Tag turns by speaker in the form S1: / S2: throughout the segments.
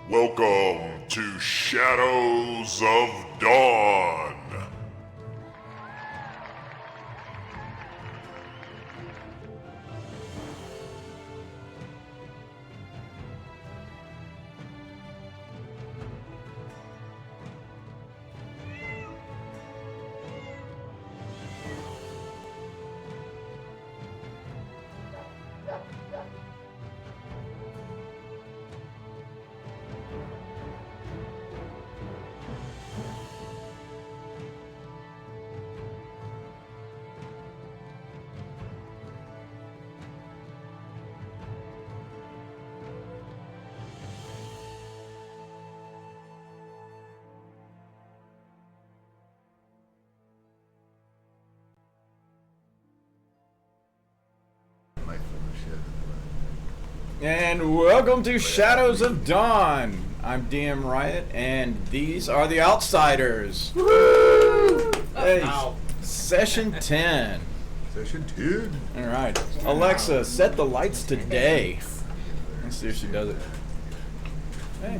S1: Welcome to Shadows of Dawn.
S2: And welcome to Shadows of Dawn. I'm DM Riot, and these are the Outsiders. Woo! Hey, Session 10.
S3: Session 10.
S2: All right. Alexa, set the lights to day. Let's see if she does it. Hey.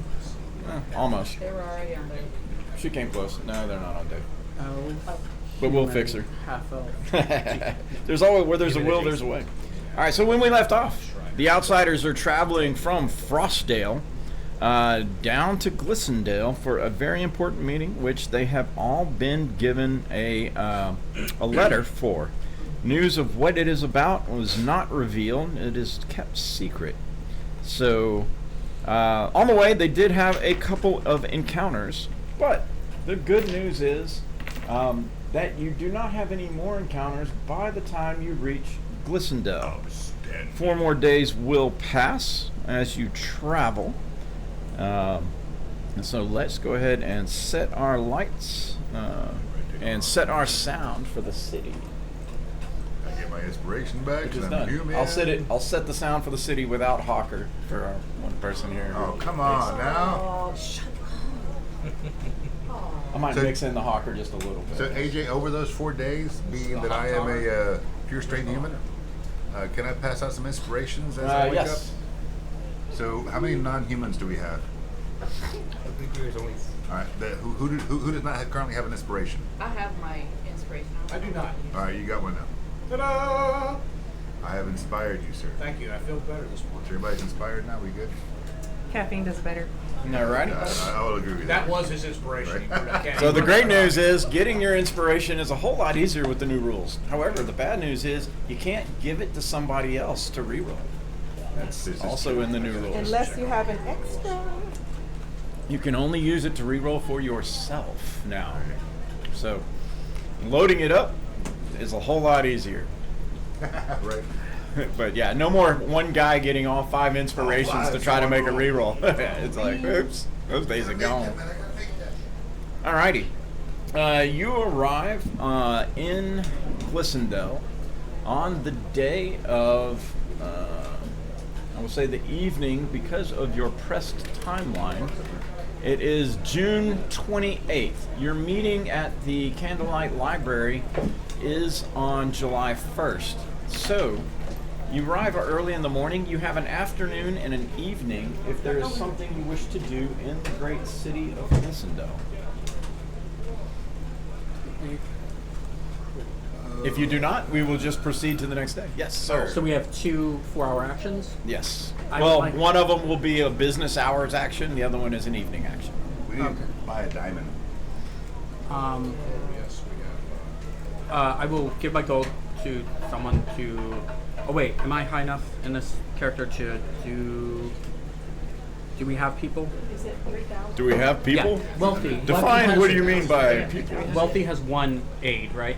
S2: Almost.
S4: They were already on there.
S2: She came close. No, they're not on day.
S4: Oh.
S2: But we'll fix her.
S4: Half elf.
S2: There's always, where there's a will, there's a way. All right, so when we left off, the Outsiders are traveling from Frostdale down to Glissondale for a very important meeting, which they have all been given a letter for. News of what it is about was not revealed. It is kept secret. So on the way, they did have a couple of encounters, but the good news is that you do not have any more encounters by the time you reach Glissondale. 4 more days will pass as you travel. And so let's go ahead and set our lights and set our sound for the city.
S3: I get my inspiration back.
S2: Which is
S3: I'm
S2: done.
S3: human.
S2: I'll set the sound for the city without Hawker for our one person here.
S3: Oh, come on now.
S4: Oh, shut
S2: I might
S3: So-
S2: mix in the Hawker just a little bit.
S3: So AJ, over those 4 days, being that I am a pure straight human, can I pass out some inspirations as I wake
S2: yes.
S3: up? So how many non-humans do we have?
S5: I think there's only.
S3: All right. Who does not currently have an inspiration?
S4: I have my inspiration.
S5: I do not.
S3: All right, you got one now.
S5: Ta-da!
S3: I have inspired you, sir.
S5: Thank you. I feel better this
S3: So
S5: morning.
S3: everybody's inspired now. We good?
S6: Caffeine does better.
S2: Alrighty.
S3: I will agree with
S5: That
S3: that.
S5: was his inspiration.
S3: Right.
S5: I can't
S2: So the
S5: even-
S2: great news is getting your inspiration is a whole lot easier with the new rules. However, the bad news is you can't give it to somebody else to reroll. That's
S3: This is
S2: also
S3: true.
S2: in the new rules.
S6: Unless you have an extra.
S2: You can only use it to reroll for yourself now. So loading it up is a whole lot easier.
S3: Right.
S2: But yeah, no more one guy getting all 5 inspirations to try to make a reroll. It's like, oops, those days are gone. Alrighty. You arrive in Glissondale on the day of, I will say the evening, because of your pressed timeline. It is June 28th. Your meeting at the Candlelight Library is on July 1st. So, you arrive early in the morning. You have an afternoon and an evening if there is something you wish to do in the great city of Glissondale. If you do not, we will just proceed to the next day. Yes, sir.
S7: So we have 2 4-hour actions.
S2: Yes.
S7: I
S2: Well,
S7: would like-
S2: one of them will be a business hours action. The other one is an evening action.
S3: We need to buy a diamond.
S5: Yes, we got.
S7: I will give my gold to someone to. Oh wait, am I high enough in this character to do? Do we have people?
S4: Is it 3,000?
S2: Do we have people?
S7: Yeah, wealthy.
S2: Define
S7: Wealthy
S2: what
S7: has-
S2: do you mean by people?
S7: Wealthy has 1 aid, right?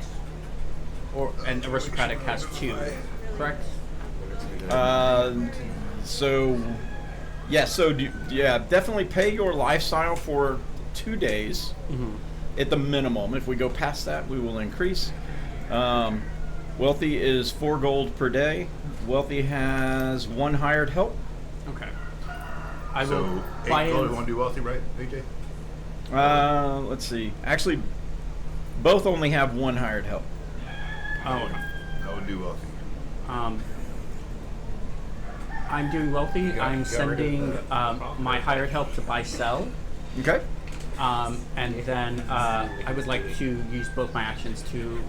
S7: Or and aristocratic has 2, correct?
S2: So, yeah, so yeah, definitely pay your lifestyle for 2 days at the minimum. If we go past that, we will increase. Wealthy is 4 gold per day. Wealthy has 1 hired help.
S7: Okay. I will
S3: So
S7: buy
S3: 8 gold.
S7: in.
S3: We want to do wealthy, right, AJ?
S2: Let's see. Actually, both only have one hired help.
S7: Oh, okay.
S3: I would do wealthy.
S7: I'm doing wealthy.
S3: got-
S7: I'm
S3: you got rid of
S7: sending my hired help to buy sell.
S2: Okay.
S7: And then I would like to use both my actions to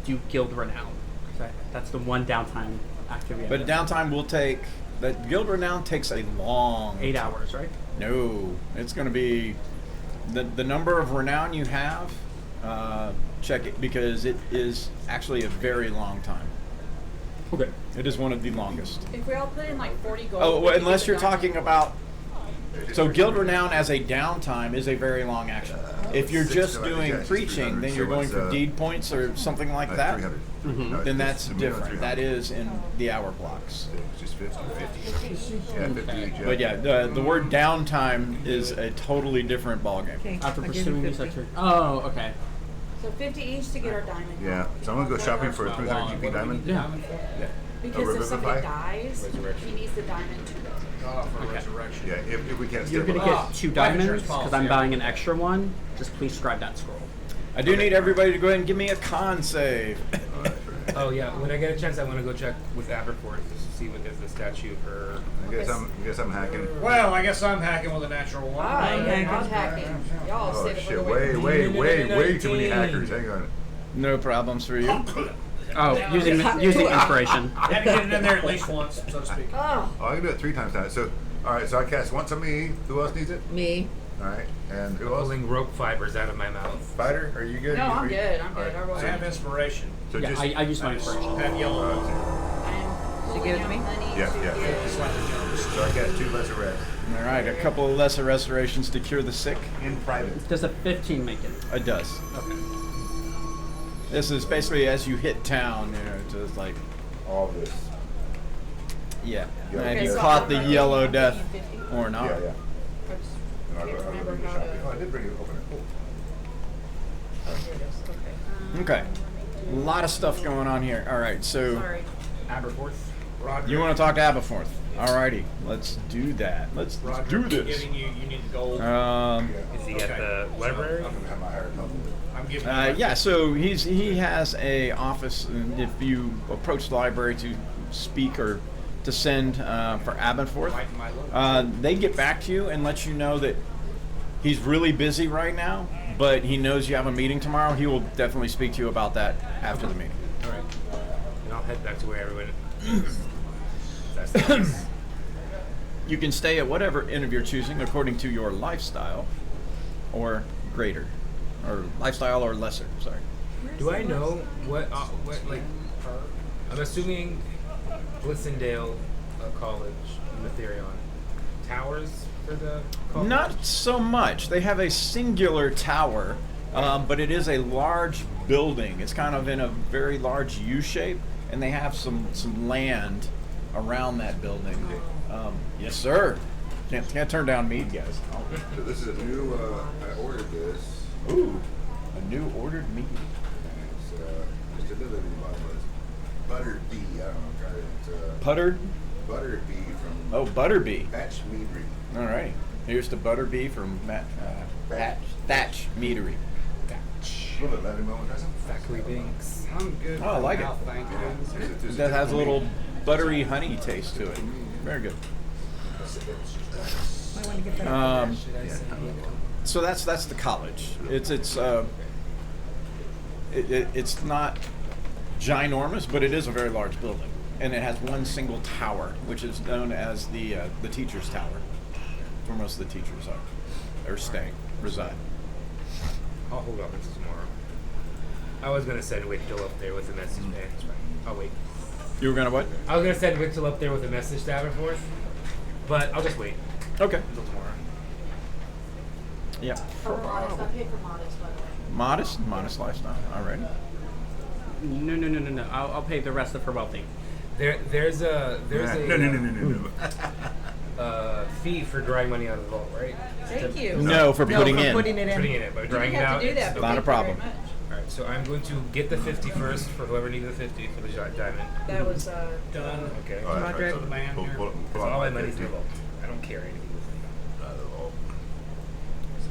S7: do Guild Renown. That's the one downtime activity.
S2: But downtime will take. That Guild Renown takes a long
S7: 8 hours, right?
S2: No, it's going to be the number of renown you have. Check it because it is actually a very long time.
S7: Okay.
S2: It is one of the longest.
S4: If we all put in like 40 gold.
S2: Oh,
S4: we
S2: well,
S4: could
S2: unless
S4: get the
S2: you're talking
S4: diamond.
S2: about. So Guild Renown as a downtime is a very long action. If you're
S3: 6
S2: just
S3: divided-
S2: doing
S3: yeah, it's
S2: preaching,
S3: 300,
S2: then
S3: so
S2: you're going
S3: it's,
S2: for deed points or something like that.
S3: 300.
S7: Mm-hmm.
S3: No,
S2: Then
S3: it's
S2: that's
S3: a minimum
S2: different.
S3: 300.
S2: That is in the hour blocks.
S3: It's just 50. Yeah, 50 each.
S2: But yeah, the word downtime is a totally different ballgame.
S6: Okay.
S7: After
S6: I'll give
S7: pursuing
S6: you
S7: these
S6: 50.
S7: actions. Oh, okay.
S4: So 50 each to get our diamond.
S3: Yeah, so I'm gonna go shopping for a 300 GP diamond.
S7: Yeah.
S4: Because if somebody
S3: Revivify?
S4: dies, he needs the diamond to live.
S5: Oh, for
S7: Okay.
S5: resurrection.
S3: Yeah, if we can't
S7: You're
S3: stay
S7: gonna
S3: alive.
S7: get 2
S5: life
S7: diamonds
S5: insurance
S7: because
S5: policy,
S7: I'm
S5: yeah.
S7: buying an extra one. Just please scribe that scroll.
S2: I do need everybody to go ahead and give me a con save.
S8: Oh yeah, when I get a chance, I want to go check with Aberforth to see what is the statue for.
S3: I guess I'm hacking.
S5: Well, I guess I'm hacking with a natural one.
S4: Hi,
S6: Okay.
S4: I'm hacking. Y'all
S3: Oh
S4: sit it for
S3: shit!
S4: the
S3: Way too many
S8: 19.
S3: hackers. Hang on.
S2: No problems for you.
S7: Oh, using inspiration.
S5: Had to get it in there at least once, so to speak.
S4: Oh,
S3: Oh, I can do it 3 times now. So, all right. So I cast once on me. Who else needs it?
S6: Me.
S3: All right. And who else?
S8: Pulling rope fibers out of my mouth.
S3: Spider, are you good?
S4: no,
S3: You
S4: I'm
S3: free?
S4: good. I'm
S3: All
S4: good.
S3: right,
S4: I'll
S5: I
S4: go
S5: have
S4: ahead.
S5: inspiration.
S3: So
S7: Yeah,
S3: just
S7: I use my inspiration.
S5: That yellow.
S4: I am
S6: She
S4: pulling
S6: gives
S4: out
S6: me?
S4: money
S3: Yeah,
S4: to
S3: yeah.
S4: give-
S3: so I cast 2 lesser reds
S2: All right, a couple of lesser restorations to cure the sick.
S3: in private.
S7: Does a 15 make it?
S2: It does.
S7: Okay.
S2: This is basically as you hit town, just like,
S3: All this.
S2: yeah.
S3: Yeah.
S2: And
S3: Okay,
S2: you
S3: so
S2: caught
S4: I'm
S2: the
S4: running
S2: yellow
S4: 50
S2: death
S4: and 50.
S2: or not.
S3: Yeah, yeah.
S4: I just
S3: And
S4: can't
S3: I'll
S4: remember
S3: do
S4: how
S3: shopping.
S4: to.
S3: Oh, I did bring it. Open it. Oh.
S4: Here it is. Okay.
S2: Okay. A lot of stuff going on here. All right, so
S4: Sorry.
S8: Aberforth.
S5: Roger.
S2: you want to talk to Aberforth? All righty, let's do that. Let's
S5: Roger,
S2: do
S5: I'm
S2: this.
S5: giving you need the gold.
S8: Is he at
S5: Okay.
S8: the library?
S3: I'm gonna have my hired help.
S5: I'm giving you
S2: Yeah, so he has a office, and if you approach the library to speak or to send for Aberforth,
S5: Right in my look.
S2: they get back to you and let you know that he's really busy right now, but he knows you have a meeting tomorrow. He will definitely speak to you about that after the meeting.
S8: All right. And I'll head back to where everyone is. That's the case.
S2: You can stay at whatever inn of your choosing according to your lifestyle or greater, or lifestyle or lesser, sorry.
S8: Do I know what like? I'm assuming Glissondale College, Metherion, towers for the college.
S2: Not so much. They have a singular tower, but it is a large building. It's kind of in a very large U shape, and they have some land around that building. Yes, sir. Can't turn down mead, guys.
S3: So this is a new. I ordered this.
S2: Ooh, a new ordered mead.
S3: And it's just delivered in my buttered bee. I don't know. Got it.
S2: Puttered.
S3: Buttered bee from
S2: Oh, Butterbee.
S3: Thatch Meadery.
S2: All right. Here's the Butterbee from Thatch Meadery.
S3: A little bit lemon moment, doesn't it?
S8: Thackeray Binks.
S5: I'm good.
S2: Oh, I
S5: for
S2: like
S5: now,
S2: it.
S5: Thank you.
S2: That has a little buttery honey taste to it. Very good.
S6: I want to get that.
S8: Should I say?
S2: So that's the college. It's not ginormous, but it is a very large building, and it has one single tower, which is known as the teachers' tower, where most of the teachers are staying, reside.
S8: I'll hold off until tomorrow. I was gonna send Witchell up there with a message. It's fine. I'll wait.
S2: You were gonna what?
S8: I was gonna send Witchell up there with a message to Aberforth, but I'll just wait
S2: Okay.
S8: until tomorrow.
S2: Yeah.
S4: For modest. I paid for modest, by the way.
S2: Modest lifestyle. All right.
S7: No. I'll pay the rest of her wealthy.
S8: There's a
S3: No.
S8: fee for drawing money out of the vault, right?
S4: Thank you.
S2: No, for putting in.
S6: Putting it in.
S8: Putting it in, but
S4: You
S8: drawing
S4: didn't
S8: it
S4: have
S8: out.
S4: to do that, but
S2: Not a
S4: thank you
S2: problem.
S4: very much.
S8: Alright, so I'm going to get the 50 first for whoever needs the 50 for the diamond.
S4: That was
S5: Done.
S8: Okay.
S3: All right,
S6: Roderick.
S3: so
S5: Man,
S3: pull
S5: here.
S3: on
S8: So all my
S3: my
S8: money's in
S3: 50.
S8: the vault. I don't carry anything with me.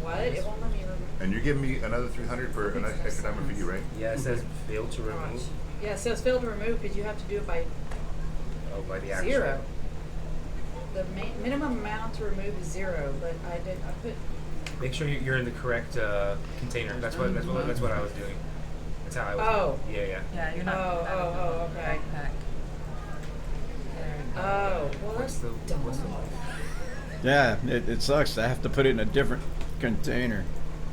S4: What? It won't let me remove.
S3: And you're giving me another 300 for an extra diamond for you, right?
S8: Yeah, it says fail to remove.
S4: Yeah, it says fail to remove because you have to do it by
S8: Oh, by the actual.
S4: 0. The minimum amount to remove is 0, but I put.
S8: Make sure you're in the correct container. That's what I was doing. That's how I was.
S4: Oh.
S8: Doing. Yeah.
S6: Yeah, you're not.
S4: Oh, okay.
S6: Backpack.
S4: Oh, well that's dumb.
S8: What's the
S2: Yeah, it sucks to have to put it in a different container.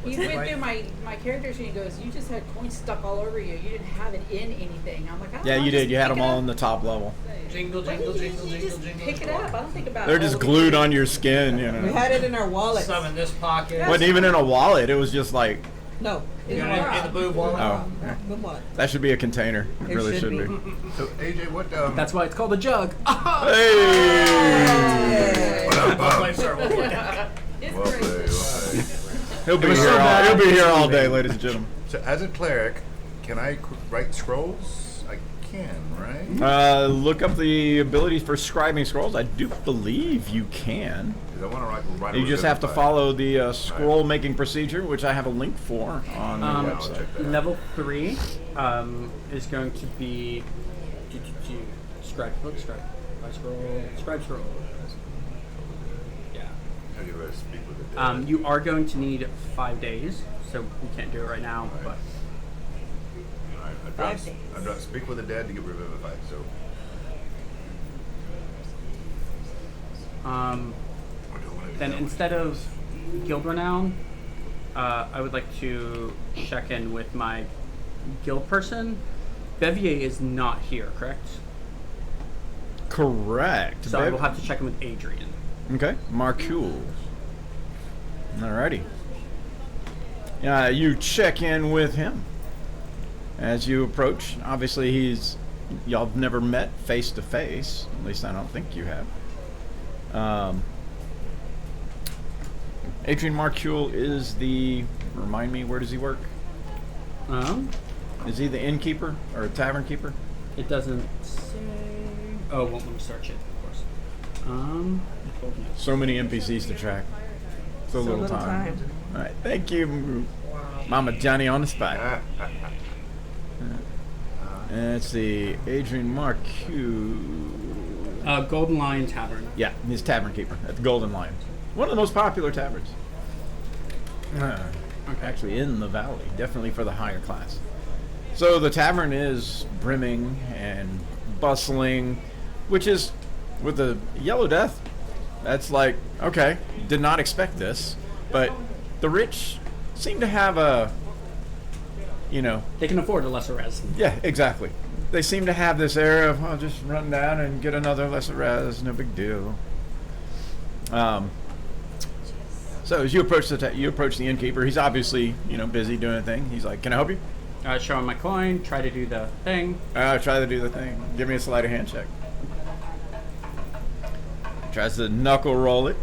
S4: He went through my character sheet and goes, "You just had coins stuck all over you. You didn't have it in anything." I'm like, "Oh,
S2: Yeah,
S4: I'll
S2: you
S4: just
S2: did. You had
S4: pick
S2: them
S4: it
S2: all
S4: up."
S2: in the top level.
S7: Jingle,
S4: Why
S7: jingle,
S4: did you
S7: jingle, jingle,
S4: just
S7: jingle.
S4: pick it up? I don't think about.
S2: They're
S4: all
S2: just
S4: the
S2: glued
S4: things.
S2: on your skin, you
S6: We
S2: know.
S6: had it in our wallet.
S7: Some in this pocket.
S4: Yeah.
S2: Wasn't even in a wallet. It was just like,
S6: No,
S7: You
S6: in
S7: got
S6: the
S7: it
S6: wallet.
S7: in the blue wallet.
S2: oh,
S6: The wallet.
S2: that should be a container. It
S6: It
S2: really
S6: should
S2: should
S6: be.
S2: be.
S3: So AJ, what?
S7: That's why it's called a jug.
S2: Hey!
S4: It's
S3: Well
S4: crazy.
S3: played, well played.
S2: He'll be
S7: was
S2: here.
S7: so bad.
S2: He'll be here all day, ladies and gentlemen.
S3: So as a cleric, can I write scrolls? I can, right?
S2: Look up the ability for scribing scrolls. I do believe you can.
S3: 'Cause I want to write.
S2: You just have to follow the scroll making procedure, which I have a link for on the
S3: I'll
S2: website.
S3: check that out.
S7: Level 3 is going to be scribe book, scribe scroll. Yeah.
S3: I can really speak with the dead.
S7: You are going to need 5 days, so we can't do it right now. But
S3: I'd rather speak with the dead to get revivified. So I don't want to
S7: then instead of guild renown, I would like to check in with my guild person. Bevier is not here, correct?
S2: Correct.
S7: So I will have to check in with Adrian.
S2: Okay, Marcule. Alrighty. You check in with him as you approach. Obviously, y'all have never met face to face. At least I don't think you have. Adrian Marcule is the. Remind me, where does he work? Is he the innkeeper or a tavern keeper?
S7: It doesn't say. Oh, won't let me search it, of course.
S2: So many NPCs to track. So little time. All right, thank you, Mama Johnny on the spot. Let's see, Adrian Marcue.
S7: Golden Lion Tavern.
S2: Yeah, he's tavern keeper at the Golden Lion. One of the most popular taverns. Actually, in the valley, definitely for the higher class. So the tavern is brimming and bustling, which is, with the Yellow Death, that's like, okay, did not expect this, but the rich seem to have a,
S7: They can afford a lesser res.
S2: yeah, exactly. They seem to have this air of, oh, just run down and get another lesser res, no big deal. So as you approach the innkeeper, he's obviously, busy doing a thing. He's like, "Can I help you?"
S7: Show him my coin, try to do the thing.
S2: Try to do the thing. Give me a sleight of hand check. Tries to knuckle roll it.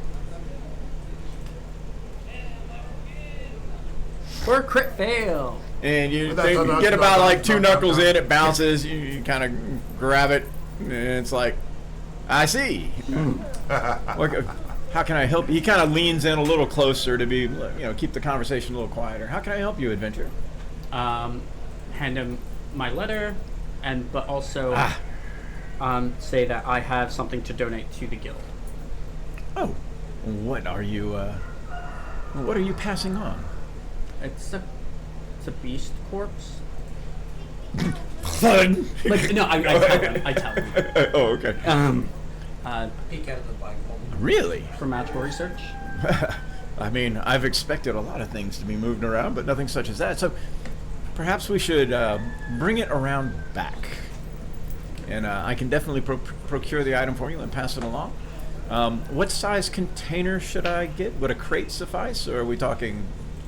S7: Or crit fail.
S2: And you
S3: That's not-
S2: get about like two
S3: not-
S2: knuckles in, it bounces, you kind of grab it, and it's like, I see. How can I help you? He kind of leans in a little closer to be, keep the conversation a little quieter. How can I help you, adventurer?
S7: Hand him my letter, but also say that I have something to donate to the guild.
S2: Oh, what are you passing on?
S7: It's a beast corpse.
S2: Thud.
S7: Like no, I tell him.
S2: Oh, okay.
S7: Peek out of the Bible.
S2: Really?
S7: For magical research.
S2: I mean, I've expected a lot of things to be moved around, but nothing such as that. So perhaps we should bring it around back. And I can definitely procure the item for you and pass it along. What size container should I get? Would a crate suffice, or are we talking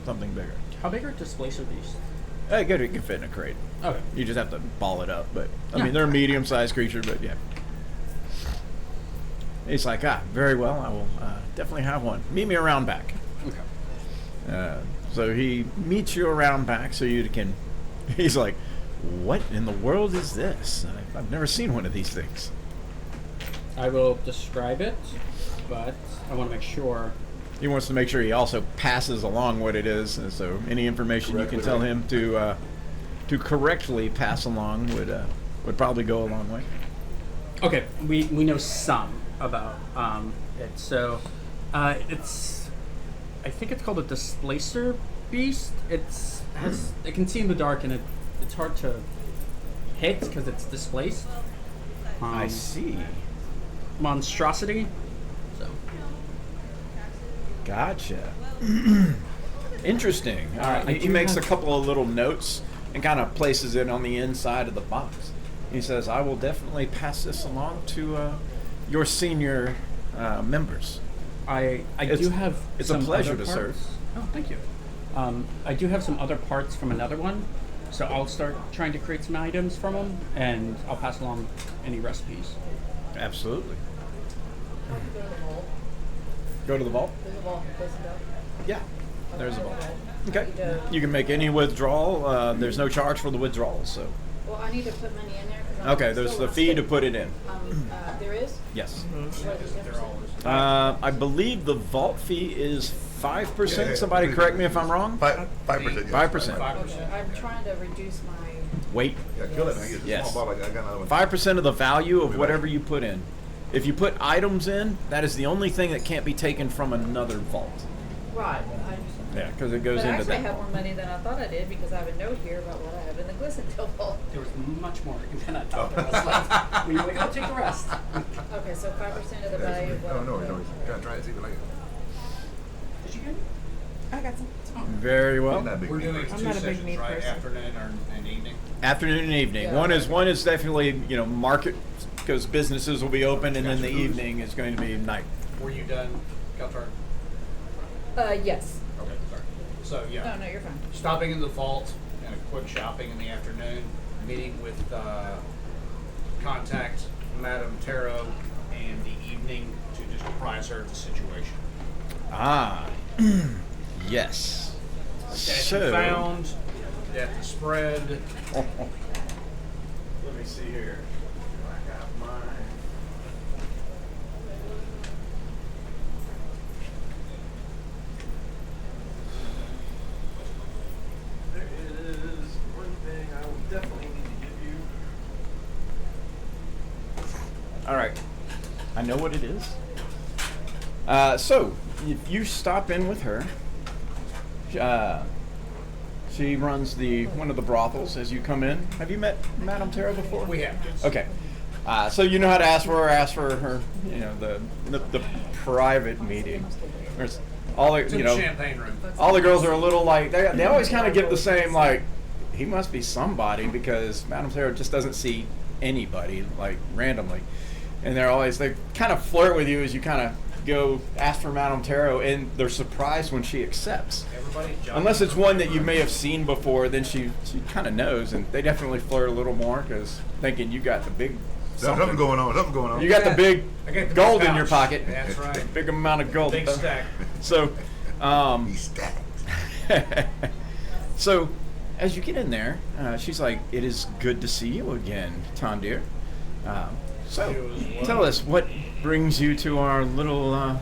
S2: something bigger?
S7: How big are displacer beasts?
S2: Good, it can fit in a crate.
S7: Okay.
S2: You just have to ball it up. But I
S7: Yeah.
S2: mean, they're a medium-sized creature, but yeah. He's like, very well. I will definitely have one. Meet me around back.
S7: Okay.
S2: So he meets you around back so you can. He's like, what in the world is this? I've never seen one of these things.
S7: I will describe it, but I want to make sure
S2: He wants to make sure he also passes along what it is, and so any information you can tell him to correctly pass along would probably go a long way.
S7: Okay, we know some about it. So it's, I think it's called a displacer beast. It can see in the dark, and it's hard to hit because it's displaced.
S2: I see.
S7: Monstrosity. So
S2: Gotcha. Interesting. All right.
S7: I
S2: He
S7: do
S2: makes a
S7: have-
S2: couple of little notes and kind of places it on the inside of the box. He says, "I will definitely pass this along to your senior members."
S7: I
S2: It's-
S7: do have.
S2: it's a
S7: some
S2: pleasure
S7: other
S2: to serve.
S7: parts. Oh, thank you. I do have some other parts from another one, so I'll start trying to create some items from them, and I'll pass along any recipes.
S2: Absolutely.
S4: Go to the vault.
S2: Go to the vault.
S4: There's a vault in Glisten Dale.
S2: Yeah. There's a vault. Okay.
S4: You do.
S2: You can make any withdrawal. There's no charge for the withdrawal, so.
S4: Well, I need to put money in there. 'Cause
S2: Okay,
S4: I'm
S2: there's
S4: still
S2: the fee to
S4: spending-
S2: put it in.
S4: There is?
S2: Yes.
S4: What is it, 10%?
S2: I believe the vault fee is 5%.
S3: Yeah,
S2: Somebody correct me if I'm wrong.
S3: 5%.
S2: 5%.
S4: Okay, I'm trying to reduce my,
S2: Wait.
S3: Yeah, kill that man. It's a
S2: Yes.
S3: small bottle. I got another one.
S2: 5% of the value of whatever you put in. If you put items in, that is the only thing that can't be taken from another vault.
S4: right,
S2: Yeah, because it goes
S4: but
S2: into
S4: actually I
S2: that.
S4: have more money than I thought I did because I have a note here about what I have in the Glisten Dale vault.
S7: There was much more than I thought there was left. We like, I'll take the rest.
S4: Okay, so 5% of the value of what
S3: Oh,
S4: I'm
S3: no,
S4: putting.
S3: no. He's trying to see if I like it.
S7: Did you get it?
S6: I got some.
S2: Very well.
S3: Not a big
S5: We're
S3: deal.
S5: doing
S6: I'm
S5: two
S6: not a big
S5: sessions,
S6: meat
S5: right?
S6: person.
S5: Afternoon and evening.
S2: Afternoon and evening.
S4: Yeah.
S2: One is definitely market because businesses will be open, and then the evening is going to be night.
S5: Were you done, Caltar?
S4: Yes.
S5: Okay, sorry. So, yeah.
S4: No, you're fine.
S5: Stopping in the vault and a quick shopping in the afternoon, meeting with contact Madame Tarot in the evening to just apprise her of the situation.
S2: Ah, yes.
S5: That you found, that the spread.
S2: Let me see here. I got mine. There is one thing I will definitely need to give you. All right. I know what it is. So, if you stop in with her, she runs one of the brothels as you come in. Have you met Madame Tara before?
S5: We have, yes.
S2: Okay. So you know how to ask for her, the private meeting. There's all the,
S5: It's in the champagne room.
S2: all the girls are a little like, they always kind of give the same, like, he must be somebody because Madame Tara just doesn't see anybody, like, randomly. And they kind of flirt with you as you kind of go ask for Madame Tarot, and they're surprised when she accepts.
S5: Everybody jump.
S2: Unless it's one that you may have seen before, then she kind of knows, and they definitely flirt a little more because thinking you got the big
S3: Something going on. Something going on.
S2: You got the big
S5: I got the
S2: gold
S5: big
S2: in your
S5: pouch.
S2: pocket.
S5: That's right.
S2: Big amount of gold.
S5: Big stack.
S2: So,
S3: He's stacked.
S2: so as you get in there, she's like, "It is good to see you again, Tom dear." So,
S5: You as well.
S2: tell us what brings you to our little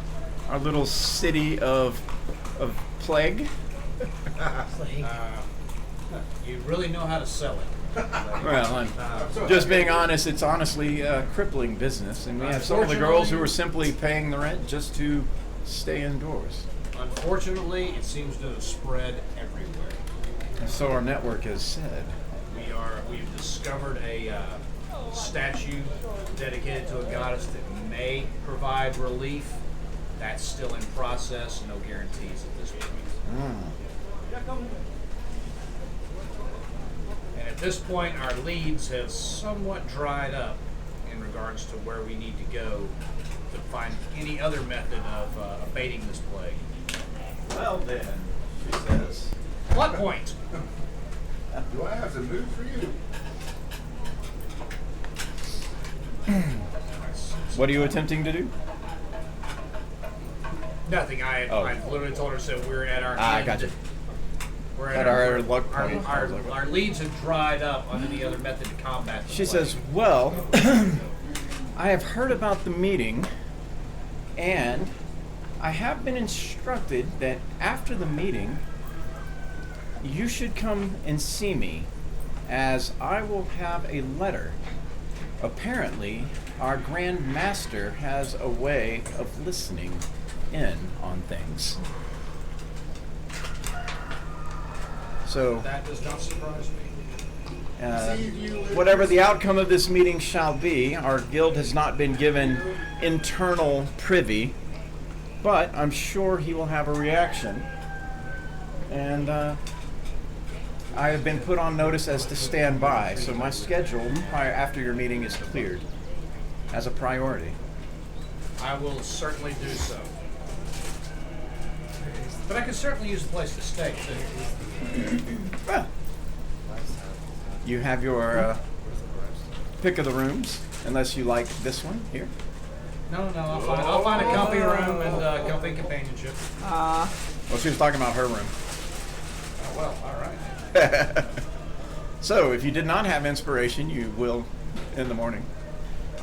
S2: city of plague.
S5: You really know how to sell it.
S2: Well, I'm just being honest. It's honestly a crippling business, and we have some of the girls who are simply paying the rent just to stay indoors.
S5: Unfortunately, it seems to have spread everywhere.
S2: So our network has said.
S5: We've discovered a statue dedicated to a goddess that may provide relief. That's still in process. No guarantees at this point. And at this point, our leads have somewhat dried up in regards to where we need to go to find any other method of abating this plague.
S2: Well then, she says.
S5: Plot point.
S3: Do I have some news for you?
S2: What are you attempting to do?
S5: Nothing. I literally told her so we're at our
S2: I
S5: end.
S2: got you.
S5: We're
S2: At our luck
S5: our,
S2: point.
S5: our leads have dried up on any other method to combat the
S2: She
S5: plague.
S2: says, "Well, I have heard about the meeting, and I have been instructed that after the meeting, you should come and see me, as I will have a letter. Apparently, our Grand Master has a way of listening in on things. So,
S5: That does not surprise me.
S2: whatever the outcome of this meeting shall be, our guild has not been given internal privy, but I'm sure he will have a reaction. And I have been put on notice as to stand by, so my schedule after your meeting is cleared as a priority.
S5: I will certainly do so. But I could certainly use a place to stay, too.
S2: Well, you have your pick of the rooms, unless you like this one here.
S5: No, I'll find a comfy room and comfy companionship.
S2: Well, she was talking about her room.
S5: Oh, well, all right.
S2: So, if you did not have inspiration, you will in the morning.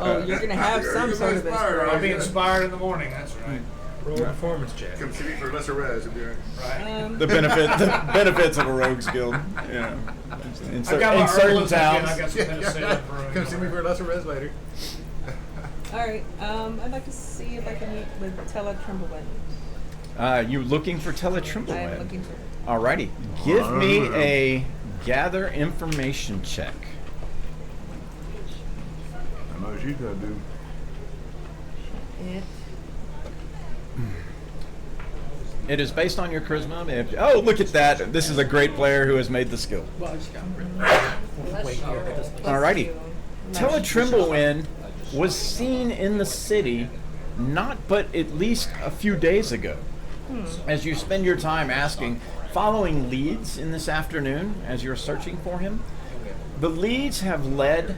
S6: Oh, you're gonna have some sort of inspiration.
S5: I'll be inspired in the morning, that's right.
S8: Roll a performance check.
S3: Come see me for lesser res. It'll be all right.
S5: Right.
S2: The benefits of a rogues guild. Yeah. In,
S5: I've got my
S2: certain
S5: herbalism kit, I've
S2: towns.
S5: got some penicillin brewing.
S3: Come see me for lesser res later.
S6: All right. I'd like to see if I can meet with Tella Trimblewind.
S2: You're looking for Tella Trimblewind.
S6: I am looking for.
S2: Alrighty. Give me a gather information check.
S3: I know what she's gonna do.
S6: It.
S2: It is based on your charisma. Oh, look at that. This is a great player who has made the skill.
S7: Well, I just got rid
S2: Alrighty. Tella Trimblewind was seen in the city not but at least a few days ago. As you spend your time following leads in this afternoon as you're searching for him, the leads have led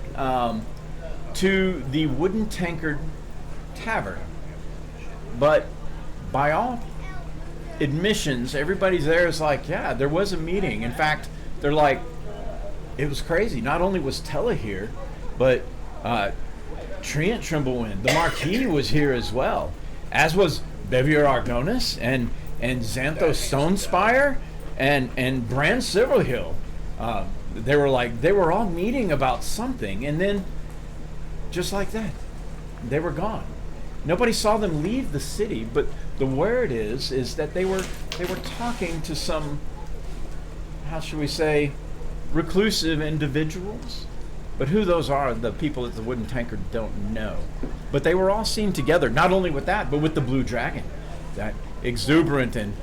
S2: to the Wooden Tankard Tavern. But by all admissions, everybody's there is like, yeah, there was a meeting. In fact, they're like, it was crazy. Not only was Tella here, but Treant Trimblewind, the Marquis, was here as well, as was Bevier Argonis and Xanthos Stonespire and Bran Silverhill. They were all meeting about something, and then just like that, they were gone. Nobody saw them leave the city, but the word is that they were talking to some, how should we say, reclusive individuals. But who those are, the people at the Wooden Tankard don't know. But they were all seen together, not only with that, but with the Blue Dragon, that exuberant and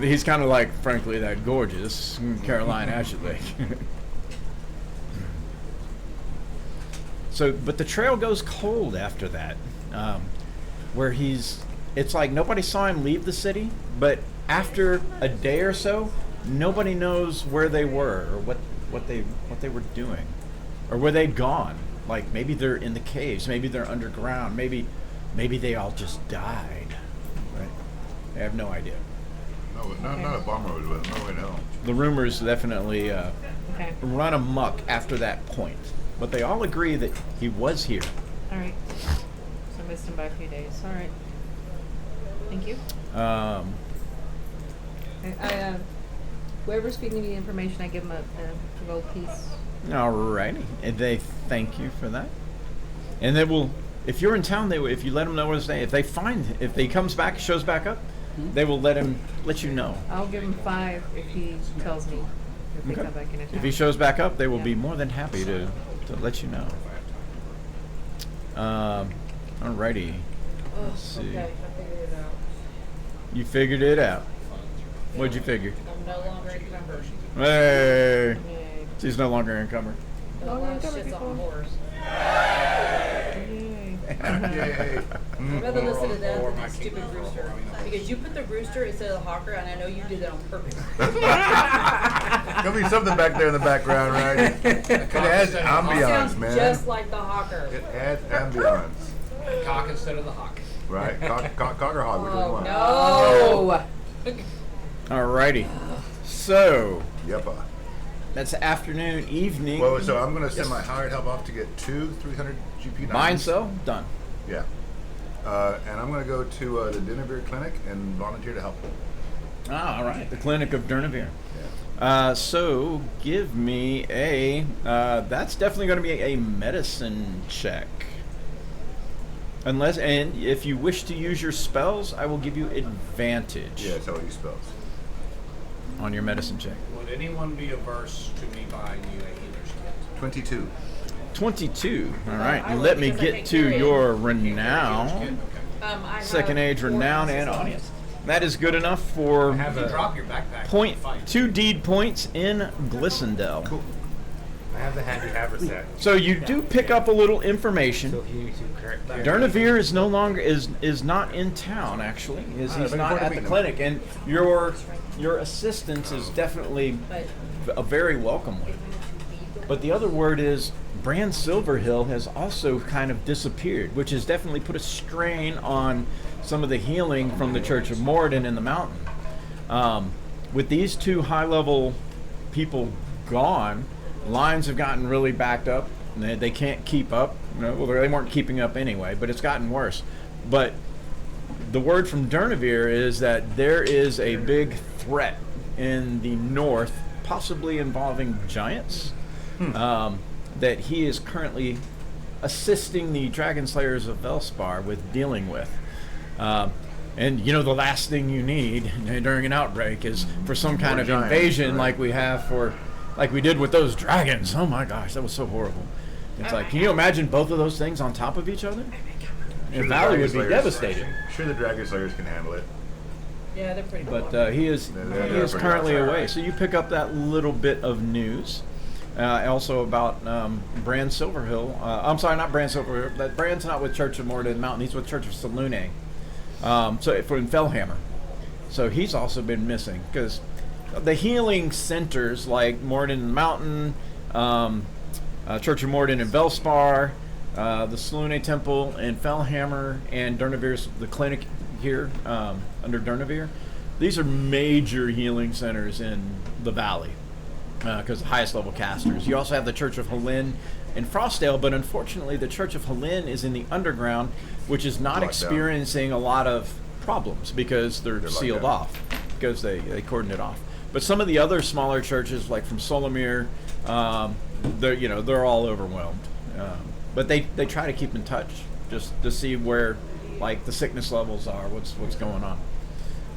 S2: he's kind of like, frankly, that gorgeous Caroline Ashley. So, but the trail goes cold after that, where it's like nobody saw him leave the city, but after a day or so, nobody knows where they were or what they were doing, or where they'd gone. Like maybe they're in the caves, maybe they're underground, maybe they all just died. Right? They have no idea.
S3: No, not a bummer, but no way to know.
S2: The rumors definitely
S6: Okay.
S2: run amok after that point, but they all agree that he was here.
S6: All right. So I missed him by a few days. All right. Thank you. Whoever's feeding me the information, I give them a gold piece.
S2: Alrighty, and they thank you for that. And they will, if you're in town, if you let them know where to stay, if he comes back, shows back up, they will let you know.
S6: I'll give him 5 if he tells me if they come back in a town.
S2: If he shows back up, they will be
S6: Yeah.
S2: more than happy to let you know. Alrighty. Let's see.
S4: Okay, I figured it out.
S2: You figured it out. What'd you figure?
S4: I'm no longer encumbered.
S2: Hey,
S6: Yay.
S2: she's no longer encumbered.
S4: The
S6: Oh,
S4: last
S6: encumbered
S4: shit's on
S6: people.
S4: horse.
S6: Yay.
S3: Yay.
S4: I'd rather listen to that
S5: Or
S4: than
S5: my
S4: that stupid
S5: kingdom.
S4: rooster. Because you put the rooster instead of the hawker, and I know you did that on purpose.
S3: There'll be something back there in the background, right? It adds ambiance,
S4: Sounds
S3: man.
S4: just like the hawker.
S3: It adds ambiance.
S5: Cock instead of the hawk.
S3: Right? Cock or hog, which
S4: Oh,
S3: one?
S4: no.
S2: Alrighty. So
S3: Yep.
S2: that's afternoon, evening.
S3: Well, so I'm going to send my hired help off to get 2 300 GP9s.
S2: Mine so done.
S3: Yeah. And I'm going to go to the Denevere Clinic and volunteer to help.
S2: Ah, all right. The Clinic of Durnevere. So give me a. That's definitely going to be a medicine check. Unless, and if you wish to use your spells, I will give you advantage
S3: Yeah, that's how you spells.
S2: on your medicine check.
S5: Would anyone be averse to me buying you a healer's kit?
S3: 22.
S2: 22. All right.
S4: I would,
S2: Let me
S4: because I
S2: get
S4: can
S2: to
S4: carry it.
S2: your
S5: Healer's kit?
S2: renown.
S5: Okay.
S4: I
S2: Second
S4: have
S2: age
S4: 4
S2: renown and
S4: ounces.
S2: audience. That is good enough for
S8: I have
S5: You
S8: a
S5: drop your backpack.
S2: point
S5: Fight.
S2: 2 deed points in Glissondale.
S3: Cool.
S8: I have the handy haversack.
S2: So you do pick up a little information.
S8: So if you need to correct
S2: Durnevere is no longer is not in town actually. He's
S3: looking
S2: not
S3: forward to
S2: at the
S3: meeting him.
S2: clinic, and your assistance is definitely
S4: But
S2: a very welcome one. But the other word is Brand Silverhill has also kind of disappeared, which has definitely put a strain on some of the healing from the Church of Moradin in the mountain. With these 2 high-level people gone, lines have gotten really backed up. And they can't keep up. Well, they weren't keeping up anyway, but it's gotten worse. But the word from Durnevere is that there is a big threat in the north, possibly involving giants, that he is currently assisting the Dragon Slayers of Velspar with dealing with. And the last thing you need during an outbreak is for some kind
S3: More
S2: of
S3: giants,
S2: invasion
S3: right.
S2: like we did with those dragons. Oh my gosh, that was so horrible. It's like, can you imagine both of those things on top of each other?
S3: Sure,
S2: And
S3: the
S2: Valley
S3: Dragon
S2: would be
S3: Slayers-
S2: devastated.
S3: Sure, the Dragon Slayers can handle it.
S4: yeah, they're pretty
S2: But
S4: cool.
S2: he is
S3: They're pretty
S2: currently
S3: awesome.
S2: away. So you pick up that little bit of news. Also about Brand Silverhill. I'm sorry, not Brand Silverhill. That Brand's not with Church of Moradin Mountain. He's with Church of Selune. So for in Fellhammer. So he's also been missing because the healing centers like Moradin Mountain, Church of Moradin in Velspar, the Selune Temple in Fellhammer, and Durnevere's the clinic here under Durnevere. These are major healing centers in the valley because highest level casters. You also have the Church of Helyn in Frostdale, but unfortunately the Church of Helyn is in the underground, which is not
S3: Locked down.
S2: experiencing a lot of problems because they're
S3: locked
S2: sealed
S3: down.
S2: off because they cordoned it off. But some of the other smaller churches, like from Solomir, they're all overwhelmed. But they try to keep in touch just to see where like the sickness levels are, what's going on.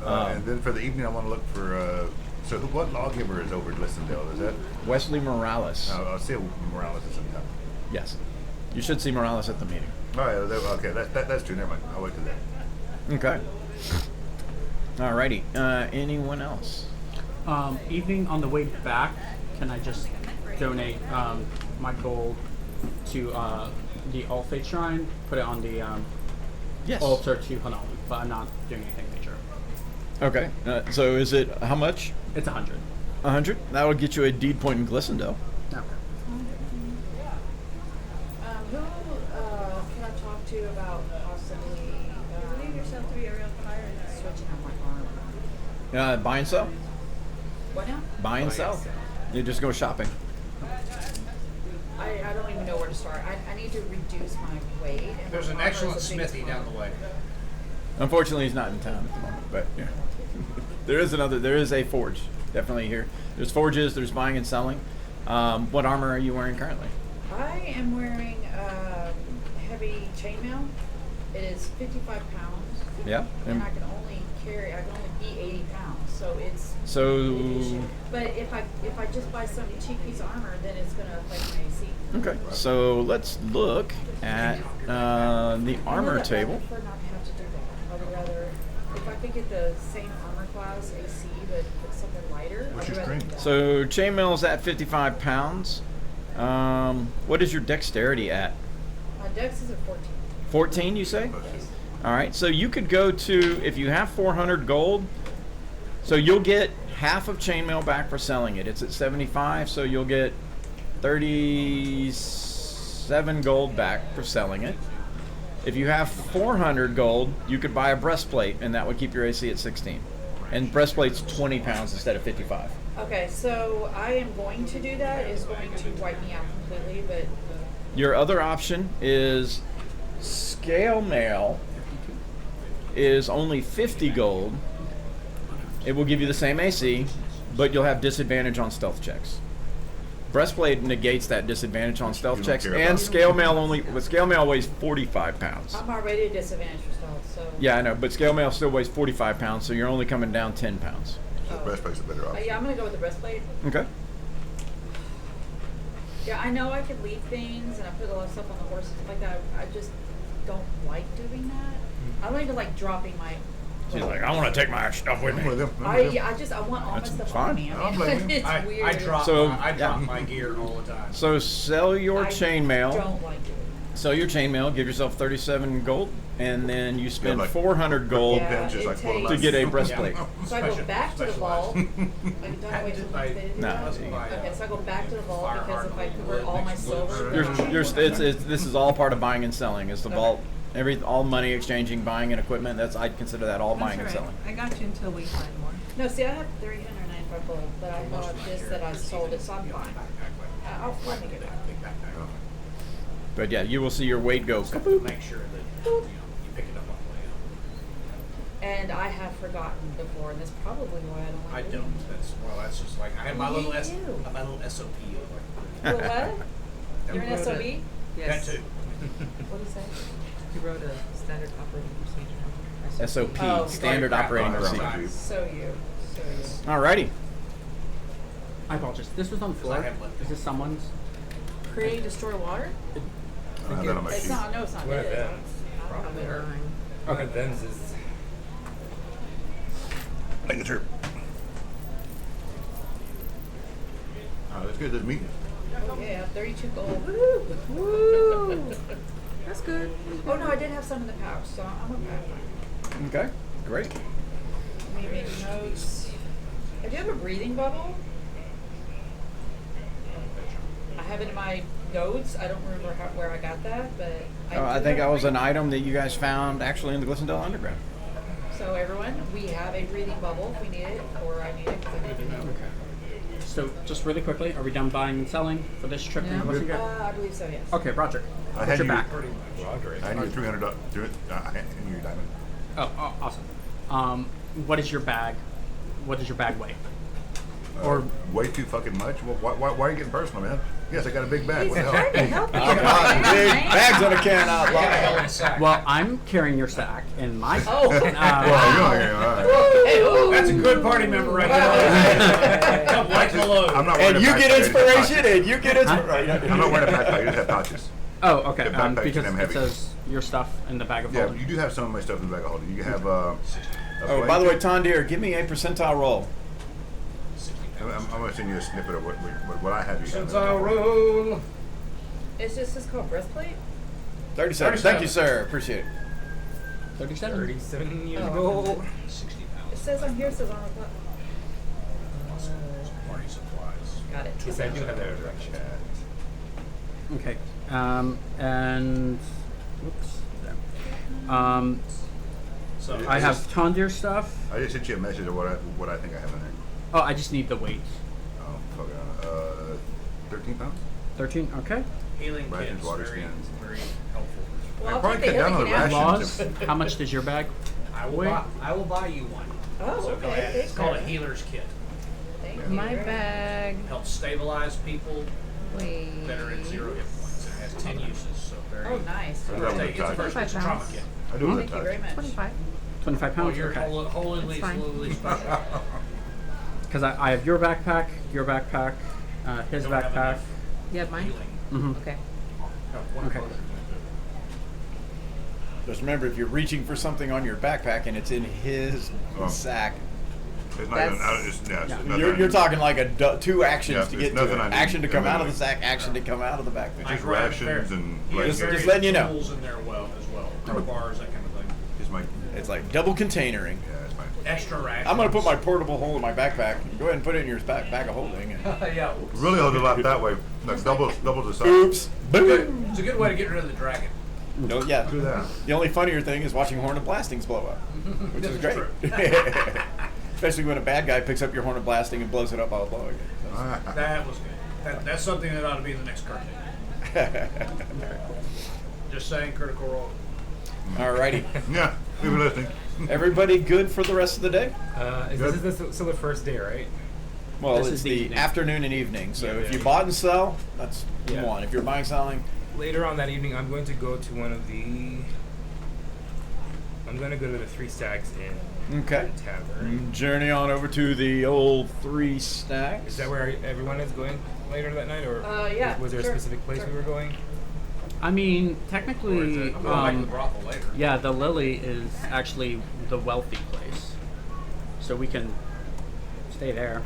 S3: And then for the evening, I want to look for. What lawgiver is over at Glissondale? Is that?
S2: Wesley Morales.
S3: I'll see Morales at some time.
S2: Yes, you should see Morales at the meeting.
S3: Oh, yeah, okay, that's true. Never mind. I'll wait till then.
S2: Okay. Alrighty. Anyone else?
S7: Evening on the way back, can I just donate my gold to the All Faith Shrine? Put it on the
S2: Yes.
S7: altar to Hanali, but I'm not doing anything major.
S2: Okay. So is it how much?
S7: It's 100.
S2: 100. That would get you a deed point in Glissondale.
S7: Okay.
S4: Who can I talk to about possibly
S6: Believe yourself to be a real pirate.
S4: switching out my armor?
S2: Buy and sell.
S4: What now?
S2: Buy and sell. You just go shopping.
S4: I don't even know where to start. I need to reduce my weight. And
S5: There's
S4: my
S5: an
S4: armor
S5: excellent
S4: is a big
S5: smithy down the way.
S2: Unfortunately, he's not in town at the moment, but yeah. There is a forge, definitely here. There's forges, there's buying and selling. What armor are you wearing currently?
S4: I am wearing heavy chainmail. It is 55 pounds.
S2: Yeah.
S4: And I can only be 80 pounds. So it's
S2: So,
S4: but if I just buy some cheap piece of armor, then it's gonna affect my AC.
S2: okay. So let's look at the armor table.
S4: I prefer not to have to do that. I would rather, if I could get the same armor class AC, but put something lighter.
S3: What's
S4: I'd
S3: your
S4: rather
S3: strength?
S4: do that.
S2: So chainmail is at 55 pounds. What is your dexterity at?
S4: My dex is a 14.
S2: 14, you say? All right. So you could go to, if you have 400 gold, so you'll get half of chainmail back for selling it. It's at 75, so you'll get 37 gold back for selling it. If you have 400 gold, you could buy a breastplate, and that would keep your AC at 16. And breastplate's 20 pounds instead of 55.
S4: Okay, so I am going to do that. It's going to wipe me out completely, but
S2: Your other option is scale mail, is only 50 gold. It will give you the same AC, but you'll have disadvantage on stealth checks. Breastplate negates that disadvantage on stealth
S3: You don't
S2: checks,
S3: care
S2: and
S3: about
S2: scale mail only. But scale mail weighs 45 pounds.
S4: I'm already at disadvantage for stealth, so.
S2: Yeah, I know, but scale mail still weighs 45 pounds, so you're only coming down 10 pounds.
S3: So breastplate's a better option.
S4: Yeah, I'm gonna go with the breastplate.
S2: Okay.
S4: Yeah, I know I could leave things and I put a lot of stuff on the horse and stuff like that. I just don't like doing that. I don't even like dropping my.
S2: She's like, I want to take my stuff with
S3: I'm with
S2: me.
S3: him.
S4: I want all my
S2: That's
S4: stuff
S2: fine.
S4: on me.
S3: I
S4: I
S3: don't blame
S4: mean,
S3: you.
S4: it's
S5: I
S4: weird.
S5: drop
S2: So,
S5: my, I drop
S2: yeah.
S5: my gear all the time.
S2: So sell your
S4: I
S2: chainmail.
S4: don't like doing
S2: Sell your chainmail. Give yourself 37 gold, and then you spend
S3: like
S2: 400 gold
S4: Yeah,
S3: Just like
S4: it
S3: pull them
S2: to
S3: out.
S2: get a breastplate.
S4: that. So I go back to the vault. I don't wait till
S5: I-
S4: Wednesday to do
S2: No,
S4: that.
S2: you-
S4: Okay, so I go back to the vault because if I convert all my silver.
S2: This is all part of buying and selling. Is the vault all money exchanging, buying and equipment? That's I'd consider that all buying and
S6: That's all
S2: selling.
S6: right. I got you until we find more.
S4: No, see, I have 395 gold, but I know this that I sold it, so I'm fine. I'll let me get back.
S2: But yeah, you will see your weight go.
S5: Make sure that you pick it up on the way out.
S4: And I have forgotten before, and that's probably why I don't
S5: I
S4: like
S5: don't. That's just like I have my
S4: Oh,
S5: little
S4: you
S5: S,
S4: do.
S5: my little SOP.
S4: Well, what? You're an SOB?
S6: Yes.
S5: That too.
S4: What do you say?
S6: He wrote a standard operating procedure.
S2: SOP,
S4: Oh,
S2: standard
S5: right.
S2: operating
S3: Right.
S2: procedure.
S3: Right.
S4: So you.
S2: Alrighty.
S7: I apologize. This was on the floor.
S5: I have left.
S7: Is this someone's?
S4: Create, destroy water?
S3: I have that on my
S4: It's
S3: sheet.
S4: not, no, it's not.
S8: What
S4: It is.
S8: event?
S4: I don't have it.
S8: Okay, Ben's is.
S3: Signature. Let's get this meeting.
S4: Oh, yeah, 32 gold.
S6: Woo! That's good.
S4: Oh, no, I did have some in the pouch, so I'm okay.
S2: Okay, great.
S4: Let me make notes. I do have a breathing bubble. I have it in my notes. I don't remember where I got that, but
S2: I
S4: do
S2: think
S4: have
S2: that
S4: a
S2: was an
S4: breathing-
S2: item that you guys found actually in the Glissondale Underground.
S4: So everyone, we have a breathing bubble if we need it, or I need it because I need to know.
S7: So just really quickly, are we done buying and selling for this trip?
S6: Yeah.
S7: What's your-
S4: I believe so, yes.
S7: Okay, Roger.
S3: I
S7: What's
S3: had
S7: your
S3: you.
S7: back?
S3: I need $300. Do it. I need your diamond.
S7: Oh, awesome. What is your bag? What does your bag weigh?
S3: Or way too fucking much. Well, why are you getting personal, man? Yes, I got a big bag. What the
S4: Trying to
S3: hell?
S4: help you.
S2: Big bags on a can out loud.
S7: Well, I'm carrying your sack in my.
S4: Oh.
S3: Well, you're all right.
S4: Hey, oh.
S5: That's a good party member right there. Help light the load.
S3: I'm not wearing
S2: And
S3: a
S2: you
S3: backpack,
S2: get
S3: I just have
S2: inspiration,
S3: pouches.
S2: and you get inspiration.
S3: I'm not wearing a backpack. I just have pouches.
S7: Oh, okay.
S3: The backpack's
S7: Because
S3: damn
S7: it
S3: heavy.
S7: says your stuff in the bag of
S3: Yeah,
S7: holding.
S3: you do have some of my stuff in the bag of holding. You have
S2: Oh, by the way, Tondir, give me a percentile roll.
S3: I'm going to send you a snippet of what I have. You have.
S5: Since I roll.
S4: It's called breastplate?
S2: 37. Thank you, sir. Appreciate it.
S7: 37.
S8: 37 years
S4: Oh.
S8: ago.
S5: 60
S4: It
S5: pounds.
S4: says on here, it says on the clock.
S5: Party supplies.
S4: Got it.
S8: Yes, I do have that right.
S7: Okay. And whoops. There.
S5: So
S7: I have Tondir stuff.
S3: I just sent you a message of what I think I have in there.
S7: Oh, I just need the weight.
S3: Oh, fuck. 13 pounds?
S7: 13. Okay.
S5: healing
S3: Rations,
S5: kits,
S3: water
S5: very,
S3: skins.
S5: very helpful.
S4: Well,
S3: I
S4: I'll
S3: probably
S4: take the
S3: cut down on the
S4: healing out.
S3: rations.
S7: Laws. How much does your bag?
S5: I will buy you one.
S4: Oh,
S5: So
S4: okay.
S5: go ahead. It's
S4: Thank
S5: called a
S4: you.
S5: healer's kit.
S4: Thank you
S6: My
S4: very much.
S6: bag
S5: Helps stabilize people
S6: weighs.
S5: that are at 0 hit points. It has 10 uses, so very.
S4: Oh, nice.
S3: I love
S5: It's
S3: the
S5: a
S3: touch.
S5: first
S6: 25
S5: trauma
S6: pounds.
S5: kit.
S3: I do it
S4: Thank you very much.
S6: 25.
S7: 25
S5: Well,
S7: pounds.
S5: you're
S7: Okay.
S5: holy
S6: fine.
S5: special.
S7: Because I have your backpack, his
S5: Don't have
S7: backpack.
S5: enough
S6: You have mine?
S5: healing.
S7: Mm-hmm.
S6: Okay.
S5: Have one
S7: Okay.
S5: card.
S2: Just remember, if you're reaching for something on your backpack and it's in his
S3: Oh.
S2: sack,
S3: It's not
S6: That's-
S3: even, it's nothing I
S2: you're
S3: need.
S2: talking like two actions
S3: Yeah,
S2: to
S3: there's
S2: get to
S3: nothing
S2: it.
S3: I need
S2: Action to come out of the
S3: immediately.
S2: sack, action to come out of the backpack.
S3: Just
S5: Right,
S3: rations
S5: fair.
S3: and
S5: He has
S3: blankets.
S5: various
S2: letting you know.
S5: tools in there as well. Crowbars, that kind of thing.
S3: Just my,
S2: It's like double containering.
S3: yeah, that's fine.
S5: Extra rations.
S2: I'm gonna put my portable hole in my backpack. Go ahead and put it in your bag of holding. And
S5: yeah.
S3: Really hold it up that way. Like double the size.
S2: oops, boom.
S5: It's a good way to get rid of the dragon.
S2: No, yeah.
S3: Do that.
S2: The only funnier thing is watching Hornet Blastings blow up, which is
S5: This
S2: great.
S5: is
S2: Especially when a bad guy picks up your Hornet Blasting and blows it up while blowing it.
S5: That was good. That's something that ought to be in the next cartoon. Just saying, Critical Role.
S2: Alrighty.
S3: Yeah, we were listening.
S2: Everybody good for the rest of the day?
S8: This is still the first day, right?
S2: Well,
S7: This
S2: it's
S7: is the
S2: the
S7: evening.
S2: afternoon and evening. So
S8: Yeah,
S2: if
S8: yeah.
S2: you bought and sell, that's
S8: Yeah.
S2: one. If you're buying selling,
S8: Later on that evening, I'm going to go to one of the. I'm going to go to the Three Stacks Inn
S2: okay.
S8: Tavern.
S2: Journey on over to the old Three Stacks.
S8: Is that where everyone is going later that night, or
S4: Yeah,
S8: was there
S4: sure,
S8: a specific place
S4: sure.
S8: we were going?
S7: I mean,
S8: Or is
S7: technically,
S8: it-
S5: I'm going back to the brothel later.
S7: yeah, the Lily is actually the wealthy place, so we can stay there.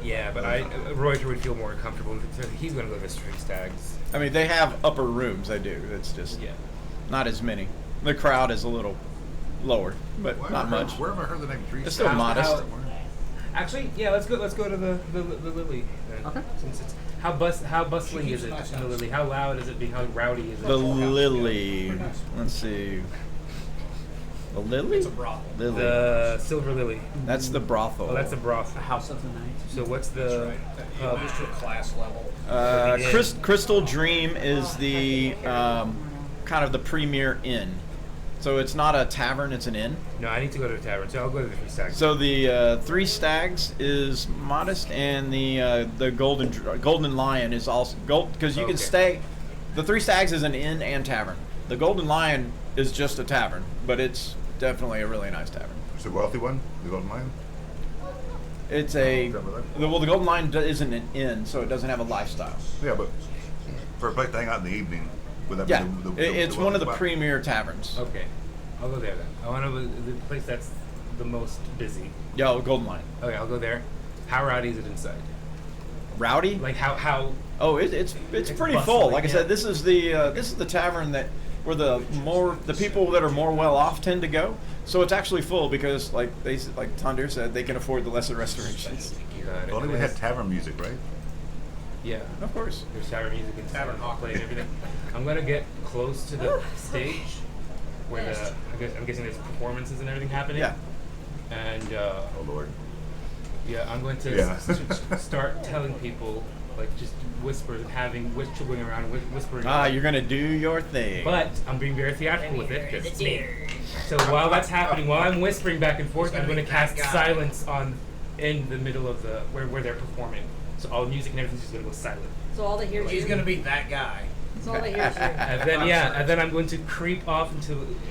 S8: Yeah, but Royter would feel more comfortable. So he's going to go to the Three Stacks.
S2: I mean, they have upper rooms. They do. It's just
S8: Yeah.
S2: not as many. The crowd is a little lower, but not much.
S3: Where have I heard the name Three
S2: It's still
S3: Stacks?
S2: modest.
S8: Actually, yeah, let's go to the Lily. Then.
S7: Okay.
S8: Since it's, how bustling is it in the Lily? How loud is it being? How rowdy is it?
S2: The Lily. Let's see. The Lily?
S5: It's a brothel.
S2: Lily.
S8: The Silver Lily.
S2: That's the brothel.
S8: Oh, that's the broth.
S7: The House of the Night.
S8: So what's the?
S5: It moves to a class level.
S8: the inn.
S2: Crystal Dream is the kind of the premier inn. So it's not a tavern; it's an inn.
S8: No, I need to go to the tavern, so I'll go to the Three Stacks.
S2: So the Three Stags is modest, and the Golden Lion is also gold because you can
S8: Okay.
S2: stay. The Three Stags is an inn and tavern. The Golden Lion is just a tavern, but it's definitely a really nice tavern.
S3: It's the wealthy one, the Golden Lion.
S2: It's a
S3: Is that what
S2: the Golden Lion isn't an inn, so it doesn't have a lifestyle.
S3: Yeah, but for a place to hang out in the evening, would that
S2: Yeah,
S3: be
S2: it's one of the
S3: wealthy
S2: premier taverns.
S8: Okay, I'll go there then. I want to the place that's the most busy.
S2: Yeah, Golden Lion.
S8: Okay, I'll go there. How rowdy is it inside?
S2: Rowdy?
S8: Like how?
S2: Oh, it's pretty
S8: bustling,
S2: full. Like I
S8: yeah.
S2: said, this is the tavern that where the people that are more well off tend to go. So it's actually full because like Tandir said, they can afford the lesser restorations.
S8: Got it.
S3: If only we had tavern music, right?
S8: Yeah.
S2: Of course.
S8: There's tavern music and tavern hawk play and everything. I'm gonna get close to the stage where I'm guessing there's performances and everything happening.
S2: Yeah.
S8: And
S3: Oh Lord.
S8: yeah, I'm going to
S3: Yeah.
S8: start telling people, like just whispering around, whispering.
S2: You're gonna do your thing.
S8: But I'm being very theatrical with it. 'Cause it's me. So while that's happening, while I'm whispering back and forth, I'm going to cast silence in the middle of the where they're performing. So all the music and everything's just going to go silent.
S4: So all they hear is
S5: He's
S4: you.
S5: going to be that guy.
S4: So all they hear is you.
S8: And then I'm going to creep off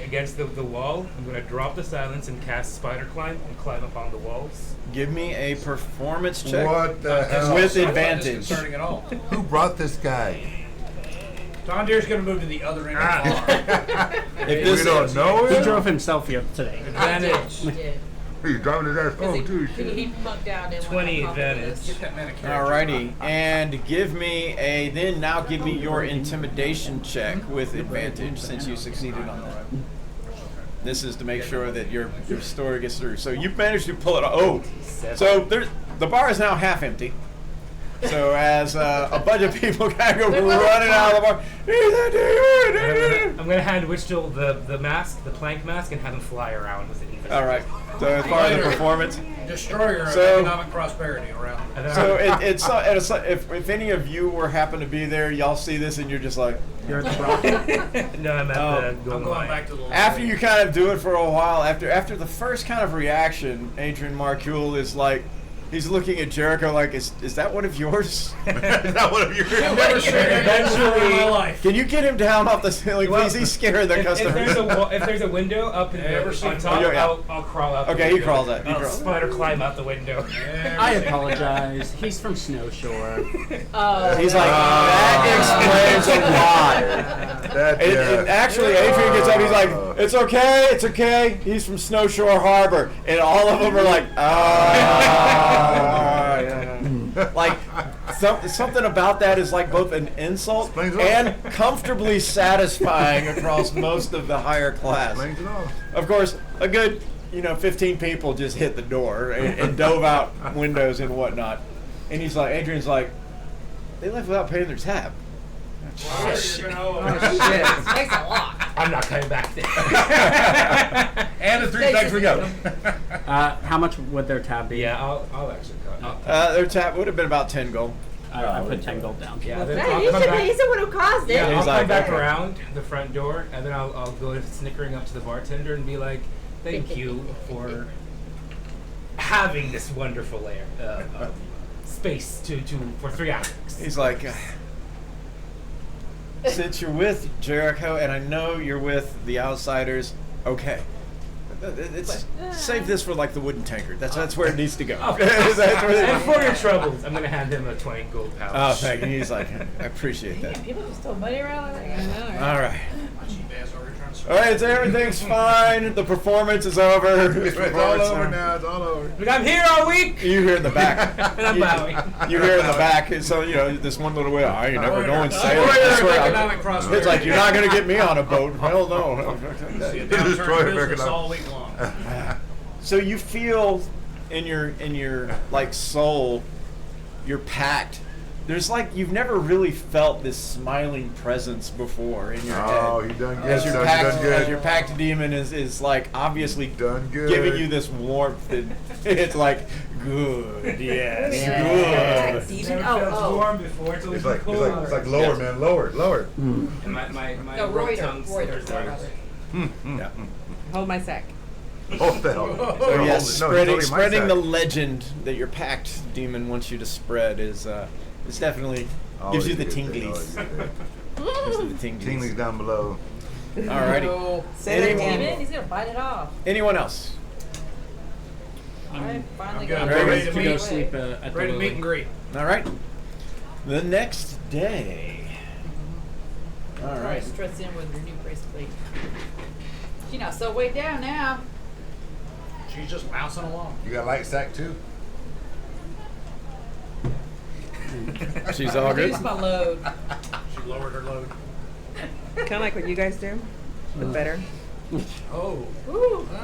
S8: against the wall. I'm going to drop the silence and cast spider climb and climb up on the walls.
S2: Give me a performance check.
S3: What the
S5: That's
S3: hell?
S2: With
S5: also not
S2: advantage.
S5: disconcerting at all.
S3: Who brought this guy?
S5: Tandir's going to move to the other end of the bar.
S2: If
S3: We
S2: this
S3: don't know
S7: He
S3: him.
S7: drove himself here today.
S8: Advantage.
S4: He did.
S3: He's driving his ass home too.
S4: Because he punked out and
S8: 20 advantage.
S5: Get that man a character.
S2: Alrighty, and give me give me your intimidation check with advantage since you succeeded on that. This is to make sure that your story gets through. So you managed to pull it off. Oh, so the bar is now half empty. So as a bunch of people kind of go running out of the bar,
S8: I'm going to hand Witchell the mask, the plank mask, and have him fly around with it.
S2: all right. So as far as the performance,
S5: Destroyer of
S2: So-
S5: economic prosperity around.
S8: And then
S2: so if any of you were happen to be there, y'all see this and you're just like.
S7: You're at the brothel.
S8: no, I'm at the
S5: I'm
S8: Golden
S5: going
S8: Lion.
S5: back to the
S2: After you kind of do it for a while, after the first kind of reaction, Adrian Marcule is like, he's looking at Jericho like, is that one of yours?
S3: Is that one of your?
S5: I've never seen anything before in my life.
S2: Can you get him down off the ceiling, please? He's scaring the
S8: If there's
S2: customers.
S8: if there's a window up in
S5: Never
S8: the,
S5: seen
S8: on
S5: it.
S8: top,
S2: Yeah, yeah.
S8: I'll crawl out.
S2: Okay,
S8: the
S2: he
S8: window.
S2: crawls out, he
S8: I'll
S2: crawls.
S8: spider climb out the window.
S7: I apologize. He's from Snowshore.
S4: Oh.
S2: He's like, that explains a lot.
S3: That,
S2: And actually, Adrian gets up. He's like, "It's okay, it's okay." He's from Snowshore Harbor, and all of them are like, like something about that is like both an insult
S3: Explains it all.
S2: and comfortably satisfying across most of the higher class.
S3: Explains it all.
S2: Of course, a good 15 people just hit the door and dove out windows and whatnot, and Adrian's like, they left without paying their tab.
S5: Oh, shit.
S4: Takes a lot.
S8: I'm not coming back there.
S3: And the three stacks we go.
S7: How much would their tab be?
S8: Yeah, I'll actually cut.
S2: Their tab would have been about 10 gold.
S7: I put 10 gold down.
S5: Yeah, then
S4: Hey,
S5: I'll
S4: he's
S5: come
S4: the,
S5: back.
S4: he's the one who caused it.
S5: Yeah, I'll
S2: He's
S5: come
S2: like,
S5: back
S2: okay.
S5: around the front door, and then I'll go snickering up to the bartender and be like, "Thank you for having this wonderful space for 3 hours."
S2: He's like, since you're with Jericho, and I know you're with the Outsiders, okay. It's save this for like the wooden tankard. That's where it needs to go. That's where
S5: And for your troubles, I'm gonna hand him a 20 gold pouch.
S2: oh, thank you. He's like, I appreciate that.
S4: People just throw money around like that.
S6: I know, right?
S2: All right.
S5: My cheap ass already trying to
S2: All right, so everything's fine. The performance is over.
S3: It's all over now. It's all over.
S5: Look, I'm here all week,
S2: You hear in the back.
S5: and I'm bowing.
S2: You hear in the back. So this one little way. I ain't never going sailing.
S5: Warrior
S2: I
S5: of
S2: swear.
S5: economic prosperity.
S2: It's like you're not gonna get me on a boat. Hell no.
S3: Destroy American
S5: all week long.
S2: So you feel in your like soul, you're packed. There's like you've never really felt this smiling presence before in your
S3: Oh,
S2: head.
S3: you done good,
S2: As your
S3: son. You
S2: packed,
S3: done good.
S2: as your packed demon is like obviously
S3: Done good.
S2: giving you this warmth, and it's like good, yes,
S4: Yeah.
S2: good.
S4: Demon?
S5: Never felt
S4: Oh,
S5: warm before. It's always
S3: It's like
S5: cold.
S3: it's like lower, man. Lower.
S5: And my
S4: no,
S5: rope
S4: Reuter.
S5: tongue
S4: Reuter.
S5: slurs.
S2: Yeah.
S6: Hold my sack.
S3: Oh, the hell.
S2: So yes, spreading the
S3: legend.
S2: legend that your packed demon wants you to spread is definitely gives you the tinglies. Gives you the tinglies.
S3: Tinglies down below.
S2: Alrighty.
S6: Say that
S2: Anyone-
S6: again.
S4: Demon, he's gonna bite it off.
S2: Anyone else?
S4: I finally
S5: good.
S4: got
S5: I'm
S2: ready
S4: ready
S5: to
S7: To
S5: meet-
S7: go sleep at the
S5: Ready to meet
S7: Lily.
S5: and greet.
S2: All right. The next day. All
S4: Right.
S2: right.
S4: Stress in with her new breastplate. She's not so way down now.
S5: She's just bouncing along.
S3: You got light sack too?
S2: She's all good.
S4: Reduce my load.
S5: She lowered her load.
S6: Kind of like what you guys do, but better.
S5: Oh.
S4: Ooh.
S3: Damn.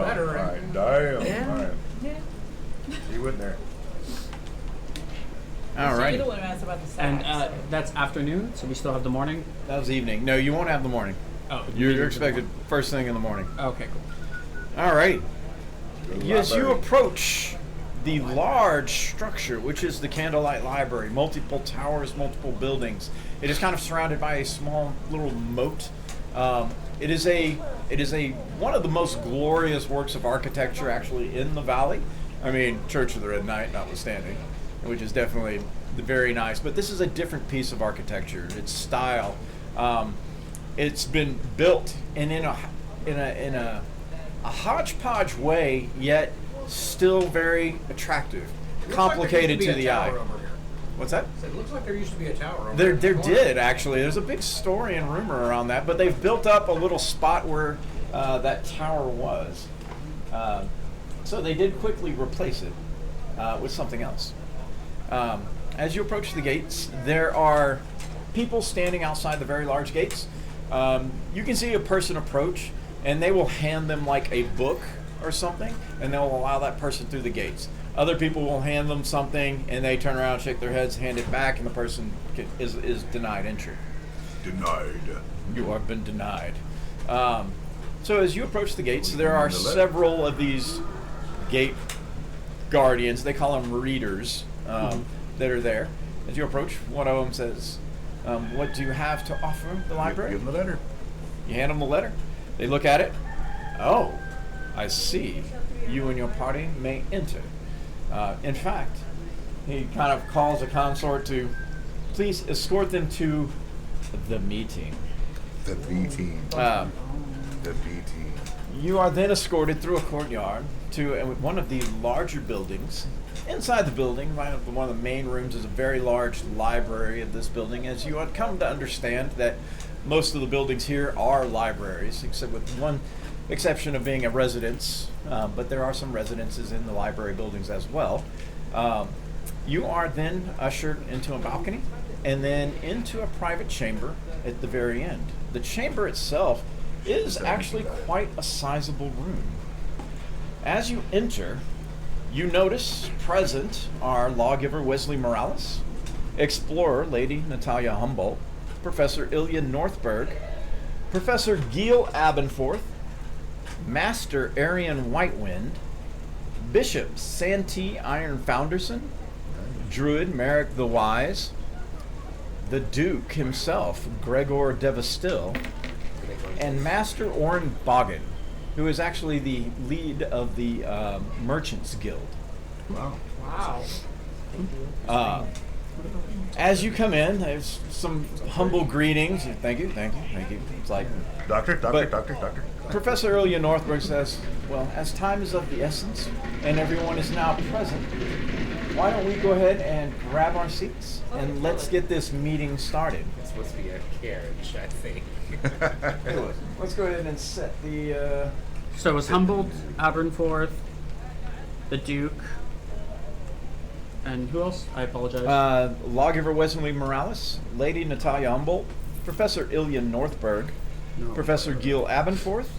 S5: Better.
S3: All right. Damn.
S6: Yeah.
S3: All right.
S4: Yeah.
S3: She went there.
S2: All
S4: So
S2: right.
S4: you're the one who asked about the sack.
S7: And
S4: so.
S7: that's afternoon, so we still have the morning.
S2: That was evening. No, you won't have the morning.
S7: Oh,
S2: You're expected first thing in the morning.
S7: Okay, cool.
S2: All right. As you
S3: Library.
S2: approach the large structure, which is the Candlelight Library, multiple towers, multiple buildings, it is kind of surrounded by a small little moat. It is a one of the most glorious works of architecture actually in the valley. I mean, Church of the Red Knight notwithstanding, which is definitely very nice. But this is a different piece of architecture. Its style. It's been built in a hodgepodge way, yet still very attractive, complicated to the eye. What's that?
S5: It looks like there used to be a tower over
S2: There
S5: there.
S2: did actually. There's a big story and rumor around that, but they've built up a little spot where that tower was. So they did quickly replace it with something else. As you approach the gates, there are people standing outside the very large gates. You can see a person approach, and they will hand them like a book or something, and they'll allow that person through the gates. Other people will hand them something, and they turn around, shake their heads, hand it back, and the person is denied entry.
S3: Denied.
S2: You have been denied. So as you approach the gates, there are
S3: On the left.
S2: several of these gate guardians. They call them readers that are there. As you approach, one of them says, "What do you have to offer the library?"
S3: Give them the letter.
S2: You hand them the letter. They look at it. Oh, I see. You and your party may enter. In fact, he kind of calls a consort to please escort them to the meeting.
S3: The B team.
S2: Um,
S3: The B team.
S2: You are then escorted through a courtyard to one of the larger buildings. Inside the building, one of the main rooms is a very large library of this building, as you had come to understand that most of the buildings here are libraries, except with one exception of being a residence, but there are some residences in the library buildings as well. You are then ushered into a balcony and then into a private chamber at the very end. The chamber itself is actually quite a sizable room. As you enter, you notice present are lawgiver Wesley Morales, explorer Lady Natalia Humboldt, Professor Ilya Northberg, Professor Gil Abenforth, Master Arian Whitewind, Bishop Santee Iron Founderson, Druid Merrick the Wise, the Duke himself, Gregor Devastil, and Master Orin Boggin, who is actually the lead of the Merchants Guild.
S3: Wow.
S6: Wow.
S2: As you come in, there's some humble greetings. Thank you. It's like
S3: Doctor.
S2: But- Professor Ilya Northberg says, well, as time is of the essence and everyone is now present, why don't we go ahead and grab our seats and let's get this meeting started.
S8: It's supposed to be a carriage, I think.
S2: Let's go ahead and set the...
S7: So it was Humboldt, Abernforth, the Duke, and who else? I apologize.
S2: Lawgiver Wesley Morales, Lady Natalia Humboldt, Professor Ilya Northberg,
S7: No.
S2: Professor Gil Abernforth,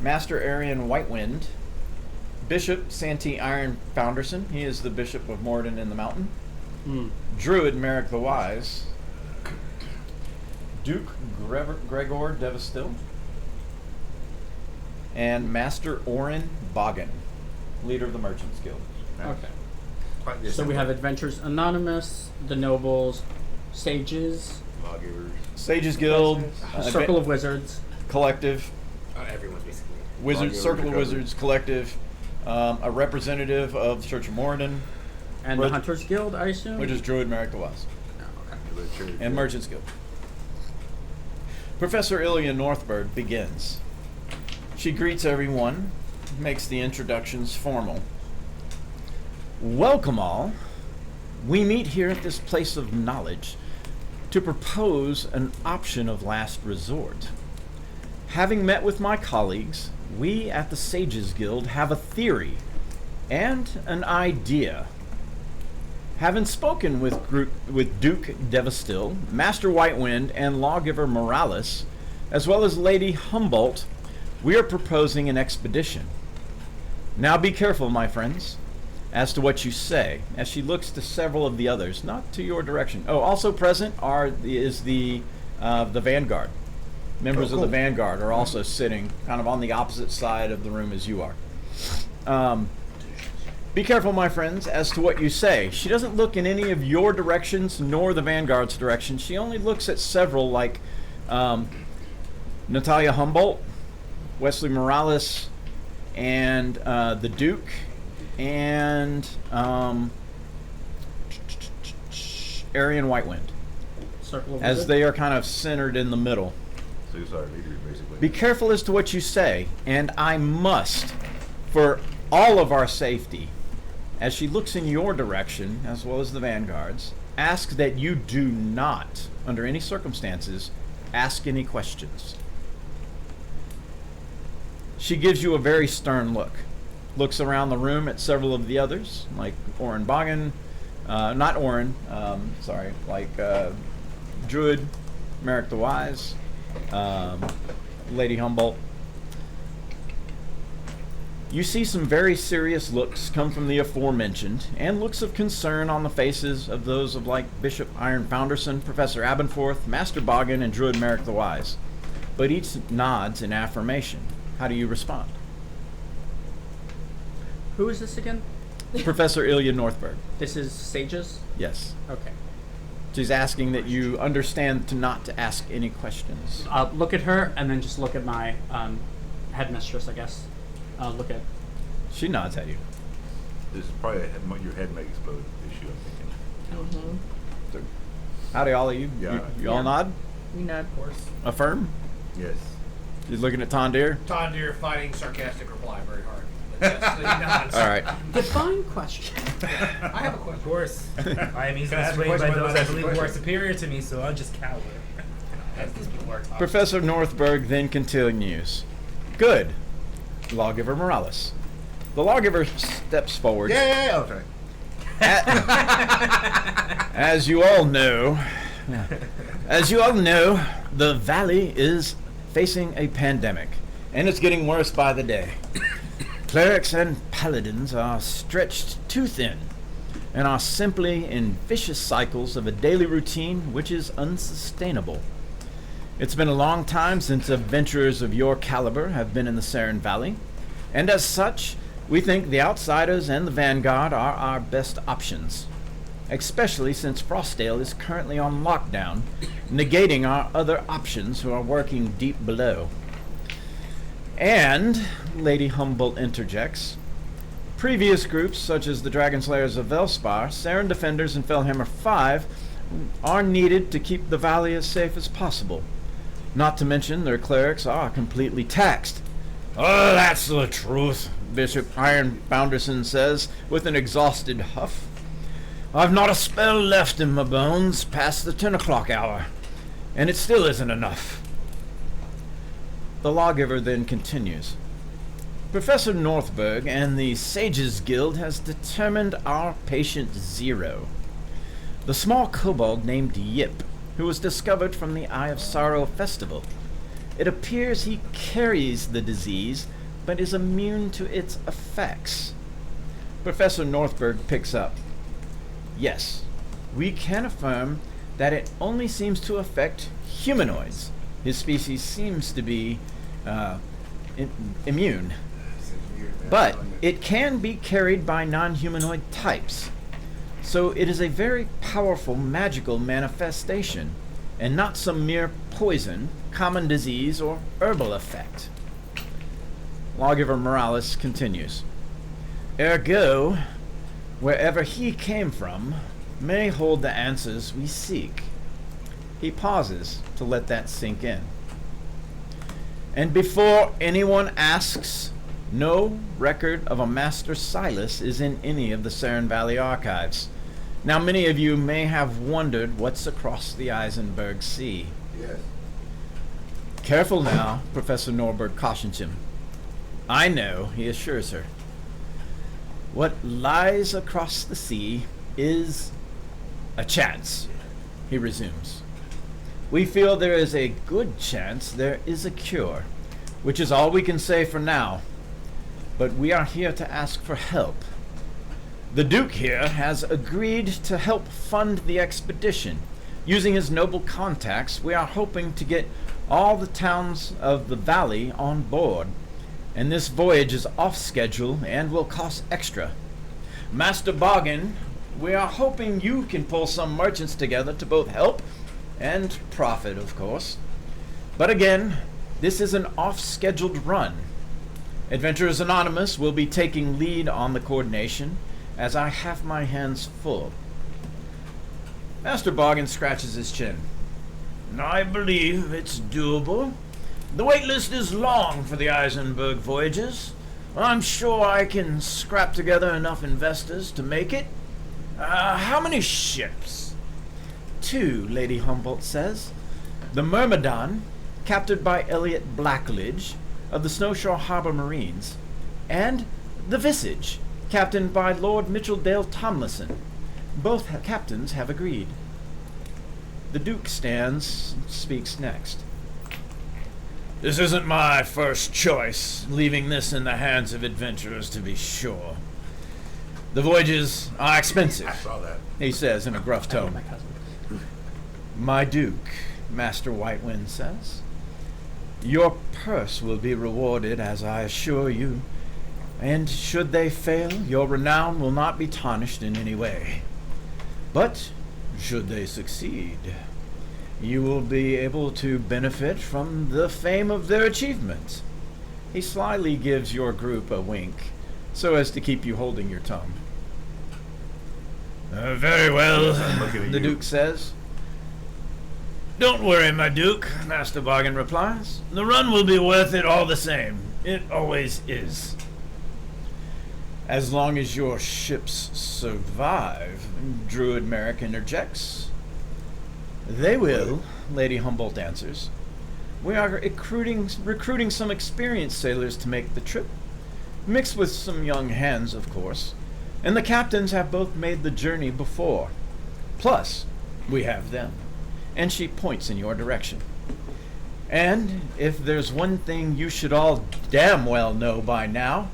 S2: Master Arian Whitewind, Bishop Santee Iron Founderson, he is the Bishop of Morden in the Mountain, Druid Merrick the Wise, Duke Gregor Devastil, and Master Orin Boggin, leader of the Merchants Guild.
S7: Okay. So we have Adventures Anonymous, the Nobles, Sages,
S3: Lawgivers.
S2: Sages Guild,
S7: Circle of Wizards,
S2: Collective,
S8: Everyone's basically.
S2: Wizards,
S3: Lawgiver
S2: Circle of
S3: Recovery.
S2: Wizards Collective, a representative of the Church of Morden,
S7: and the Hunters Guild, I assume?
S2: which is Druid Merrick the Wise,
S3: Church.
S2: and Merchants Guild. Professor Ilya Northberg begins. She greets everyone, makes the introductions formal. Welcome all. We meet here at this place of knowledge to propose an option of last resort. Having met with my colleagues, we at the Sages Guild have a theory and an idea. Having spoken with Duke Devastil, Master Whitewind, and Lawgiver Morales, as well as Lady Humboldt, we are proposing an expedition. Now be careful, my friends, as to what you say, as she looks to several of the others, not to your direction. Oh, also present is the Vanguard. Members of the Vanguard are also sitting kind of on the opposite side of the room as you are. Be careful, my friends, as to what you say. She doesn't look in any of your directions nor the Vanguard's direction. She only looks at several, like Natalia Humboldt, Wesley Morales, and the Duke, and Arian Whitewind,
S7: Circle of
S2: as
S7: Wizards.
S2: they are kind of centered in the middle.
S3: So he's our leader, basically.
S2: Be careful as to what you say, and I must, for all of our safety, as she looks in your direction, as well as the Vanguard's, ask that you do not, under any circumstances, ask any questions. She gives you a very stern look. Looks around the room at several of the others, like Orin Boggin, not Orin, sorry, like Druid, Merrick the Wise, Lady Humboldt. You see some very serious looks come from the aforementioned, and looks of concern on the faces of those of like Bishop Iron Founderson, Professor Abernforth, Master Boggin, and Druid Merrick the Wise. But each nods in affirmation. How do you respond?
S7: Who is this again?
S2: Professor Ilya Northberg.
S7: This is Sages?
S2: Yes.
S7: Okay.
S2: She's asking that you understand to not to ask any questions.
S7: Look at her and then just look at my headmistress, I guess. Look at.
S2: She nods at you.
S3: This is probably your head may explode issue, I'm thinking.
S2: Howdy, all of you.
S3: Yeah.
S2: You all
S6: Yeah.
S2: nod?
S6: We nod.
S5: Of course.
S2: Affirm?
S3: Yes.
S2: You're looking at Tondir?
S5: Tondir fighting sarcastic reply very hard. But yes, he nods.
S2: All right.
S7: Define question.
S5: I have a question.
S8: Of course. I am easily
S5: Ask a
S8: swayed by
S5: question,
S8: those
S5: but
S8: I
S5: ask a
S8: believe who are
S5: question.
S8: superior to me, so I'll just cower. As these people are talking.
S2: Professor Northberg then continues. Good. Lawgiver Morales. The lawgiver steps forward.
S3: Yeah. Okay.
S2: As you all know, the valley is facing a pandemic, and it's getting worse by the day. Clerics and paladins are stretched too thin, and are simply in vicious cycles of a daily routine which is unsustainable. It's been a long time since adventurers of your caliber have been in the Saren Valley, and as such, we think the Outsiders and the Vanguard are our best options. especially since Frostdale is currently on lockdown, negating our other options who are working deep below. And, Lady Humboldt interjects, previous groups such as the Dragon Slayers of Velspar, Saren Defenders, and Felhammer 5 are needed to keep the valley as safe as possible. Not to mention their clerics are completely taxed. Oh, that's the truth, Bishop Iron Bounderson says with an exhausted huff. I've not a spell left in my bones past the 10 o'clock hour, and it still isn't enough. The lawgiver then continues. Professor Northberg and the Sages Guild has determined our patient zero. The small kobold named Yip, who was discovered from the Eye of Sorrow festival. It appears he carries the disease, but is immune to its effects. Professor Northberg picks up. Yes, we can affirm that it only seems to affect humanoids. His species seems to be immune. But it can be carried by non-humanoid types. So it is a very powerful magical manifestation, and not some mere poison, common disease, or herbal effect. Lawgiver Morales continues. Ergo, wherever he came from may hold the answers we seek. He pauses to let that sink in. And before anyone asks, no record of a Master Silas is in any of the Saren Valley archives. Now, many of you may have wondered what's across the Eisenberg Sea.
S3: Yes.
S2: Careful now, Professor Norberg cautions him. I know, he assures her. What lies across the sea is a chance, he resumes. We feel there is a good chance there is a cure, which is all we can say for now. But we are here to ask for help. The Duke here has agreed to help fund the expedition. Using his noble contacts, we are hoping to get all the towns of the valley on board. And this voyage is off schedule and will cost extra. Master Boggin, we are hoping you can pull some merchants together to both help and profit, of course. But again, this is an off-scheduled run. Adventurers Anonymous will be taking lead on the coordination, as I have my hands full. Master Boggin scratches his chin. I believe it's doable. The wait list is long for the Eisenberg voyages. I'm sure I can scrap together enough investors to make it. How many ships? 2, Lady Humboldt says. The Myrmidon, captured by Elliot Blackledge of the Snowshore Harbor Marines, and the Visage, captained by Lord Mitchelldale Tomlinson. Both captains have agreed. The Duke stands and speaks next. This isn't my first choice, leaving this in the hands of adventurers to be sure. The voyages are expensive,
S3: I saw that.
S2: he says in a gruff tone. My Duke, Master Whitewind says, your purse will be rewarded, as I assure you, and should they fail, your renown will not be tarnished in any way. But should they succeed, you will be able to benefit from the fame of their achievements. He slyly gives your group a wink, so as to keep you holding your tongue. Very well, the Duke says. Don't worry, my Duke, Master Boggin replies. The run will be worth it all the same. It always is. As long as your ships survive, Druid Merrick interjects. They will, Lady Humboldt answers. We are recruiting some experienced sailors to make the trip, mixed with some young hands, of course, and the captains have both made the journey before. Plus, we have them. And she points in your direction. And if there's one thing you should all damn well know by now,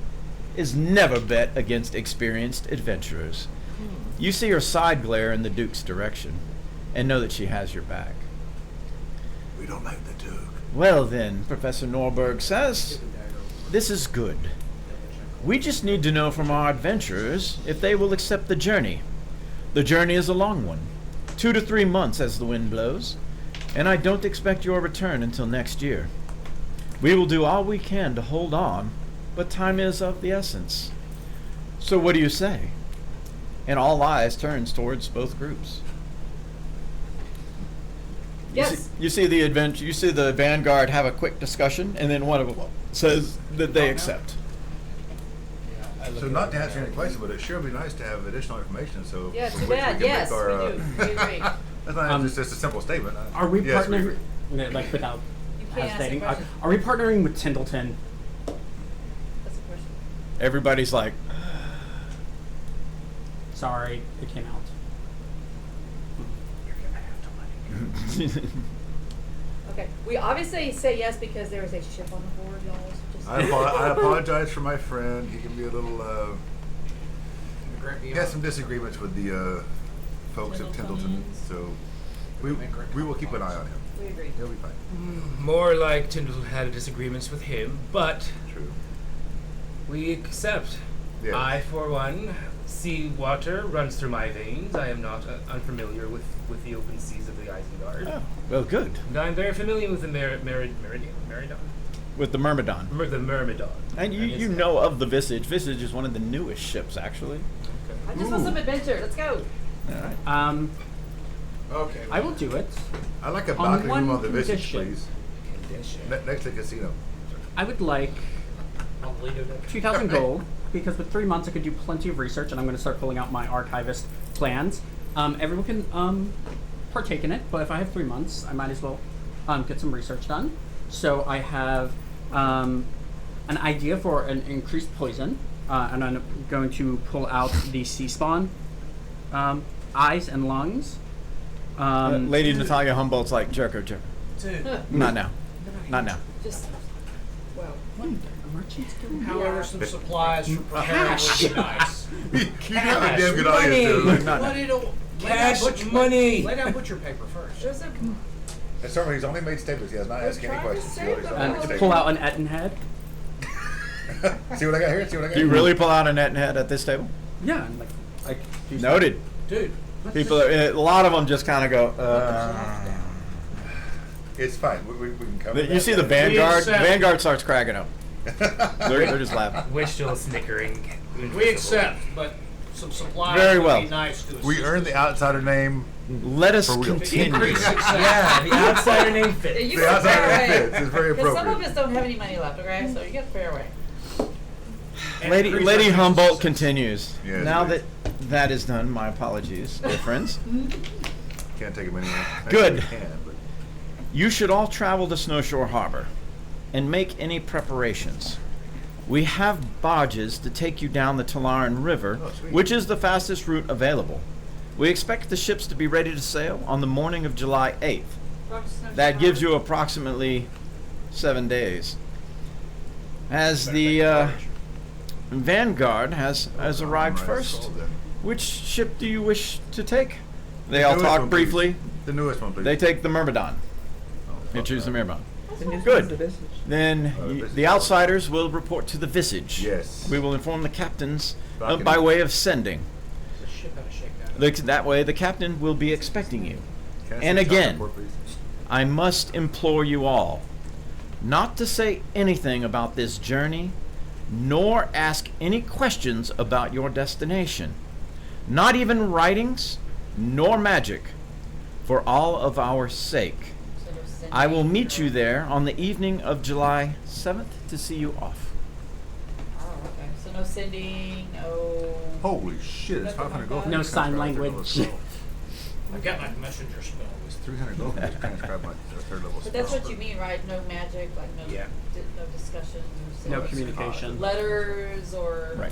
S2: is never bet against experienced adventurers. You see her side glare in the Duke's direction, and know that she has your back.
S3: We don't like the Duke.
S2: Well then, Professor Norberg says, this is good. We just need to know from our adventurers if they will accept the journey. The journey is a long one, 2 to 3 months as the wind blows, and I don't expect your return until next year. We will do all we can to hold on, but time is of the essence. So what do you say? And all eyes turns towards both groups.
S4: Yes.
S2: You see the adventure. You see the vanguard have a quick discussion, and then one of them says that they accept.
S3: So not to answer any questions, but it sure would be nice to have additional information. So
S4: Yeah,
S3: from
S4: too
S3: which
S4: bad.
S3: we can
S4: Yes,
S3: make our,
S4: we do. We agree.
S3: That's not just a simple statement.
S7: Are we
S3: Yes,
S7: partnering, like without
S4: You can't ask
S7: hesitating,
S4: a question.
S7: are we partnering with Tindleton?
S4: That's a question.
S2: Everybody's like,
S7: Sorry, it came out.
S4: Okay. We obviously say yes because there is a ship on the board, y'all. So just
S3: I apologize for my friend. He can be a little. He has some disagreements with the folks of Tindleton, so we will keep an eye on him.
S4: We agree.
S3: He'll be fine.
S8: More like Tyndall had disagreements with him, but
S3: True.
S8: we accept.
S3: Yeah.
S8: I, for one, sea water runs through my veins. I am not unfamiliar with the open seas of the Isengard.
S2: oh, well, good.
S8: And I'm very familiar with the Meridon?
S2: With the Myrmidon.
S8: The Myrmidon.
S2: And you know of the Visage. Visage is one of the newest ships, actually.
S8: Okay.
S4: I just want some adventure. Let's go.
S2: All right.
S5: Okay.
S7: I will do it.
S3: I like a
S7: On
S3: balcony room
S7: one
S3: on the Visage,
S7: condition.
S3: please.
S8: Condition.
S3: Next to the casino.
S7: I would like
S5: On the Lido deck.
S7: 2,000 gold, because with 3 months I could do plenty of research, and I'm going to start pulling out my archivist plans. Everyone can partake in it, but if I have 3 months, I might as well get some research done. So I have an idea for an increased poison, and I'm going to pull out the sea spawn eyes and lungs.
S2: Lady Natalia Humboldt's like, Jericho. Not now. Not now.
S4: Just, well,
S5: However, some supplies for preparing would be nice.
S3: You know how damn good I is,
S2: Not
S5: What
S2: now.
S5: it'll
S8: Cash money.
S5: Lay down butcher paper first.
S4: there's a.
S3: And certainly, he's only made statements. He has not asked any
S4: trying to
S3: questions.
S4: save
S3: He's
S4: the
S3: only
S4: world.
S3: made
S7: Pull out
S3: statements.
S7: an Etten head.
S3: See what I got here? See what I got
S2: Do you
S3: here?
S2: really pull out a net and head at this table?
S7: Yeah, and like do
S2: Noted.
S5: Dude,
S2: People, a lot of them just kind of go.
S3: It's fine. We can cover
S2: You see the
S5: We
S2: Vanguard?
S5: accept.
S2: Vanguard starts cracking up. They're just laughing.
S8: Wishful snickering.
S5: we accept, but some supplies
S2: Very
S5: would
S2: well.
S5: be nice to
S3: We
S5: assist
S3: earned the outsider name.
S2: Let us
S3: For real.
S2: continue.
S5: Increase success.
S8: Yeah, the outsider name fits.
S4: You
S3: The
S4: got
S3: outsider
S4: fair
S3: name
S4: away.
S3: fits. It's very
S4: Because some of
S3: appropriate.
S4: us don't have any money left, okay? So you get fair away.
S2: Lady
S5: Increase
S2: Lady
S5: our
S2: Humboldt
S5: success.
S2: continues.
S3: Yes,
S2: Now
S3: please.
S2: that is done, my apologies, dear friends.
S3: Can't take him anywhere.
S2: Good.
S3: Actually, we can, but
S2: You should all travel to Snowshore Harbor and make any preparations. We have barges to take you down the Talaran River,
S3: Oh, sweet.
S2: which is the fastest route available. We expect the ships to be ready to sail on the morning of July 8th. That gives you approximately 7 days. As the Vanguard has arrived
S3: Right,
S2: first,
S3: so then.
S2: which ship do you wish to take? They
S3: The
S2: all
S3: newest
S2: talk
S3: one, please.
S2: briefly.
S3: The newest one, please.
S2: They take the Myrmidon. You choose the Myrmidon. Good. Then
S3: Visage.
S2: the outsiders will report to the Visage.
S3: Yes.
S2: We will inform the captains
S3: Balcony.
S2: by way of sending.
S5: The ship had a shakedown.
S2: That way, the captain will be expecting you.
S3: Can I see
S2: And
S3: the top
S2: again,
S3: report, please?
S2: I must implore you all not to say anything about this journey, nor ask any questions about your destination. Not even writings, nor magic, for all of our sake. I will meet you there on the evening of July 7th to see you off.
S4: Oh, okay. So no sending, no.
S3: Holy shit! It's 500 gold. for
S7: No
S3: me to
S7: sign
S3: transcribe my third
S7: language.
S3: level spell.
S5: I've got my messenger spell.
S3: It's 300 gold for me to transcribe my third level
S4: But that's
S3: spell.
S4: what you mean, right? No magic, like no,
S8: Yeah.
S4: no discussions or
S7: No
S4: sales.
S7: communication.
S4: Letters or.
S2: Right.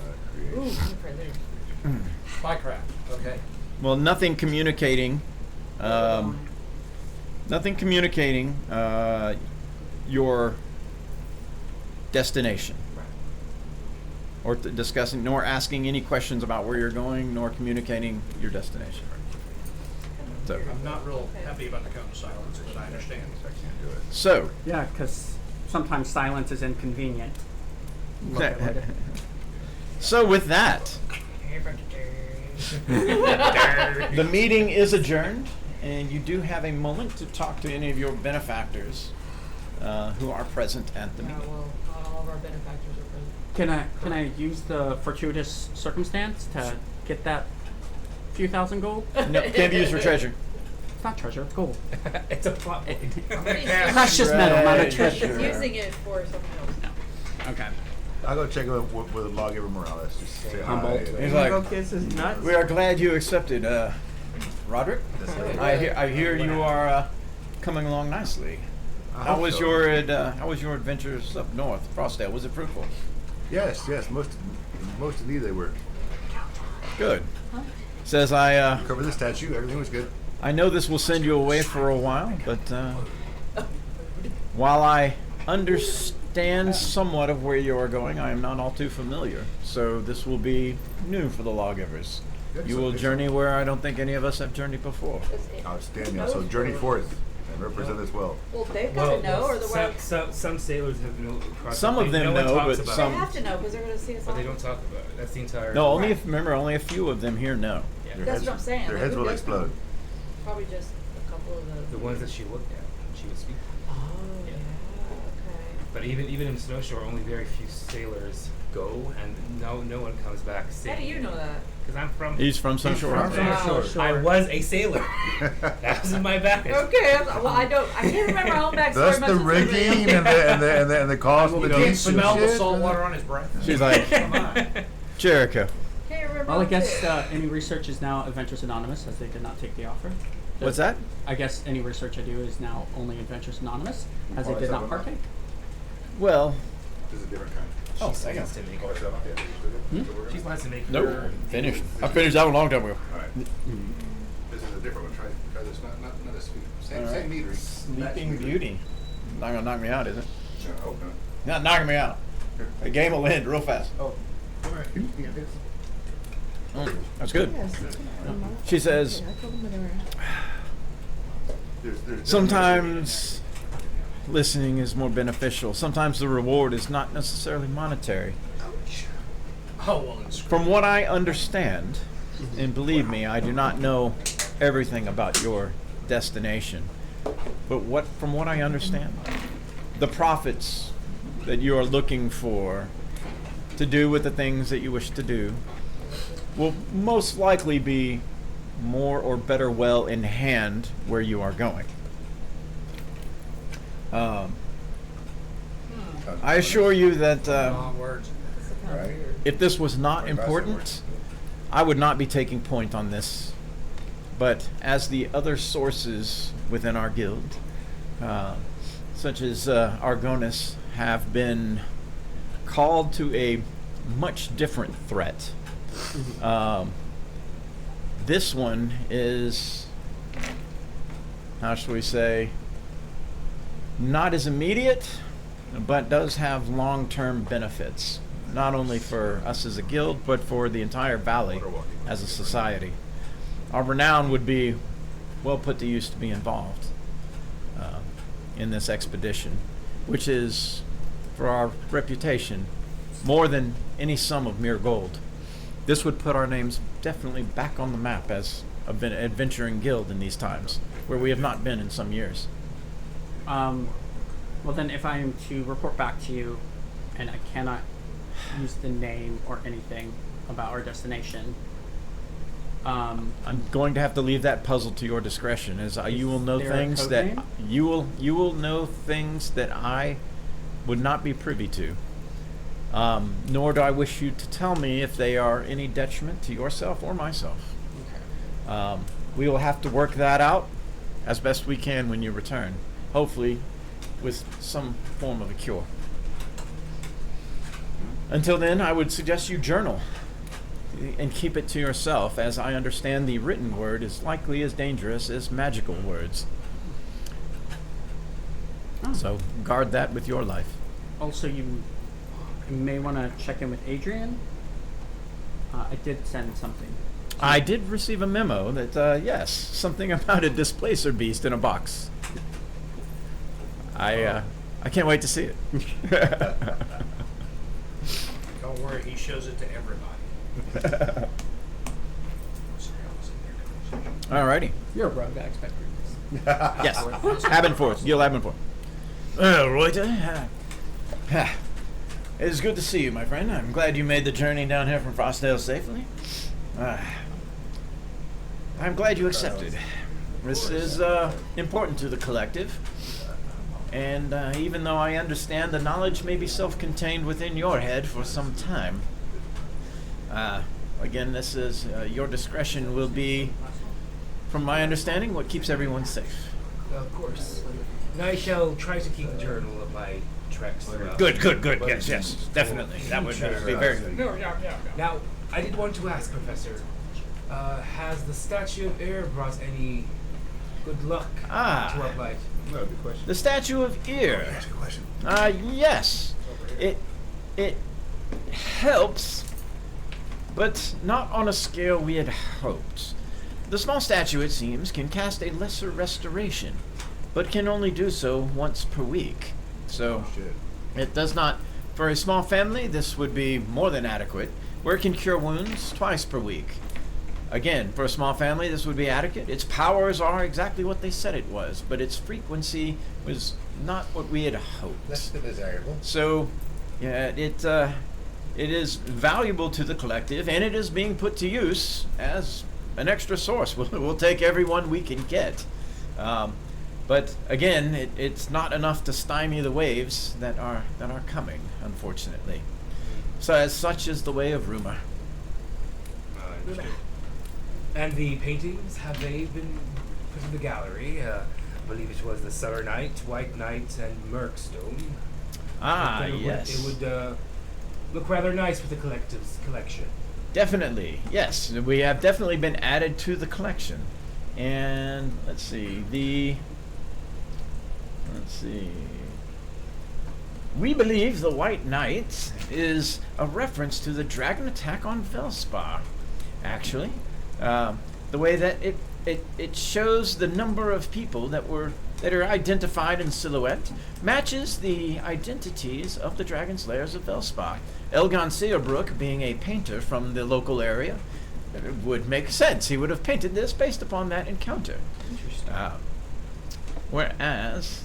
S4: Ooh, look right there.
S5: Spycraft. Okay.
S2: Well, nothing communicating. Nothing communicating your destination, or discussing, nor asking any questions about where you're going, nor communicating your destination. So,
S5: I'm not real happy about the cone of silence, but I understand.
S3: I can't do it.
S2: so
S7: Yeah, because sometimes silence is inconvenient. Look at it.
S2: so with that, The meeting is adjourned, and you do have a moment to talk to any of your benefactors who are present at the
S4: Yeah,
S2: meeting.
S4: well, not all of our benefactors are present.
S7: Can I use the fortuitous circumstance to get that few thousand gold?
S2: No, can't be used for treasure.
S7: It's not treasure, it's gold.
S8: It's a plot point.
S7: Precious metal, not a
S2: Right,
S7: treasure.
S2: sure.
S4: He's using it for something else.
S7: Okay.
S3: I'll go check with Lawgiver Morales. Just say hi.
S7: Humboldt.
S2: He's like,
S6: Go kiss his nuts.
S2: we are glad you accepted, Roderick. I hear you are coming along nicely.
S3: I
S2: How
S3: hope
S2: was
S3: so.
S2: how was your adventures up north, Frostdale? Was it fruitful?
S3: Yes, most indeed they were.
S2: Good. Says I
S3: Cover the statue. Everything was good.
S2: I know this will send you away for a while, but while I understand somewhat of where you are going, I am not all too familiar. So this will be new for the lawgivers. You will journey where I don't think any of us have journeyed before.
S3: Outstanding. So journey forth and represent us well.
S4: Well, they've got to know, or the way
S8: some sailors have no.
S2: Some of them
S8: no one
S2: know,
S8: talks
S2: but
S8: about
S2: some-
S8: it,
S4: they have to know because they're going to see us.
S8: but
S4: all.
S8: they don't talk about it. That's the entire.
S2: No, only
S4: Right.
S2: remember only a few of them here know.
S8: Yeah.
S3: Their
S4: That's
S3: heads-
S4: what I'm saying.
S3: Their
S4: Like,
S3: heads
S4: who
S3: will
S4: does know?
S3: explode.
S4: Probably just a couple of
S8: The ones that she looked at when she was speaking.
S4: Oh,
S8: Yeah.
S4: yeah. Okay.
S8: But even in Snowshore, only very few sailors go, and no one comes back safe.
S4: How do you know that?
S8: Because I'm from.
S2: He's from some shore.
S8: from
S2: Harbor.
S4: Wow.
S8: Snowshore. I was a sailor. That was in my background.
S4: Okay. Well, I can't remember my own backstory.
S3: Thus
S4: much
S3: the
S4: as somebody
S3: rigging
S4: else.
S3: and the cost of the
S5: You can't
S3: deeds and
S5: smell the
S3: shit.
S5: salt water on his breath.
S2: She's like,
S5: Come on.
S2: Jericho.
S4: Can't remember.
S7: Well, I
S4: my
S7: guess
S4: shit.
S7: any research is now Adventures Anonymous, as they did not take the offer.
S2: What's that?
S7: I guess any research I do is now only Adventures Anonymous, as they did not partake.
S2: Well,
S3: This is a different kind.
S2: oh,
S8: She
S2: hang on.
S8: wants to make
S3: Oh,
S8: her.
S3: is that one? Yeah.
S8: She wants to make
S2: Nope.
S8: her.
S2: Finished. I finished that one a long time ago.
S3: All right. This is a different one. Try this. Not as sweet. Same
S2: All right.
S3: same meter.
S2: Sleeping Beauty. Not gonna knock me out, is it?
S3: No, I hope not.
S2: Not knocking me out. The game will end real fast.
S3: Oh, all right. Yeah, this.
S2: That's good.
S6: Yes.
S2: She says,
S6: I told him whatever.
S3: There's
S2: sometimes listening is more beneficial. Sometimes the reward is not necessarily monetary.
S5: Oh, well, it's
S2: From what I understand, and believe me, I do not know everything about your destination, but from what I understand, the profits that you are looking for to do with the things that you wish to do will most likely be more or better well in hand where you are going. I assure you that
S5: long words.
S3: Right.
S2: if this was not
S3: Very fast
S2: important,
S3: words.
S2: I would not be taking point on this. But as the other sources within our guild, such as Argonis, have been called to a much different threat. This one is, how shall we say, not as immediate, but does have long-term benefits, not only for us as a guild, but for the entire valley as a society. Our renown would be well put to use to be involved in this expedition, which is, for our reputation, more than any sum of mere gold. This would put our names definitely back on the map as an adventuring guild in these times, where we have not been in some years.
S7: Well, then, if I am to report back to you, and I cannot use the name or anything about our destination,
S2: I'm going to have to leave that puzzle to your discretion, as you will know
S7: there a
S2: things
S7: code
S2: that
S7: name?
S2: you will know things that I would not be privy to. Nor do I wish you to tell me if they are any detriment to yourself or myself. We will have to work that out as best we can when you return, hopefully with some form of a cure. Until then, I would suggest you journal and keep it to yourself, as I understand the written word is likely as dangerous as magical words.
S7: Oh.
S2: So guard that with your life.
S7: Also, you may want to check in with Adrian. I did send something.
S2: I did receive a memo that, yes, something about a displacer beast in a box. I can't wait to see it.
S5: Don't worry, he shows it to everybody.
S2: Alrighty.
S7: You're a rogue, I expect you.
S2: Yes. Abenforth. Gil Abenforth. Well, Reuter, it is good to see you, my friend. I'm glad you made the journey down here from Frostdale safely. I'm glad you accepted. This is important to the collective. And even though I understand the knowledge may be self-contained within your head for some time, again, this is your discretion will be, from my understanding, what keeps everyone safe.
S8: Of course. And I shall try to keep a journal of my treks throughout.
S2: Good. Yes, definitely. That would be very good.
S8: Now, I did want to ask, Professor, has the Statue of Air brought any good luck to our life?
S3: No, good question.
S2: The Statue of Ear.
S3: Ask a question.
S2: Yes. It helps, but not on a scale we had hoped. The small statue, it seems, can cast a lesser restoration, but can only do so once per week. So
S3: Shit.
S2: it does not. For a small family, this would be more than adequate, where it can cure wounds twice per week. Again, for a small family, this would be adequate. Its powers are exactly what they said it was, but its frequency was not what we had hoped.
S3: That's the desirable.
S2: So, yeah, it is valuable to the collective, and it is being put to use as an extra source. We'll take every one we can get. But again, it's not enough to stymie the waves that are coming, unfortunately. So as such is the way of rumor.
S8: And the paintings, have they been put in the gallery? I believe it was the Summer Night, White Night, and Murkstone.
S2: Yes.
S8: It would look rather nice with the collective's collection.
S2: Definitely, yes. We have definitely been added to the collection. And let's see. We believe the White Knight is a reference to the dragon attack on Velspar. Actually, the way that it shows the number of people that are identified in silhouette matches the identities of the dragon slayers of Velspar. Elgon Seerbrook, being a painter from the local area, it would make sense. He would have painted this based upon that encounter.
S8: Interesting.
S2: Whereas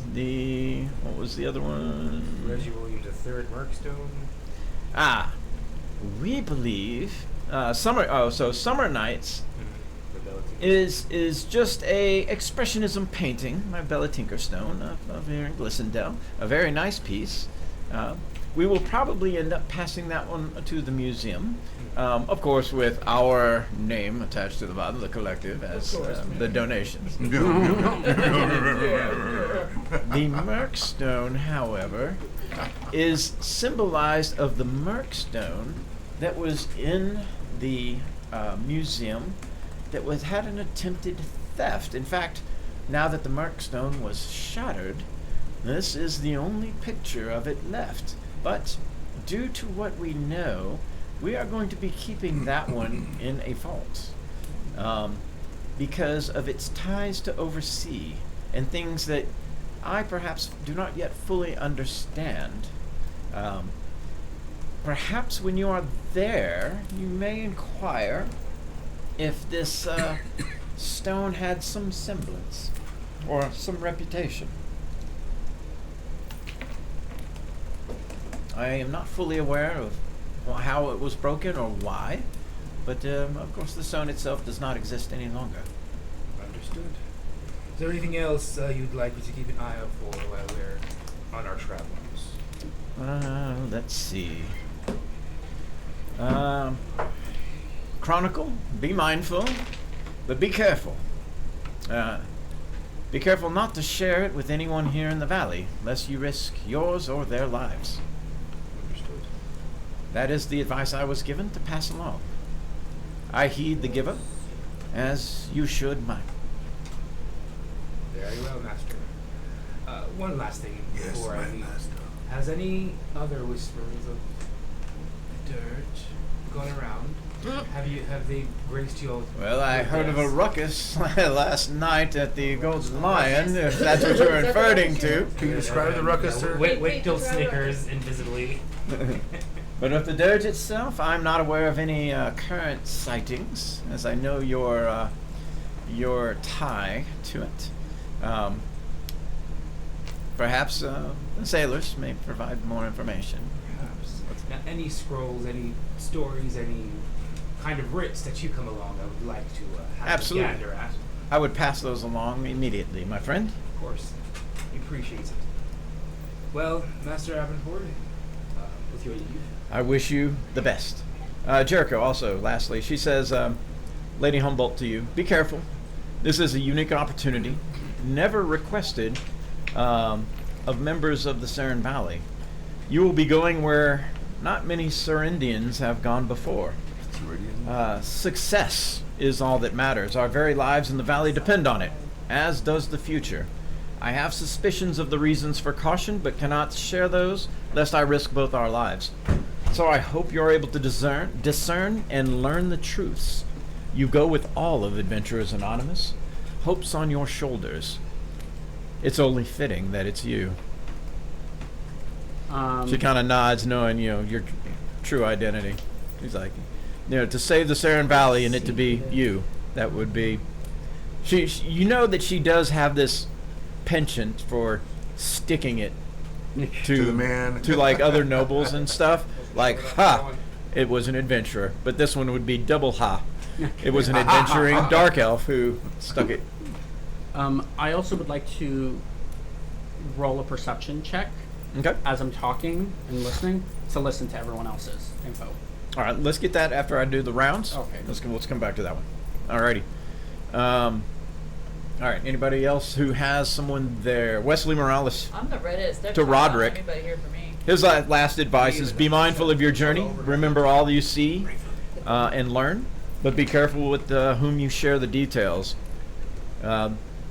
S2: what was the other one?
S8: Reggie Williams III, Murkstone.
S2: We believe Summer Nights is just a expressionism painting by Bella Tinkerstone of here in Glissondale. A very nice piece. We will probably end up passing that one to the museum. Of course, with our name attached to the bottom, the collective, as the donations. The Murkstone, however, is symbolized of the Murkstone that was in the museum that had an attempted theft. In fact, now that the Murkstone was shattered, this is the only picture of it left. But due to what we know, we are going to be keeping that one in a vault because of its ties to oversea and things that I perhaps do not yet fully understand. Perhaps when you are there, you may inquire if this stone had some semblance or some reputation. I am not fully aware of how it was broken or why, but of course the stone itself does not exist any longer.
S8: Understood. Is there anything else you'd like me to keep an eye out for while we're on our travels?
S2: Let's see. Chronicle, be mindful, but be careful. Be careful not to share it with anyone here in the valley, lest you risk yours or their lives.
S8: Understood.
S2: That is the advice I was given to pass along. I heed the giver, as you should mine.
S8: Very well, Master. One last thing before I leave.
S3: Master.
S8: Has any other whisperings of dirt gone around? Have they graced you all?
S2: Well, I heard of a ruckus last night at the Golden Lion, if that's what you're referring to.
S3: Can you describe the ruckus, sir?
S8: Wait till Snickers invisibly.
S2: But of the dirge itself, I'm not aware of any current sightings, as I know your your tie to it. Perhaps the sailors may provide more information.
S8: Perhaps. Now, any scrolls, any stories, any kind of writs that you come along, I would like to have
S2: Absolutely.
S8: a gander at.
S2: I would pass those along immediately, my friend.
S8: Of course. He appreciates it. Well, Master Avenford, with your leave.
S2: I wish you the best. Jericho, also, lastly, she says, Lady Humboldt to you, be careful. This is a unique opportunity, never requested of members of the Saren Valley. You will be going where not many Sarindians have gone before. Success is all that matters. Our very lives in the valley depend on it, as does the future. I have suspicions of the reasons for caution, but cannot share those, lest I risk both our lives. So I hope you're able to discern and learn the truths. You go with all of Adventurers Anonymous. Hope's on your shoulders. It's only fitting that it's you. She kind of nods, knowing, your true identity. She's like, to save the Saren Valley and it to be you, that would be... She you know that she does have this penchant for sticking it
S3: To the man.
S2: to like other nobles and stuff. Like, it was an adventurer. But this one would be double ha. It was an adventuring dark elf who stuck it.
S7: I also would like to roll a perception check
S2: Okay.
S7: as I'm talking and listening to listen to everyone else's info.
S2: All right, let's get that after I do the rounds.
S7: Okay.
S2: Let's come back to that one. Alrighty. All right. Anybody else who has someone there? Wesley Morales.
S4: I'm the reddest.
S2: To Roderick.
S4: Anybody here for me?
S2: His last advice is: be mindful of your journey. Remember all you see, and learn, but be careful with whom you share the details.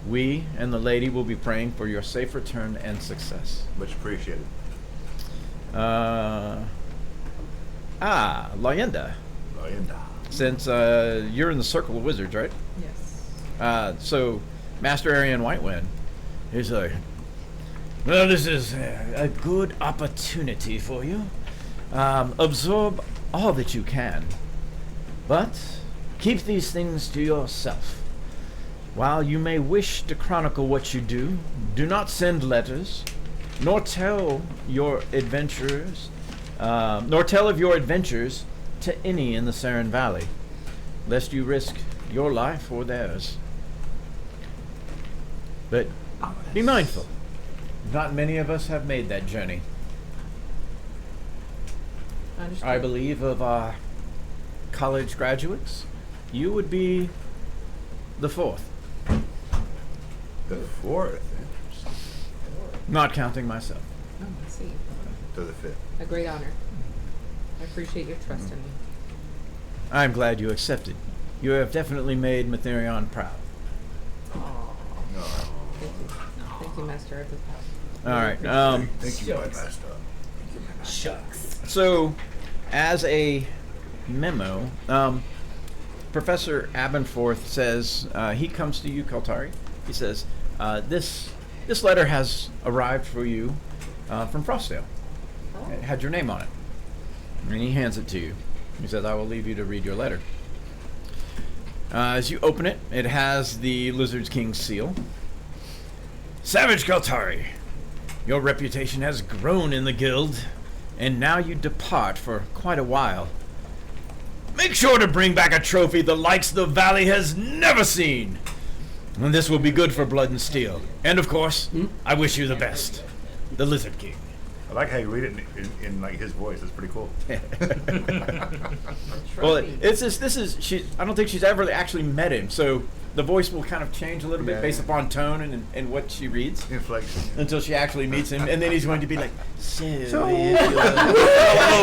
S2: We and the lady will be praying for your safe return and success.
S3: Much appreciated.
S2: Leyenda. Since you're in the Circle of Wizards, right?
S6: Yes.
S2: So, Master Arian Whitewind is like, well, this is a good opportunity for you. Absorb all that you can, but keep these things to yourself. While you may wish to chronicle what you do not send letters, nor tell your adventurers, nor tell of your adventures to any in the Saren Valley, lest you risk your life or theirs. But be mindful. Not many of us have made that journey.
S6: Understood.
S2: I believe of our college graduates, you would be the fourth,
S3: The fourth.
S2: not counting myself.
S6: Oh, I see.
S3: To the fifth.
S6: A great honor. I appreciate your trust in me.
S2: I'm glad you accepted. You have definitely made Matherion proud.
S6: Oh,
S3: No.
S6: thank you. Thank you, Master Earth.
S2: All right.
S3: Thank you, my master.
S8: Shucks.
S2: So, as a memo, Professor Abenforth says he comes to you, Kaltari. He says this letter has arrived for you from Frostdale. It had your name on it, and he hands it to you. He says, "I will leave you to read your letter." As you open it, it has the Lizard King's seal. Savage Kaltari, your reputation has grown in the guild, and now you depart for quite a while. Make sure to bring back a trophy the likes the valley has never seen. And this will be good for Blood and Steel. And of course, I wish you the best. The Lizard King.
S3: I like how you read it in like his voice. It's pretty cool.
S2: Well, it's just, I don't think she's ever actually met him, so the voice will kind of change a little bit
S3: Yeah,
S2: based
S3: yeah.
S2: upon tone and what she reads
S3: Inflection.
S2: until she actually meets him, and then he's going to be like, so if
S3: So-
S2: you're
S3: Little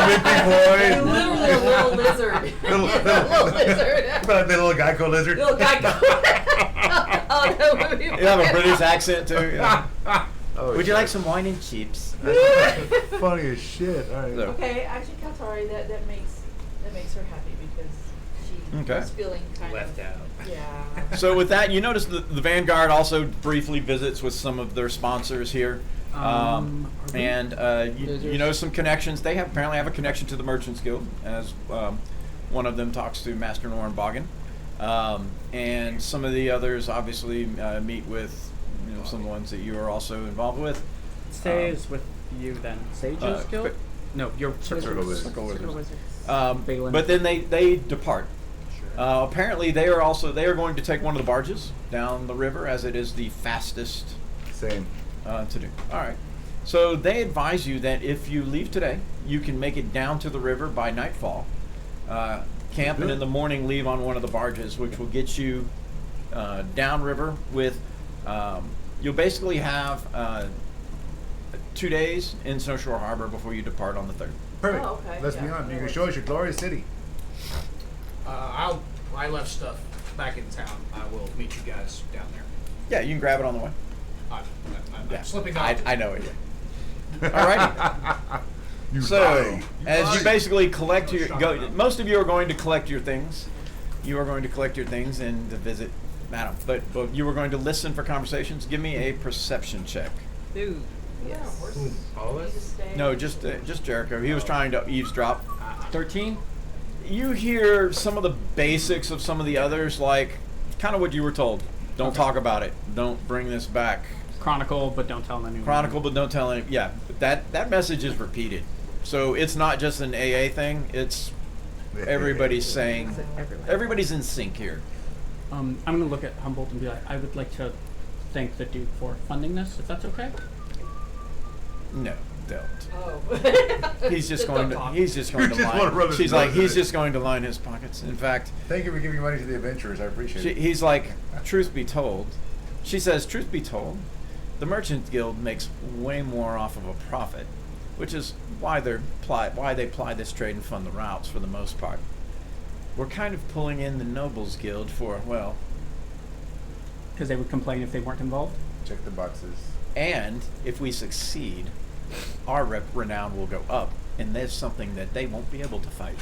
S3: wimpy boy.
S4: Literally a little lizard.
S3: Little-
S4: little lizard.
S3: But the little Geico lizard.
S4: Little guy. Oh, that would be
S2: You have a British accent too. Yeah.
S3: Oh,
S2: Would you
S3: shit.
S2: like some wine and chips?
S3: Funny as shit. All right.
S2: So-
S4: Okay, actually, Kaltari, that makes her happy because she
S2: Okay.
S4: was feeling kind
S8: Left
S4: of
S8: out.
S4: Yeah.
S2: So with that, you notice the Vanguard also briefly visits with some of their sponsors here. And you know some connections. They apparently have a connection to the Merchants Guild, as one of them talks to Master Norrin Boggin. And some of the others obviously meet with some of the ones that you are also involved with.
S7: Stays with you then. Sages Guild?
S2: but-
S7: No, your
S3: Circle Wizards.
S2: Circle Wizards.
S6: Wizards.
S7: Balin.
S2: But then they depart. Apparently they are going to take one of the barges down the river, as it is the fastest
S3: Same.
S2: to do. All right. So they advise you that if you leave today, you can make it down to the river by nightfall. Camp and in the morning leave on one of the barges, which will get you downriver with. You'll basically have 2 days in Snowshore Harbor before you depart on the 3rd.
S3: Perfect.
S4: Oh, okay,
S3: Let's
S4: yeah.
S3: be on. You can show us your glorious city.
S5: I left stuff back in town. I will meet you guys down there.
S2: Yeah, you can grab it on the way.
S5: I'm
S2: Yeah,
S5: slipping off.
S2: I know it. Yeah. All righty.
S3: You
S2: So,
S3: lie.
S2: as you
S3: lie.
S2: basically collect most of you are going to collect your things. You are going to collect your things and to visit Madam. But you are going to listen for conversations. Give me a perception check.
S6: Ooh, yes.
S8: All of us?
S2: No, just Jericho. He was trying to eavesdrop.
S7: 13?
S2: You hear some of the basics of some of the others, like kind of what you were told. Don't talk about it. Don't bring this back.
S7: Chronicle, but don't tell anyone.
S2: Chronicle, but don't tell any. Yeah, but that message is repeated. So it's not just an AA thing. It's everybody's saying. Everybody's in sync here.
S7: I'm going to look at Humboldt and be like, I would like to thank the Duke for funding this, if that's okay.
S2: No, don't.
S4: Oh.
S2: He's just going to. He's just going to
S3: just wanna rub
S2: line.
S3: his
S2: She's like,
S3: nose in
S2: he's
S3: it.
S2: just going to line his pockets. In fact,
S3: Thank you for giving money to the adventurers. I appreciate it.
S2: he's like, truth be told, she says, truth be told, the Merchant Guild makes way more off of a profit, which is why they ply this trade and fund the routes for the most part. We're kind of pulling in the Nobles Guild for, well,
S7: Because they would complain if they weren't involved.
S3: Check the boxes.
S2: and if we succeed, our renown will go up, and there's something that they won't be able to fight.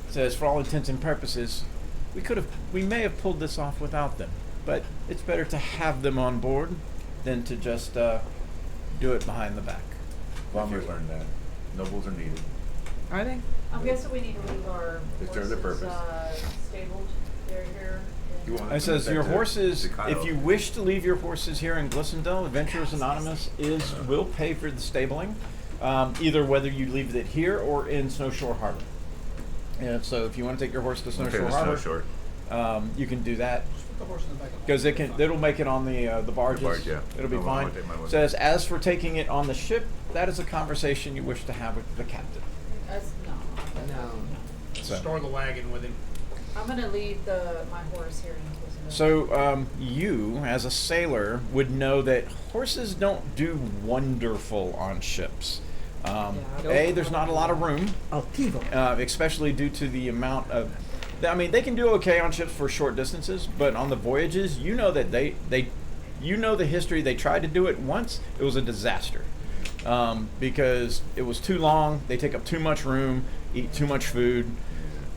S2: Says, for all intents and purposes, we may have pulled this off without them, but it's better to have them on board than to just do it behind the back.
S3: Bombers learned that. Nobles are needed.
S6: Are they?
S4: I'm guessing we need to leave our
S3: They serve their
S4: horses,
S3: purpose.
S4: stabled. They're here.
S3: You want-
S2: It says
S3: Back
S2: your
S3: to
S2: horses.
S3: Staccato.
S2: If you wish to leave your horses here in Glissondale, Adventurers Anonymous will pay for the stabling, either whether you leave it here or in Snowshore Harbor. And so, if you want to take your horse to
S3: Okay,
S2: Snowshore
S3: the
S2: Harbor,
S3: Snowshore.
S2: you can do that
S5: Put the horse in the back of the
S2: because it'll make it on the barges.
S3: barge, yeah.
S2: It'll be
S3: No, I
S2: fine.
S3: wanna take mine with
S2: Says as for taking it on the ship, that is a conversation you wish to have with the captain.
S6: No.
S2: So.
S5: Store the wagon with him.
S4: I'm gonna leave my horse here in Glissondale.
S2: So, you, as a sailor, would know that horses don't do wonderful on ships. There's not a lot of room, especially due to the amount of. I mean, they can do okay on ships for short distances, but on the voyages, you know that you know the history. They tried to do it once; it was a disaster because it was too long. They take up too much room, eat too much food.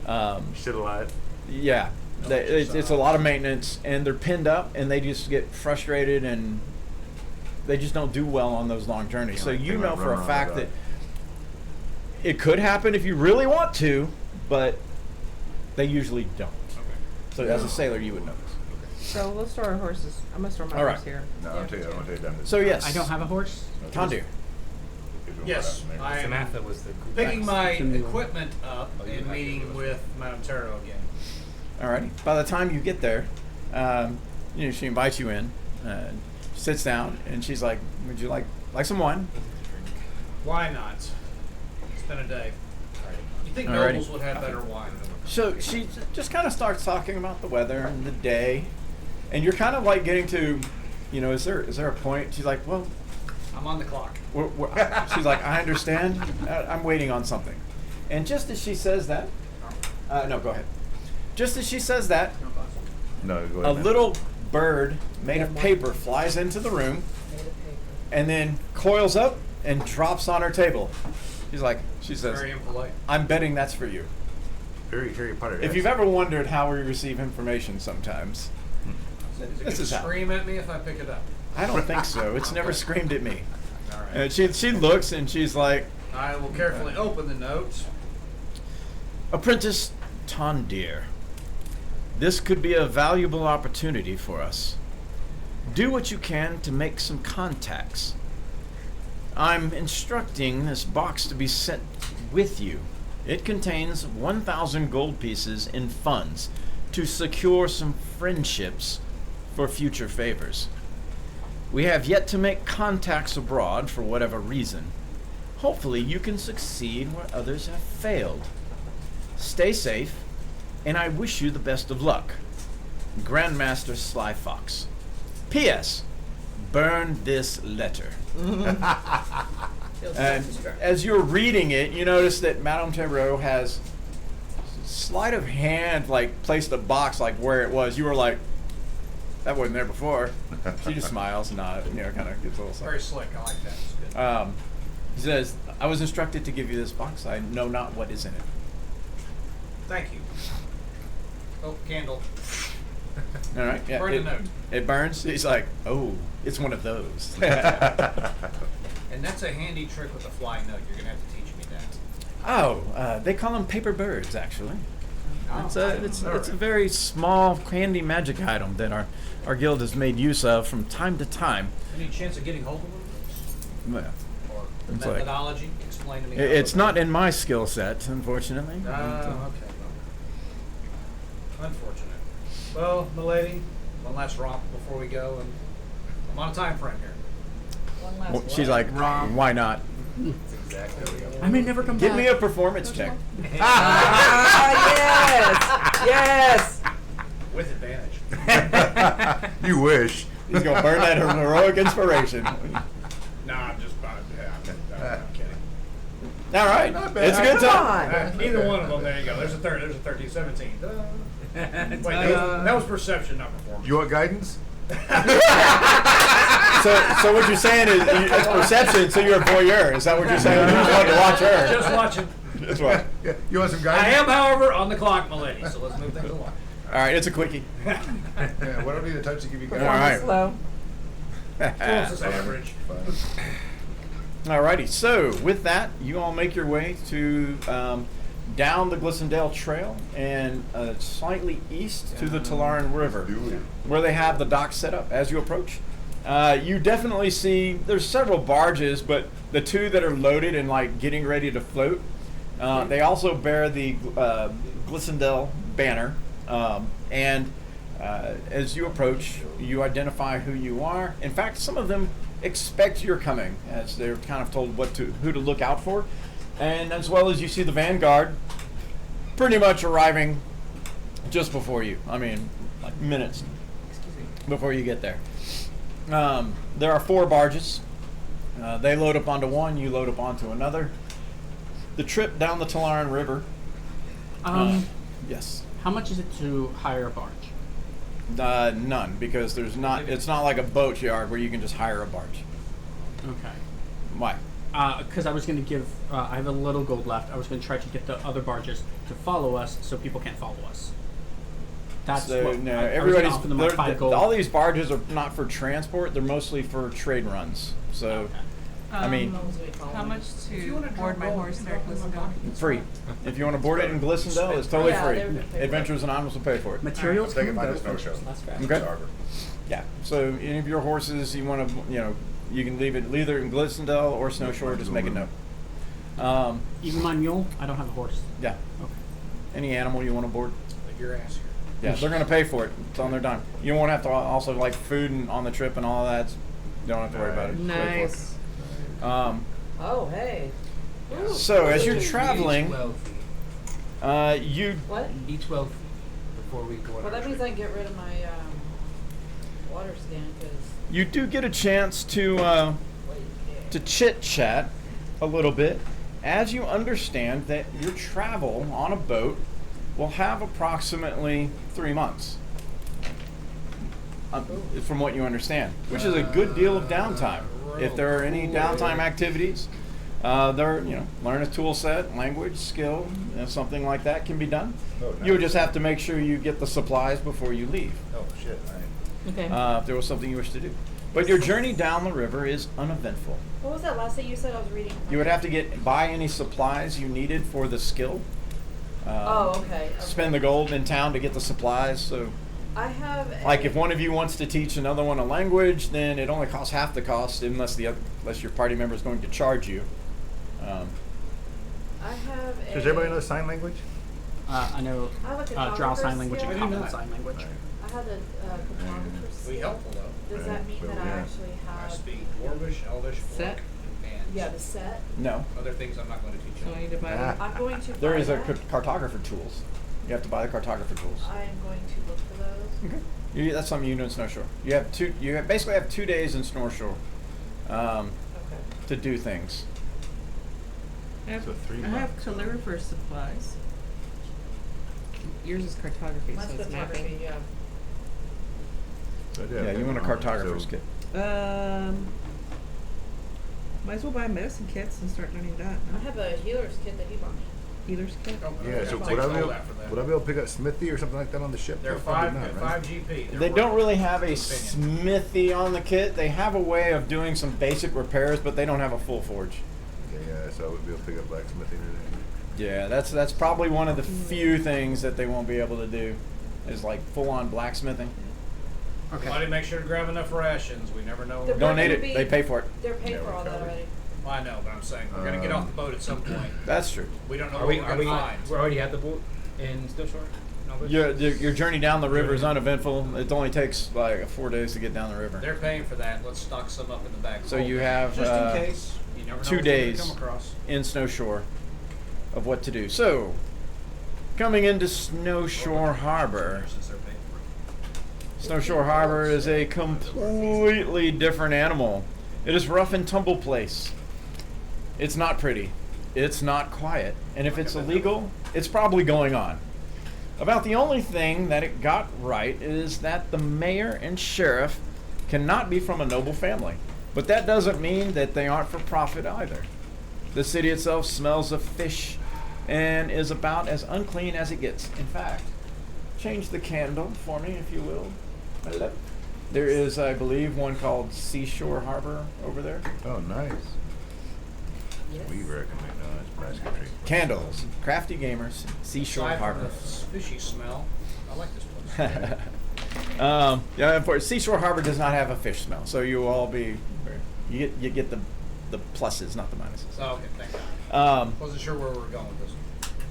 S3: Shit a lot.
S2: Yeah, it's a lot of maintenance, and they're pinned up, and they just get frustrated, and they just don't do well on those long journeys.
S3: Yeah,
S2: So
S3: like
S2: you
S3: they
S2: know
S3: might
S2: for
S3: run
S2: a
S3: around
S2: fact
S3: the
S2: that it could happen if you really want to, but they usually don't. So as a sailor, you would know this.
S6: So we'll store our horses. I'm gonna store my
S2: All right.
S6: horse here.
S3: No, I'll tell you. I'm gonna tell you down.
S2: So yes,
S7: I don't have a horse.
S2: Condir.
S5: Yes, I am
S8: Samantha was the
S5: picking my
S7: It's a new one.
S5: equipment up and meeting with Madame Taro again.
S2: Alrighty. By the time you get there, she invites you in, sits down, and she's like, "Would you like some wine?"
S5: Why not? It's been a day. You think
S2: Alrighty.
S5: nobles would have better wine?
S2: So she just kind of starts talking about the weather and the day, and you're kind of like getting to, is there a point? She's like, well,
S5: I'm on the clock.
S2: she's like, I understand. I'm waiting on something, and just as she says that, no, go ahead. Just as she says that,
S3: No, go
S2: a
S3: ahead. man.
S2: little bird made of paper flies into the room, and then coils up and drops on her table. She says,
S5: Very impolite.
S2: I'm betting that's for you.
S3: Harry Potter.
S2: If you've ever wondered how we receive information sometimes, this is how.
S5: Scream at me if I pick it up.
S2: I don't think so. It's never screamed at me.
S5: All right.
S2: And she looks and she's like,
S5: I will carefully open the notes.
S2: Apprentice Tondir. This could be a valuable opportunity for us. Do what you can to make some contacts. I'm instructing this box to be sent with you. It contains 1,000 gold pieces in funds to secure some friendships for future favors. We have yet to make contacts abroad for whatever reason. Hopefully you can succeed where others have failed. Stay safe, and I wish you the best of luck. Grandmaster Sly Fox. P.S. Burn this letter. And as you're reading it, you notice that Madame Tebreau has sleight of hand, like placed a box like where it was. You were like, that wasn't there before. She just smiles and nods, kind of gives a little
S5: Very slick. I like that. It's good.
S2: He says, I was instructed to give you this box. I know not what is in it.
S5: Thank you. Oh, candle.
S2: All right. Yeah,
S5: Burn the note.
S2: It burns. He's like, oh, it's one of those.
S5: And that's a handy trick with a flying note. You're going to have to teach me that.
S2: Oh, they call them paper birds, actually.
S5: Oh,
S2: It's a very small handy magic item that our guild has made use of from time to time.
S5: Any chance of getting hold of one of
S2: Well,
S5: those? Or the
S2: It's like-
S5: methodology? Explain to me. how
S2: it's
S5: it
S2: not
S5: works.
S2: in my skill set, unfortunately.
S5: Oh, okay. Unfortunate. Well, milady, one last romp before we go, and I'm on a time frame here.
S4: One last
S2: Well, she's
S4: what?
S2: like, why not?
S7: I may never come
S2: Give
S7: back.
S2: me a performance check.
S6: Ah, yes! Yes!
S5: With advantage.
S3: You wish.
S2: He's gonna burn that heroic inspiration.
S5: No, I'm just I'm kidding.
S2: All right,
S3: Not bad.
S2: it's a good
S6: Come
S2: time.
S6: on.
S5: Either one of them. There you go. There's a 13, 17. Wait, that was perception, not performance.
S3: You want guidance?
S2: So what you're saying is it's perception. So you're a voyeur. Is that what you're saying? You just want to watch her.
S5: Just watching.
S2: That's right.
S3: Yeah. You want some
S5: I
S3: guidance?
S5: am, however, on the clock, milady. So let's move things along.
S2: All right, it's a quickie.
S3: Yeah. What do I need to touch to give you
S2: All
S3: guidance?
S2: right.
S6: Slow.
S5: Close is average.
S2: Alrighty, so with that, you all make your way to down the Glissondale Trail and slightly east to the Talaran River, where they have the dock set up. As you approach, you definitely see there's several barges, but the two that are loaded and like getting ready to float, they also bear the Glissondale banner. And as you approach, you identify who you are. In fact, some of them expect you're coming, as they're kind of told who to look out for, and as well as you see the vanguard pretty much arriving just before you. I mean, like minutes before you get there. There are 4 barges. They load up onto one, you load up onto another. The trip down the Talaran River. Yes.
S7: How much is it to hire a barge?
S2: None, because there's not. It's not like a boat yard where you can just hire a barge.
S7: Okay.
S2: Why?
S7: Because I was going to give, I have a little gold left. I was going to try to get the other barges to follow us so people can't follow us. That's
S2: So
S7: what
S2: no,
S7: I was gonna
S2: everybody's.
S7: offer them like 5 gold.
S2: All these barges are not for transport. They're mostly for trade runs. So,
S7: Okay.
S2: I mean,
S6: How much to board my horse there at Glissondale?
S2: free. If you want to board it in Glissondale, it's totally
S4: Yeah,
S2: free.
S4: they're gonna pay for it.
S2: Adventures Anonymous will pay for it.
S7: Materials
S3: Take it by
S7: come
S3: the
S7: with
S3: snow
S7: those
S3: show.
S7: adventures. That's fair.
S2: Okay.
S3: Arbor.
S2: Yeah. So any of your horses you want to, you can leave it either in Glissondale or Snow Shore. Just make a note.
S7: Even my mule? I don't have a horse.
S2: Yeah.
S7: Okay.
S2: Any animal you want to board.
S5: Like your ass here.
S2: Yeah, they're going to pay for it. It's on their dime. You won't have to also like food and on the trip and all that. You don't have to worry about it. Just wait for it.
S6: Nice.
S4: Oh, hey. Ooh.
S2: So as you're traveling, you
S4: What?
S8: Be 12 feet before we go on
S4: Well,
S8: our
S4: that means
S8: trip.
S4: I can get rid of my water skin, because
S2: do get a chance to chit chat a little bit as you understand that your travel on a boat will have approximately 3 months. From what you understand, which is a good deal of downtime. If there are any downtime activities, learn a tool set, language, skill, something like that can be done.
S3: Oh,
S2: You would
S3: nice.
S2: just have to make sure you get the supplies before you leave,
S3: Oh shit! All right.
S6: Okay.
S2: if there was something you wish to do. But your journey down the river is uneventful.
S4: what was that last thing you said? I was reading.
S2: You would have to buy any supplies you needed for the skill.
S4: Okay.
S2: spend the gold in town to get the supplies. So,
S4: I have.
S2: like, if one of you wants to teach another one a language, then it only costs half the cost, unless your party member is going to charge you.
S4: I have a.
S3: Does everybody know sign language?
S7: I know
S4: I have a
S7: draw
S4: cartographer's
S7: sign language and
S4: skill.
S7: common sign language.
S4: I have a cartographer's
S5: Be
S4: skill.
S5: helpful though.
S4: Does that mean
S3: Well,
S4: that I
S3: yeah.
S4: actually
S5: I
S4: have?
S5: speak Dwarvish, Elvish,
S6: Set?
S5: Orc, and
S4: Yeah, the set.
S2: No,
S5: other things I'm not going to teach
S6: So
S5: you.
S6: I need to buy
S3: Ah.
S4: I'm going to.
S2: there
S4: buy
S2: is a
S4: that.
S2: cartographer tools. You have to buy the cartographer tools.
S4: I am going to look for those.
S2: Okay. That's something you do in Snowshore. You basically have 2 days in Snowshore
S4: Okay.
S2: to do things.
S6: I have,
S3: So 3
S6: I have
S3: months.
S6: calligrapher supplies. Yours is cartography,
S4: Mine's
S6: so it's
S4: photography.
S6: mapping.
S4: Yeah.
S3: So,
S2: Yeah, you want a cartographer's
S3: so-
S2: kit.
S6: Might as well buy medicine kits and start learning that.
S4: I
S6: No?
S4: have a healer's kit that he bought me.
S6: Healer's kit.
S5: Oh,
S3: Yeah, so
S5: I'll
S3: would
S5: take
S3: I,
S5: all
S3: be able,
S5: that for that.
S3: would I be able to pick up Smithy or something like that on the ship?
S5: They're
S3: Probably
S5: five.
S3: not,
S5: They're
S3: right?
S5: 5 GP. They're
S2: They
S5: worth
S2: don't really
S5: it.
S2: have a
S5: Opinion.
S2: smithy on the kit. They have a way of doing some basic repairs, but they don't have a full forge.
S3: Yeah, so I would be able to pick up blacksmithing or anything.
S2: Yeah, that's probably one of the few things that they won't be able to do, is like full-on blacksmithing.
S5: Somebody make sure to grab enough rations. We never know.
S4: They're
S2: Don't need
S4: gonna
S2: it.
S4: be-
S2: They pay for it.
S4: They're paid
S3: Yeah,
S4: for
S3: we're
S4: all that
S3: covered.
S4: already.
S5: Well, I know, but I'm saying we're gonna get off the boat at some point.
S2: That's true.
S5: We don't know
S8: Are
S5: what
S8: we?
S5: we're
S8: Are
S5: gonna
S8: we?
S5: find.
S8: We're already at the boat in Snowshore. No,
S2: Your journey down the river is uneventful. It only takes like 4 days to get down the river.
S5: They're paying for that. Let's stock some up in the back.
S2: So you have,
S5: just
S2: uh,
S5: in case. You never know
S2: 2
S5: what you're gonna
S2: days.
S5: come across.
S2: In Snowshore of what to do. So, coming into Snowshore Harbor.
S5: Since they're paying for it.
S2: Snowshore Harbor is a completely different animal. It is rough and tumble place. It's not pretty. It's not quiet. And if it's illegal, it's probably going on. About the only thing that it got right is that the mayor and sheriff cannot be from a noble family. But that doesn't mean that they aren't for profit either. The city itself smells of fish and is about as unclean as it gets. In fact, change the candle for me, if you will. Hello. There is, I believe, one called Seashore Harbor over there.
S3: Oh, nice. We recommend that's basketry.
S2: Candles, crafty gamers, Seashore
S5: Aside from
S2: Harbor.
S5: the fishy smell, I like this place.
S2: Yeah, of course, Seashore Harbor does not have a fish smell, so you will all be, you get the pluses, not the minuses.
S5: So, okay, thank God. Wasn't sure where we were going with this.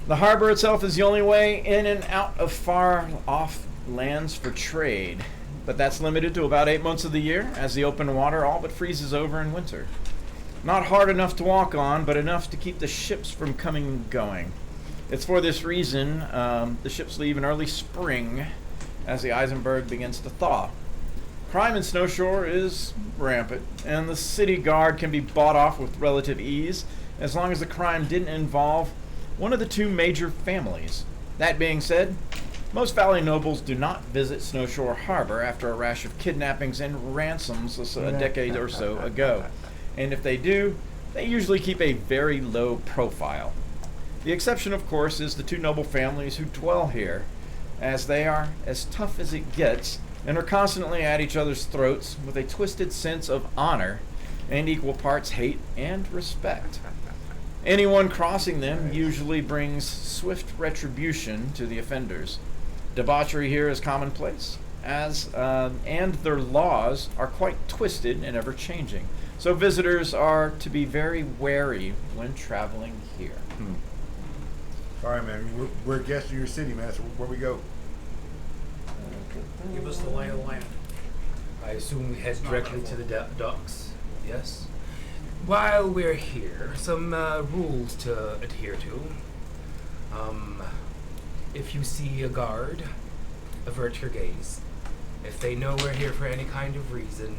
S2: The harbor itself is the only way in and out of far off lands for trade, but that's limited to about 8 months of the year, as the open water all but freezes over in winter. Not hard enough to walk on, but enough to keep the ships from coming and going. It's for this reason the ships leave in early spring as the Eisenberg begins to thaw. Crime in Snowshore is rampant, and the city guard can be bought off with relative ease as long as the crime didn't involve one of the 2 major families. That being said, most Valley nobles do not visit Snowshore Harbor after a rash of kidnappings and ransoms a decade or so ago. And if they do, they usually keep a very low profile. The exception, of course, is the 2 noble families who dwell here, as they are as tough as it gets and are constantly at each other's throats with a twisted sense of honor and equal parts hate and respect. Anyone crossing them usually brings swift retribution to the offenders. Debauchery here is commonplace, and their laws are quite twisted and ever-changing. So visitors are to be very wary when traveling here.
S3: All right, man. We're guests of your city, man. So where we go?
S5: Give us the lay of the land.
S8: I assume we head directly to the docks. Yes. While we're here, some rules to adhere to. If you see a guard, avert your gaze. If they know we're here for any kind of reason,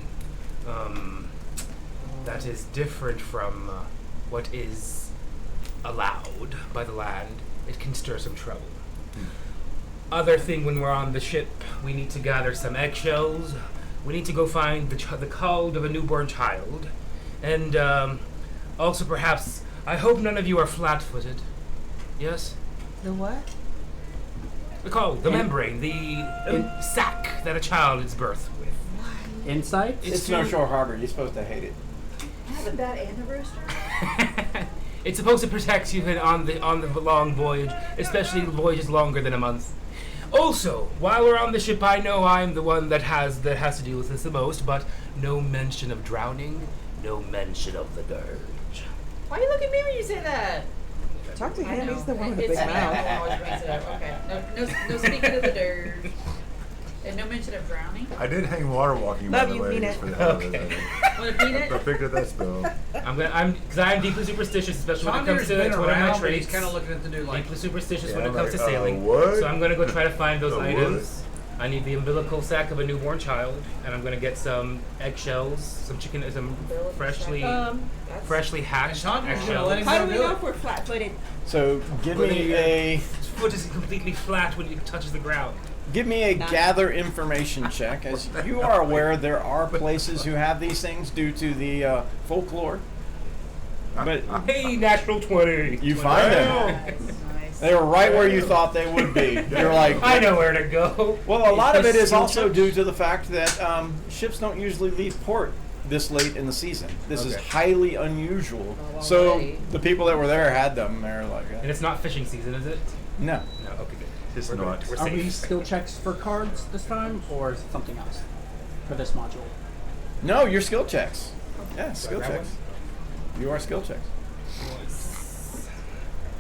S8: that is different from what is allowed by the land, it can stir some trouble. Other thing, when we're on the ship, we need to gather some eggshells. We need to go find the culd of a newborn child. And also perhaps, I hope none of you are flat-footed. Yes?
S6: The what?
S8: The culd, the membrane, the sac that a child is birthed with.
S7: Insight?
S2: It's Snowshore Harbor. You're supposed to hate it.
S4: Yeah, the bad and the rooster.
S8: It's supposed to protect you on the long voyage, especially voyages longer than a month. Also, while we're on the ship, I know I'm the one that has to deal with this the most, but no mention of drowning, no mention of the dirge.
S4: Why you look at me when you say that?
S6: Talk to
S4: I
S6: him.
S4: know.
S6: He's the one with the
S4: It's
S6: big
S4: me.
S6: mouth.
S4: Everyone always brings it up. Okay. No speaking of the dirge. And no mention of drowning.
S3: I did hang water walking by
S6: Love
S3: the
S6: you,
S3: way.
S6: Peanut.
S3: Just for the hell of it.
S8: Okay.
S4: Want a peanut?
S3: I picked up that spell.
S8: Because I'm deeply superstitious, especially when it comes
S5: Tandir's
S8: to
S5: been
S8: it's one of my
S5: around, but he's
S8: traits.
S5: kind of looking at the new like.
S8: Deeply superstitious
S3: Yeah,
S8: when it
S3: I'm
S8: comes
S3: like,
S8: to sailing.
S3: what?
S8: So I'm gonna go try to find those
S3: The what?
S8: items. I need the umbilical sac of a newborn child, and I'm gonna get some eggshells, some chicken, some
S4: Umbilical
S8: freshly
S4: That's-
S8: freshly hatched
S5: And Tandir's gonna let him
S8: eggshells.
S6: How do we
S5: do
S6: know
S5: it.
S6: if we're flat-footed?
S2: So give
S8: But
S2: me
S8: the-
S2: a
S8: His foot is completely flat when it touches the ground.
S6: Nice.
S2: gather information check. As you are aware, there are places who have these things due to the folklore. But
S8: Hey, natural 20.
S2: you find them.
S4: nice.
S2: They were right where you thought they would be. You're like,
S8: I know where to go.
S2: well, a lot of it is
S8: Skill
S2: also
S8: check?
S2: due to the fact that ships don't usually leave port this late in the season. This is
S8: Okay.
S2: highly unusual.
S4: Well,
S2: So
S4: already.
S2: the people that were there had them. They're like,
S8: And it's not fishing season, is it?
S2: no.
S8: No. Okay, good.
S3: It's
S8: We're
S3: not.
S8: good. We're
S7: Are we
S8: safe.
S7: skill checks for cards this time, or is it something else for this module?
S2: No, your skill checks. Yeah, skill
S8: grab
S2: checks. You are skill checks.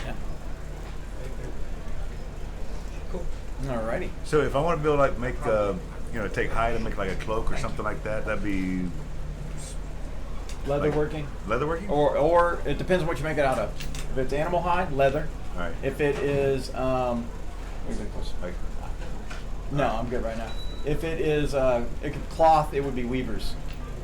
S2: Yeah.
S8: Cool.
S2: Alrighty.
S3: So if I want to build like make take hide and make like a cloak or something like that, that'd be
S2: Leatherworking.
S3: leatherworking.
S2: Or it depends on what you make it out of. If it's animal hide, leather.
S3: All right.
S2: If it is,
S3: Like,
S2: no, I'm good right now. If it is cloth, it would be weavers.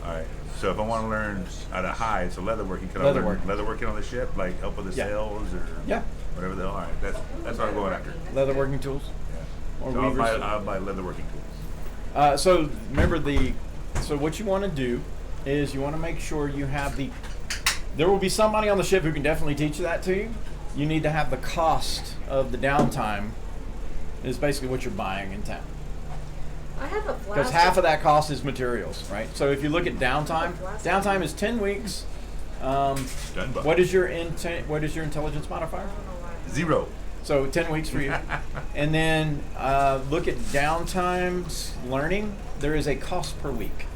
S3: all right. So if I want to learn how to hide, so leatherworking, can I learn
S2: Leatherworking.
S3: leatherworking on the ship, like help with the
S2: Yeah.
S3: sails or
S2: Yeah.
S3: whatever the hell. All right, that's what I'm going after.
S2: Leatherworking tools.
S3: Yeah.
S2: Or
S3: So
S2: weavers.
S3: I'll buy leatherworking tools.
S2: So remember so what you want to do is you want to make sure you have there will be somebody on the ship who can definitely teach that to you. You need to have the cost of the downtime is basically what you're buying in town.
S4: I have a flask.
S2: Because half of that cost is materials, right? So if you look at downtime is 10 weeks.
S3: Done, bud.
S2: What is your intelligence modifier?
S4: I don't know why.
S3: 0.
S2: So 10 weeks for you. And then look at downtimes learning. There is a cost per week.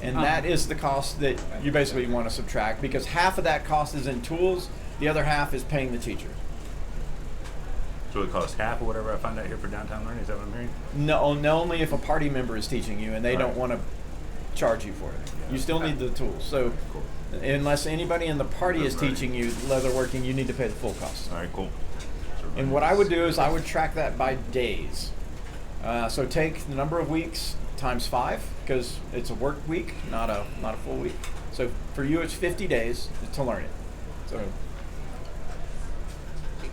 S2: And that is the cost that you basically want to subtract because half of that cost is in tools, the other half is paying the teacher.
S3: So it costs half or whatever I find out here for downtown learning. Is that what I'm hearing?
S2: No, only if a party member is teaching you and they don't
S3: Right.
S2: want to charge you for it. You still need the tools. So
S3: Cool.
S2: unless anybody in the party is teaching you leatherworking, you need to pay the full cost.
S3: All right, cool. So
S2: And what I would do is I would track that by days. So take the number of weeks times 5 because it's a work week, not a full week. So for you, it's 50 days to learn it. So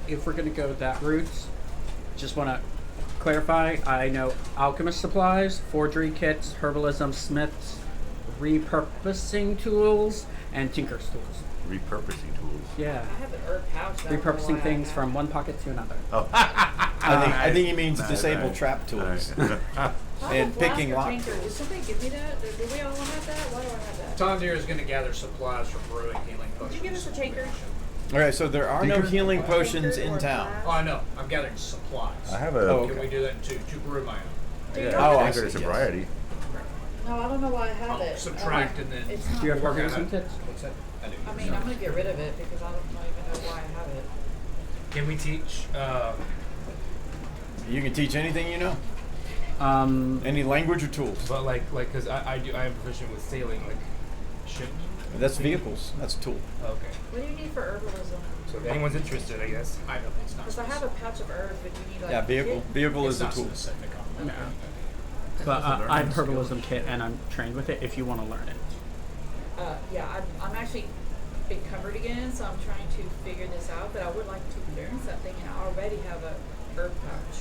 S7: If we're gonna go that route, just want to clarify. I know alchemist supplies, forgery kits, herbalism, smiths, repurposing tools, and tinker's tools.
S3: repurposing tools.
S7: Yeah,
S4: I have an herb pouch. but I don't know
S7: repurposing
S4: why I
S7: things
S4: have
S7: from
S4: it.
S7: one pocket to another.
S3: Oh.
S2: I think he means
S3: Nice,
S2: disable
S3: nice.
S2: trap tools.
S3: Nice.
S4: I have
S2: and
S4: a flask
S2: picking
S4: or
S2: lock
S4: tinker. Did somebody give me that? Do we all have that? Why do I have that?
S5: Tandir is going to gather supplies for brewing healing
S4: Did
S5: potions.
S4: you give us a tinker?
S2: Okay, so there are no
S3: Tinker?
S2: healing potions
S4: Tinker
S2: in
S4: or
S2: town.
S4: flask?
S5: Oh, I know. I'm gathering supplies.
S3: I have a.
S2: Oh,
S5: Can
S2: okay.
S5: we do that to brew my own?
S4: Do you
S3: Yeah,
S4: know
S2: Oh,
S4: that?
S2: I
S3: tinker
S2: see,
S3: sobriety.
S4: No, I don't know why I have
S5: I'll
S4: it.
S5: subtract and then-
S4: It's not.
S7: Do you have
S5: Work out
S7: herbalism
S5: how-
S7: kits?
S5: What's that? I do.
S4: I mean, I'm gonna get rid of it because I don't even know why I have it.
S8: Can we teach?
S2: You can teach anything you know,
S7: Um,
S2: any language or tools.
S8: But because I am proficient with sailing, like ship.
S2: That's vehicles. That's a tool.
S8: Okay.
S4: What do you need for herbalism?
S8: So if anyone's interested, I guess.
S5: I don't. It's not.
S4: Because I have a pouch of herbs, but you need like.
S2: Yeah, vehicle. Vehicle
S5: It's
S2: is a
S5: not
S2: tool.
S5: specific on that.
S7: but I have herbalism kit and I'm trained with it. If you want to learn it.
S4: Yeah, I'm actually encumbered again, so I'm trying to figure this out. But I would like to learn something, and I already have a herb pouch.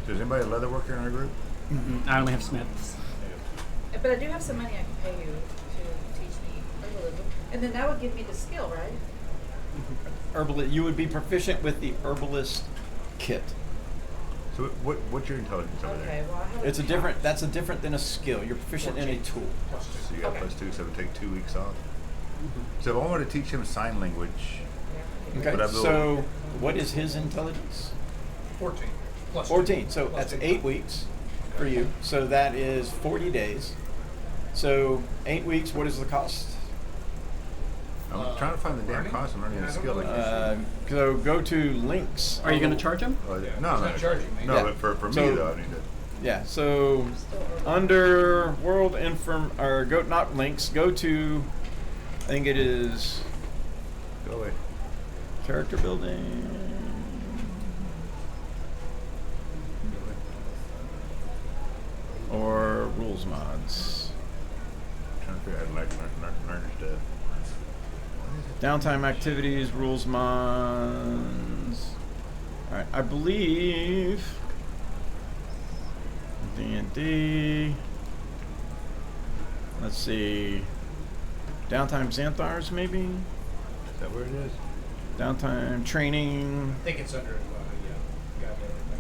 S3: Does anybody a leather worker in our group?
S7: I only have smiths.
S4: But I do have some money I can pay you to teach me herbalism, and then that would give me the skill, right?
S2: Herbalist. You would be proficient with the herbalist kit.
S3: So what's your intelligence over
S4: Okay,
S3: there?
S4: well I have.
S2: It's a different. That's a different than a skill. You're proficient in a tool.
S3: So you got
S4: Okay.
S3: +2, so it would take 2 weeks off. So if I wanted to teach him sign language,
S2: Okay.
S3: But I will-
S2: So what is his intelligence?
S5: 14. Plus
S2: 14. So
S5: plus
S2: that's
S5: 2.
S2: 8 weeks for you. So that is 40 days. So 8 weeks. What is the cost?
S3: I'm trying to find the damn
S5: learning?
S3: cost of learning a
S5: I don't
S3: skill
S5: know.
S3: like this.
S2: So go to links.
S7: Are you going to charge him?
S3: No,
S5: he's
S3: I'm
S5: not
S3: not
S5: charging me.
S3: No,
S2: Yeah.
S3: but for
S2: So-
S3: me though, I need to.
S2: Yeah. So under world inform or go not links. Go to. I think it is
S3: Go away.
S2: character building. Or rules mods.
S3: Trying to figure out how to learn stuff.
S2: Downtime activities, rules mods. All right, I believe D&D. Let's see. Downtime Xanthars, maybe.
S3: Is that where it is?
S2: Downtime training.
S5: I think it's under, yeah, got everything.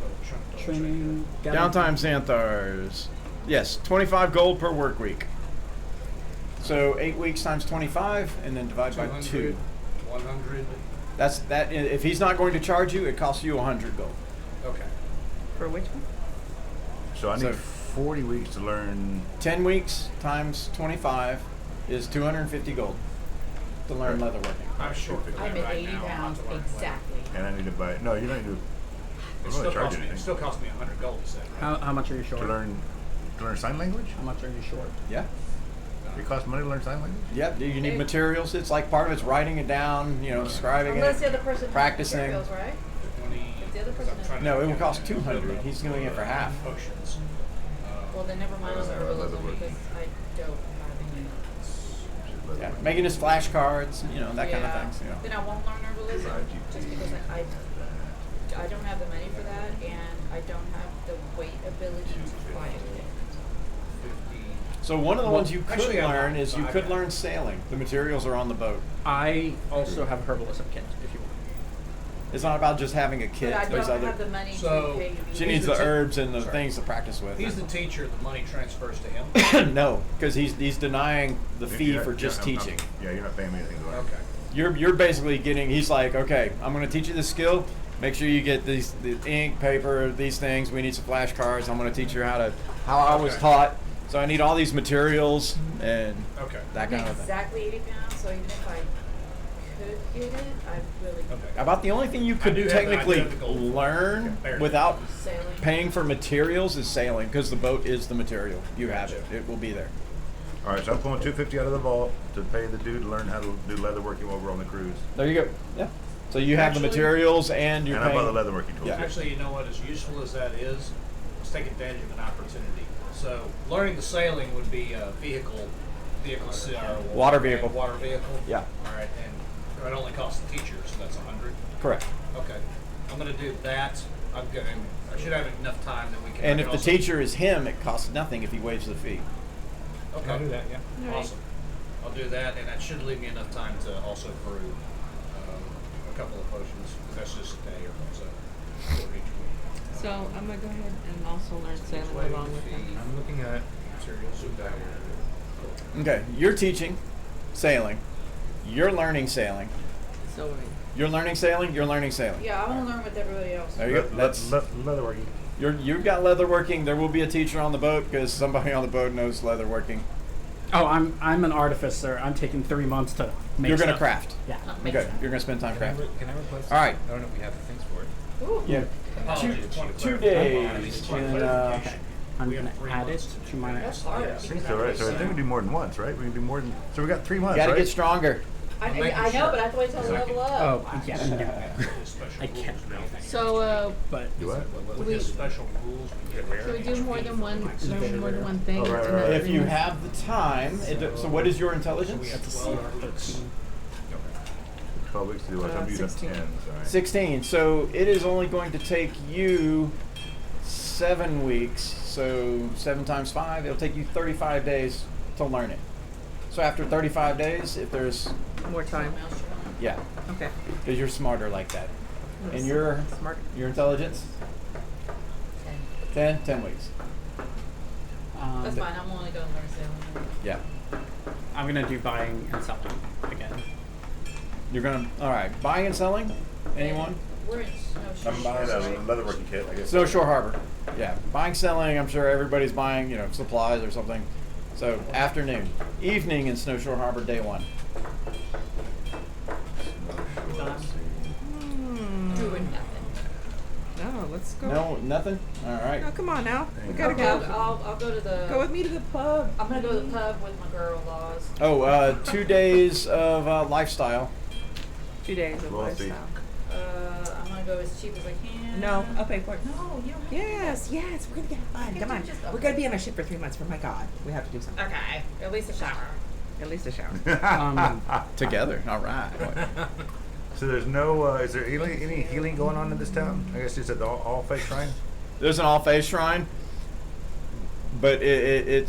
S5: Double
S7: Training.
S2: Downtime Xanthars. Yes, 25 gold per work week. So 8 weeks times 25, and then divide by 2.
S5: 100.
S2: That's that. If he's not going to charge you, it costs you 100 gold.
S5: Okay.
S6: For which one?
S3: So I need
S2: So-
S3: 40 weeks to learn.
S2: 10 weeks times 25 is 250 gold to learn leatherworking.
S5: I'm short.
S4: I'm at
S5: right
S4: 80
S5: now. I'll have
S4: pounds
S5: to learn it later.
S4: exactly.
S3: And I need to buy. No, you don't need to.
S5: It
S3: I'm
S5: still,
S3: not charging
S5: cost me, it
S3: anything.
S5: still cost me 100 gold, you said, right?
S7: How much are you short?
S3: To learn sign language.
S7: How much are you short?
S2: Yeah.
S3: It costs money to learn sign language.
S2: Yeah. Do you need materials? It's like part of it's writing it down, scribing
S4: Unless the
S2: it.
S4: other person has
S2: practicing.
S4: materials, right?
S5: 20.
S4: If the other
S5: because I'm
S4: person
S5: trying to
S2: No, it will
S5: get
S2: cost
S5: my
S2: 200.
S5: build up
S2: He's doing it for half.
S5: Potions.
S4: Well, then never mind on the herbalism
S3: leatherworking.
S4: because I don't have any.
S2: Yeah. Making his flashcards, that kind of
S4: Yeah.
S2: things.
S4: Then I won't learn herbalism just because I don't have the money for that and I don't have the weight ability to buy it.
S5: 50.
S2: So one of the
S7: Well,
S2: ones you could
S5: actually, I
S2: learn
S5: got-
S2: is you
S5: I
S2: could
S5: got-
S2: learn sailing. The materials are on the boat.
S7: I also have a herbalism kit if you want.
S2: It's not about just having a kit.
S4: But I
S2: There's
S4: don't
S2: other.
S4: have the money
S5: So,
S4: to pay to be.
S2: She
S5: He's
S2: needs
S5: the
S2: the
S5: ti-
S2: herbs and the
S5: sorry.
S2: things to practice with.
S5: He's the teacher, the money transfers to him.
S2: No, because he's denying the fee
S3: You're
S2: for
S3: not-
S2: just
S3: I'm-
S2: teaching.
S3: yeah, you're not paying me anything to learn.
S5: Okay.
S2: You're basically getting. He's like, okay, I'm going to teach you this skill. Make sure you get the ink, paper, these things. We need some flashcards. I'm going to teach you how I was
S5: Okay.
S2: taught. So I need all these materials and
S5: Okay.
S2: that kind of thing.
S4: Exactly 80 pounds, so even if I could get it, I really
S5: Okay.
S2: About the only thing you
S5: I
S2: could
S5: do have
S2: technically
S5: the gold.
S2: learn
S5: Fair.
S2: without
S4: sailing.
S2: paying for materials is sailing, because the boat is the material. You have it. It will be there.
S3: All right, so I'm pulling 250 out of the vault to pay the dude to learn how to do leatherworking while we're on the cruise.
S2: There you go. Yeah. So you have the
S5: Actually-
S2: materials and you're
S3: And I bought the
S2: paying.
S3: leatherworking tools.
S2: Yeah.
S5: Actually, you know what? As useful as that is, let's take advantage of an opportunity. So, learning the sailing would be a
S2: Water vehicle.
S5: Water vehicle.
S2: Yeah.
S5: All right, and it only costs the teacher, so that's 100.
S2: Correct.
S5: Okay, I'm gonna do that. I'm going. I should have enough time that we can.
S2: And
S5: I
S2: if
S5: can
S2: the
S5: also-
S2: teacher is him, it costs nothing if he waives the fee.
S5: Okay.
S8: I'll do that, yeah.
S6: Alright.
S5: Awesome. I'll do that, and that should leave me enough time to also brew a couple of potions. 'Cause that's just a day or so for each week.
S6: So I'm gonna go ahead and also learn sailing along with him.
S8: I'm looking at
S5: Materials and
S2: Okay. You're teaching sailing. You're learning sailing.
S6: So
S2: You're learning sailing. You're learning sailing.
S4: Yeah, I want to learn with everybody else.
S2: There you go. That's
S3: leatherworking.
S2: you've got leatherworking. There will be a teacher on the boat because somebody on the boat knows leatherworking.
S7: Oh, I'm an artificer. I'm taking 3 months to make
S2: You're gonna
S7: stuff.
S2: craft.
S7: Yeah.
S2: Okay. You're gonna spend time crafting.
S8: Can I replace
S2: All right.
S8: I don't know if we have the things for it.
S4: Ooh.
S2: Yeah.
S5: Apologies, point of
S2: 2
S5: clarification.
S2: days.
S5: Point of
S2: And,
S5: clarification.
S7: I'm
S5: We have
S7: gonna
S5: 3
S7: add
S5: months
S7: it
S5: to
S7: to
S5: do
S7: my.
S5: that.
S4: That's hard.
S3: I think so, right? So I think we do more than once, right? We can do more than. So we got 3 months,
S2: You got to
S3: right?
S2: get stronger.
S4: I
S5: making
S4: know,
S5: sure.
S4: but I have to wait till I level up.
S7: Oh, yeah.
S5: Special
S7: I can't.
S5: rules and everything.
S6: So
S7: But
S3: Do what?
S5: With his special rules, we get
S6: can we do more than one? Learn more than one thing?
S3: Oh, right,
S6: and
S3: right,
S6: not
S2: If you
S6: really-
S2: have the time. So what is your
S5: So we
S2: intelligence?
S5: have
S7: that's a
S5: 12 weeks.
S7: 13.
S3: 12 weeks to do what? So I'm using up
S6: 16.
S3: 10. Sorry.
S2: 16. So it is only going to take you 7 weeks. So 7 times 5, it'll take you 35 days to learn it. So after 35 days, if there's,
S6: More time.
S4: Something else you want?
S2: yeah,
S6: Okay.
S2: because you're smarter like that. And your
S6: Smart.
S2: intelligence? 10 weeks.
S4: That's fine. I'm only going to learn sailing.
S2: Yeah.
S7: I'm gonna do buying and selling again.
S2: You're gonna. All right. Buying and selling. Anyone?
S4: We're in Snowshore.
S3: I'm buying a leatherworking kit, I guess.
S2: Snow Shore Harbor. Yeah. Buying, selling. I'm sure everybody's buying, supplies or something. So afternoon, evening in Snow Shore Harbor, day one.
S4: Doing nothing.
S6: No, let's go.
S2: No, nothing. All right.
S6: No, come on now. We gotta
S4: Okay,
S6: go.
S4: I'll go to the.
S6: Go with me to the pub.
S4: I'm gonna go to the pub with my girl-laws.
S2: Oh, 2 days of lifestyle.
S6: 2 days of
S3: Loyalty.
S6: lifestyle.
S4: I'm gonna go as cheap as I can.
S6: No, I'll pay for it.
S4: No, you don't have to.
S6: Yes, yes, we're gonna get fun.
S4: Okay,
S6: Come on.
S4: just-
S6: We're gonna be on a ship for 3 months. For my God, we have to do something.
S4: Okay, at least a shower.
S6: At least a shower.
S2: Together. All right.
S3: So there's no, is there any healing going on in this town? I guess it's at the All Faith Shrine?
S2: There's an all-face shrine, but it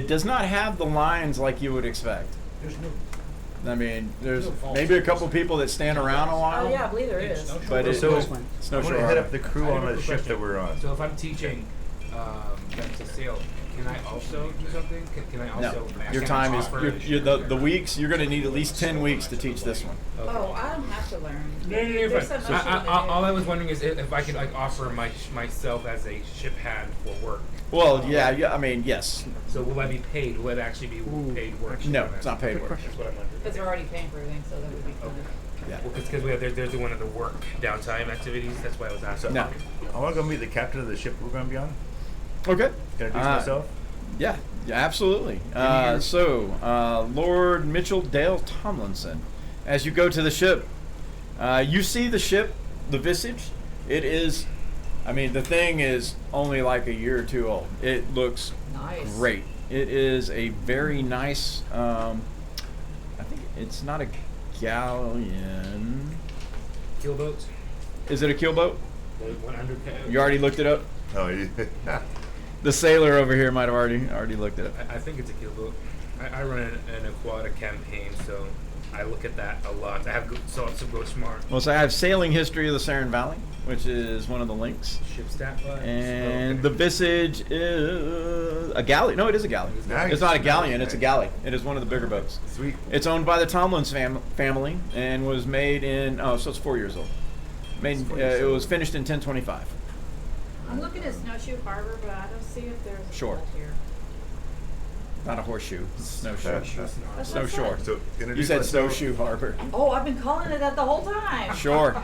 S2: does not have the lines like you would expect.
S5: There's no.
S2: I mean, there's
S5: No false
S2: maybe a couple people that stand around a while.
S4: Oh yeah, I believe there is.
S2: But it,
S3: So,
S2: Snow
S3: I want
S2: Shore
S3: to head
S2: Harbor.
S3: up the crew on the ship that we're on.
S8: So if I'm teaching them to sail, can I also do something? Can I
S2: No,
S8: also?
S2: your
S8: can I
S2: time is
S8: offer-
S2: the weeks. You're going to need at least 10 weeks to teach this one.
S8: Okay.
S4: Oh, I don't have to learn.
S8: No,
S4: There's
S8: fine.
S4: so much to do.
S8: All I was wondering is if I could offer myself as a ship hand for work.
S2: Well, yeah. I mean, yes.
S8: So will I be paid? Will it actually be paid work?
S2: No, it's not paid work.
S8: That's what I'm wondering.
S4: Because they're already paying for everything, so that would be fun.
S2: Yeah.
S8: Well, because there's one of the work downtime activities. That's why I was asking.
S2: No.
S3: I want to go meet the captain of the ship we're going to be on.
S2: Okay.
S3: Can I introduce myself?
S2: Yeah, absolutely. Lord Mitchell Dale Tomlinson. As you go to the ship, you see the ship, the Visage. It is, I mean, the thing is only like a year or two old. It looks
S4: Nice.
S2: great. It is a very nice, I think it's not a galleon.
S8: Keelboats.
S2: Is it a keelboat?
S8: The 100.
S2: You already looked it up?
S3: Oh, yeah.
S2: The sailor over here might have already looked it up.
S8: I think it's a keelboat. I run an aquatic campaign, so I look at that a lot. I have thoughts of Go Smart.
S2: Well, so I have Sailing History of the Saran Valley, which is one of the links.
S8: Ship stat vibes.
S2: And
S8: Okay.
S2: the Visage is a galley. No, it is a galley.
S3: Nice.
S2: It's not a galleon, it's a galley. It is one of the bigger boats.
S3: Sweet.
S2: It's owned by the Tomlins family and was made in, so it's 4 years old. It was finished in 1025.
S4: I'm looking at Snowshoe Harbor, but I don't see if there's a
S2: Shore.
S4: boat here.
S2: Not a horseshoe, it's snowshoe.
S3: That's-
S4: That's
S2: Snow
S4: what I
S2: Shore.
S4: said.
S3: So,
S2: You
S3: introduce
S2: said
S3: myself.
S2: snowshoe harbor.
S4: Oh, I've been calling it that the whole time.
S2: Sure.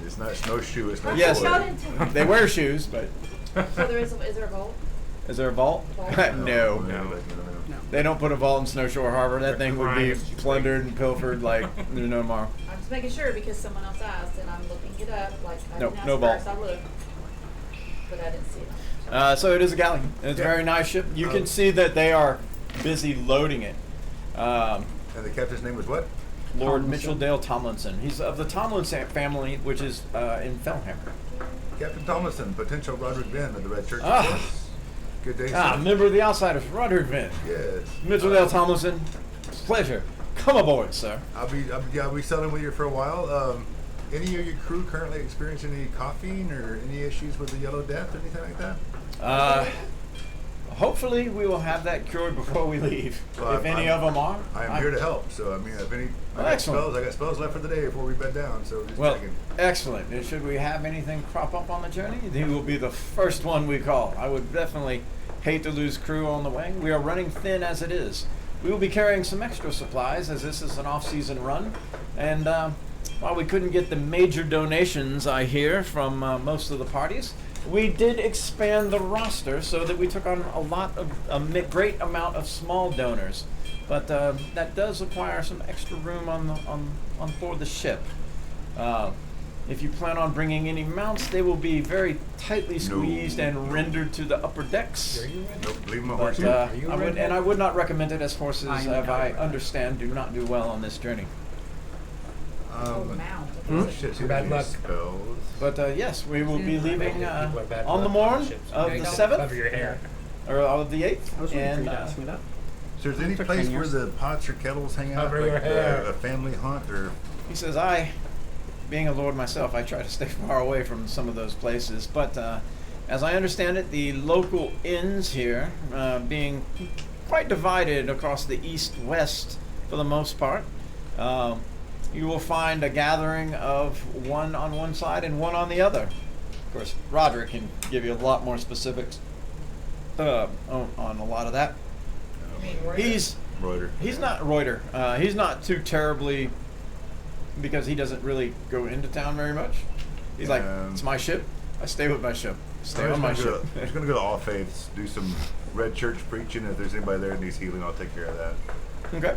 S3: It's not snowshoe, it's not
S2: Yes.
S3: shore.
S4: Not into-
S2: They wear shoes, but
S4: So is there a boat?
S2: is there a vault?
S4: Vault.
S2: No.
S3: No.
S2: They don't put a vault in Snow Shore Harbor. That thing would be
S8: Right.
S2: plundered and pilfered like there's no tomorrow.
S4: I'm just making sure because someone else asked and I'm looking it up. Like I
S2: No,
S4: didn't ask
S2: no vault.
S4: first, I looked, but I didn't see it.
S2: So it is a galley. It's a
S3: Yeah.
S2: very nice ship. You can see that they are busy loading it.
S3: And the captain's name was what?
S2: Lord
S7: Tomlinson.
S2: Mitchell Dale Tomlinson. He's of the Tomlinson family, which is in Fellhammer.
S3: Captain Tomlinson, potential Roderick Venn of the Red Church.
S2: Ah.
S3: of course. Good day, sir.
S2: Member of the Outsiders, Roderick Venn.
S3: Yes.
S2: Mitchell Dale Tomlinson. Pleasure. Come aboard, sir.
S3: I'll be selling with you for a while. Any of your crew currently experiencing any coughing or any issues with the Yellow Death or anything like that?
S2: Hopefully, we will have that cured before we leave.
S3: Well,
S2: if any of them are,
S3: I am here to help. So I mean, if any, I got
S2: Excellent.
S3: spells left for the day before we bed down. So just
S2: Well,
S3: checking.
S2: excellent. And should we have anything crop up on the journey, he will be the first one we call. I would definitely hate to lose crew on the way. We are running thin as it is. We will be carrying some extra supplies as this is an off-season run. And while we couldn't get the major donations, I hear, from most of the parties, we did expand the roster so that we took on a great amount of small donors. But that does require some extra room on board the ship. If you plan on bringing any mounts, they will be very tightly squeezed and rendered to the upper decks.
S3: Nope, leave them a
S2: But
S3: horse.
S2: I would not recommend it as horses,
S7: I
S2: if
S7: know.
S2: I understand, do not do well on this journey.
S4: Oh, mount.
S3: Oh, shit, too
S8: Bad luck.
S3: Spells.
S2: But yes, we will be leaving
S8: People are bad
S2: on the
S8: luck
S2: morn
S8: ships.
S2: of
S8: Okay,
S2: the
S8: don't
S2: 7th,
S8: Cover your hair.
S2: or of the 8th.
S7: I was waiting for
S2: And
S7: you to ask me that.
S3: So is there any
S7: Took
S3: place
S7: 10
S3: where
S7: years.
S3: the pots or kettles hang out?
S8: Cover your
S3: Like
S8: hair.
S3: a family hunt or?
S2: he says, being a lord myself, I try to stay far away from some of those places. But as I understand it, the local inns here, being quite divided across the east-west for the most part. You will find a gathering of one on one side and one on the other. Of course, Roderick can give you a lot more specifics on a lot of that.
S4: I mean, we're
S3: Reuter.
S2: He's not Reuter. He's not too terribly, because he doesn't really go into town very much. He's like, it's my ship. I stay with my ship. Stay on my ship.
S3: I'm just gonna go to All Faiths, do some Red Church preaching. If there's anybody there that needs healing, I'll take care of that.
S2: Okay.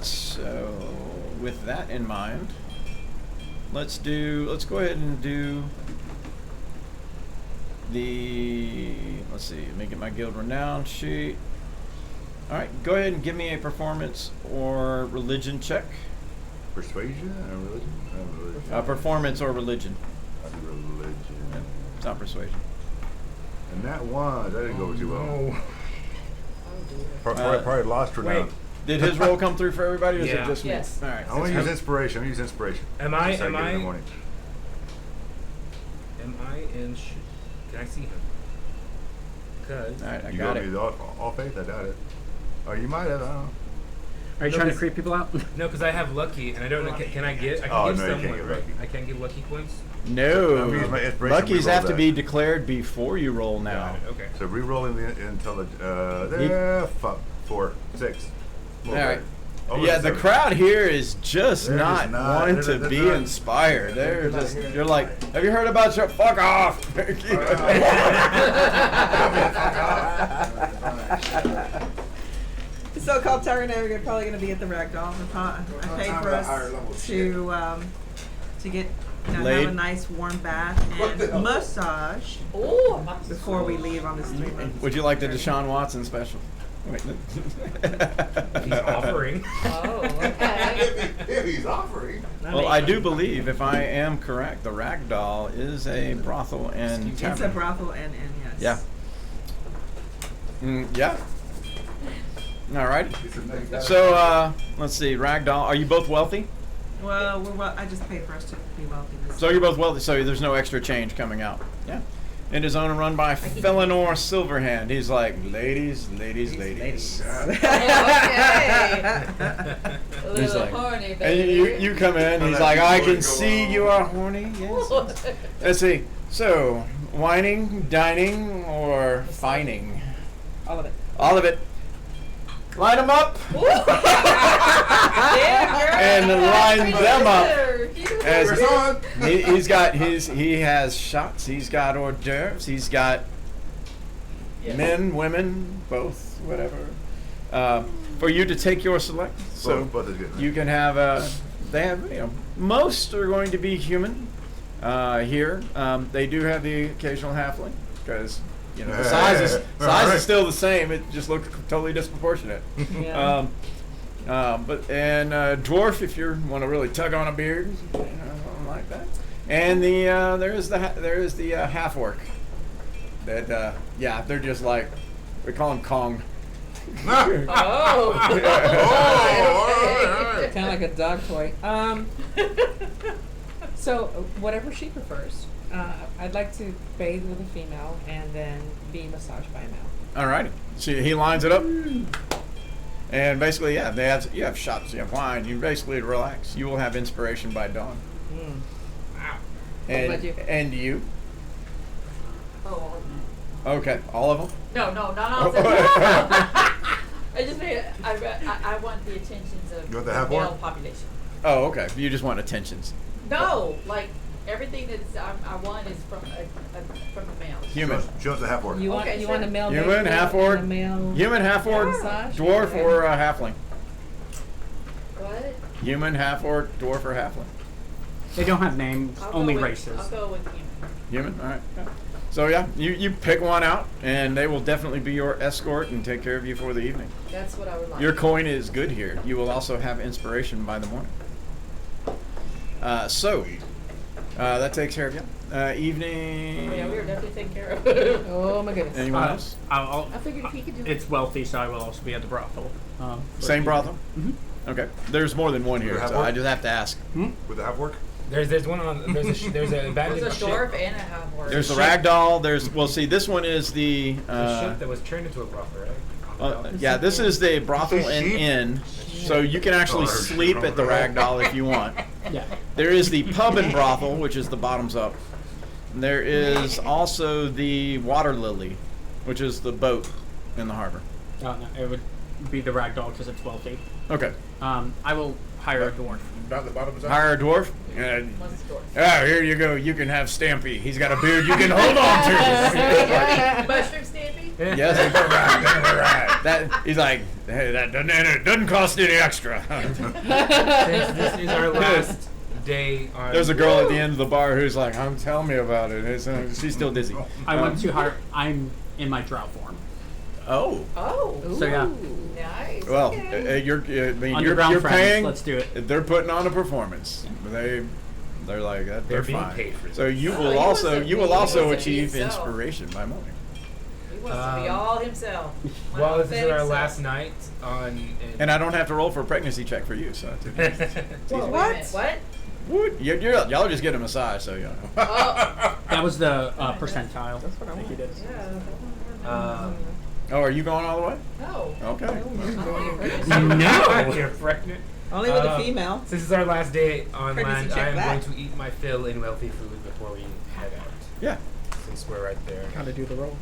S2: So with that in mind, let's go ahead and do let's see, let me get my guild renown sheet. All right, go ahead and give me a performance or religion check.
S3: Persuasion or religion? Religion.
S2: Performance or religion.
S3: I'll do religion.
S2: It's not persuasion.
S3: And that didn't go too well.
S5: Oh.
S3: Probably lost renown.
S8: Wait.
S2: Did his roll come through for everybody, or is
S8: Yeah.
S2: it just me?
S4: Yes.
S2: All right.
S3: I want to use inspiration. I'm gonna use inspiration.
S8: Am I?
S3: Just so
S8: Am
S3: get it in the
S8: I?
S3: morning.
S8: Am I in? Can I see him? Cause
S2: All right, I
S3: You
S2: got
S3: got
S2: it.
S3: me all faith? I doubt it. Oh, you might have. I don't know.
S7: Are you
S8: No,
S7: trying to
S8: this-
S7: creep people out?
S8: no, because I have lucky, and I don't know. Can I get? I can
S3: Oh,
S8: give
S3: no, you can't
S8: someone,
S3: get
S8: right?
S3: lucky.
S8: I can't give lucky points.
S2: No.
S3: I'm gonna use my inspiration
S2: Luckies
S3: reroll
S2: have to
S3: that.
S2: be declared before you roll now.
S8: Got it, okay.
S3: So re-rolling until the fuck 4, 6.
S2: All right.
S3: Oh,
S2: Yeah, the
S3: 7.
S2: crowd here is just
S3: They're
S2: not
S3: just not-
S2: wanting
S3: they're-
S2: to
S3: they're
S2: be
S3: not-
S2: inspired. They're
S3: they're
S2: just,
S3: not-
S2: you're like, have you heard about your fuck off?
S6: The so-called Targaryen are probably going to be at the Ragdoll. I paid for us to get have
S2: Laid.
S6: a nice warm bath and massage
S4: Ooh,
S6: before we leave on this 3 months.
S2: Would you like the Deshaun Watson special? Wait,
S8: He's offering.
S4: Oh, okay.
S3: If he's offering.
S2: Well, I do believe, if I am correct, the Ragdoll is a brothel and
S6: It's a
S2: tavern.
S6: brothel and yes.
S2: Yeah. Yeah. All right. So let's see, Ragdoll. Are you both wealthy?
S6: Well, I just paid for us to be wealthy.
S2: So you're both wealthy. So there's no extra change coming out. Yeah. It is owned and run by Felinor Silverhand. He's like, ladies.
S4: Okay. A
S2: He's
S4: little
S2: like,
S4: horny,
S2: and
S4: baby.
S2: you come in. He's like, I can see you are horny. Yes. Let's see. So, whining, dining, or fining?
S6: All of it.
S2: All of it. Line them up and line them up. As he has shots. He's got hors d'oeuvres. He's got men, women, both, whatever. For you to take your select. So
S3: Both is good.
S2: you can have they have, most are going to be human here. They do have the occasional halfling because the size is still the same. It just looks totally disproportionate.
S6: Yeah.
S2: But dwarf, if you want to really tug on a beard, something like that. And there is the half orc. That they're just like, we call him Kong.
S4: Oh.
S6: Kind of like a dog toy. So whatever she prefers. I'd like to bathe with a female and then be massaged by a male.
S2: All right. So he lines it up. And basically, you have shots, you have wine. You basically relax. You will have inspiration by dawn.
S8: Wow.
S2: And,
S6: What about you?
S2: And you?
S4: Oh,
S2: Okay, all of them?
S4: no, not all of them. I just mean, I want the attentions of
S3: You want the
S4: the
S3: half
S4: male
S3: orc?
S4: population.
S2: Oh, okay. You just want attentions.
S4: No, like everything that's I want is from the males.
S2: Human.
S3: She wants the half orc.
S6: You want
S4: Okay,
S6: you
S4: sure.
S6: want a male
S2: Human,
S6: baseball
S2: half
S6: and
S2: orc.
S6: a male
S2: Human, half orc,
S6: massage?
S2: dwarf,
S6: Okay.
S2: or halfling.
S4: What?
S2: Human, half orc, dwarf, or halfling.
S7: They don't have names,
S4: I'll
S7: only
S4: go with,
S7: races.
S4: I'll go with human.
S2: Human, all right. Yeah. So yeah, you pick one out, and they will definitely be your escort and take care of you for the evening.
S4: That's what I would like.
S2: Your coin is good here. You will also have inspiration by the morning. That takes care of you. Evening.
S4: Oh, yeah, we were definitely taking care of it.
S6: Oh my goodness.
S2: Anyone else?
S7: I'll,
S4: I figured if he could do
S7: it's wealthy, so I will also be at the brothel. For
S2: Same
S7: the
S2: brothel?
S7: evening.
S2: Okay. There's more than one here,
S3: Half
S2: so
S3: orc?
S2: I just have to ask.
S3: With the half orc?
S8: There's one on there's a
S4: There's
S8: abandoned
S4: a
S8: ship.
S4: dwarf and a half orc.
S2: There's the ragdoll. See, this one is the.
S8: The ship that was turned into a brothel, right?
S2: Yeah, this is the brothel and
S3: Sheep?
S2: inn, so you can actually
S3: Oh,
S2: sleep at the ragdoll if you want.
S7: Yeah.
S2: There is the pub and brothel, which is the bottoms up. There is also the water lily, which is the boat in the harbor.
S7: No, it would be the ragdoll because it's wealthy.
S2: Okay.
S7: I will hire a dwarf.
S3: Not the bottom of
S2: Hire a dwarf.
S4: What's the dwarf?
S2: Oh, here you go. You can have Stampy. He's got a beard you can hold on to.
S4: Mushroom Stampy?
S2: Yes. That he's like, hey, that doesn't cost any extra.
S8: Since this is our last day on.
S2: There's a girl at the end of the bar who's like, tell me about it. She's still dizzy.
S7: I want to hire. I'm in my drow form.
S2: Oh.
S4: Oh.
S7: So yeah.
S4: Nice.
S2: Well,
S4: okay.
S7: Underground
S2: you're
S7: friends,
S2: paying.
S7: let's do it.
S2: They're putting on a performance. They're like that. They're
S8: being
S2: fine.
S8: paid for this.
S2: So you
S4: Oh,
S2: will
S4: he
S2: also
S4: wasn't
S2: you
S4: me,
S2: will
S4: he
S2: also
S4: wasn't me
S2: achieve
S4: himself.
S2: inspiration by mowing.
S4: He wants to be all himself. My
S8: Well, this is
S4: authentic
S8: our
S4: self.
S8: last night on.
S2: And I don't have to roll for a pregnancy check for you, so.
S4: Whoa, wait a minute, What?
S2: What? Y'all just get a massage, so you know.
S4: Oh.
S7: That was the percentile. That's what I think he did.
S4: Yeah.
S2: Oh, are you going all the way?
S4: No.
S2: Okay.
S8: No, you're pregnant.
S6: Only with a female.
S8: Since this is our last day on
S6: Pregnancy
S8: land,
S6: check
S8: I am
S6: that.
S8: going to eat my fill in wealthy food before we head out.
S2: Yeah.
S8: Since we're right there.
S7: How to do the roll?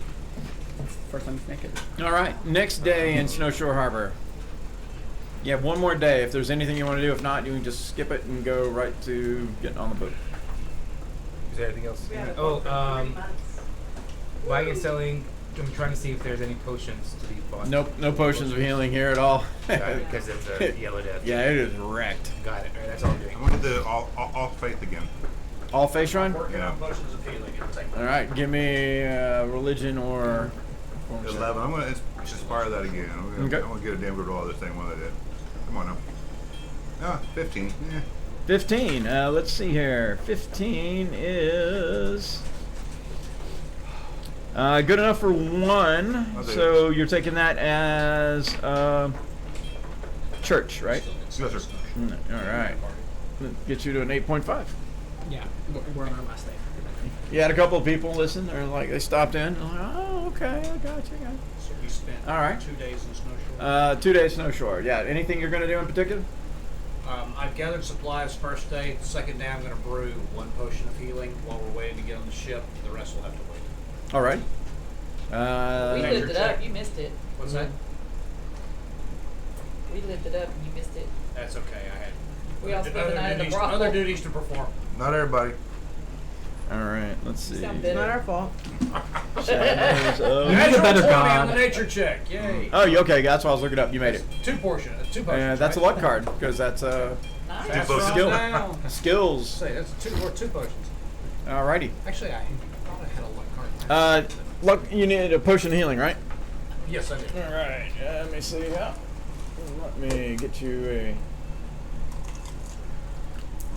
S7: First time naked.
S2: All right. Next day in Snowshore Harbor. You have one more day. If there's anything you want to do, if not, you can just skip it and go right to getting on the boat.
S8: Is there anything else?
S4: We had a
S8: Oh,
S4: boat for 3 months.
S8: buying and selling. I'm trying to see if there's any potions to be bought.
S2: Nope, no potions of healing here at all.
S8: Got it, because it's a yellow death.
S2: Yeah, it is wrecked.
S8: Got it. All right, that's all I'm doing.
S3: I wanted the all faith again.
S2: All face run?
S3: Yeah.
S5: Potions of healing. It'll take
S2: All right, give me religion or.
S3: 11. I'm gonna inspire that again.
S2: Okay.
S3: I'm gonna get a damn good roll this thing one I did. Come on now. Ah, 15. Yeah.
S2: 15. Let's see here. 15 is good enough for one.
S3: Okay.
S2: So you're taking that as church, right?
S3: Yes, sir.
S2: All right. Get you to an 8.5.
S7: Yeah, we're on our last day.
S2: You had a couple of people listen. They're like, they stopped in. They're like, oh, okay, I got you.
S5: So we spent
S2: All right.
S5: 2 days in Snowshore.
S2: 2 days snowshore. Yeah. Anything you're going to do in particular?
S5: I've gathered supplies first day. Second day, I'm going to brew 1 potion of healing while we're waiting to get on the ship. The rest will have to wait.
S2: All right.
S4: We
S5: Major
S4: lived it up.
S5: check.
S4: You missed it.
S5: What's that?
S4: We lived it up and you missed it.
S5: That's okay. I had
S4: We all spent the night in the
S5: duties,
S4: brothel.
S5: other duties to perform.
S3: Not everybody.
S2: All right. Let's see.
S4: Sound
S6: It's
S4: bitter.
S6: not our fault.
S2: Shadows of-
S7: You need a better
S5: Natural 20 on
S7: god.
S5: the nature check. Yay.
S2: Oh, you okay? That's why I was looking it up. You made it.
S5: 2 potions.
S2: That's a
S5: right?
S2: luck card because that's
S4: Nice.
S5: That's
S3: Two potions.
S2: skill.
S5: down.
S2: Skills.
S5: Say that's 2 potions.
S2: Alrighty.
S5: Actually, I thought I had a luck card.
S2: Luck. You need a potion of healing, right?
S5: Yes, I did.
S2: All right. Let me see. Let me get you a.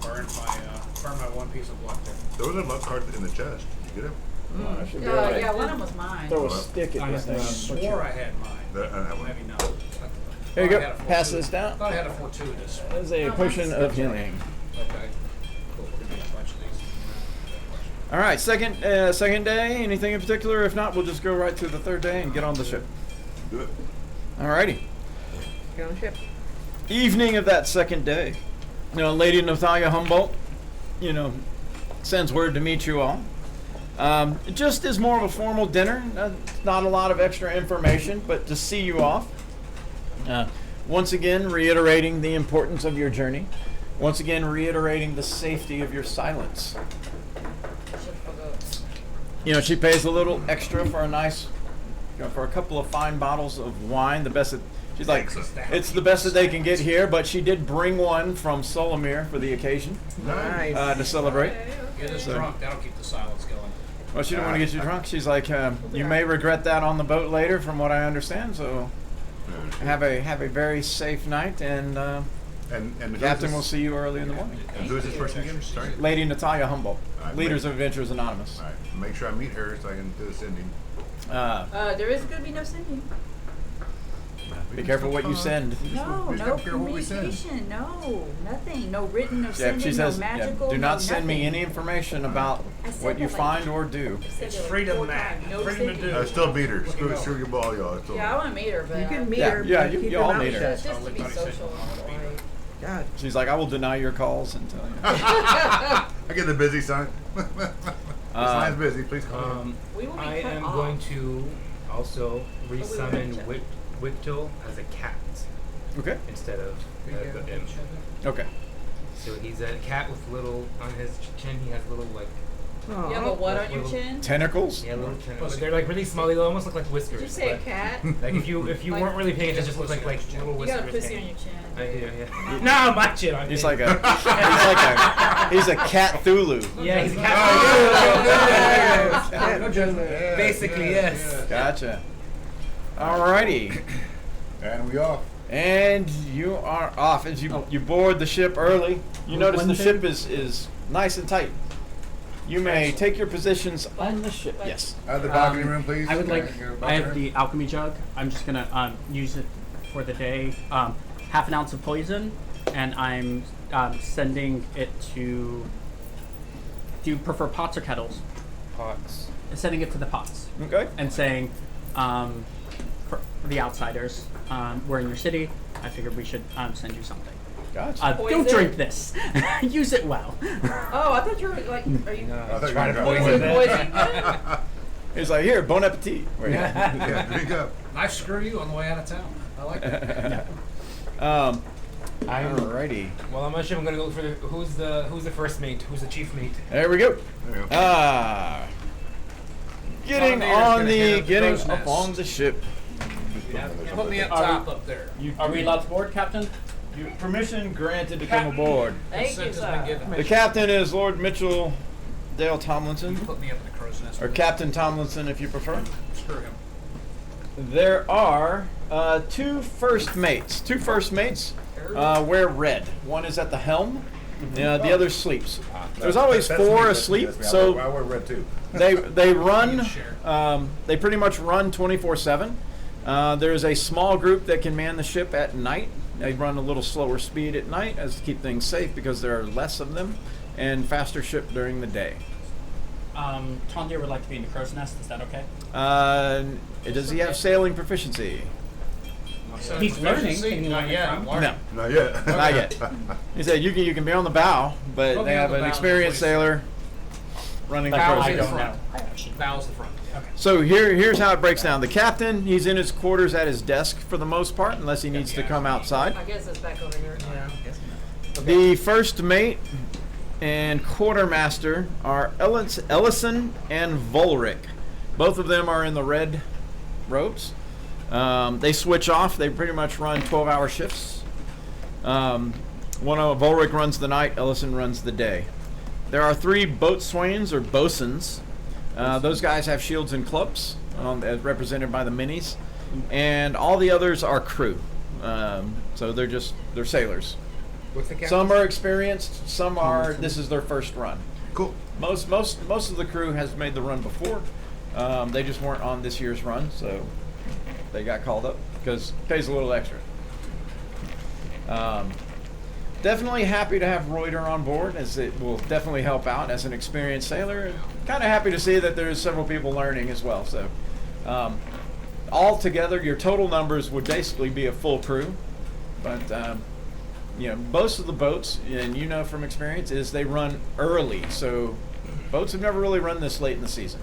S5: Burn my 1 piece of luck there.
S3: There was a luck card in the chest. Did you get it?
S2: Oh, I should be
S4: Oh,
S2: able to
S4: yeah, one of them was mine.
S2: throw a stick at this
S5: I
S2: thing.
S5: swore I had mine.
S3: That one.
S5: Maybe not.
S2: Here you
S5: Thought I
S2: go.
S5: had a
S2: Pass
S5: fortuitous-
S2: this down.
S5: Thought I had a fortuitous.
S2: There's a
S4: Oh,
S2: potion
S4: mine's
S2: of healing.
S5: Okay. Cool. We're gonna do a bunch of these.
S2: All right. Second day. Anything in particular? If not, we'll just go right to the third day and get on the ship.
S3: Do it.
S2: Alrighty.
S6: Get on the ship.
S2: Evening of that second day. Lady Natalia Humboldt, sends word to meet you all. Just as more of a formal dinner, not a lot of extra information, but to see you off. Once again, reiterating the importance of your journey. Once again, reiterating the safety of your silence. She pays a little extra for a nice, for a couple of fine bottles of wine. The best that she's like, it's the best that they can get here. But she did bring one from Solomir for the occasion
S6: Nice.
S2: to celebrate.
S5: Get us
S2: So-
S5: drunk. That'll keep the silence going.
S2: Well, she didn't want to get you drunk. She's like, you may regret that on the boat later, from what I understand. So have a very safe night, and
S3: And
S2: the
S3: who's
S2: captain
S3: this-
S2: will see you early in the morning.
S3: And who is this person again? Sorry.
S2: Lady Natalia Humboldt,
S3: Alright,
S2: Leaders
S3: wait.
S2: of Adventures Anonymous.
S3: All right. Make sure I meet her so I can do the sending.
S4: There is going to be no sending.
S2: Be careful what you send.
S4: No,
S3: Just
S4: no
S3: be careful what we send.
S4: communication, no, nothing, no written, no
S2: Yeah,
S4: sending,
S2: she says,
S4: no
S2: yeah,
S4: magical,
S2: do not
S4: no
S2: send me
S4: nothing.
S2: any information about
S4: I said
S2: what you
S4: that, like,
S2: find or do.
S4: I said
S5: It's
S4: it like
S5: freedom,
S4: 4
S5: Matt.
S4: times, no
S5: Freedom to
S4: sending.
S5: do.
S3: I still beat her. Screw your ball, y'all. Still.
S4: Yeah, I want to meet her, but
S6: You can meet
S2: Yeah,
S6: her,
S2: yeah,
S6: but
S2: you-
S6: keep
S2: you
S6: your
S2: all
S6: mouth
S2: meet her.
S6: shut.
S4: just to be social. Like,
S6: God.
S2: She's like, I will deny your calls and tell you.
S3: I get the busy sign. This line's busy. Please call in.
S4: we will be
S8: I
S4: cut
S8: am
S4: off.
S8: going to also resummon
S4: check.
S8: Wictel as a cat
S2: Okay.
S8: instead of the M.
S2: Okay.
S8: So he's a cat with little on his chin. He has little like
S6: Aw.
S4: You have a what on your
S8: Little-
S4: chin?
S2: Tentacles?
S8: yeah little tentacles. They're like really small. They almost look like whiskers.
S4: Did you say a
S8: but,
S4: cat?
S8: Like if you
S4: Like-
S8: weren't really paying attention, it just looks like little
S4: You
S8: whiskers.
S4: got a pussy on
S8: hanging.
S4: your chin.
S8: I do, yeah. No, my chin on
S2: He's
S8: his.
S2: like he's a cat Thulu.
S8: Yeah, he's a
S3: Oh,
S8: cat.
S3: yeah.
S6: No joke.
S3: Yeah,
S8: Basically,
S3: yeah,
S8: yes.
S3: yeah.
S2: Gotcha. Alrighty.
S3: And we off.
S2: And you are off as you board the ship early. You notice
S7: One
S2: the
S7: thing-
S2: ship is nice and tight. You may take your positions on the ship.
S4: but-
S2: Yes.
S3: Out of the balcony room, please.
S7: I would
S3: Can
S7: like.
S3: get a
S7: I have
S3: balcony?
S7: the alchemy jug. I'm just gonna use it for the day. Half an ounce of poison, and I'm sending it to. Do you prefer pots or kettles?
S8: Pots.
S7: Sending it to the pots
S2: Okay.
S7: and saying, for the outsiders, we're in your city. I figured we should send you something.
S2: Gotcha.
S7: Don't
S4: Poison?
S7: drink this. Use it well.
S4: Oh, I thought you were like, are you
S3: I thought you
S8: Try to
S3: were
S8: poison
S3: gonna-
S4: poison?
S2: He's like, here, bon appetit.
S3: Yeah, drink up.
S5: Nice screw you on the way out of town. I like that.
S2: Alrighty.
S8: Well, I'm not sure. I'm gonna go for the who's the first mate? Who's the chief mate?
S2: There we go.
S3: There you go.
S2: Getting
S5: Commander's
S2: on
S5: gonna
S2: the
S5: head up the
S2: getting
S5: crow's
S2: up
S5: nest.
S2: on the ship.
S5: Put me up
S7: Are we-
S5: top up there.
S7: Are we allowed to board, Captain?
S2: You, permission granted to come aboard.
S4: Thank you,
S5: Consent has been
S4: sir.
S5: given.
S2: The captain is Lord Mitchell Dale Tomlinson,
S5: Put me up in the crow's nest.
S2: or Captain Tomlinson if you prefer.
S5: Screw him.
S2: There are two first mates. Two first mates wear red. One is at the helm, the other sleeps. There's always
S3: That's
S2: four
S3: me,
S2: asleep,
S3: that's me.
S2: so
S3: I wear red too.
S2: they run.
S5: Share.
S2: They pretty much run 24/7. There's a small group that can man the ship at night. They run a little slower speed at night as to keep things safe because there are less of them, and faster ship during the day.
S7: Tondir would like to be in the crow's nest. Is that okay?
S2: Does he have sailing proficiency?
S5: So
S7: He's learning.
S5: proficiency?
S7: Can you
S5: Not
S7: learn
S5: yet.
S7: from?
S5: I'm learning.
S2: No,
S3: Not yet.
S2: not yet. He said you can be on the bow, but
S5: Put
S2: they
S5: me on
S2: have
S5: the
S2: an
S5: bow,
S2: experienced
S5: please.
S2: sailor running the
S7: Like,
S2: crow's
S7: I
S5: in
S2: nest.
S7: don't
S5: front.
S7: know. I actually.
S5: Bow's the front.
S2: So here's how it breaks down. The captain, he's in his quarters at his desk for the most part, unless he needs to come outside.
S4: I guess it's back over here.
S2: The first mate and quartermaster are Ellison and Volric. Both of them are in the red robes. They switch off. They pretty much run 12-hour shifts. Volric runs the night. Ellison runs the day. There are 3 boatswains or bosuns. Those guys have shields and clubs, as represented by the minis, and all the others are crew. So they're sailors.
S8: What's the captain?
S2: Some are experienced. Some are. This is their first run.
S3: Cool.
S2: Most of the crew has made the run before. They just weren't on this year's run, so they got called up because it pays a little extra. Definitely happy to have Reuter on board, as it will definitely help out as an experienced sailor. Kind of happy to see that there's several people learning as well. So, all together, your total numbers would basically be a full crew. But most of the boats, and you know from experience, is they run early. So, boats have never really run this late in the season.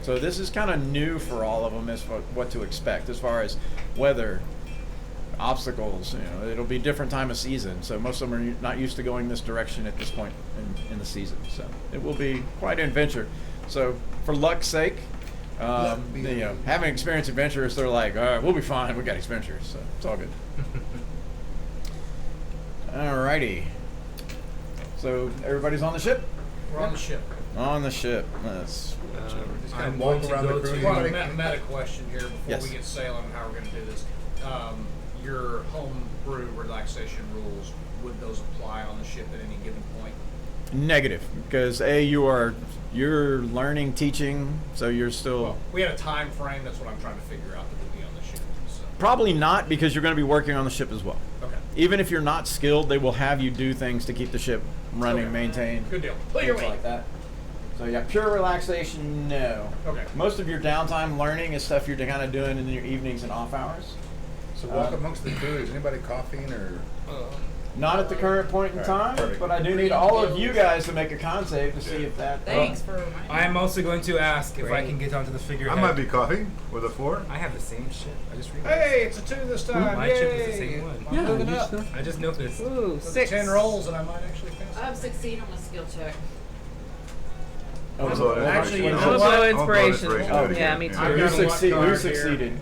S2: So this is kind of new for all of them as what to expect as far as weather, obstacles. It'll be different time of season, so most of them are not used to going this direction at this point in the season. So it will be quite an adventure. So for luck's sake, having experienced adventurers, they're like, all right, we'll be fine. We got adventurers, so it's all good. Alrighty. So everybody's on the ship.
S5: We're on the ship.
S2: On the ship. Let's
S8: I'm
S3: walk
S8: going to
S3: around the
S8: go
S3: crew.
S8: to.
S5: Well, meta question here before
S2: Yes.
S5: we get sailing and how we're going to do this. Your home brew relaxation rules, would those apply on the ship at any given point?
S2: negative because you're learning, teaching, so you're still.
S5: Well, we had a time frame. That's what I'm trying to figure out that would be on the ship. So.
S2: Probably not, because you're going to be working on the ship as well.
S5: Okay.
S2: Even if you're not skilled, they will have you do things to keep the ship running,
S5: Okay.
S2: maintained.
S5: Good deal. Pull your
S2: things
S5: weight.
S2: like that. So yeah, pure relaxation, no.
S5: Okay.
S2: Most of your downtime learning is stuff you're kind of doing in your evenings and off hours.
S3: So walk amongst the crew. Is anybody coughing or?
S2: Not at the current point in
S3: All
S2: time,
S3: right, perfect.
S2: but I do need all of you guys to make a con save to see if that.
S4: Thanks for reminding me.
S8: I am also going to ask if I can get onto the figurehead.
S3: I might be coughing with a 4.
S8: I have the same ship. I just realized.
S5: Hey, it's a 2 this time.
S8: My
S5: Yay.
S8: chip is the same one.
S5: I'm
S7: Yeah,
S5: moving
S7: you
S5: up.
S7: still-
S8: I just noticed.
S6: Ooh,
S5: So
S6: 6.
S5: 10 rolls and I might actually pass.
S4: I've succeeded on a skill check.
S2: Oh,
S3: So
S2: so-
S5: Actually,
S2: what
S5: you
S2: is
S5: know
S2: it?
S5: what?
S6: Blow
S3: I'm gonna blow
S6: inspiration.
S3: inspiration,
S6: Oh,
S3: do it
S6: yeah,
S3: again.
S6: me too.
S3: Yeah.
S5: I've
S2: Who,
S5: got a luck
S2: succeed, who
S5: card here.
S2: succeeded?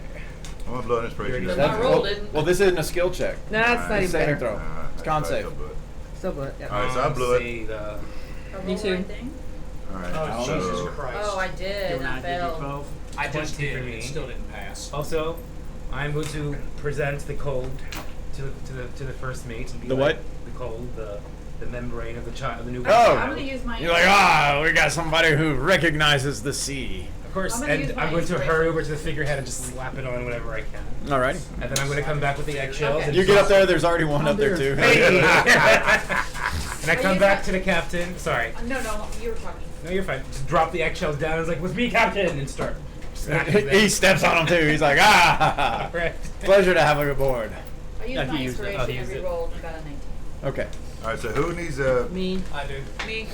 S3: I'm gonna blow an inspiration.
S8: That's-
S2: That's-
S4: rolled
S2: well,
S4: it.
S2: well, this isn't a skill check.
S6: No, it's not even
S2: Saving
S6: better.
S2: throw. It's con save.
S6: Still blow it. Yep.
S3: All right, so I blew it.
S8: See the.
S4: A
S6: Me
S4: roll
S6: too.
S4: right thing?
S3: All right.
S5: Oh,
S3: so
S5: Jesus Christ.
S4: Oh, I did. I failed.
S5: I just
S8: 20
S5: did.
S8: for me.
S5: It still didn't pass.
S8: Also, I'm going to present the cold to the first mate. And be
S2: The
S8: like,
S2: what?
S8: The cold, the membrane of the child, the new
S2: Oh.
S8: child.
S4: I'm gonna use my.
S2: You're like, we got somebody who recognizes the sea.
S8: Of course,
S4: I'm gonna use
S8: and
S4: my
S8: I'm going to
S4: inspiration.
S8: hurry over to the figurehead and just slap it on whenever I can.
S2: Alrighty.
S8: And then I'm going to come back with the eggshells.
S4: Okay.
S8: And
S2: You get up there, there's already one up there too.
S8: Hey! And I come
S4: you
S8: back
S4: got-
S8: to the captain. Sorry.
S4: No, you were talking.
S8: No, you're fine. Just drop the eggshells down. It's like, with me, captain, and start smacking them.
S2: He steps on them too. He's like,
S8: Right.
S2: pleasure to have you aboard.
S4: I used
S8: Yeah,
S4: my
S8: he used it.
S4: inspiration
S8: Oh, he used
S4: every
S8: it.
S4: roll and got a 19.
S2: Okay.
S3: All right, so who needs
S6: Me.
S5: I do.
S4: Me.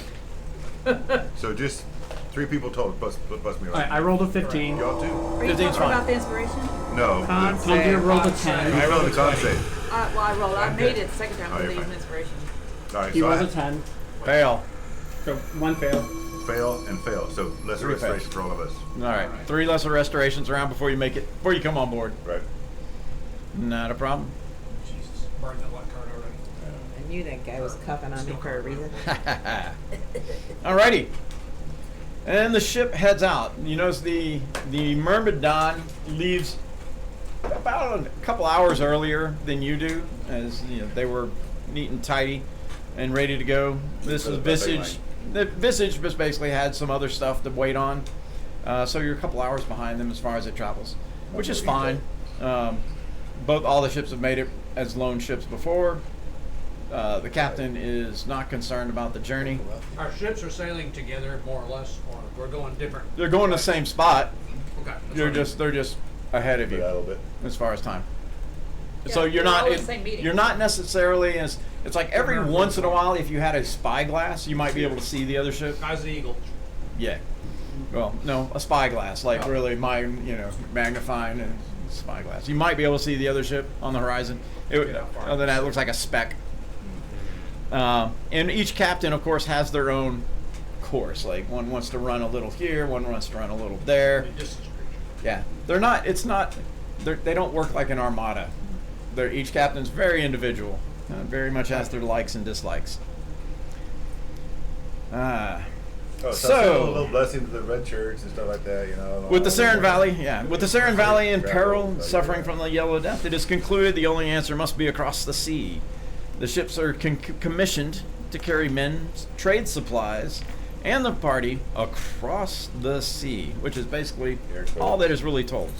S3: So just 3 people total plus me.
S7: All right, I rolled a 15.
S3: Y'all too?
S4: Are you
S2: 15's
S4: talking
S2: fine.
S4: about the inspiration?
S3: No.
S6: Con
S3: the-
S7: Tom, you rolled a
S5: Con
S7: 10.
S3: I rolled the con save.
S4: Well, I rolled. I
S3: I'm
S4: made
S3: good.
S4: it the second time.
S3: Oh,
S4: I'm
S3: you're
S4: gonna use
S3: fine.
S4: an inspiration.
S3: All right,
S7: He
S3: so
S7: rolled
S3: I
S7: a 10.
S2: Fail.
S7: So 1 fail.
S3: fail and fail. So lesser
S2: 3 fails.
S3: restoration for all of us.
S2: All right. 3 lesser restorations around before you come on board.
S3: Right.
S2: Not a problem.
S5: Jesus. Burned that luck card already.
S6: I knew that guy was cuffing on me for a reason.
S2: Alrighty. And the ship heads out. You notice the Myrmidon leaves about a couple hours earlier than you do, as you know they were neat and tidy and ready to go. This is Visage. The Visage just basically had some other stuff to wait on, so you're a couple hours behind them as far as it travels, which is fine. All the ships have made it as lone ships before. The captain is not concerned about the journey.
S5: Our ships are sailing together, more or less, or we're going different.
S2: They're going to the same spot.
S5: Okay. that's
S2: They're
S5: fine.
S2: just ahead of
S3: A
S2: you
S3: little bit.
S2: as far as time.
S4: Yeah,
S2: So you're
S4: we're
S2: not
S4: all in the same meeting.
S2: you're not necessarily as it's like every
S5: not
S2: once in a
S5: really
S2: while if you had a spyglass you might be able to see the other ship.
S5: Guy's the eagle.
S2: Yeah. Well, no, a spyglass like really magnifying and spyglass. You might be able to see the other ship on the horizon. Other than that, it looks like a speck. And each captain, of course, has their own course. Like one wants to run a little here, one wants to run a little there.
S5: Just
S2: Yeah, they're not. It's not. They don't work like an armada. Each captain's very individual. Very much has their likes and dislikes.
S3: Oh,
S2: So-
S3: a little blessing to the red shirts and stuff like that, you know.
S2: With the Saren Valley, with the Saren Valley in
S3: Gravel,
S2: peril,
S3: like,
S2: suffering
S3: yeah.
S2: from the Yellow Death, it is concluded the only answer must be across the sea. The ships are commissioned to carry men, trade supplies, and the party across the sea, which is basically all that is really told.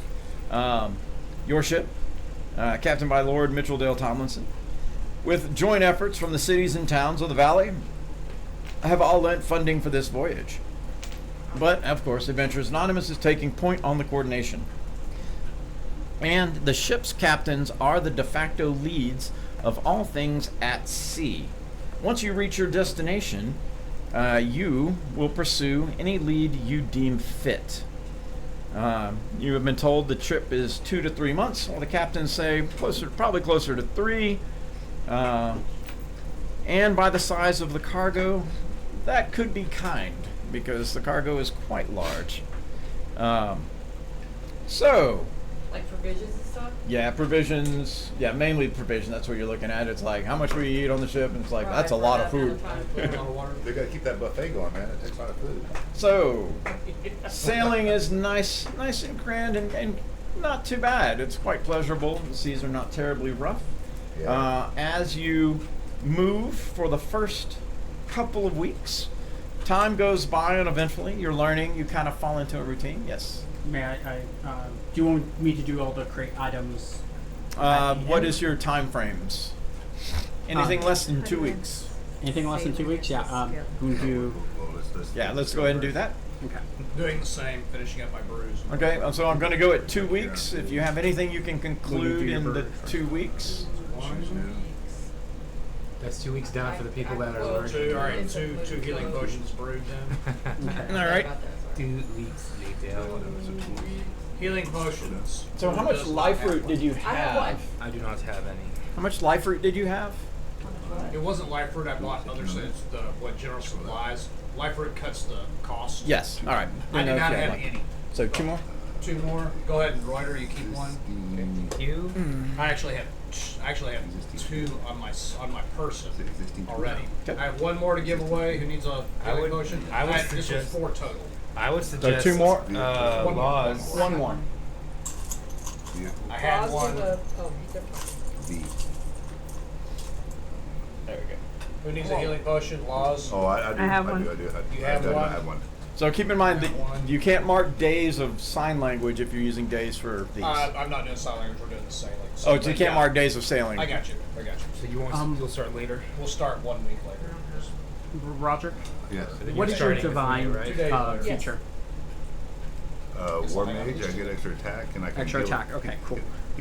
S2: Your ship, captained by Lord Mitchell Dale Tomlinson, with joint efforts from the cities and towns of the valley, have all lent funding for this voyage. But, of course, Adventurers Anonymous is taking point on the coordination. And the ship's captains are the de facto leads of all things at sea. Once you reach your destination, you will pursue any lead you deem fit. You have been told the trip is 2 to 3 months, while the captains say probably closer to 3. And by the size of the cargo, that could be kind, because the cargo is quite large. So,
S4: Like provisions and stuff.
S2: yeah, provisions. Yeah, mainly provisions. That's what you're looking at. It's like how much we eat on the ship, and it's like
S4: Right,
S2: that's a
S4: for
S2: lot
S4: that
S2: of food.
S4: amount of
S5: a
S4: time.
S5: lot of water.
S3: They got to keep that buffet going, man. It takes a lot of food.
S2: So, sailing is nice and grand, and not too bad. It's quite pleasurable. The seas are not terribly rough.
S3: Yeah.
S2: As you move for the first couple of weeks, time goes by uneventfully. You're learning. You kind of fall into a routine. Yes.
S7: May I do you want me to do all the crate items
S2: What is your time frames? Anything less than 2 weeks?
S7: Anything less than 2 weeks? Yeah. We can do.
S3: Well, let's
S2: Yeah, let's go ahead and do that.
S7: Okay.
S5: Doing the same, finishing up my brews.
S2: Okay, so I'm going to go at 2 weeks. If you have anything you can conclude in the 2 weeks.
S8: That's 2 weeks down for the people that are learning.
S5: Two, all right, two healing potions brewed then.
S2: All right.
S8: 2 weeks later.
S5: Healing potions.
S2: So how much life root did you
S4: I have one.
S2: have?
S8: I do not have any.
S2: How much life root did you have?
S5: It wasn't life fruit. I bought other sets. What general supplies. Life fruit cuts the cost.
S2: Yes. All right.
S5: I do
S2: Didn't know
S5: not
S2: if you had
S5: have
S2: one.
S5: any.
S2: So 2 more?
S5: 2 more. Go ahead and Reuter, you keep one.
S8: You?
S5: I actually have 2 on my person already.
S2: Okay.
S5: I have 1 more to give away. Who needs a
S8: I
S5: healing
S8: would-
S5: potion?
S8: I would
S5: this was
S8: suggest-
S5: 4 total.
S8: I would suggest
S2: 2 more?
S5: One more.
S8: laws.
S2: 1 more.
S5: I had
S4: Laws
S5: one.
S4: of the- oh, different.
S2: There we go.
S5: Who needs a healing potion? Laws.
S3: Oh, I do.
S6: I have
S3: I
S6: one.
S3: do.
S5: You have
S3: I
S5: one?
S3: have one.
S2: So keep in mind that you can't mark days of sign language if you're using days for these.
S5: I'm not doing sign language. We're doing the sailing.
S2: Oh, so you
S5: but
S2: can't
S5: yeah,
S2: mark days of sailing.
S5: I got you.
S8: So you won't. You'll start later.
S5: We'll start 1 week later.
S7: Roger.
S3: Yes.
S7: What is your
S8: starting with me,
S7: divine
S8: right?
S5: Yes.
S7: feature?
S3: War mage. I get extra attack, and I can
S7: Extra
S3: heal,
S7: attack. Okay, cool.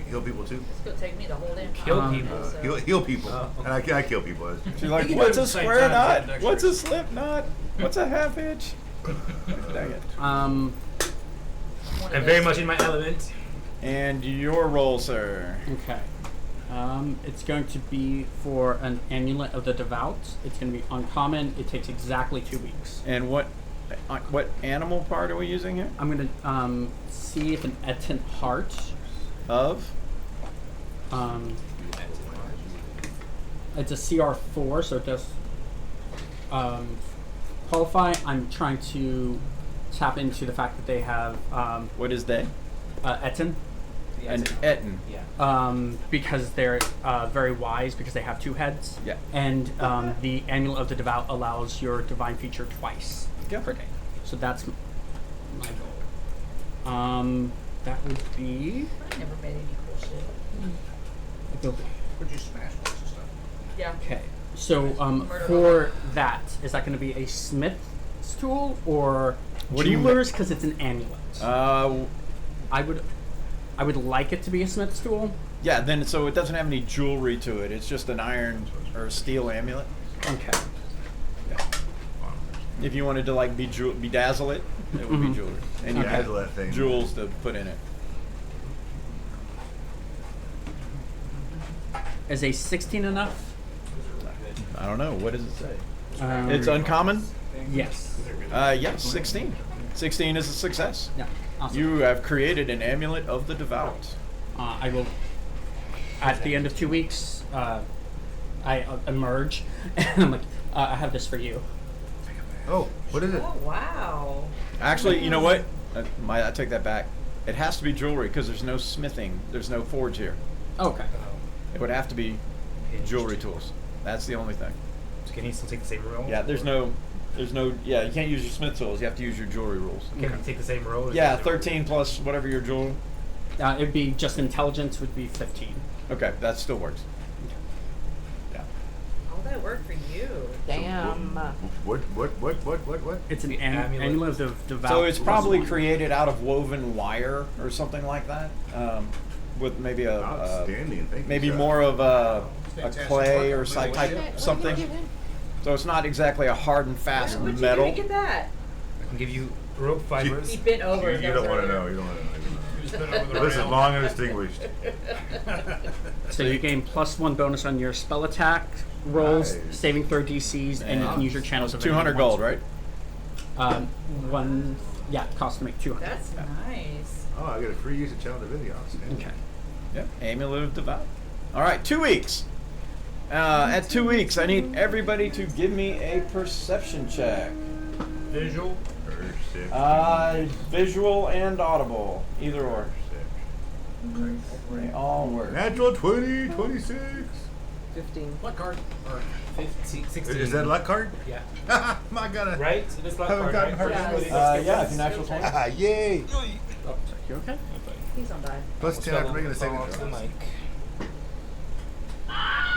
S3: Heal people too.
S4: It's gonna take me the whole damn time.
S8: Kill people.
S4: So-
S3: Heal people,
S8: Oh, okay.
S3: and I kill people.
S2: So you're like,
S5: You can
S2: what's
S5: do it
S2: a
S5: at the same
S2: square
S5: time,
S2: knot?
S5: get
S2: What's a
S5: extras.
S2: slip knot? What's a half inch? Dang it.
S4: one of
S8: I'm very
S4: those
S8: much
S4: two.
S8: in my element.
S2: And your roll, sir.
S7: Okay. It's going to be for an amulet of the devout. It's going to be uncommon. It takes exactly 2 weeks.
S2: And what animal part are we using here?
S7: I'm going to see if an etent heart.
S2: Of?
S7: It's a CR4, so it does qualify. I'm trying to tap into the fact that they have
S2: What is they?
S7: etten.
S2: An etten.
S7: Because they're very wise because they have 2 heads.
S2: Yeah.
S7: And the Amulet of the Devout allows your divine feature twice per day. So that's my goal. That would be.
S4: I never made any cool shit.
S5: Would you smash lots of stuff?
S4: Yeah.
S7: Okay. So
S4: Murder
S7: for that, is that going to be a smith's tool or
S2: What do you
S7: jeweler's? Because it's an amulet. I would like it to be a smith's tool.
S2: Yeah, then so it doesn't have any jewelry to it. It's just an iron or a steel amulet.
S7: Okay.
S2: If you wanted to like bedazzle it, it would be jewelry. And you
S3: Bedazzle
S2: have
S3: that thing.
S2: jewels to put in it.
S7: Is a 16 enough?
S2: I don't know. What does it say?
S7: Um,
S2: It's uncommon?
S7: Yes.
S2: Yes, 16. 16 is a success.
S7: Yeah. Awesome.
S2: You have created an amulet of the devout.
S7: I will. At the end of 2 weeks, I emerge, and I'm like, I have this for you.
S3: Oh, what is it?
S4: Oh wow.
S2: Actually, you know what? I take that back. It has to be jewelry because there's no smithing. There's no forge here.
S7: Okay.
S2: It would have to be jewelry tools. That's the only thing.
S8: So can he still take the same roll?
S2: Yeah, there's no, yeah, you can't use your smith tools. You have to use your jewelry rules.
S8: Can he take the same roll? or
S2: Yeah,
S8: is it-
S2: 13 plus whatever your jewel.
S7: It'd be just intelligence would be 15.
S2: Okay, that still works. Yeah.
S4: All that work for you.
S6: Damn.
S3: What?
S7: It's an
S8: Amulet.
S7: amulet of devout.
S2: So it's probably
S7: +1.
S2: created out of woven wire or something like that, with maybe
S3: Outstanding. Thank you,
S2: maybe
S3: sir.
S2: more of a
S5: Fantastic
S2: clay
S5: work.
S2: or
S5: Really
S2: type
S5: good.
S2: something. So it's not exactly a hard and fast
S4: Where'd you
S2: metal.
S4: do to get that?
S8: I can give you rope fibers.
S4: He bent over.
S3: You don't want to know. You don't want to know.
S5: Who's been over the
S3: This is
S5: rail?
S3: long and distinguished.
S7: So you gain +1 bonus on your spell attack rolls,
S3: Nice.
S7: saving throw DCs, and you can use your channels of
S2: 200
S7: anything
S2: gold,
S7: once.
S2: right?
S7: One. Yeah, cost to make 200.
S4: That's nice.
S3: Oh, I get a free use of Channel Divinity. Outstanding.
S7: Okay.
S2: Yep. Amulet of Devout. All right, 2 weeks. At 2 weeks, I need everybody to give me a perception check.
S5: Visual.
S3: Perception.
S2: Visual and audible, either or. They all work.
S3: Natural 20, 26.
S6: 15.
S5: What card? Or
S8: 15, 16.
S3: Is that a luck card?
S8: Yeah.
S3: I got it.
S8: Right? So this luck
S3: Haven't
S8: card,
S3: gotten
S8: right?
S3: hurt.
S2: Yeah, if you're natural 20.
S3: Ah, yay.
S7: Oh, sorry. You okay?
S4: He's on die.
S3: Plus 10 after making a saving
S8: Fall off
S3: throw.
S8: the mic.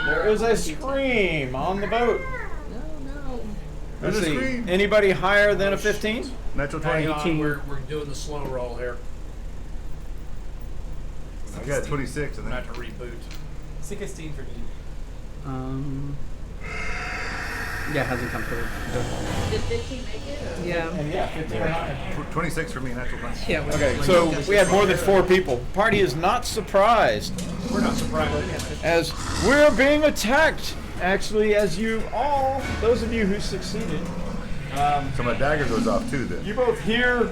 S2: There is a scream on the boat.
S6: No.
S2: Let's
S3: There's a
S2: see.
S3: scream.
S2: Anybody higher than a 15?
S3: Natural
S5: Hang
S3: 20.
S5: on, we're doing the slow roll here.
S3: I got 26,
S5: I'm
S3: and
S5: going
S3: then
S5: to have to reboot.
S8: 16 for me.
S7: Yeah, it hasn't come through.
S4: Did 15 make it? Or?
S6: Yeah.
S2: And yeah, 15 or higher.
S3: 26 for me, natural 20.
S6: Yeah.
S2: Okay, so we had more than 4 people. Party is not surprised
S5: We're not surprised.
S2: as we're being attacked. Actually, as you all, those of you who succeeded,
S3: So my dagger goes off too then.
S2: you both hear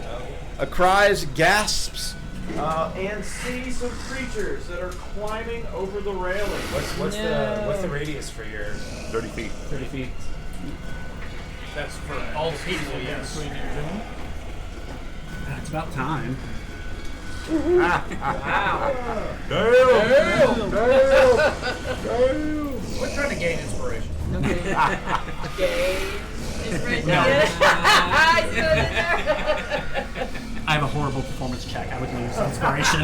S2: cries, gasps, and see some creatures that are climbing over the railing.
S8: What's the radius for your
S3: 30 feet.
S8: 30 feet?
S5: That's for all the people, yes.
S7: It's about time.
S4: Wow.
S3: Damn!
S5: We're trying to gain inspiration.
S4: Gay. Inspiration.
S7: No.
S4: I still in there.
S7: I have a horrible performance check. I would lose inspiration.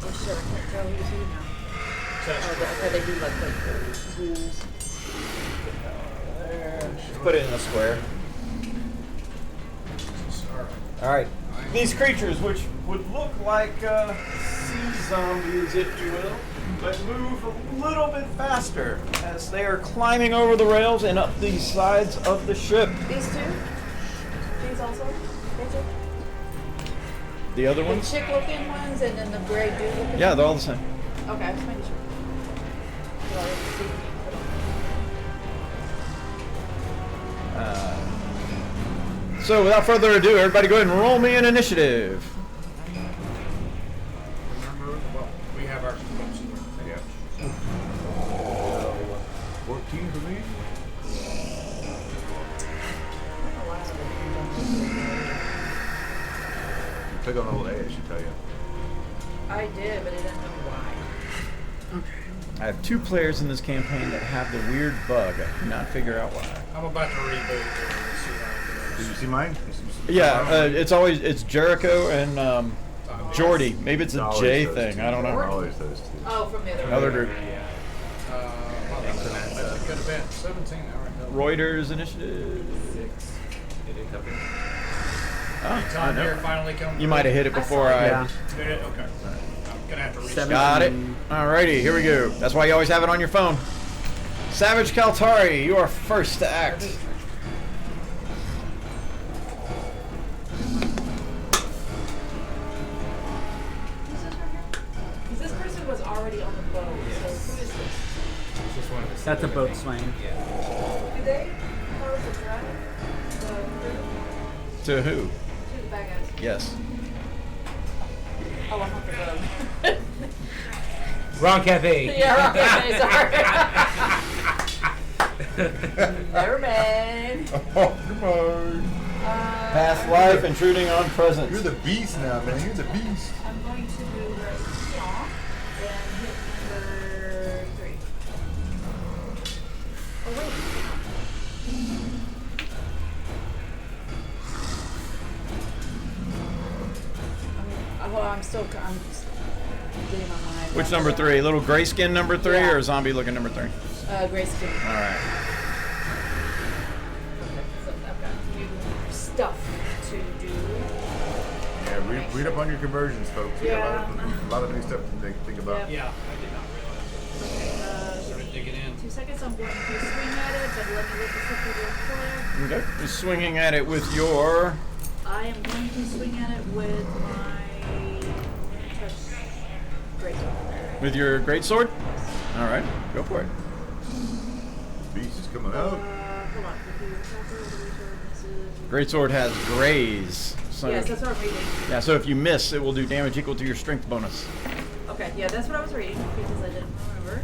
S4: Oh shit, I can't tell who's who now. Okay, they do like rules.
S2: Put it in the square. All right. These creatures, which would look like sea zombies, if you will, but move a little bit faster as they are climbing over the rails and up the sides of the ship.
S4: These two? These also? Those two?
S2: The other
S4: The
S2: ones?
S4: chick looking ones and then the gray dude looking
S2: Yeah, they're all the same.
S4: Okay, I'm just making sure. You already see me put on.
S2: So without further ado, everybody go ahead and roll me an initiative.
S5: Remember, well, we have our books here.
S3: Yeah. 14 for me. You click on the little A, it should tell you.
S4: I did, but I didn't know why.
S2: I have 2 players in this campaign that have the weird bug. I cannot figure out why.
S5: I'm about to reboot here and see how it
S3: Did you
S5: goes.
S3: see mine?
S2: Yeah, it's Jericho and Jordy. Maybe it's a
S3: Always
S2: J
S3: those
S2: thing.
S3: two.
S2: I don't know.
S3: Always those two.
S4: Oh, from the other
S2: Another group.
S5: Well, that could have been 17. All right.
S2: Reuters initiative.
S8: 6. It didn't come in.
S2: Oh, I
S5: Time here
S2: know.
S5: finally come.
S2: You might have hit it before I.
S7: Yeah.
S5: Did it? Okay. I'm gonna have to reach.
S7: Seven.
S2: Got it. Alrighty, here we go. That's why you always have it on your phone. Savage Kaltari, you are first to act.
S4: Because this person was already on the boat, so who is this?
S8: It's just one of the
S7: That's a
S8: similar
S7: boat
S8: things.
S7: swing.
S8: Yeah.
S4: Do they pose a threat?
S2: To who?
S4: To the bad guys.
S2: Yes.
S4: Oh, I'm not the boat.
S8: Wrong cafe.
S4: Yeah, okay, sorry. Never mind.
S3: Oh, come on.
S2: Past life intruding on present.
S3: You're the beast now, man. You're the beast.
S4: I'm going to move right here and hit number 3. Oh, wait. I'm still getting on my...
S2: Which number 3? Little grayskin number 3
S4: Yeah.
S2: or zombie looking number 3?
S4: Gray skin.
S2: Alright.
S4: So I've got new stuff to do.
S3: Yeah, read up on your conversions, folks. We got a lot of new stuff to think about.
S4: Yep.
S5: Yeah, I did not realize. Started digging in.
S4: 2 seconds, I'm going to swing at it, but let me look this up real quick.
S2: Okay. You're swinging at it with your.
S4: I am going to swing at it with my great sword.
S2: With your greatsword? Alright, go for it.
S3: Beast is coming out.
S4: Hold on. Computer attacker, the sword misses.
S2: Greatsword has graze. So
S4: Yes, that's what I'm reading.
S2: yeah, so if you miss, it will do damage equal to your strength bonus.
S4: Okay, yeah, that's what I was reading because I didn't remember.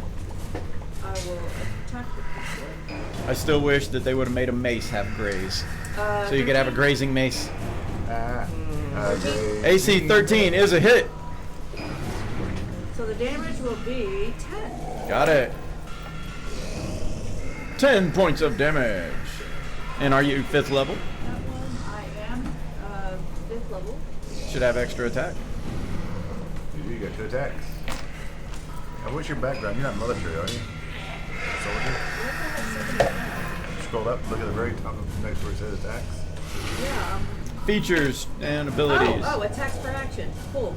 S4: I will attack with this sword.
S2: I still wish that they would have made a mace have graze. So you could have a grazing mace. AC 13 is a hit.
S4: So the damage will be 10.
S2: Got it. 10 points of damage. And are you 5th level?
S4: That one, I am 5th level.
S2: Should have extra attack.
S3: You got 2 attacks. Now, what's your background? You're not military, are you? Soldier? Scroll up, look at the very top of next where it says attacks.
S4: Yeah.
S2: Features and abilities.
S4: Oh, attacks per action. Cool.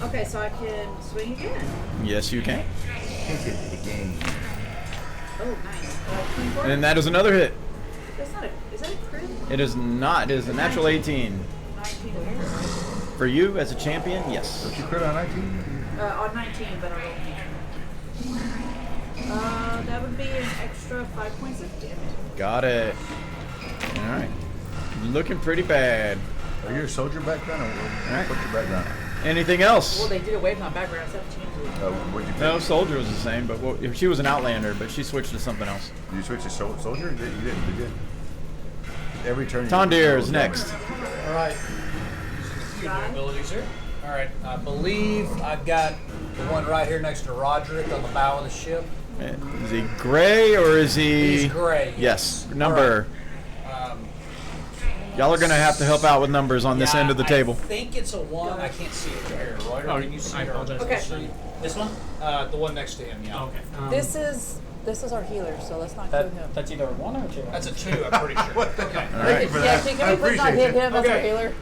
S4: Okay, so I can swing again.
S2: Yes, you can.
S3: Hit it again.
S4: Oh, nice. 24?
S2: And that is another hit.
S4: That's not a, is that a crit?
S2: It is not. It is a natural 18.
S4: 19.
S2: For you as a champion, yes.
S3: Don't you crit on 19?
S4: On 19, but I don't. That would be an extra 5 points of damage.
S2: Got it. All right. Looking pretty bad.
S3: Are you a soldier background or
S2: Alright.
S3: what's your background?
S2: Anything else?
S4: Well, they did away with my background. I just have to change it.
S3: What'd you pick?
S2: No, soldier was the same, but she was an outlander, but she switched to something else.
S3: Did you switch to soldier? You didn't. You did. Every turn. you
S2: Tondir
S3: roll
S2: is next.
S5: All right. Few new abilities here. All right. I believe I've got the one right here next to Roderick on the bow of the ship.
S2: Is he gray or is he?
S5: He's gray.
S2: Yes. Number.
S5: Um,
S2: Y'all are gonna have to help out with numbers on this
S5: yeah,
S2: end of the table.
S5: I think it's a 1. I can't see it here. Reuter,
S8: Oh,
S5: can you see
S8: I
S5: it?
S8: apologize.
S4: Okay.
S5: This one? The one next to him, yeah.
S8: Okay.
S9: This is our healer, so let's not kill him.
S7: That's either 1 or 2.
S5: That's a 2, I'm pretty sure. Okay.
S2: All right.
S3: Thank you for
S9: Yeah,
S3: that.
S9: can
S3: I
S9: we please not
S3: appreciate
S9: hit
S3: you.
S9: him as our
S5: Okay.
S9: healer?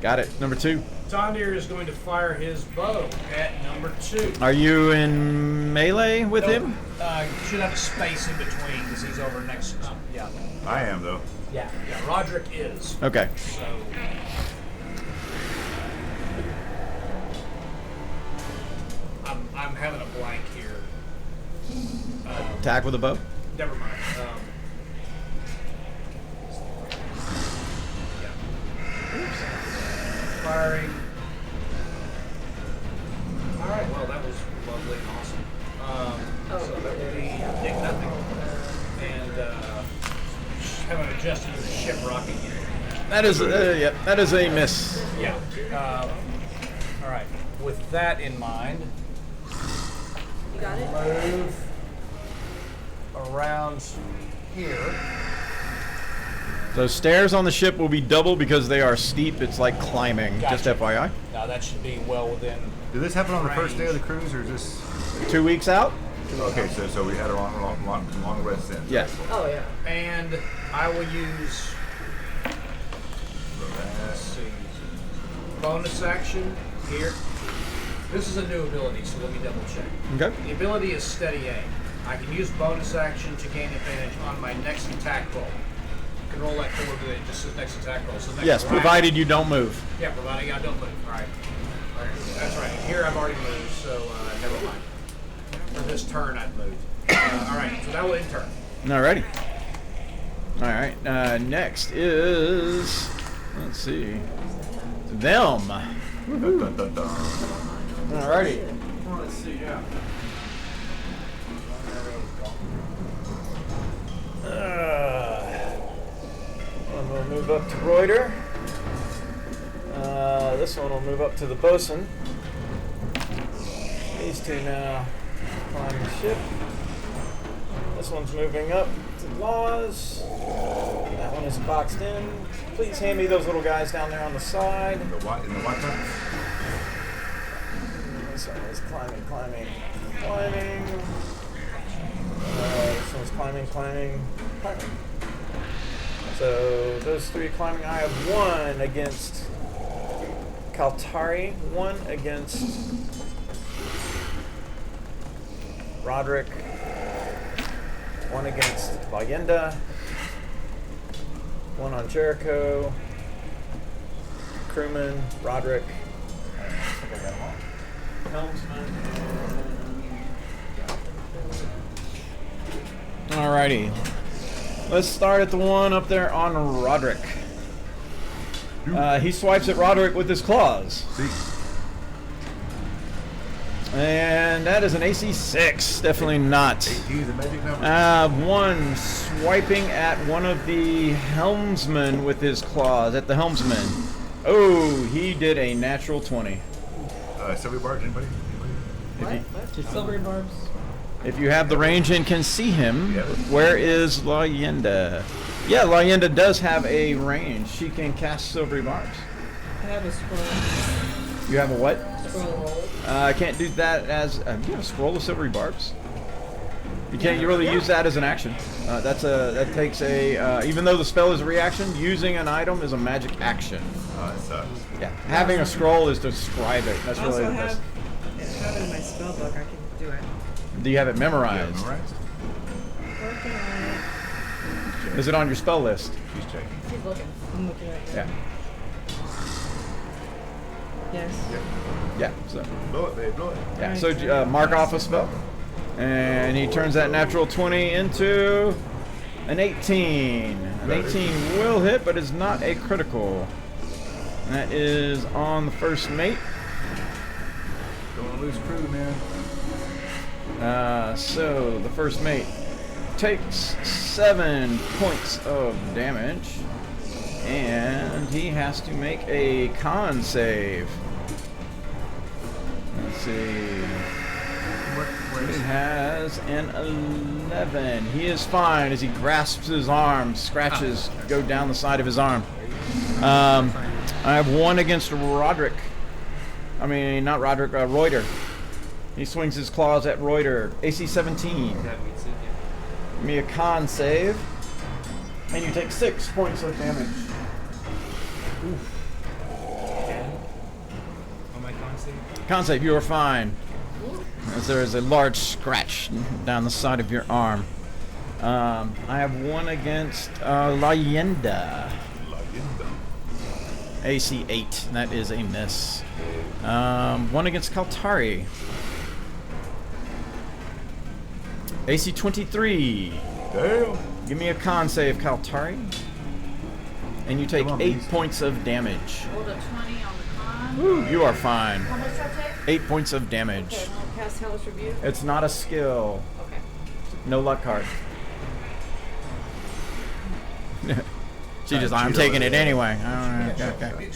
S2: Got it. Number 2.
S5: Tondir is going to fire his bow at number 2.
S2: Are you in melee with
S5: Nope.
S2: him?
S5: Should have a space in between because he's over next. Yeah.
S3: I am though.
S5: Yeah. Roderick is.
S2: Okay.
S5: So. I'm having a blank here.
S2: Attack with a bow.
S5: Never mind. Firing. All right. Well, that was lovely and awesome. So that would be Dick Nothing. And haven't adjusted to the ship rocking yet.
S2: That is, yep. That is a miss.
S5: Yeah. All right. With that in mind,
S4: You got it?
S5: move around here.
S2: Those stairs on the ship will be double because they are steep. It's like climbing. Just
S5: Gotcha.
S2: FYI.
S5: Now that should be well within.
S3: Did this happen on the first day of the cruise, or is this?
S2: 2 weeks out.
S3: Okay, so we had a long rest then.
S2: Yes.
S4: Oh, yeah.
S5: And I will use. Let's see. Bonus action here. This is a new ability, so let me double check.
S2: Okay.
S5: The ability is Steady Aim. I can use bonus action to gain advantage on my next attack roll. I can roll that forward with it, just the next attack roll. So next
S2: Yes,
S5: round-
S2: provided you don't move.
S5: Yeah, providing I don't move. All right. That's right. Here I've already moved, so never mind. For this turn, I've moved. All right, so that will end turn.
S2: Alrighty. Alright, next is, let's see, them.
S3: Dun, dun, dun, dun.
S2: Alrighty. Let's see, yeah. One will move up to Reuter. This one will move up to the bosun. These two now climbing the ship. This one's moving up to Laws. That one is boxed in. Please hand me those little guys down there on the side.
S3: In the white top?
S2: This one is climbing. This one's climbing. So those 3 climbing. I have 1 against Kaltari, 1 against Roderick, 1 against Vallenda, 1 on Jericho, crewman, Roderick, helmsman. Alrighty. Let's start at the one up there on Roderick. He swipes at Roderick with his claws.
S3: See.
S2: And that is an AC 6. Definitely not.
S3: 18 is a magic number.
S2: 1 swiping at one of the helmsmen with his claws. At the helmsman. Oh, he did a natural 20.
S3: Silver barge, anybody?
S7: Just silvery barbs.
S2: If you have the range and can see him,
S3: Yeah.
S2: where is Lallenda? Yeah, Lallenda does have a range. She can cast silvery barbs.
S6: I have a scroll.
S2: You have a what?
S4: Scroll.
S2: I can't do that as you have a scroll of silvery barbs. You can't really use that as an action. That takes a even though the spell is a reaction, using an item is a magic action.
S3: Oh, that sucks.
S2: Yeah, having a scroll is to describe it. That's
S6: I
S2: really
S6: also
S2: the best.
S6: have it in my spell book. I can do it.
S2: Do you have it
S3: Yeah,
S2: memorized?
S3: memorized?
S6: Working on it.
S2: Is it on your spell list?
S3: She's checking.
S4: She's looking.
S6: I'm looking at it.
S2: Yeah.
S6: Yes.
S3: Yep.
S2: Yeah. So
S3: Blow it, babe, blow it.
S2: yeah. So mark off a spell, and he turns that natural 20 into an 18. An 18 will hit, but is not a critical. And that is on the first mate.
S3: Don't want to lose crew, man.
S2: So the first mate takes 7 points of damage, and he has to make a con save. Let's see. He has an 11. He is fine as he grasps his arm. Scratches go down the side of his arm. I have one against Roderick. I mean, not Roderick, Reuter. He swings his claws at Reuter. AC 17. Give me a con save. And you take 6 points of damage. Oof.
S8: On my con save?
S2: Con save, you are fine. As there is a large scratch down the side of your arm. I have one against Leyenda. AC 8. That is a miss. One against Kaltari. AC 23.
S3: Damn.
S2: Give me a con save, Kaltari. And you take
S3: Come on,
S2: 8
S3: please.
S2: points of damage.
S4: Rolled a 20 on the con.
S2: Woo, you are fine.
S4: How much did I take?
S2: 8 points of damage.
S4: Okay, I'll cast Hellish Rebuke.
S2: It's not a skill.
S4: Okay.
S2: No luck card. She just, I'm taking it anyway. Okay.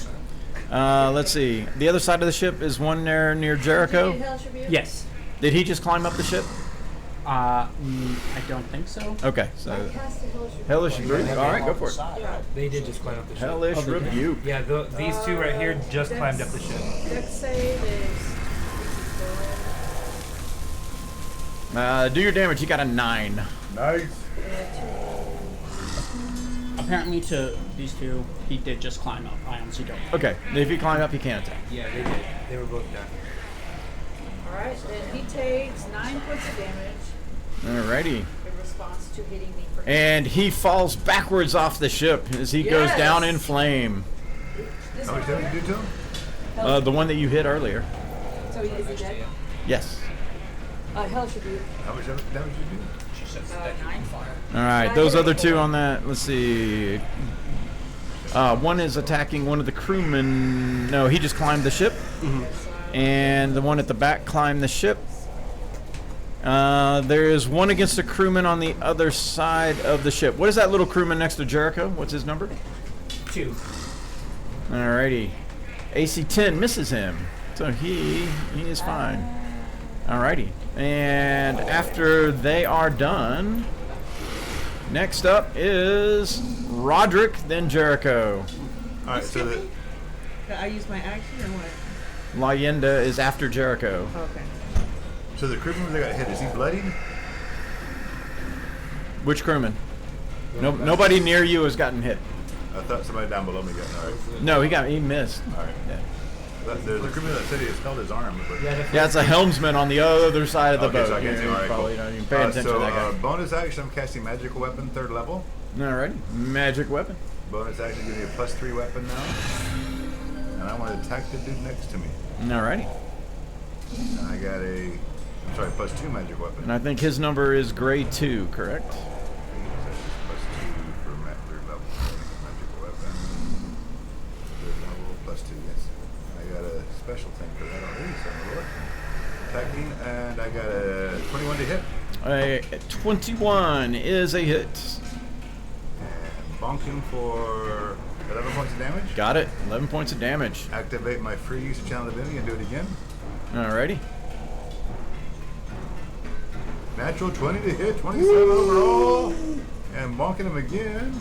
S2: Let's see. The other side of the ship is one there near
S4: Did you
S2: Jericho.
S4: get Hellish Rebuke?
S7: Yes.
S2: Did he just climb up the ship?
S7: I don't think so.
S2: Okay, so
S4: I cast a Hellish Rebuke.
S2: Hellish Rebuke. All right, go for it.
S4: Yeah.
S8: They did just climb up the ship.
S2: Hellish
S7: Oh, they did.
S2: Rebuke.
S8: Yeah, these two right here just climbed up the ship.
S4: Dex save is 54.
S2: Do your damage. He got a 9.
S3: Nice.
S7: Apparently, to these two, he did just climb up. I honestly don't know.
S2: Okay, if you climb up, you can attack.
S8: Yeah, they did. They were both done.
S4: Alright, then he takes 9 points of damage
S2: Alrighty.
S4: in response to hitting me for
S2: And he falls backwards off the ship as he goes
S4: Yes.
S2: down in flame.
S4: This
S3: How much
S4: one?
S3: damage did you do to him?
S2: The one that you hit earlier.
S4: So is he dead?
S2: Yes.
S4: Hellish Rebuke.
S3: How much damage did you do?
S4: 9.
S2: All right, those other two on that. Let's see. One is attacking one of the crewmen. No, he just climbed the ship. And the one at the back climbed the ship. There is one against a crewman on the other side of the ship. What is that little crewman next to Jericho? What's his number?
S8: 2.
S2: Alrighty. AC 10 misses him. So he is fine. Alrighty. And after they are done, next up is Roderick, then Jericho.
S3: Alright, so the,
S6: Did I use my action or what?
S2: Leyenda is after Jericho.
S6: Okay.
S3: so the crewman that got hit, is he bloodied?
S2: Which crewman? Nobody near you has gotten hit.
S3: I thought somebody down below me got alright.
S2: No, he missed.
S3: Alright.
S2: Yeah.
S3: There's a crewman that said he held his arm. But
S2: Yeah, it's a helmsman on the other side of the
S3: okay,
S2: boat.
S3: so I can see.
S2: You
S3: Alright,
S2: probably
S3: cool.
S2: don't even pay attention
S3: so,
S2: to that guy.
S3: bonus action, I'm casting magical weapon, 3rd level.
S2: Alrighty. Magic weapon.
S3: Bonus action gives me a +3 weapon now. And I want to attack the dude next to me.
S2: Alrighty.
S3: And I got +2 magic weapon.
S2: And I think his number is Gray 2, correct?
S3: +2 for 3rd level. Magical weapon. 3rd level, +2, yes. I got a special thing for that already, so I'm gonna look. Attacking, and I got a 21 to hit.
S2: A 21 is a hit.
S3: And bonk him for 11 points of damage.
S2: Got it. 11 points of damage.
S3: Activate my free use of channel divinity and do it again.
S2: Alrighty.
S3: Natural 20 to hit, 27 overall. And bonking him again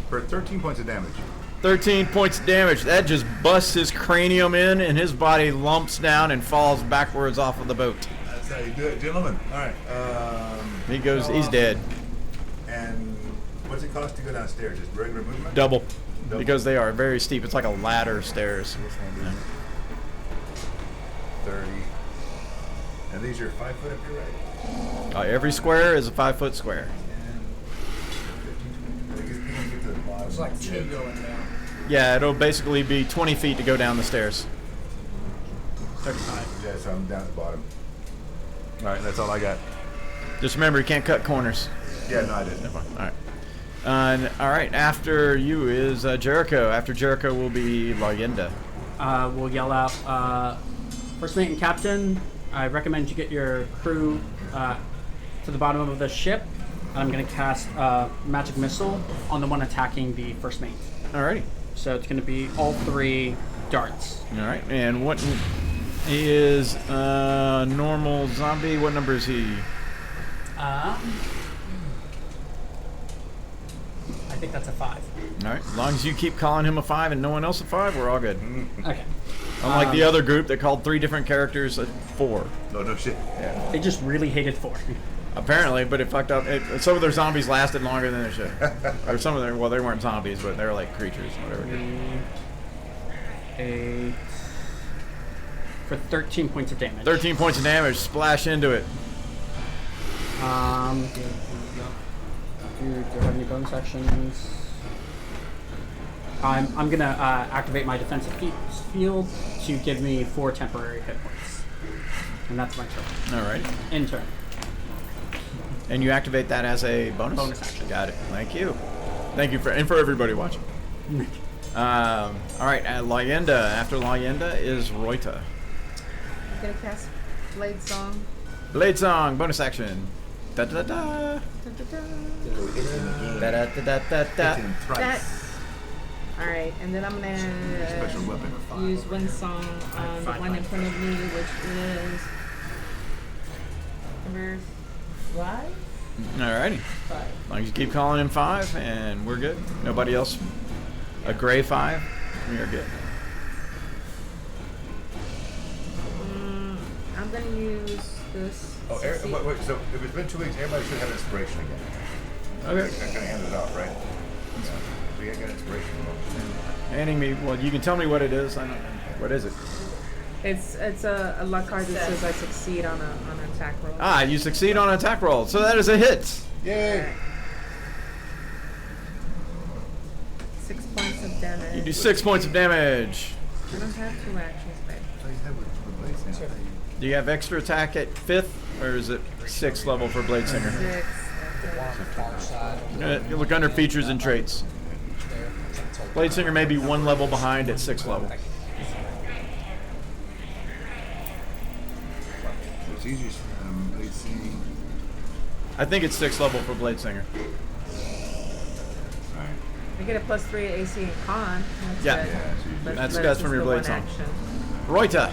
S3: for 13 points of damage.
S2: 13 points of damage. That just busts his cranium in, and his body lumps down and falls backwards off of the boat.
S3: That's how you do it, gentlemen. All right.
S2: He's dead.
S3: And what's it cost to go downstairs? Just regular movement?
S2: Double. Because they are very steep. It's like a ladder stairs.
S3: 30. And these are 5 foot up here, right?
S2: Every square is a 5 foot square.
S5: It's like 2 going down.
S2: Yeah, it'll basically be 20 feet to go down the stairs.
S3: 35. Yeah, so I'm down at the bottom. All right, that's all I got.
S2: Just remember, you can't cut corners.
S3: Yeah, no, I didn't.
S2: All right. All right, after you is Jericho. After Jericho will be Leyenda.
S7: We'll yell out, First Mate and Captain, I recommend you get your crew to the bottom of the ship. I'm going to cast Magic Missile on the one attacking the First Mate.
S2: Alrighty.
S7: So it's going to be all 3 darts.
S2: Alright, and what he is normal zombie. What number is he?
S7: I think that's a 5.
S2: Alright, as long as you keep calling him a 5 and no one else a 5, we're all good.
S7: Okay.
S2: Unlike the other group that called 3 different characters a 4.
S3: No shit.
S2: Yeah.
S7: They just really hated 4.
S2: Apparently, but it fucked up. Some of their zombies lasted longer than they should. Or some of their, well, they weren't zombies, but they were like creatures, whatever.
S7: 8 for 13 points of damage.
S2: 13 points of damage. Splash into it.
S7: Do you have any bonus actions? I'm gonna activate my defensive field to give me 4 temporary hit points, and that's my turn.
S2: All right.
S7: In turn.
S2: And you activate that as a bonus?
S7: Bonus action.
S2: Got it. Thank you. Thank you for everybody watching. All right, Leyenda. After Leyenda is Roita.
S6: I'm gonna cast Blade Song.
S2: Blade Song, bonus action. Da da da.
S6: Da, da, da.
S2: Da da da da da da.
S3: Hit him thrice.
S6: Alright, and then I'm
S3: Special
S6: gonna
S3: weapon of 5.
S6: use Wind Song on the one in front of me, which is number 5?
S2: Alrighty.
S6: 5.
S2: As long as you keep calling him 5, and we're good. Nobody else. A gray 5. We are good.
S6: I'm gonna use this.
S3: Oh, wait, so if it's been 2 weeks, everybody should have inspiration again.
S2: Okay.
S3: I'm gonna hand it off, right? So you got inspiration.
S2: Handing me. Well, you can tell me what it is. I don't. What is it?
S6: It's a luck card that says I succeed on an attack roll.
S2: Ah, you succeed on an attack roll, so that is a hit.
S3: Yay!
S6: 6 points of damage.
S2: You do 6 points of damage.
S6: I don't have 2 actions, babe.
S3: So you have with blades now.
S2: Do you have extra attack at 5th, or is it 6th level for Blade Singer?
S6: 6.
S2: You look under features and traits. Blade Singer may be 1 level behind at 6th level.
S3: It's easier. Blade Singing.
S2: I think it's 6th level for Blade Singer.
S3: Alright.
S6: I get a +3 AC and con. That's
S2: Yeah.
S6: good.
S3: Yeah, so you
S6: But-
S2: That's
S6: but
S2: good
S6: it's
S2: from
S6: just
S2: your
S6: the
S2: Blade
S6: one
S2: Song.
S6: action.
S2: Roita.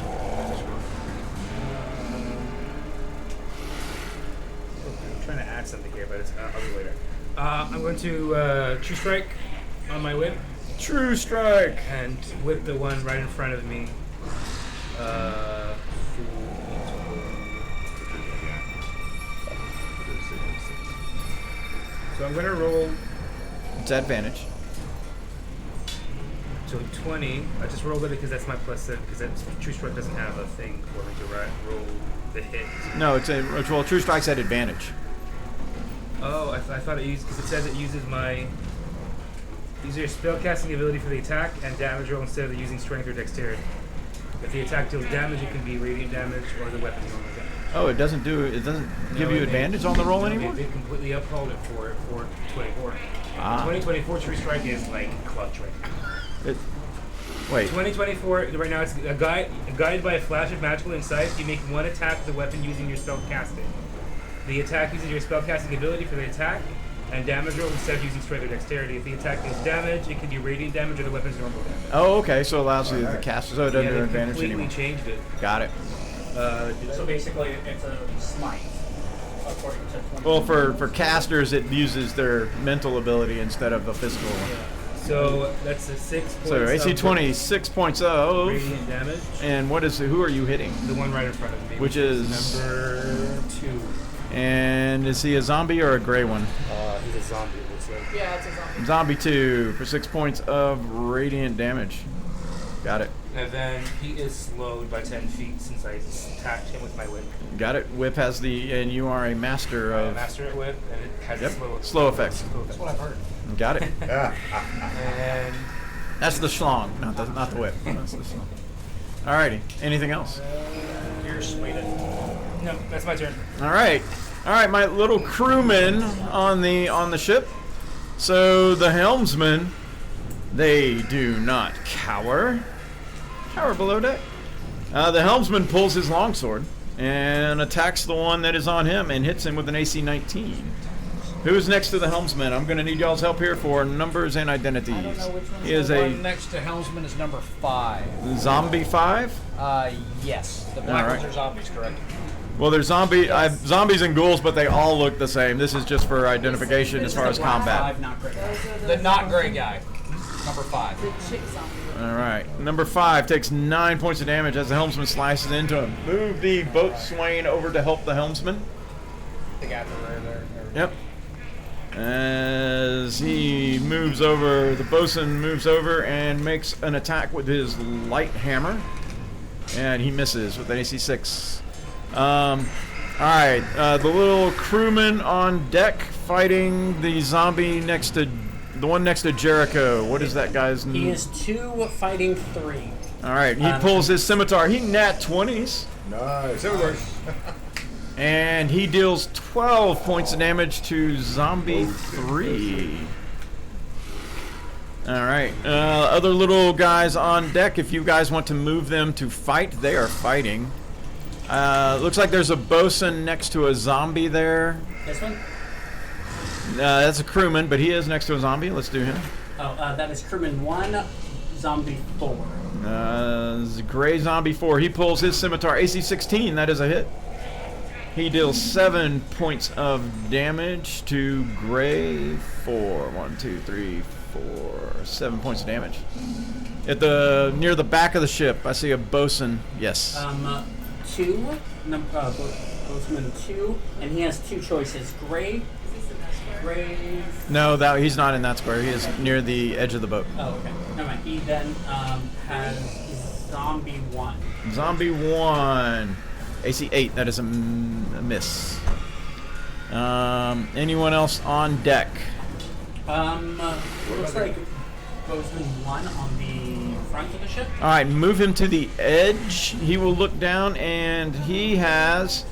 S8: I'm trying to add something here, but I'll do later. I'm going to True Strike on my whip
S2: True Strike.
S8: and whip the one right in front of me. So I'm going to roll
S2: It's advantage.
S8: to 20. I just rolled it because that's my +7, because True Strike doesn't have a thing for me to roll the hit.
S2: No, it's a well. True Strike's at advantage.
S8: Oh, I thought it used, because it says it uses my. Use your spellcasting ability for the attack and damage roll instead of using strength or dexterity. If the attack deals damage, it can be radiant damage or the weapon's normal damage.
S2: Oh, it doesn't do. It doesn't give
S8: No,
S2: you advantage on the roll
S8: no,
S2: anymore.
S8: They completely upheld it for 24.
S2: Ah.
S8: 2024 True Strike is like clutch right now.
S2: Wait.
S8: 2024 right now it's guided by a flash of magical insight. You make one attack with the weapon using your spell casting. The attack uses your spellcasting ability for the attack and damage roll instead of using strength or dexterity. If the attack deals damage, it can do radiant damage or the weapon's normal damage.
S2: Oh, okay. So it allows you to cast. So it doesn't do
S8: they
S2: advantage
S8: completely
S2: anymore.
S8: changed it.
S2: Got it.
S7: So basically, it's a smite, according to 20.
S2: Well, for casters, it uses their mental ability instead of the physical one.
S8: So that's a 6 points.
S2: So AC 20, 6 points of.
S8: Radiant damage.
S2: And who are you hitting?
S8: The one right in front of me.
S2: Which is
S8: number 2.
S2: And is he a zombie or a gray one?
S8: He's a zombie, it looks like.
S4: Yeah, it's a zombie.
S2: Zombie 2 for 6 points of radiant damage. Got it.
S8: And then he is slowed by 10 feet since I attacked him with my whip.
S2: Got it. Whip has and you are a master of.
S8: Master at whip, and it has a
S2: slow effect.
S8: That's what I've heard.
S2: Got it.
S8: And
S2: that's the schlong, not the whip. That's the schlong. Alrighty. Anything else?
S8: You're swayed. No, that's my turn.
S2: All right, my little crewmen on the ship. So the helmsmen, they do not cower below deck. The helmsman pulls his longsword and attacks the one that is on him and hits him with an AC 19. Who's next to the helmsman? I'm going to need y'all's help here for numbers and identities.
S4: I don't know which one.
S2: He is
S10: The
S2: a
S10: one next to Helmsman is number 5.
S2: zombie 5.
S10: Yes. The black
S2: All right.
S10: ones are zombies, correct?
S2: Well, there's zombies and ghouls, but they all look the same. This is just for identification as far as combat.
S7: 5, not great.
S4: Those are
S10: The not gray guy. Number 5.
S4: The chick zombie.
S2: All right. Number 5 takes 9 points of damage as the helmsman slices into him. Move the boatswain over to help the helmsman.
S10: The guy at the rear there.
S2: Yep. As he moves over, the bosun moves over and makes an attack with his light hammer. And he misses with an AC 6. Alright, the little crewman on deck fighting the zombie the one next to Jericho. What is that guy's name?
S7: He is 2 fighting 3.
S2: Alright, he pulls his scimitar. He nat 20s.
S3: Nice. It works.
S2: And he deals 12 points of damage to Zombie 3. Alright. Other little guys on deck, if you guys want to move them to fight, they are fighting. Looks like there's a bosun next to a zombie there.
S7: This one?
S2: That's a crewman, but he is next to a zombie. Let's do him.
S7: That is crewman 1, zombie 4.
S2: Gray zombie 4. He pulls his scimitar. AC 16. That is a hit. He deals 7 points of damage to Gray 4. 1, 2, 3, 4. 7 points of damage. Near the back of the ship, I see a bosun. Yes.
S7: 2, boatman 2, and he has 2 choices. Gray.
S2: No, he's not in that square. He is near the edge of the boat.
S7: Oh, okay. Never mind. He then has zombie 1.
S2: Zombie 1. AC 8. That is a miss. Anyone else on deck?
S7: Looks like boatman 1 on the front of the ship.
S2: All right, move him to the edge. He will look down, and he has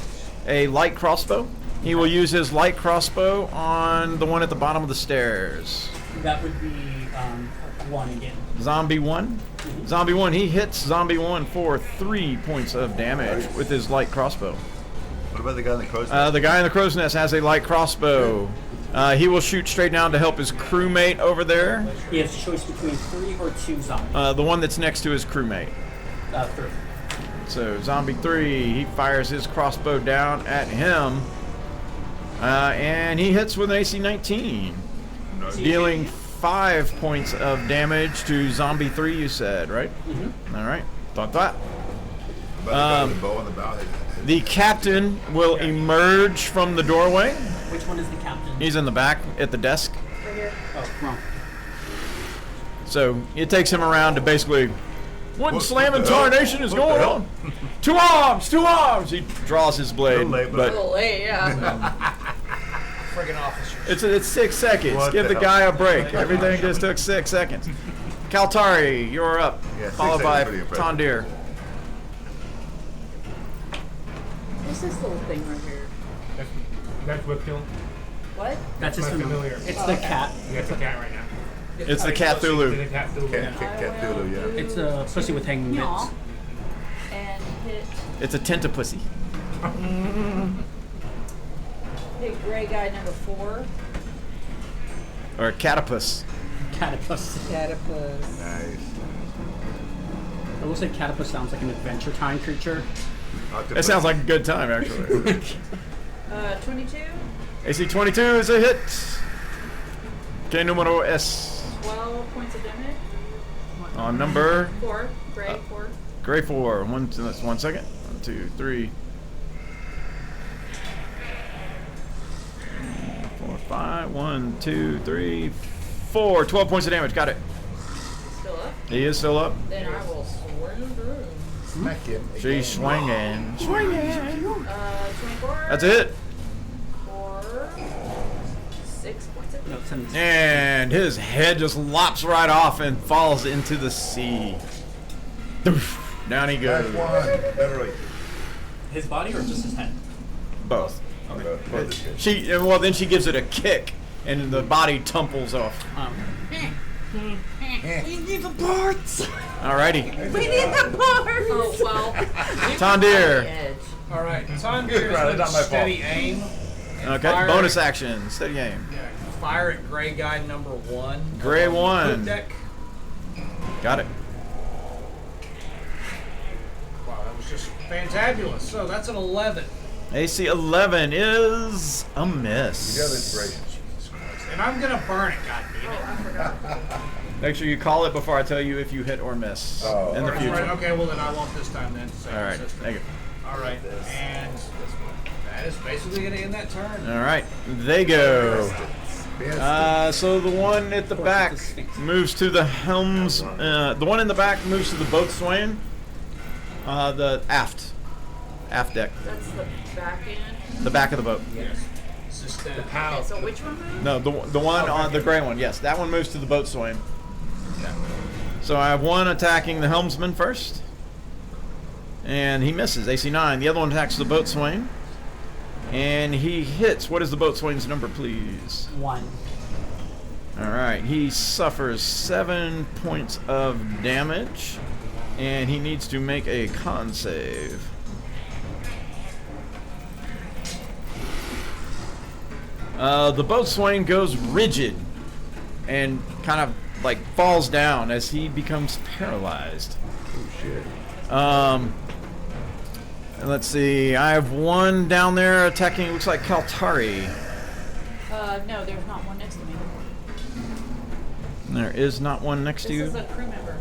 S2: a light crossbow. He will use his light crossbow on the one at the bottom of the stairs.
S7: That would be 1 again.
S2: Zombie 1? Mm-hmm. Zombie 1, he hits Zombie 1 for 3 points of damage with his light crossbow.
S3: What about the guy in the crow's nest?
S2: The guy in the crow's nest has a light crossbow. He will shoot straight down to help his crewmate over there.
S7: He has a choice between 3 or 2 zombies.
S2: The one that's next to his crewmate.
S7: 3.
S2: So Zombie 3, he fires his crossbow down at him. And he hits with an AC 19.
S3: Nice.
S2: Dealing 5 points of damage to Zombie 3, you said, right?
S7: Mm-hmm.
S2: All right. Thought that.
S3: About the guy with the bow on the bow.
S2: The captain will emerge from the doorway.
S7: Which one is the captain?
S2: He's in the back at the desk.
S4: Right here.
S7: Oh, wrong.
S2: So it takes him around to basically, what slamming
S3: the hell?
S2: tarnation is
S3: What the
S2: going
S3: hell?
S2: on? 2 arms, 2 arms. He draws his blade,
S3: Little late,
S4: A
S2: but
S4: little late, yeah.
S10: Friggin' officers.
S2: it's 6 seconds.
S3: What
S2: Give
S3: the
S2: the
S3: hell?
S2: guy a break. Everything just took 6 seconds. Kaltari, you're up.
S3: Yeah, 6
S2: followed by
S3: seconds, pretty impressive.
S2: Tondir.
S4: What's this little thing right here?
S8: That's what kill.
S4: What?
S7: That's just
S8: my familiar.
S7: It's the cat.
S8: Yeah, it's a cat right now.
S2: It's the Cthulhu.
S8: It's a cat Thulu.
S3: Cat Thulu, yeah.
S7: It's a pussy with hanging mitts.
S4: Yaw. And hit.
S2: It's a tentapussy.
S4: Hit gray guy number 4.
S2: Or a catapus.
S7: Catapus.
S6: Catapus.
S3: Nice.
S7: I will say catapus sounds like an Adventure Time creature.
S3: Octopus.
S2: That sounds like a good time, actually.
S4: 22.
S2: AC 22 is a hit. Que numero es?
S4: 12 points of damage.
S2: On number
S4: 4. Gray 4.
S2: Gray 4. That's 1 second. 1, 2, 3, 4, 5. 1, 2, 3, 4. 12 points of damage. Got it.
S4: Still up?
S2: He is still up.
S4: Then I will swing through.
S3: Smack him.
S2: She's swinging. Swinging.
S4: 24.
S2: That's it.
S4: For 6 points of
S7: No,
S4: damage.
S7: 17.
S2: And his head just lops right off and falls into the sea. Doof. Down he
S3: Last
S2: goes.
S3: one. Beverly.
S7: His body or just his head?
S2: Both.
S3: Both is good.
S2: Then she gives it a kick, and the body tumples off.
S6: We need the parts.
S2: Alrighty.
S6: We need the parts.
S4: Oh, well.
S2: Tandir.
S4: Edge.
S5: Alright, Tandir
S3: Right,
S5: is
S3: it's
S5: going
S3: not
S5: to
S3: my
S5: steady
S3: fault.
S5: aim. and
S2: Okay.
S5: fire
S2: Bonus
S5: at-
S2: action. Steady aim.
S5: Yeah, fire at Gray Guy number 1.
S2: Gray
S5: on the
S2: 1.
S5: poop deck.
S2: Got it.
S5: Wow, that was just fantabulous. So that's an 11.
S2: AC 11 is a
S3: You got
S2: miss.
S3: inspiration.
S5: And I'm going to burn it, goddammit.
S4: Oh, I forgot.
S2: Make sure you call it before I tell you if you hit or miss
S3: Oh,
S2: in the
S5: Right,
S2: future.
S5: okay, well then I won't this time then. Same
S2: All right.
S5: system.
S2: Thank you.
S5: All right, and that is basically going to end that turn.
S2: All right. They go.
S3: Yes.
S2: So the one at the back moves to the helms. The one in the back moves to the boatswain. The aft deck,
S4: That's the back end.
S2: the back of the boat.
S5: Yes. It's just
S4: Okay, so which one moved?
S2: No, the one on the gray one. Yes, that one moves to the boatswain. So I have one attacking the helmsman first, and he misses. AC 9. The other one attacks the boatswain, and he hits. What is the boatswain's number, please?
S7: 1.
S2: All right, he suffers 7 points of damage, and he needs to make a con save. The boatswain goes rigid and kind of like falls down as he becomes paralyzed.
S3: Oh shit.
S2: And let's see, I have one down there attacking. Looks like Kaltari.
S4: No, there's not one next to me.
S2: There is not one next to
S4: This
S2: you.
S4: is a crew member.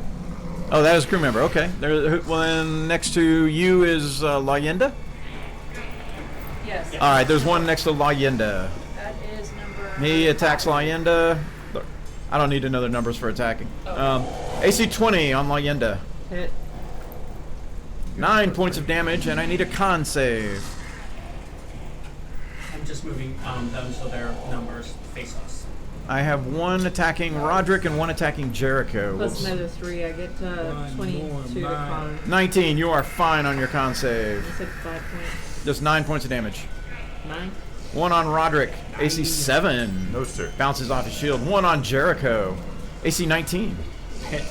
S2: Oh, that is a crew member. Okay. There. Well, then next to you is Layenda.
S4: Yes.
S2: All right. There's one next to Layenda.
S4: That is number.
S2: He attacks Layenda. I don't need to know the numbers for attacking. AC 20 on Layenda.
S6: Hit.
S2: 9 points of damage, and I need a con save.
S7: I'm just moving them so their numbers face us.
S2: I have one attacking Roderick and one attacking Jericho.
S6: Plus
S2: Whoops.
S6: another 3. I get 22 to con.
S2: 19. You are fine on your con
S6: I
S2: save.
S6: said 5 points.
S2: Just 9 points of damage.
S6: 9.
S2: One on Roderick. AC 7.
S3: No, sir.
S2: Bounces off his shield. One on Jericho. AC 19.
S7: Hit.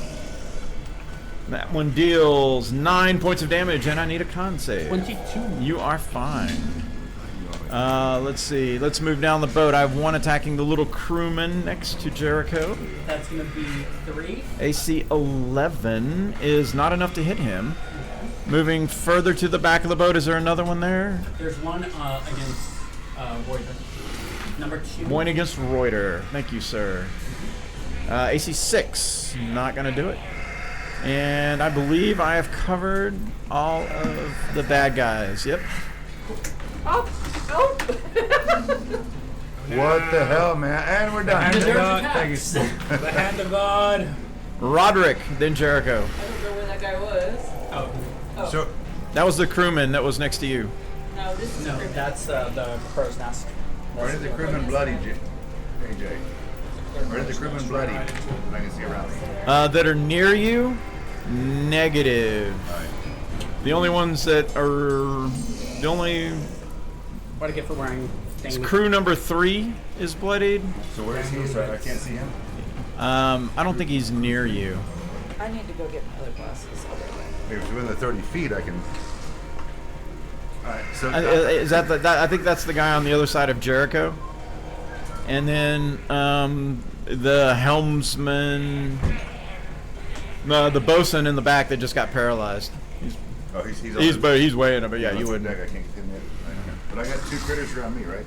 S2: That one deals 9 points of damage, and I need a con save.
S7: 22.
S2: You are fine. Let's see. Let's move down the boat. I have one attacking the little crewman next to Jericho.
S7: That's going to be 3.
S2: AC 11 is not enough to hit him. Moving further to the back of the boat, is there another one there?
S7: There's one against Voider. Number 2.
S2: One against Reuter. Thank you, sir. AC 6, not going to do it. And I believe I have covered all of the bad guys. Yep.
S4: Oh! Oh!
S3: What the hell, man? And we're done.
S5: hand of
S7: Deserves
S5: God.
S7: attacks.
S3: Thank you.
S5: The hand of God.
S2: Roderick, then Jericho.
S4: I don't know where that guy was.
S7: Oh,
S4: Oh.
S3: So,
S2: That was the crewman that was next to you.
S4: No, this is
S7: no,
S4: crew.
S7: that's the crow's nest.
S3: where did the crewman bloody, AJ? Where did the crewman bloody? I can see around me.
S2: That are near you, negative. The only ones that are the only
S7: What I get for wearing
S2: is
S7: things.
S2: crew number 3 is bloodied.
S3: So where is he? So I can't see him.
S2: I don't think he's near you.
S4: I need to go get my other glasses.
S3: If it's within the 30 feet, I can. Alright, so.
S2: Is that I think that's the guy on the other side of Jericho. And then the helmsman, the bosun in the back that just got paralyzed.
S3: oh, he's
S2: He's way in it, but yeah, you wouldn't.
S3: Deck. I can't get him in. But I got 2 critters around me, right?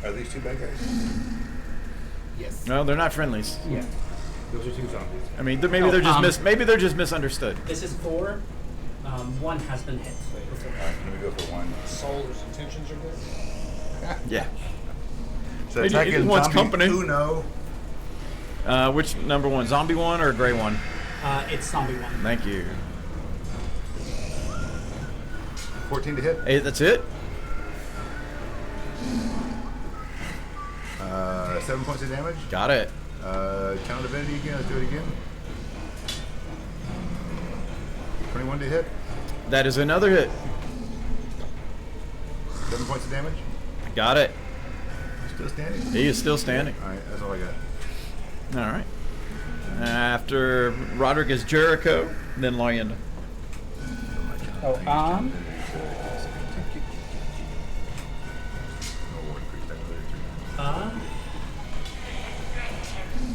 S3: Are these 2 bad guys?
S8: Yes.
S2: No, they're not friendlies.
S7: Yeah.
S8: Those are 2 zombies.
S2: I mean, maybe they're just misunderstood.
S7: This is 4. 1 has been hit.
S3: All right, let me go for 1.
S10: Solar's intentions are good.
S2: Yeah.
S3: So
S2: Maybe
S3: attacking
S2: it wants
S3: zombie
S2: company.
S3: Uno.
S2: Which number 1? Zombie 1 or gray 1?
S7: It's zombie 1.
S2: Thank you.
S3: 14 to hit.
S2: Hey, that's it.
S3: 7 points of damage.
S2: Got it.
S3: Channel Divinity again. Let's do it again. 21 to hit.
S2: That is another hit.
S3: 7 points of damage.
S2: Got it.
S3: Still standing.
S2: He is still standing.
S3: All right, that's all I got.
S2: All right. After Roderick is Jericho, then Lorienda.
S7: Oh,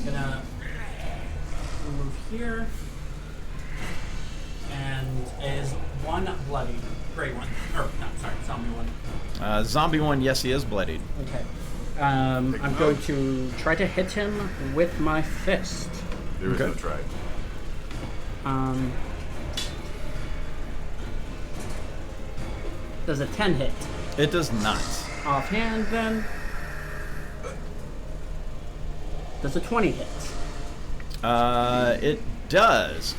S7: gonna move here, and is 1 bloody, gray 1, or no, sorry, zombie 1.
S2: Zombie 1, yes, he is bloodied.
S7: Okay. I'm going to try to hit him with my fist.
S3: There is no try.
S7: Does a 10 hit?
S2: It does not.
S7: Offhand, then. Does a 20 hit?
S2: It does.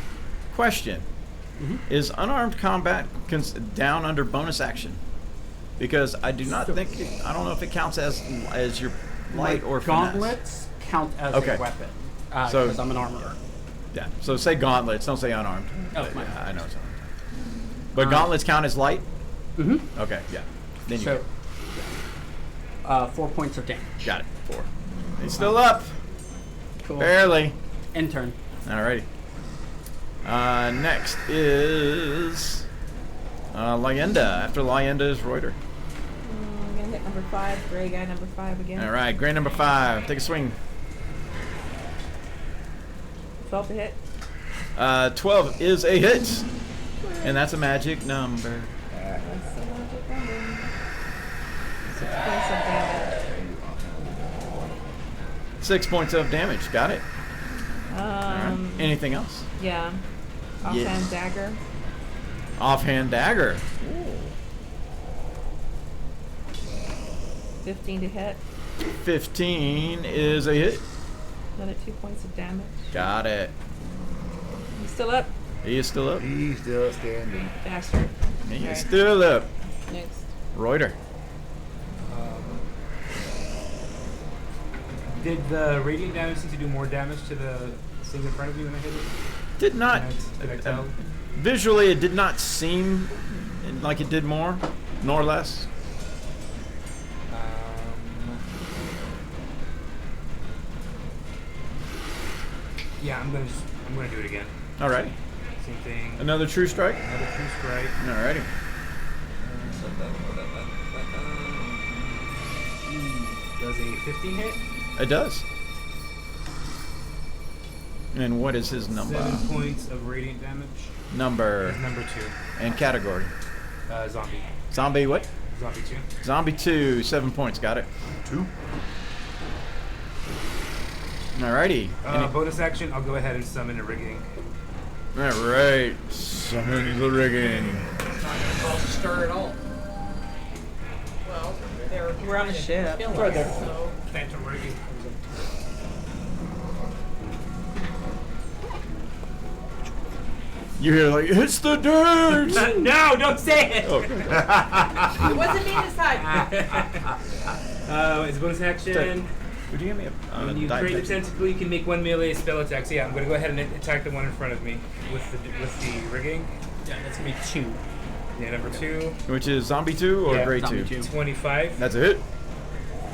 S2: Question. Is unarmed combat down under bonus action? Because I do not think I don't know if it counts as your light or
S7: gauntlets count as a weapon.
S2: So
S7: because I'm an armorer.
S2: Yeah. So say gauntlets. Don't say unarmed.
S7: Oh,
S2: yeah, I know it's unarmed. But gauntlets count as light. Okay. Yeah. Then you
S7: so 4 points of damage.
S2: got it. 4. He's still up.
S7: Cool.
S2: Barely.
S7: End turn.
S2: Alrighty. Next is Lorienda. After Lorienda is Reuter.
S6: I'm gonna hit number 5, gray guy number 5 again.
S2: All right, gray number 5. Take a swing.
S6: 12 to hit.
S2: 12 is a hit, and that's a magic number.
S6: That's a magic number. 6 points of damage.
S2: 6 points of damage. Got it. All right. Anything else?
S6: Yeah. Offhand dagger.
S2: Offhand dagger.
S6: 15 to hit.
S2: 15 is a hit.
S6: Another 2 points of damage.
S2: Got it.
S6: You still up?
S2: He is still up.
S3: He's still standing.
S6: Bastard.
S2: He is still up.
S6: Next.
S2: Reuter.
S8: Did the radiant damage seem to do more damage to the thing in front of you when I hit it?
S2: Did not.
S8: Did I tell?
S2: Visually, it did not seem like it did more, nor less.
S8: Yeah, I'm gonna do it again.
S2: Alrighty.
S8: Same thing.
S2: Another true strike.
S8: Another true strike.
S2: Alrighty.
S8: Does a 15 hit?
S2: It does. And what is his number?
S8: 7 points of radiant damage.
S2: Number.
S8: That's number 2.
S2: And category.
S8: Zombie.
S2: Zombie what?
S8: Zombie 2.
S2: Zombie 2. 7 points. Got it.
S3: 2.
S2: Alrighty.
S8: Bonus action, I'll go ahead and summon a rigging.
S2: Alright. Summon the rigging.
S4: It's not gonna cause a stir at all. Well,
S6: We're on a ship.
S4: kill
S7: Right there.
S4: us, so.
S8: Phantom rigging.
S2: You hear like, it's the dirt!
S8: No, don't say it!
S2: Okay.
S4: It wasn't me this time.
S8: It's a bonus action.
S2: Would you give me a
S8: When you
S2: die
S8: create the
S2: pick?
S8: tentacle, you can make 1 melee spell attack. So yeah, I'm gonna go ahead and attack the one in front of me with the rigging.
S7: Yeah, that's gonna be 2.
S8: Yeah, number 2.
S2: Which is zombie 2 or
S8: Yeah,
S2: gray
S7: zombie
S2: 2?
S7: 2.
S8: 25.
S2: That's a hit.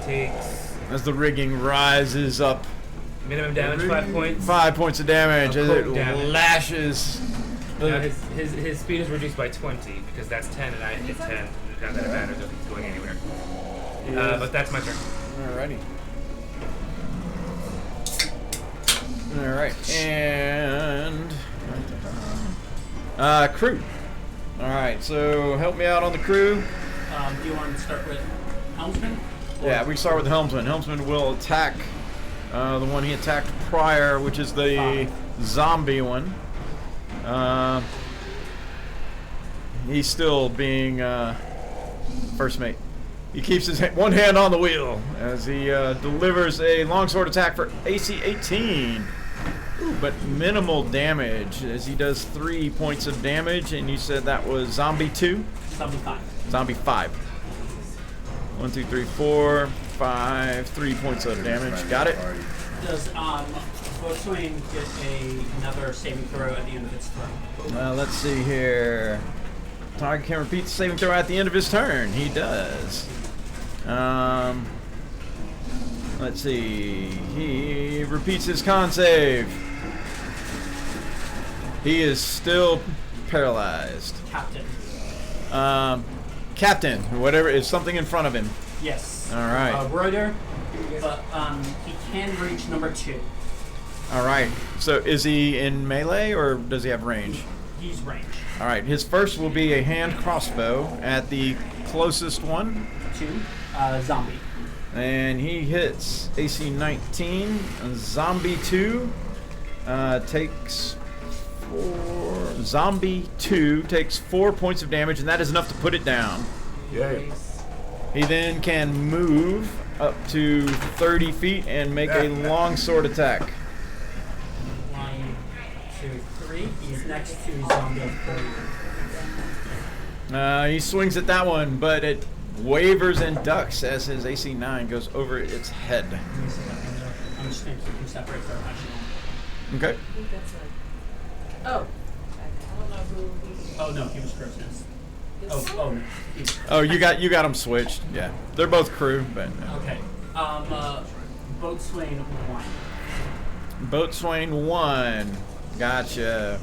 S8: Takes
S2: As the rigging rises up.
S8: minimum damage 5 points.
S2: 5 points of damage as it
S8: Cloak damage.
S2: lashes.
S8: Now his speed is reduced by 20 because that's 10 and I hit 10. Not that it matters if he's going anywhere. But that's my turn.
S2: Alrighty. Alright, and crew. Alright, so help me out on the crew.
S7: Do you want to start with helmsman?
S2: Yeah, we start with the helmsman. Helmsman will attack The one he attacked prior, which is the zombie one. He's still being first mate. He keeps his one hand on the wheel as he delivers a longsword attack for AC 18. Ooh, but minimal damage as he does 3 points of damage. And you said that was zombie 2?
S7: Zombie 5.
S2: Zombie 5. 1, 2, 3, 4, 5. 3 points of damage. Got it?
S7: Does Boatswain get another saving throw at the end of its turn?
S2: Let's see here. Target can repeat the saving throw at the end of his turn. He does. Let's see. He repeats his con save. He is still paralyzed.
S7: Captain.
S2: Captain, whatever, is something in front of him.
S7: Yes.
S2: All right.
S7: Reuter, but he can reach number 2.
S2: All right. So is he in melee or does he have range?
S7: He's range.
S2: All right. His first will be a hand crossbow at the closest one.
S7: 2. Zombie.
S2: And he hits AC 19. Zombie 2 takes 4. Zombie 2 takes 4 points of damage, and that is enough to put it down.
S3: Yay.
S2: He then can move up to 30 feet and make a longsword attack.
S7: 1, 2, 3. He's next to zombie 3.
S2: He swings at that one, but it wavers and ducks as his AC 9 goes over its head.
S7: I'm just going to keep him separate for a moment.
S2: Okay.
S4: Oh. I don't know who he.
S7: Oh no, he was crow's nest. Oh no.
S2: Oh, you got them switched. Yeah, they're both crew, but
S7: Okay. Boatswain 1.
S2: Boatswain 1. Gotcha.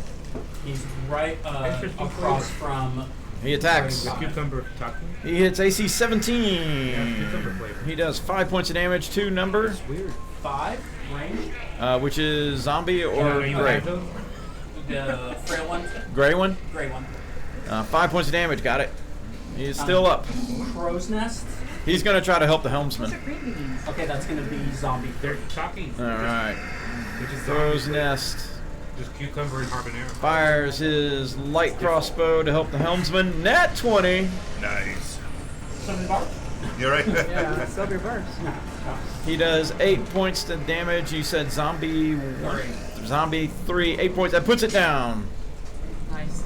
S7: He's right across from.
S2: He attacks.
S8: The cucumber talking?
S2: He hits AC 17.
S8: Yeah, cucumber flavor.
S2: He does 5 points of damage to number.
S8: That's weird.
S7: 5 range.
S2: Which is zombie or
S8: Are you
S2: gray?
S8: alive, though?
S7: The frail one.
S2: Gray one.
S7: Gray one.
S2: 5 points of damage. Got it. He's still up.
S7: Crow's nest.
S2: He's gonna try to help the helmsman.
S7: Okay, that's gonna be zombie.
S8: They're talking.
S2: All right.
S8: Which is
S2: Crow's
S8: zombies.
S2: nest.
S8: Just cucumber and habanero.
S2: Fires his light crossbow to help the helmsman. Nat 20.
S3: Nice.
S7: Zombie bar.
S3: You're right.
S6: Yeah, sub reverse.
S2: He does 8 points to damage. You said zombie 1. Zombie 3. 8 points. That puts it down.
S4: Nice.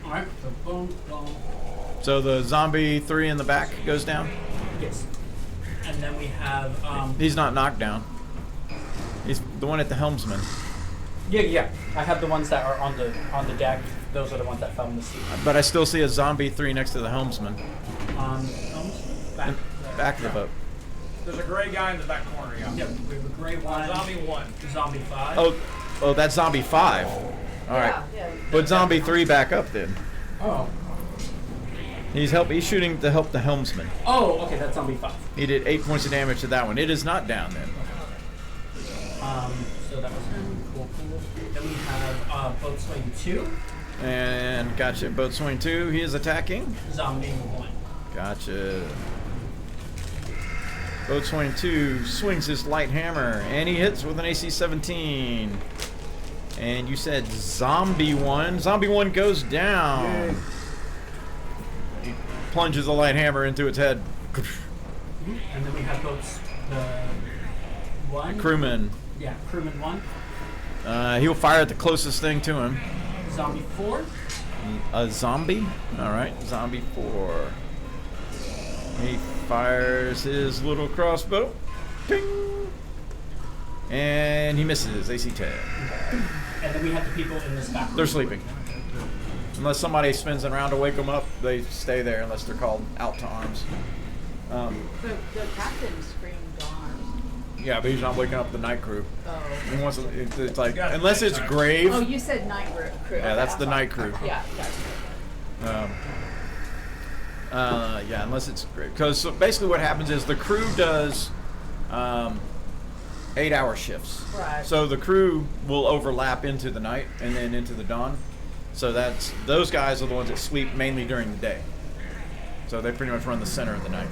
S7: Alright, so boom, boom.
S2: So the zombie 3 in the back goes down.
S7: Yes. And then we have
S2: He's not knocked down. He's the one at the helmsman.
S7: Yeah. I have the ones that are on the deck. Those are the ones that fell in the sea.
S2: But I still see a zombie 3 next to the helmsman.
S7: Back.
S2: Back of the boat.
S5: There's a gray guy in the back corner, yeah.
S7: Yep, we have a gray one.
S5: Zombie 1.
S7: Zombie 5.
S2: Oh, that's zombie 5. All right.
S4: Yeah.
S2: Put zombie 3 back up then.
S7: Oh.
S2: He's shooting to help the helmsman.
S7: Oh, okay, that's zombie 5.
S2: He did 8 points of damage to that one. It is not down then.
S7: So that was him. Cool. Then we have Boatswain 2.
S2: And gotcha. Boatswain 2. He is attacking.
S7: Zombie 1.
S2: Gotcha. Boatswain 2 swings his light hammer and he hits with an AC 17. And you said zombie 1. Zombie 1 goes down.
S3: Yay.
S2: He plunges a light hammer into its head.
S7: And then we have the 1.
S2: Crewman.
S7: Yeah, crewman 1.
S2: He'll fire at the closest thing to him.
S7: Zombie 4.
S2: A zombie? Alright, zombie 4. He fires his little crossbow. Ding! And he misses. AC 10.
S7: And then we have the people in this back room.
S2: They're sleeping. Unless somebody spins around to wake them up, they stay there unless they're called out to arms.
S4: The captain screamed arms.
S2: Yeah, but he's not waking up the night crew.
S4: Oh.
S2: He wants to, it's like, unless it's grave.
S4: Oh, you said night crew.
S2: Yeah, that's the
S4: I'm
S2: night
S4: sorry.
S2: crew.
S4: Yeah, gotcha.
S2: Yeah, unless it's grave. Because so basically what happens is the crew does 8-hour shifts.
S4: Right.
S2: So the crew will overlap into the night and then into the dawn. So those guys are the ones that sleep mainly during the day. So they pretty much run the center of the night.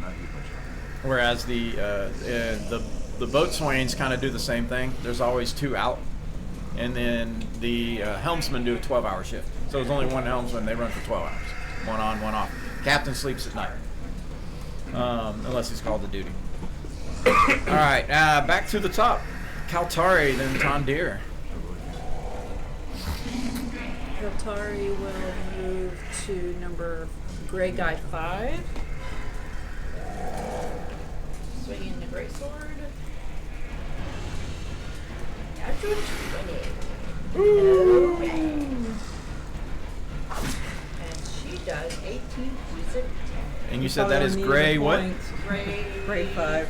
S3: not use much on it.
S2: Whereas the boatswains kind of do the same thing. There's always 2 out, and then the helmsmen do a 12-hour shift. So there's only one helmsman. They run for 12 hours, 1 on, 1 off. Captain sleeps at night, unless he's called to duty. All right, back to the top. Kaltari, then Tondir.
S4: Kaltari will move to number Gray Guy 5. Swinging the great sword. Natural 20.
S2: Ooh.
S4: Okay. And she does 18 points of damage.
S2: And you said that is Gray what?
S4: Gray 5.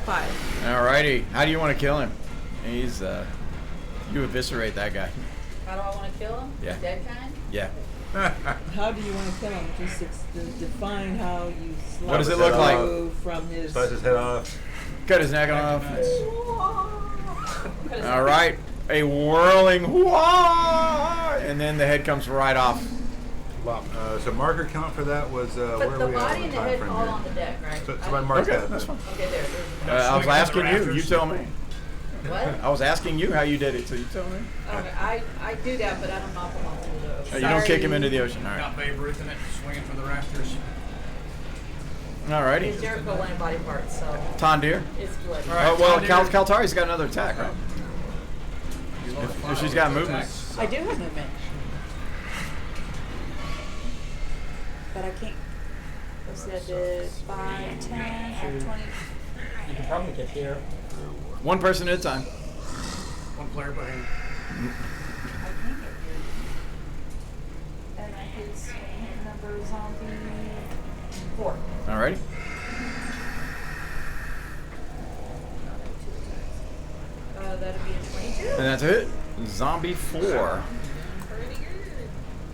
S2: Alrighty. How do you want to kill him? He's you eviscerate that guy.
S4: How do I want to kill him?
S2: Yeah.
S4: Dead kind?
S2: Yeah.
S6: How do you want to kill him? Just define how you slice
S2: What does it look like?
S6: from his...
S3: Slice his head off.
S2: Cut his neck off. All right. A whirling whoa, and then the head comes right off.
S3: So marker count for that was
S4: But
S3: where
S4: the
S3: are we at
S4: body
S3: on
S4: and
S3: the
S4: the
S3: time
S4: head
S3: frame
S4: all
S3: here?
S4: on the deck, right?
S3: So I marked
S2: Okay,
S3: that.
S2: that's fine.
S4: Okay, there.
S2: I was asking you. You tell me.
S4: What?
S2: I was asking you how you did it, so you tell me.
S4: Okay, I do that, but I don't knock him off the
S2: You don't kick him into the ocean. All right.
S5: Got Babe Ruth in it, swinging for the rafters.
S2: Alrighty.
S4: It's Jericho laying body parts, so
S2: Tondir.
S4: it's bloody.
S5: All right,
S2: Well,
S5: Tondir.
S2: Kaltari's got another attack, right? If she's got movement.
S9: I do have movement. But I can't. Let's see, I did 5, 10, I have 20.
S7: You can probably get here.
S2: One person at a time.
S5: One player per hand.
S9: I can't get here. And I could swing number zombie 4.
S2: Alrighty.
S4: That'd be a 22.
S2: And that's it. Zombie 4.
S4: Pretty good.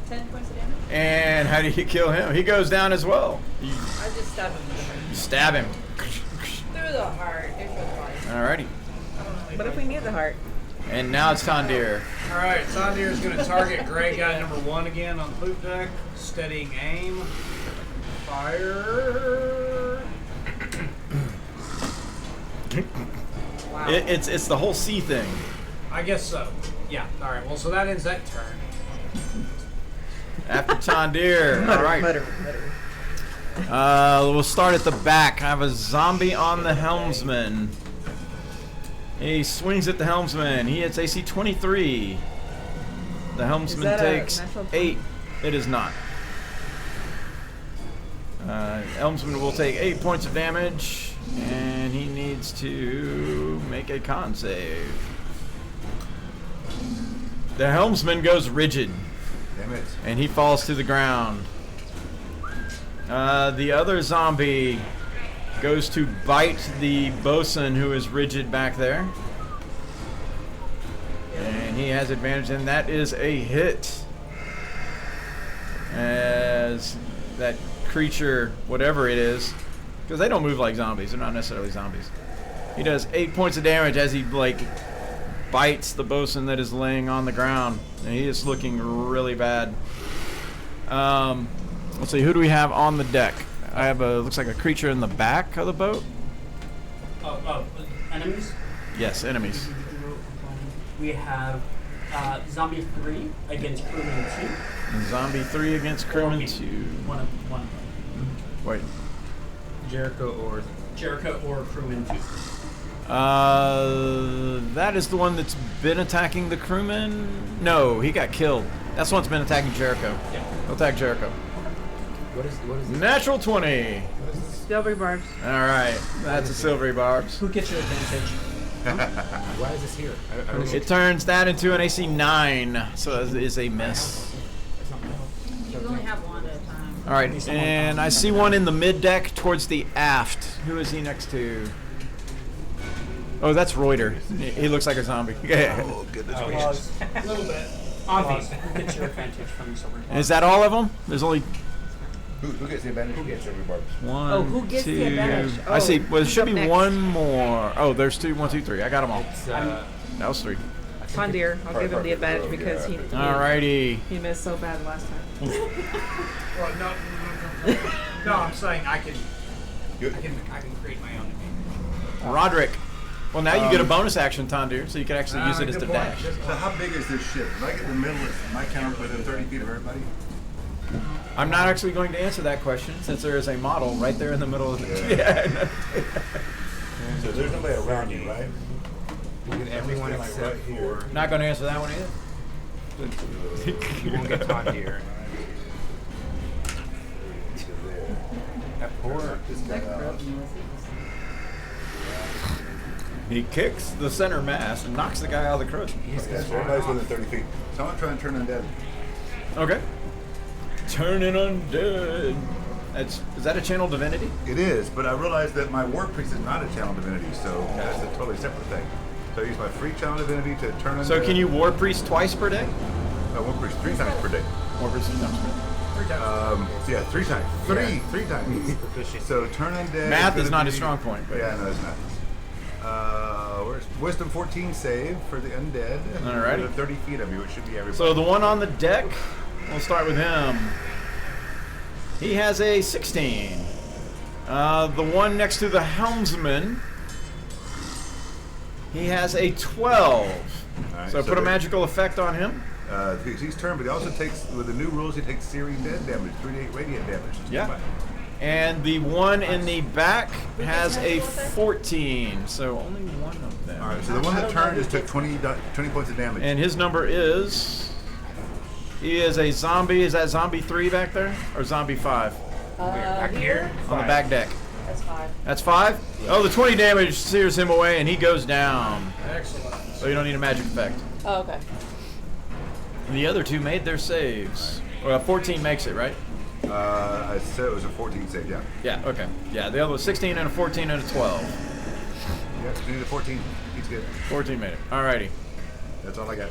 S4: 10 points of damage.
S2: And how do you kill him? He goes down as well. You
S4: I just stabbed him in the heart.
S2: stab him.
S4: Through the heart. Through the body.
S2: Alrighty.
S6: What if we need the heart?
S2: And now it's Tondir.
S5: All right, Tondir is going to target Gray Guy number 1 again on the poop deck. Steadying aim. Fire. Wow.
S2: It's the whole sea thing.
S5: I guess so. Yeah. All right. Well, so that ends that turn.
S2: After Tondir. All right. We'll start at the back. I have a zombie on the helmsman. He swings at the helmsman. He hits AC 23. The helmsman
S6: that a
S2: takes
S6: natural
S2: 8. It is not. Helmsman will take 8 points of damage, and he needs to make a con save. The helmsman goes rigid,
S3: Damn it.
S2: and he falls to the ground. The other zombie goes to bite the bosun who is rigid back there. And he has advantage, and that is a hit. As that creature, whatever it is, because they don't move like zombies, they're not necessarily zombies. He does 8 points of damage as he bites the bosun that is laying on the ground, and he is looking really bad. Let's see, who do we have on the deck? I have looks like a creature in the back of the boat.
S7: Enemies?
S2: Yes, enemies.
S7: We have Zombie 3 against Crewman 2.
S2: Zombie 3 against Crewman 2.
S7: One.
S2: Wait.
S7: Jericho or Crewman 2.
S2: That is the one that's been attacking the crewman? No, he got killed. That's the one that's been attacking Jericho.
S7: Yeah.
S2: He'll attack Jericho.
S8: What is this?
S2: Natural 20.
S6: Silvery barbs.
S2: Alright, that's a silvery barbs.
S7: Who gets your advantage?
S8: Why is this here? I don't
S2: It turns that into an AC 9, so it is a miss.
S4: You only have one at a time.
S2: Alright, and I see one in the mid deck towards the aft. Who is he next to? Oh, that's Reuter. He looks like a zombie.
S3: Oh, goodness gracious.
S7: A little bit. Obvious. Who gets your advantage from silver barbs?
S2: Is that all of them? There's only
S3: Who gets the advantage? Who gets every barbs?
S2: one,
S6: Oh, who gets the
S2: two-
S6: advantage?
S2: I see.
S6: Oh,
S2: Well, there
S6: who's
S2: should
S6: up
S2: be
S6: next?
S2: one more. Oh, there's 2, 1, 2, 3. I got them all.
S8: It's,
S2: That was 3.
S6: Tondir, I'll give him the advantage because he
S2: Alrighty.
S6: he missed so bad last time.
S5: Well, no, I'm saying I can.
S3: Good.
S5: I can create my own.
S2: Roderick. Well, now you get a bonus action, Tondir, so you can actually use it as the
S3: Good point.
S2: dash.
S3: So how big is this ship? If I get in the middle, is my counter within 30 feet of everybody?
S2: I'm not actually going to answer that question since there is a model right there in the middle of the.
S3: Yeah. So there's nobody around you, right?
S8: Everyone
S3: Like
S8: except
S3: right here.
S8: for
S2: Not going to answer that one either.
S8: you won't get Todd here. That poor.
S3: This guy out.
S2: He kicks the center mast and knocks the guy out of the crush.
S3: Yeah, so everybody's within 30 feet. So I'm gonna try and turn undead.
S2: Okay. Turning undead. Is that a channel divinity?
S3: It is, but I realized that my war priest is not a channel divinity, so that's a totally separate thing. So I use my free channel divinity to turn undead.
S2: So can you war priest twice per day?
S3: War priest 3 times per day.
S2: War priest 3 times per day.
S3: Yeah, 3 times. Three times. So turn undead.
S2: Math is
S3: gonna
S2: not
S3: be-
S2: a strong point. But
S3: Yeah, no, it's not. Where's Wisdom 14 save for the undead?
S2: Alrighty.
S3: Within 30 feet of you, it should be everybody.
S2: So the one on the deck, we'll start with him. He has a 16. The one next to the helmsman, he has a 12.
S3: Alright,
S2: So put a
S3: there-
S2: magical effect on him.
S3: He's turned, but he also takes, with the new rules, he takes searing dead damage, 3d8 radiant damage.
S2: Yeah. And the one in the back has a 14. So only one of them.
S3: Alright, so the one that turned just took 20 points of damage.
S2: And his number is. He is a zombie. Is that zombie 3 back there? Or zombie 5?
S8: Back here.
S2: On the back deck.
S9: That's 5.
S2: That's 5? Oh, the 20 damage sears him away and he goes down.
S10: Excellent.
S2: So you don't need a magic effect.
S9: Oh, okay.
S2: And the other 2 made their saves. Well, 14 makes it, right?
S3: I said it was a 14 save, yeah.
S2: Yeah, okay. Yeah, the other was 16 and a 14 and a 12.
S3: Yeah, you need a 14. He's good.
S2: 14 made it. Alrighty.
S3: That's all I got.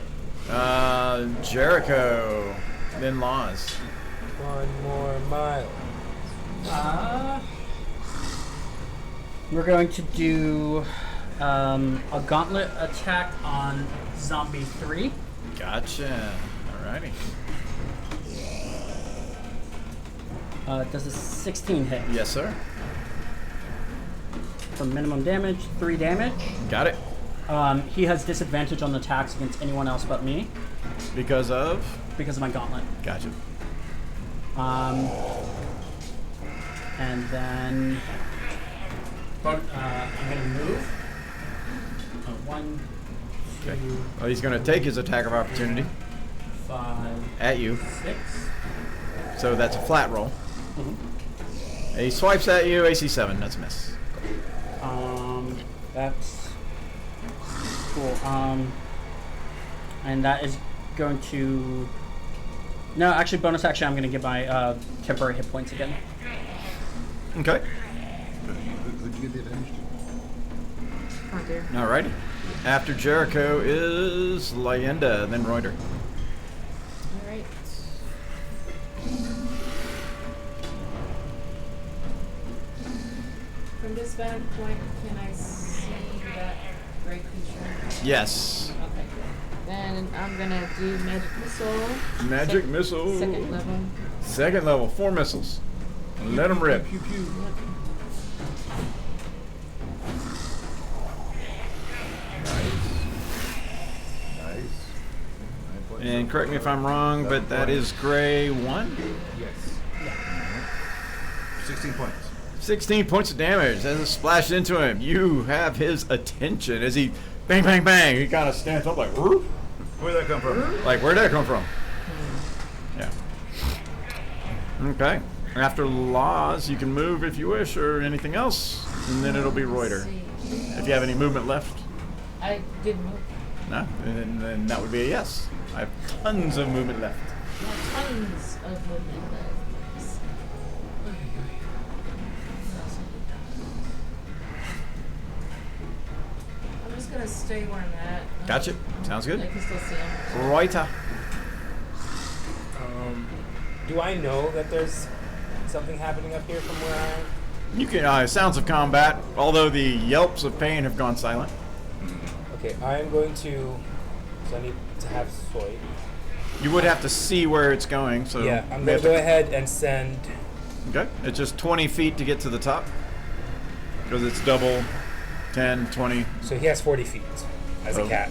S2: Jericho. Then Laws.
S8: 1 more mile.
S7: We're going to do a gauntlet attack on Zombie 3.
S2: Gotcha. Alrighty.
S7: Does a 16 hit?
S2: Yes, sir.
S7: For minimum damage, 3 damage.
S2: Got it.
S7: He has disadvantage on attacks against anyone else but me
S2: Because of?
S7: because of my gauntlet.
S2: Gotcha.
S7: And then I'm going to move. 1, 2,
S2: Okay. Well, he's going to take his attack of opportunity
S7: 5,
S2: at you.
S7: 6.
S2: So that's a flat roll. He swipes at you, AC 7. That's a miss.
S7: That's cool. And that is going to. No, actually, bonus action. I'm going to get my temporary hit points again.
S2: Okay.
S3: Who'd you get the advantage to?
S9: Oh, dear.
S2: Alrighty. After Jericho is Lyenda, then Reuter.
S4: Alright. From this vantage point, can I see that great creature?
S2: Yes.
S4: Okay. Then I'm gonna do magic missile.
S2: Magic missile.
S4: Second level.
S2: Second level, 4 missiles. Let them rip.
S3: Pew, pew. Nice. 9 points.
S2: And correct me if I'm wrong, but that is Gray 1.
S3: Yes. 16 points.
S2: 16 points of damage as it splashed into him. You have his attention as he bang, bang, bang. He kind of stands up like, whoop.
S3: Where'd that come from?
S2: Like, where'd that come from? Yeah. Okay. After Laws, you can move if you wish or anything else, and then it'll be Reuter. If you have any movement left.
S4: I did move.
S2: No? Then that would be a yes. I have tons of movement left.
S4: Tons of movement left. I'm just gonna stay where I'm at.
S2: Gotcha. Sounds good.
S4: I can still see him.
S2: Reuter.
S8: Do I know that there's something happening up here from where I am?
S2: You can, sounds of combat, although the yelps of pain have gone silent.
S8: Okay, I am going to. So I need to have Soy.
S2: You would have to see where it's going, so.
S8: Yeah, I'm
S2: we
S8: going
S2: have
S8: to go ahead and send.
S2: Okay, it's just 20 feet to get to the top. Because it's double, 10, 20.
S8: So he has 40 feet as
S2: Oh.
S8: a cat.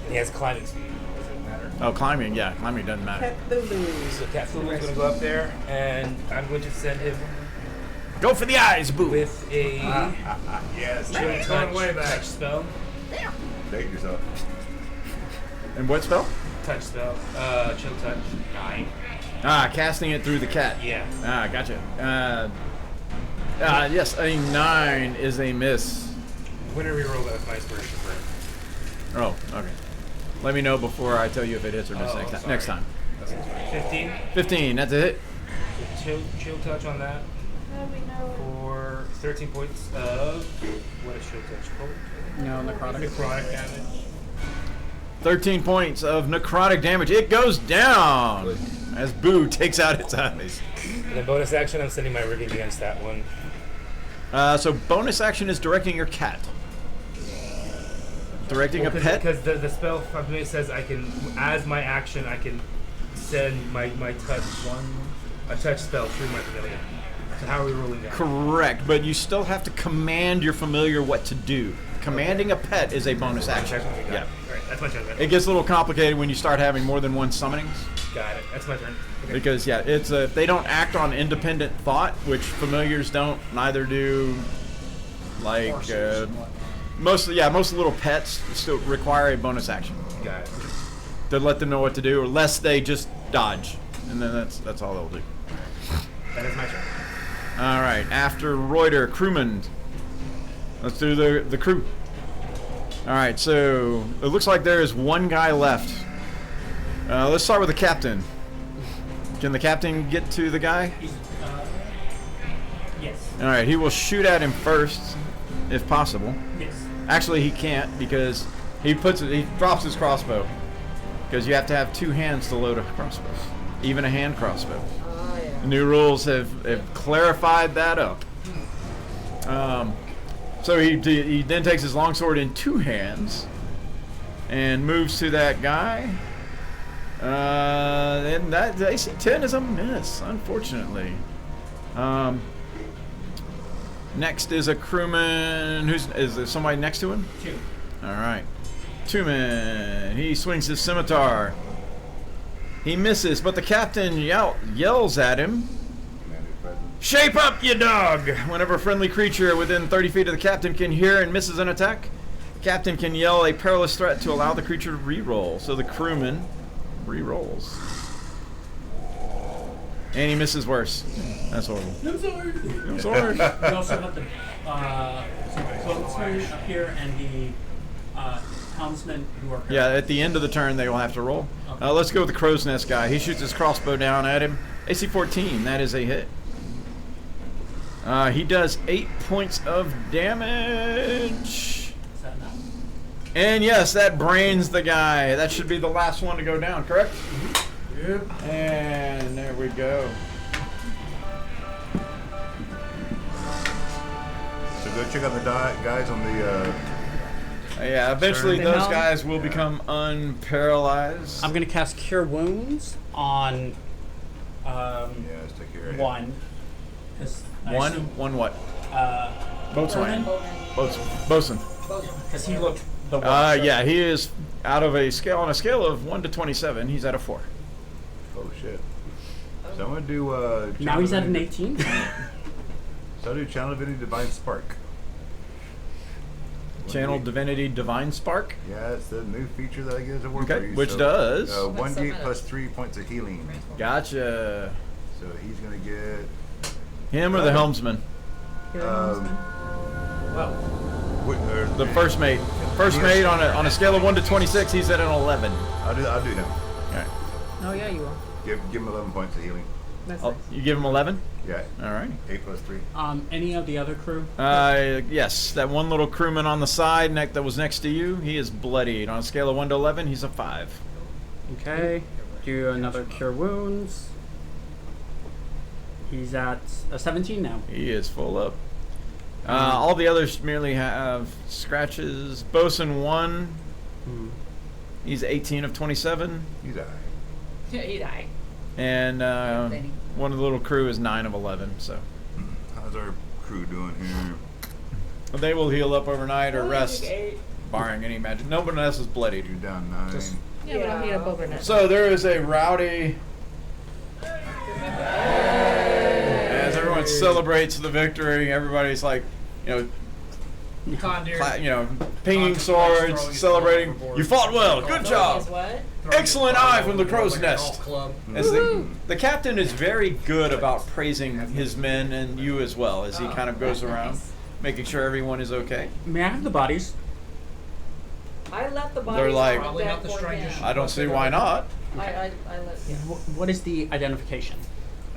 S8: And he has climbing speed. Does it matter?
S2: Oh, climbing, yeah. Climbing doesn't matter.
S6: Cthulhu.
S8: So Cthulhu's going to go up there, and I'm going to send him
S2: Go for the eyes, boo!
S8: with a
S3: Yes.
S8: chill touch spell.
S3: Date yourself.
S2: And what spell?
S8: Touch spell. Chill touch. 9.
S2: Ah, casting it through the cat.
S8: Yeah.
S2: Ah, gotcha. Yes, a 9 is a miss.
S8: Whenever you roll that with my inspiration for it.
S2: Oh, okay. Let me know before I tell you if it hits or misses
S8: Oh, sorry.
S2: next time.
S8: 15.
S2: 15, that's a hit.
S8: Chill touch on that for 13 points of what is chill touch called?
S7: No, necrotic.
S8: Necrotic damage.
S2: 13 points of necrotic damage. It goes down as Boo takes out its eyes.
S8: And then bonus action, I'm sending my rigging against that one.
S2: So bonus action is directing your cat. Directing a pet?
S8: Because the spell familiar says I can, as my action, I can send my touch a touch spell through my familiar. So how are we rolling that?
S2: Correct, but you still have to command your familiar what to do. Commanding a pet is a bonus action. Yeah.
S8: Alright, that's my turn.
S2: It gets a little complicated when you start having more than one summonings.
S8: Got it. That's my turn. Okay.
S2: Because yeah, it's if they don't act on independent thought, which familiars don't. Neither do, like most little pets still require a bonus action
S8: Got it.
S2: to let them know what to do, unless they just dodge, and then that's all they'll do.
S8: That is my turn.
S2: All right, after Reuter, crewman. Let's do the crew. All right, so it looks like there is one guy left. Let's start with the captain. Can the captain get to the guy?
S7: Yes.
S2: All right, he will shoot at him first, if possible.
S7: Yes.
S2: Actually, he can't because he drops his crossbow. Because you have to have 2 hands to load a crossbow, even a hand crossbow.
S4: Oh, yeah.
S2: The new rules have clarified that up. So he then takes his longsword in 2 hands and moves to that guy. And that AC 10 is a miss, unfortunately. Next is a crewman. Is there somebody next to him?
S7: 2.
S2: All right. 2 men. He swings his scimitar. He misses, but the captain yells at him. Shape up, you dog! Whenever a friendly creature within 30 feet of the captain can hear and misses an attack, captain can yell a perilous threat to allow the creature to re-roll. So the crewman re-rolls. And he misses worse. That's horrible.
S7: I'm sorry.
S2: I'm sorry.
S7: We also have the boatsman up here and the helmsman who are.
S2: Yeah, at the end of the turn, they will have to roll. Let's go with the crow's nest guy. He shoots his crossbow down at him. AC 14, that is a hit. He does 8 points of damage.
S7: Is that enough?
S2: And yes, that brains the guy. That should be the last one to go down, correct?
S7: Yep.
S2: And there we go.
S3: So go check out the guys on the.
S2: Yeah, eventually
S6: The
S2: those
S6: helm?
S2: guys will become unparalyzed.
S7: I'm gonna cast Cure Wounds on
S3: Yeah, let's take care of it.
S7: 1. 'Cause I
S2: One?
S7: assume,
S2: One what?
S7: Boatswain.
S2: Bosun.
S7: Because he looked the worst.
S2: Yeah, he is out of a scale, on a scale of 1 to 27, he's at a 4.
S3: Oh shit. So I'm gonna do.
S7: Now
S3: Channel
S7: he's at an
S3: Divinity-
S7: 18.
S3: So I do Channel Divinity Divine Spark.
S2: Channel
S3: 1d8.
S2: Divinity Divine Spark.
S3: Yeah, it's the new feature that I get as a warp.
S2: Okay, which does?
S3: 1d8 plus 3 points of healing.
S2: Gotcha.
S3: So he's gonna get.
S2: Him or the helmsman? The first mate. First
S3: Yes.
S2: mate on a scale of 1 to 26, he's at an 11.
S3: I'll do him.
S2: Okay.
S6: Oh yeah, you will.
S3: Give him 11 points of healing.
S6: That's
S2: Oh,
S6: nice.
S2: you give him 11?
S3: Yeah.
S2: All right.
S3: 8 plus 3.
S7: Any of the other crew?
S2: Yes, that one little crewman on the side that was next to you, he is bloodied. On a scale of 1 to 11, he's a 5.
S7: Okay. Do another Cure Wounds. He's at a 17 now.
S2: He is full up. All the others merely have scratches. Bosun 1, he's 18 of 27.
S3: He's alright.
S4: He died.
S2: And one of the little crew is 9 of 11. So
S3: How's our crew doing here?
S2: They will heal up overnight or
S4: Oh,
S2: rest,
S4: okay.
S2: barring any magic. No one else is bloodied.
S3: You're down 9.
S7: Just-
S6: Yeah, but I'll meet up overnight.
S2: So there is a rowdy, as everyone celebrates the victory. Everybody's like,
S5: Condir.
S2: pinging swords, celebrating. You fought well. Good job.
S4: Is what?
S2: Excellent eye from the crow's nest.
S5: Club.
S2: As the captain is very good about praising his men and you as well, as he kind of goes around, making sure everyone is okay.
S7: May I have the bodies?
S4: I left the bodies
S2: They're like-
S4: on
S5: Probably
S4: deck
S5: not the
S4: for
S5: strangest.
S4: him.
S2: I don't see why not.
S4: I let. Yeah.
S7: What is the identification?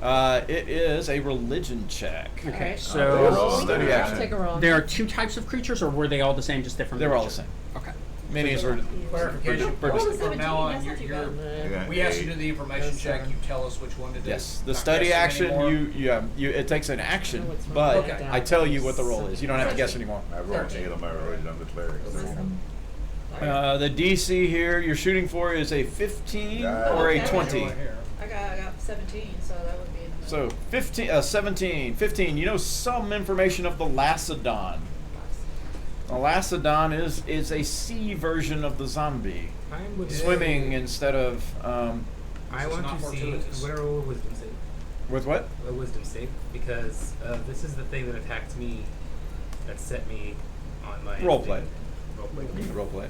S2: It is a religion check.
S7: Okay,
S2: roll.
S7: so
S2: Study
S6: I'll
S2: action.
S6: take a roll.
S7: there are 2 types of creatures, or were they all the same, just different?
S2: They're all the
S7: creatures?
S2: same.
S7: Okay.
S2: Minis are
S5: Clarification.
S2: pretty
S4: Oh,
S2: distinct.
S5: From now on,
S4: that's not too
S5: you're,
S4: bad.
S3: Yeah,
S5: we ask you to
S3: 8.
S5: do the information check. You tell us which one to do.
S2: Yes, the
S5: Not
S2: study
S5: guessing
S2: action.
S5: anymore.
S2: It takes an action,
S6: No, it's wrong.
S2: but
S5: Okay.
S2: I tell you what the roll is. You don't have to guess anymore.
S3: I rolled 8 on my religion on the cleric.
S2: The DC here you're shooting for is a 15 or a
S4: Okay.
S2: 20.
S4: I got 17, so that would be in the
S2: So 17, 15. You know some information of the Lacedon. The Lacedon is a sea version of the zombie,
S8: I'm with
S2: swimming instead of
S8: I
S5: It's
S8: want
S5: not
S8: to see
S5: fortuitous.
S8: what are all wisdom save.
S2: with what?
S8: A wisdom save because this is the thing that attacked me, that set me on my
S2: Roleplay.
S8: Roleplay.
S2: You can roleplay.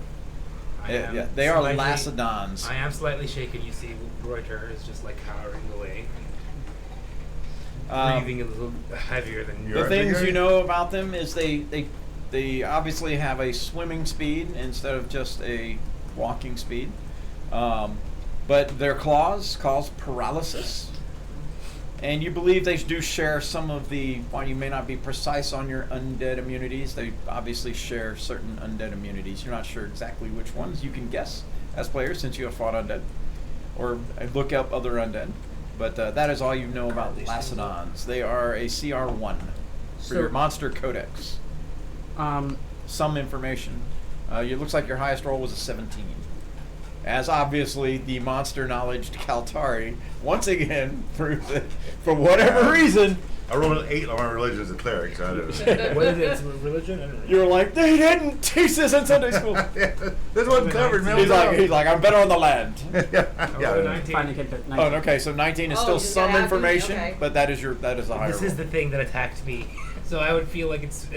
S8: I am
S2: Yeah, they are
S8: slightly-
S2: Lacedons.
S8: I am slightly shaken. You see, Reuter is just like cowering away, breathing a little heavier than
S2: The things you know about them is they obviously have a swimming speed instead of just a walking speed. But their claws cause paralysis. And you believe they do share some of the, while you may not be precise on your undead immunities, they obviously share certain undead immunities. You're not sure exactly which ones. You can guess as players since you have fought undead. Or look up other undead. But that is all you know about Lacedons. They are a CR1 for your monster codex. Some information. It looks like your highest roll was a 17. As obviously the monster knowledge Kaltari once again proves that for whatever reason
S3: I rolled an 8 on my religion as a cleric, so I don't
S10: What is it? It's religion? I don't know.
S2: you're like, they didn't teach this in Sunday school.
S3: This wasn't covered, man.
S2: He's like, I'm better on the land.
S3: yeah.
S8: 19.
S7: Finally get the
S2: Oh,
S7: 19.
S2: okay, so 19 is
S4: Oh,
S2: still
S4: you just
S2: some
S4: gotta have
S2: information,
S4: okay.
S2: but that is the higher
S8: This is
S2: roll.
S8: the thing that attacked me, so I would feel like it's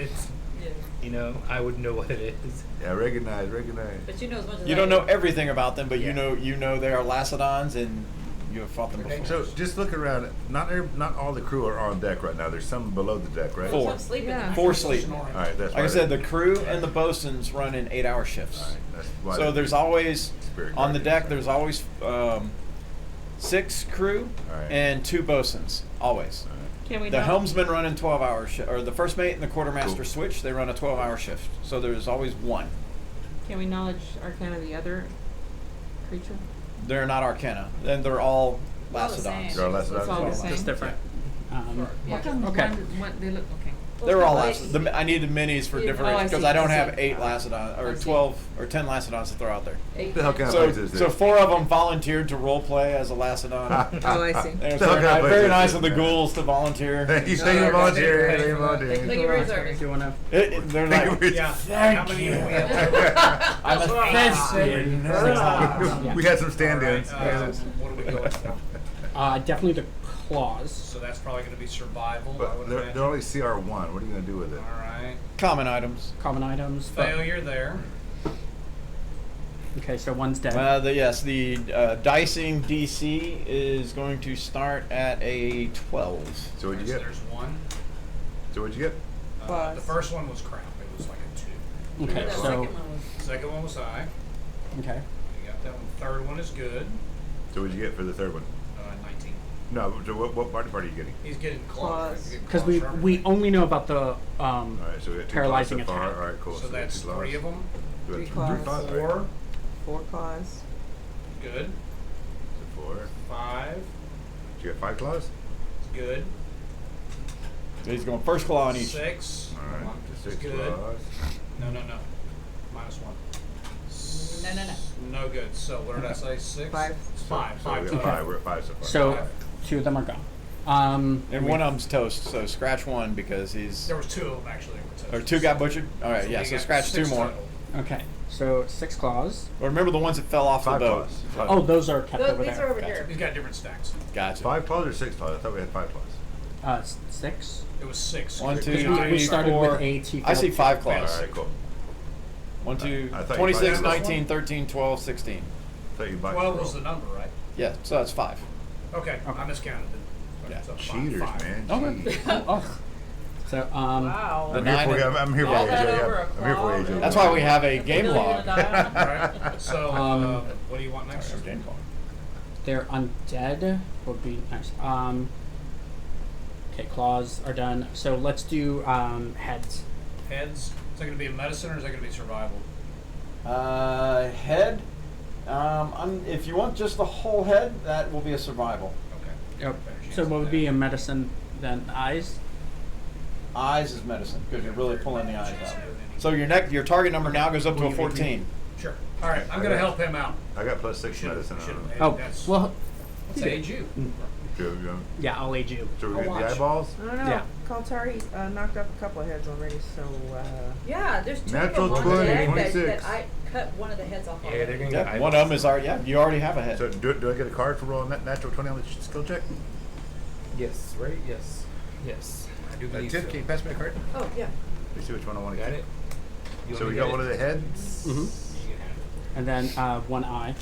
S4: Yeah.
S8: I would know what it is.
S3: Yeah, recognize.
S4: But you know as much as
S2: You
S4: I
S2: don't
S4: do.
S2: know everything about them, but
S8: Yeah.
S2: you know they are Lacedons and you have fought them before.
S3: So just look around. Not all the crew are on deck right now. There's some below the deck, right?
S2: Four.
S4: Some sleeping.
S6: Yeah.
S2: 4 sleep.
S3: All right, that's
S2: Like I said, the crew and the bosuns run in 8-hour shifts.
S3: All right, that's why
S2: So there's always
S3: Spirit
S2: on the
S3: guardians,
S2: deck.
S3: right.
S2: There's always 6 crew
S3: Alright.
S2: and 2 bosuns. Always.
S3: All right.
S6: Can we
S2: The
S6: not?
S2: helmsman run in 12-hour shift, or the first mate and the quartermaster
S3: Cool.
S2: switch. They run a 12-hour shift. So there's always one.
S6: Can we knowledge arcana the other creature?
S2: They're not Arcana. Then they're all
S4: All the same.
S2: Lacedons.
S3: They're all Lacedons.
S6: It's all the
S2: Well,
S6: same.
S7: Just different.
S6: How come
S7: Okay.
S6: one they look okay?
S2: They're all
S4: Like-
S2: Lacedons. I need the minis for
S4: Yeah.
S2: different
S6: Oh, I
S2: because
S6: see,
S2: I don't
S6: I
S2: have
S6: see.
S2: 8 Lacedons or
S6: I see.
S2: 12 or 10 Lacedons to throw out there.
S4: Eight.
S3: The hell kind of
S2: So,
S3: place is this?
S2: so 4 of them volunteered to role play as a Lacedon.
S6: Oh, I see.
S2: And it was
S3: The hell
S2: very,
S3: kind of place
S2: very
S3: is
S2: nice
S3: this,
S2: of the
S3: man?
S2: ghouls to volunteer.
S3: Thank you.
S4: No,
S3: Thank you,
S4: they're
S3: volunteer.
S4: good.
S3: Thank you,
S4: Thank
S3: volunteer.
S4: you for your service.
S7: Do you want to?
S2: They're
S3: Thank
S2: like,
S3: you.
S5: Yeah.
S2: Thank
S5: How many
S2: you.
S5: do we have?
S2: I'm a thespian.
S3: We had some stand-ins.
S5: Alright, what are we going for?
S7: Definitely the claws.
S5: So that's probably going to be survival. I
S3: But
S5: would
S3: they're
S5: imagine.
S3: only CR1. What are you gonna do with it?
S5: All right.
S2: Common items.
S7: Common items. but-
S5: Failure there.
S7: Okay, so one's dead.
S2: The dicing DC is going to start at a 12.
S3: So what'd you get?
S5: There's one.
S3: So what'd you get?
S6: Plus.
S5: The first one was crap. It was like a 2.
S7: Okay,
S4: That
S7: so
S4: second one was.
S5: Second one was high.
S7: okay.
S5: You got that one. Third one is good.
S3: So what'd you get for the third one?
S5: 19.
S3: No. So what party are you getting?
S5: He's getting claws.
S6: Claws.
S5: He's getting
S7: Because
S5: claws
S7: we
S5: for
S7: we
S5: everything.
S7: only know about the
S3: All right. So we got 2
S7: Paralyzing
S3: claws so far.
S7: attack.
S3: All right. Cool.
S5: So
S3: we got
S5: that's
S3: 2 claws.
S5: 3 of them.
S3: We got
S6: 3
S3: 3
S6: claws.
S3: claws. Right.
S5: 4.
S6: 4 claws.
S5: Good.
S3: So 4.
S5: 5.
S3: Did you get 5 claws?
S5: Good.
S2: He's going first claw on each.
S5: 6.
S3: All right.
S5: This
S3: So
S5: is
S3: 6
S5: good.
S3: claws.
S5: No. -1.
S4: No.
S5: No good. So what did I say? 6?
S6: Five.
S5: 5.
S3: So we
S5: 5.
S3: got 5. We're at 5 so far.
S7: so
S5: Five.
S7: 2 of them are gone.
S2: And one of them's toast, so scratch one because he's.
S5: There was 2 of them actually.
S2: Or 2 got butchered? Alright, yeah,
S5: we
S2: so
S5: got
S2: scratch 2
S5: 6
S2: more.
S5: total.
S7: Okay, so 6 claws.
S2: Or remember the ones that fell off the
S3: 5
S2: boat.
S3: claws.
S7: Oh, those are kept over
S4: These
S7: there.
S4: are over
S2: Gotcha.
S4: here.
S5: He's got different stacks.
S2: Gotcha.
S3: 5 claws or 6 claws? I thought we had 5 claws.
S7: 6.
S5: It was 6.
S2: 1, 2,
S5: Because
S2: 3,
S7: we started
S2: 4.
S7: with 8. He
S2: I see
S7: failed
S2: 5
S3: All
S2: claws.
S3: right, cool.
S2: 1, 2,
S3: I thought you
S2: 26,
S3: bought that
S2: 19, 13, 12, 16.
S3: I thought you bought
S5: 12 was the number, right?
S2: Yeah, so that's 5.
S5: Okay, I miscounted it.
S2: Yeah.
S5: So
S3: Cheaters,
S5: 5.
S3: man.
S2: Okay.
S3: Jeez.
S7: Oh. So,
S4: Wow.
S2: The
S3: I'm here
S2: nine
S3: for you.
S2: and-
S3: I'm here for you,
S4: All that
S3: AJ.
S4: over a
S3: I'm here for you,
S4: claw.
S3: AJ.
S2: That's why we have a game log.
S5: Alright, so what do you want next?
S2: Game log.
S7: they're undead would be nice. Okay, claws are done. So let's do heads.
S5: Heads? Is that going to be a medicine or is that going to be survival?
S2: Head. If you want just the whole head, that will be a survival.
S5: Okay.
S7: Yep.
S5: Better chance
S7: So what
S5: of
S7: would
S5: that.
S7: be a medicine then? Eyes?
S2: Eyes is medicine because you're really pulling the eyes out. So your target number now goes up to a 14.
S5: Sure. Alright, I'm going to help him out.
S3: I got plus 6
S5: Should've-
S3: medicine on
S5: should've
S3: it.
S5: made-
S7: Oh,
S5: that's-
S7: well,
S5: Let's aid you.
S7: yeah, I'll aid you.
S3: So we
S5: I'll
S3: get
S5: watch.
S3: the eyeballs?
S6: I don't know.
S7: Yeah.
S6: Kaltari knocked up a couple of heads already, so
S4: Yeah, there's 2
S3: Natural
S4: of them on
S3: 20,
S4: deck
S3: 26.
S4: that I cut one of the heads off.
S8: Yeah, they're
S4: already.
S8: gonna
S2: Yeah,
S8: get
S2: one of them is already. Yeah, you already have a head.
S3: So do I get a card for rolling that natural 20 on the skill check?
S8: Yes, right? Yes. Yes. I do believe
S3: Tip,
S8: so.
S3: can you pass me a card?
S4: Oh, yeah.
S3: Let me see which one I want to
S8: Got
S3: get.
S8: it? You
S3: So
S8: want
S3: we
S8: me
S3: got
S8: to
S3: one of
S8: get
S3: the heads.
S7: Mm-hmm.
S8: it? You can have it.
S7: And then one eye.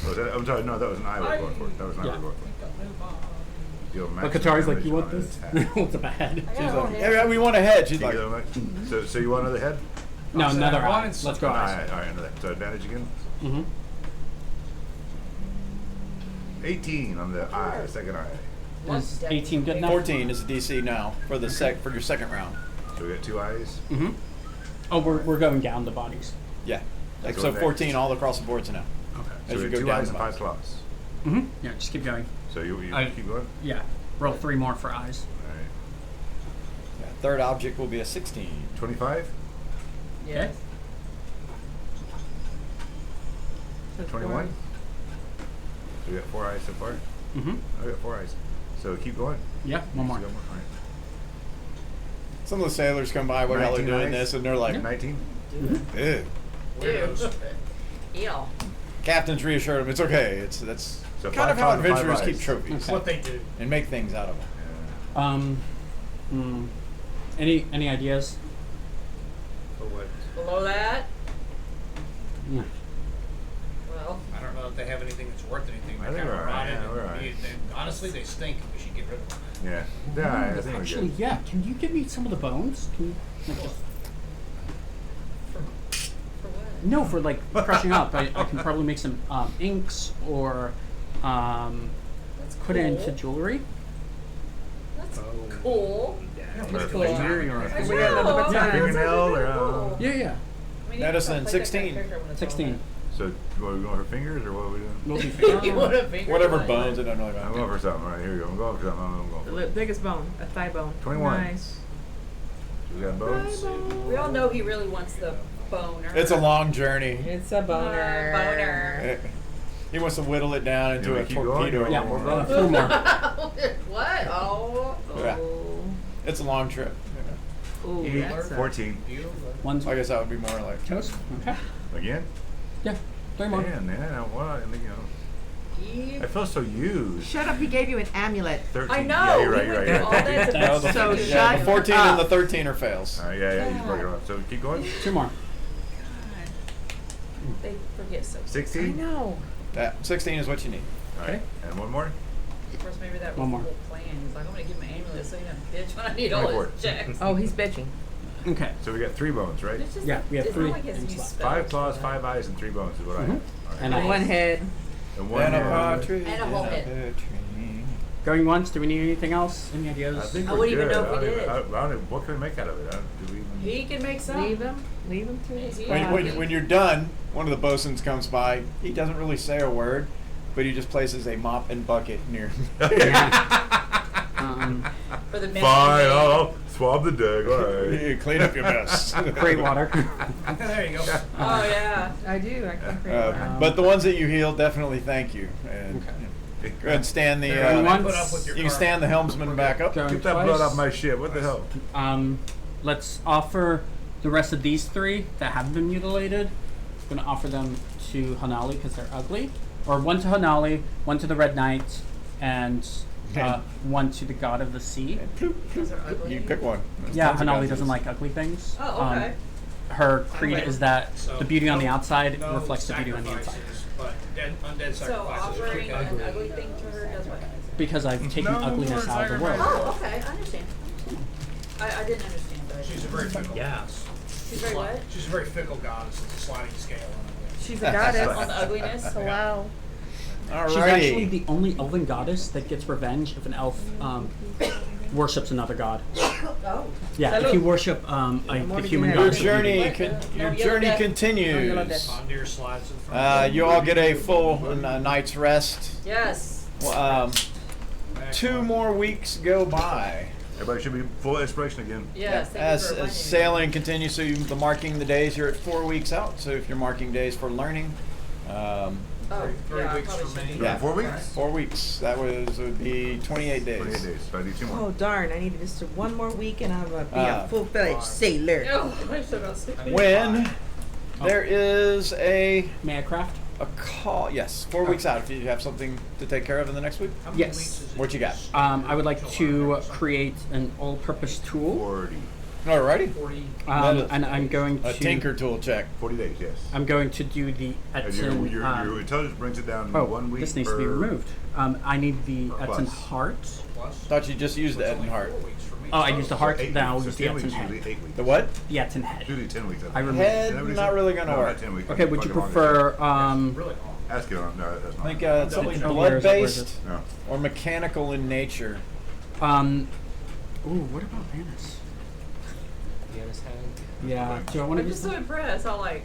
S3: Oh, I'm sorry, no, that was an eye we were going for. That was an eye
S7: Yeah.
S3: we were going for. Deal
S7: But
S3: maximum
S7: Katari's like,
S3: damage
S7: you want
S3: on an
S7: this?
S3: attack.
S7: What's up ahead?
S4: I
S2: She's
S4: got
S2: like,
S4: one
S2: yeah,
S4: head.
S2: yeah, we want a head. She's
S3: Can
S2: like,
S3: you get that much? So you want another head?
S7: No,
S5: So
S7: another
S5: I wanted
S7: eye. Let's
S5: something
S7: go
S3: All
S7: eyes.
S3: right, another. So advantage again.
S7: Mm-hmm.
S3: 18 on the eye, second eye.
S7: Is 18 good enough?
S2: 14 is the DC now for the for your second round.
S3: So we got 2 eyes.
S7: Mm-hmm. Oh, we're going down the bodies.
S2: Yeah. Like,
S3: Go
S2: so
S3: next.
S2: 14 all across the boards now.
S7: Okay.
S3: So
S2: As
S3: we
S2: you
S3: got
S2: go
S3: 2
S2: down
S3: eyes
S2: the
S3: and 5
S2: box.
S3: claws.
S7: Mm-hmm. Yeah, just keep going.
S3: So you
S7: I-
S3: keep going.
S7: Yeah. Roll 3 more for eyes.
S3: All right.
S2: Yeah, third object will be a 16.
S3: 25.
S4: Yes.
S3: 21. So we got 4 eyes so far.
S7: Mm-hmm.
S3: I got 4 eyes. So keep going.
S7: Yeah, one more.
S3: So you got All right.
S2: Some of the sailors come by while y'all are
S3: 19
S2: doing
S3: eyes.
S2: this, and they're like,
S3: 19.
S2: ew.
S5: Weirdos.
S4: Ew.
S2: Captains reassured them, it's okay. That's
S3: So
S2: kind of
S3: 5
S2: how
S3: claws and 5
S2: adventurers
S3: eyes.
S2: keep trophies
S5: That's what they do.
S2: and make things out of them.
S7: Any ideas?
S8: For what?
S4: Below that,
S7: Yeah.
S4: well,
S5: I don't know if they have anything that's worth anything.
S3: I
S5: They're
S3: think
S5: kind
S3: we're
S5: of
S3: all right,
S5: rotted.
S3: yeah, we're
S5: and
S3: all right.
S5: honestly, they stink. We should get rid of them.
S3: Yeah. Yeah, I think we're
S7: Actually,
S3: good.
S7: yeah. Can you give me some of the bones? Can you, like, just,
S4: for what?
S7: no, for like crushing up. I can probably make some inks or
S4: That's
S7: put it
S4: cool.
S7: into jewelry.
S4: That's
S8: Oh.
S4: cool.
S3: Or a
S6: cool.
S3: finger, or a
S4: I
S3: finger.
S6: We got another
S4: know,
S6: bit
S4: I'm
S6: time.
S4: like, that's
S3: Fingernail
S4: actually
S3: or,
S4: pretty cool.
S7: Yeah, yeah.
S4: I mean, you
S2: Medicine,
S4: can play that kind of
S2: 16.
S4: character when it's
S7: 16.
S3: So what are we going for fingers or what are we doing?
S7: We'll do
S4: all
S7: fingers.
S4: done. You want a finger
S2: Whatever
S4: line.
S2: bones, it doesn't really
S3: I'm going
S2: matter.
S3: for something. All right, here we go. I'm going for something. I'm going
S6: the
S3: for it.
S6: biggest bone, a thigh bone.
S3: 21.
S6: Nice.
S3: So we got bones.
S4: We all know he really wants the boner.
S2: It's a long journey.
S6: It's a boner.
S4: Boner.
S2: He wants to whittle it down into
S3: Yeah, we
S2: a
S3: keep
S2: torpedo.
S3: going.
S7: Yeah, we're going 3 more.
S4: What? Oh.
S2: Yeah.
S6: Oh.
S2: It's a long trip.
S6: Ooh,
S3: 8,
S6: that's a-
S3: 14.
S7: One's
S2: I guess that would be more like
S7: toast. Okay.
S3: Again?
S7: Yeah. 3 more.
S3: Man, what? I mean,
S4: He-
S3: I feel so used.
S6: Shut up, he gave you an amulet.
S3: 13.
S4: I know.
S3: Yeah, you're right.
S4: he
S3: You're
S4: went
S3: right.
S4: through all that to
S2: No, the,
S4: put
S6: So
S4: together.
S2: yeah, the
S6: shut
S2: 14 and the
S6: up.
S2: 13 are fails.
S3: Yeah, he's bugging off. So keep going.
S7: 2 more.
S4: They forget so.
S3: 16.
S6: know.
S2: That 16 is what you need.
S3: All right. And one more.
S4: Of course, maybe that was
S7: One
S4: the
S7: more.
S4: whole plan. He's like, I'm gonna give him an amulet so he doesn't bitch when I need all
S3: 24.
S4: his checks.
S6: Oh, he's bitching.
S7: Okay.
S3: So we got 3 bones, right?
S4: It's just
S7: Yeah,
S4: like-
S7: we have
S4: it's
S7: 3
S4: not like his
S7: things
S4: new
S7: left.
S4: spell.
S3: 5 claws, 5 eyes, and 3 bones is what I have. All right.
S7: And
S6: And
S7: I-
S6: one head.
S3: And one
S2: And a
S3: head.
S2: partridge
S4: And a whole
S2: in
S4: head.
S2: pear tree.
S7: Going once. Do we need anything else? Any
S3: I
S7: ideas?
S3: think
S4: I
S3: we're
S4: wouldn't even
S3: good.
S4: know if we
S3: I don't
S4: did.
S3: I don't even, what can we make out of it? Do we even...
S4: He can make some.
S6: Leave him. Leave him to his
S4: He-
S2: When you're done, one of the bosuns comes by. He doesn't really say a word, but he just places a mop and bucket near.
S4: For the missing
S3: Fine,
S4: man.
S3: I'll swab the deck. All right.
S2: You clean up your mess.
S7: Great water.
S5: There you go.
S4: Oh yeah.
S6: I do. I can create one.
S2: But the ones that you heal, definitely thank you. And
S7: Okay.
S2: Go ahead and stand the.
S7: Going once.
S5: Put up with your
S2: You can
S5: car.
S2: stand the helmsman back up.
S7: Going
S3: Keep that
S7: twice.
S3: blood off my shit. What the hell?
S7: Let's offer the rest of these 3 that haven't been mutilated. I'm gonna offer them to Hanali because they're ugly, or one to Hanali, one to the Red Knight, and one to the God of the Sea.
S4: Those are ugly.
S2: You pick one. There's
S7: Yeah,
S2: tons of
S7: Hanali
S2: guys.
S7: doesn't like ugly things.
S4: Oh, okay.
S7: Her creed is that
S5: So,
S7: the beauty on the outside
S5: no
S7: reflects the beauty on the inside.
S5: sacrifices, But undead
S4: So
S5: sacrifices are
S4: offering an
S5: ugly.
S4: ugly thing to her does what?
S7: Because I've taken
S3: No
S7: ugliness
S3: more
S7: out of the world.
S4: Oh, okay, I understand. I didn't understand, but
S5: She's a very fickle goddess.
S4: she's very what?
S5: She's a very fickle goddess. It's a sliding scale on it.
S9: She's a goddess.
S4: On the ugliness?
S9: Wow.
S7: She's actually
S2: Alrighty.
S7: the only elven goddess that gets revenge if an elf worships another god.
S4: Oh.
S7: Yeah, if you worship the human
S2: Your
S7: god.
S2: journey, your journey continues.
S5: Fondir slides to the front.
S2: You all get a full night's rest.
S4: Yes.
S2: 2 more weeks go by
S3: Everybody should be full inspiration again.
S4: Yes. thank you
S2: as,
S4: for reminding
S2: as
S4: me.
S2: sailing continues. So the marking the days, you're at 4 weeks out. So if you're marking days for learning,
S4: Oh,
S5: Three
S4: yeah, I
S5: weeks
S4: probably
S5: for
S4: should.
S5: me.
S2: Yeah.
S3: 4 weeks?
S2: 4 weeks. That would be 28 days.
S3: 28 days. So I need 2 more.
S6: Oh darn! I need just 1 more week, and I'm gonna be
S2: Ah.
S6: a full-fledged sailor.
S4: Oh, I should have sleep.
S2: When there is a
S7: May I craft?
S2: call, yes, 4 weeks out. If you have something to take care of in the next week,
S5: How many
S7: Yes.
S5: weeks is it?
S2: what you got?
S7: I would like to create an all-purpose tool,
S3: 40.
S2: Alrighty.
S5: 40.
S7: and I'm going
S2: A
S7: to
S2: tinker tool check.
S3: 40 days, yes.
S7: I'm going to do the
S3: And your
S7: Etzen.
S3: intelligence brings it down
S7: Oh,
S3: 1 week
S7: this needs to be
S3: per-
S7: removed. I need the
S3: Plus.
S7: Etzen heart.
S5: Plus.
S2: Thought you just used the
S5: It's only
S2: Etten heart.
S5: 4 weeks for me.
S7: Oh, I used the heart.
S3: 8
S7: Then I'll
S3: weeks.
S7: use
S3: So
S7: the
S3: 10 weeks,
S7: Etzen
S3: usually
S7: head.
S3: 8 weeks.
S2: The what?
S7: The Etzen head.
S3: Usually 10 weeks.
S7: I remove-
S2: Head, not really gonna work.
S3: 10 weeks.
S7: Okay, would you
S3: Fucking long
S7: prefer
S5: Really long.
S3: Ask it on. No, that's
S2: I
S3: not.
S2: think something
S7: Oh, where is it? Where is
S2: blood-based
S3: No.
S2: or mechanical in nature.
S7: What about Vanis?
S8: Yeah, this hand
S7: Yeah. Do I want to
S4: I'm
S7: do
S4: just so impressed. I would.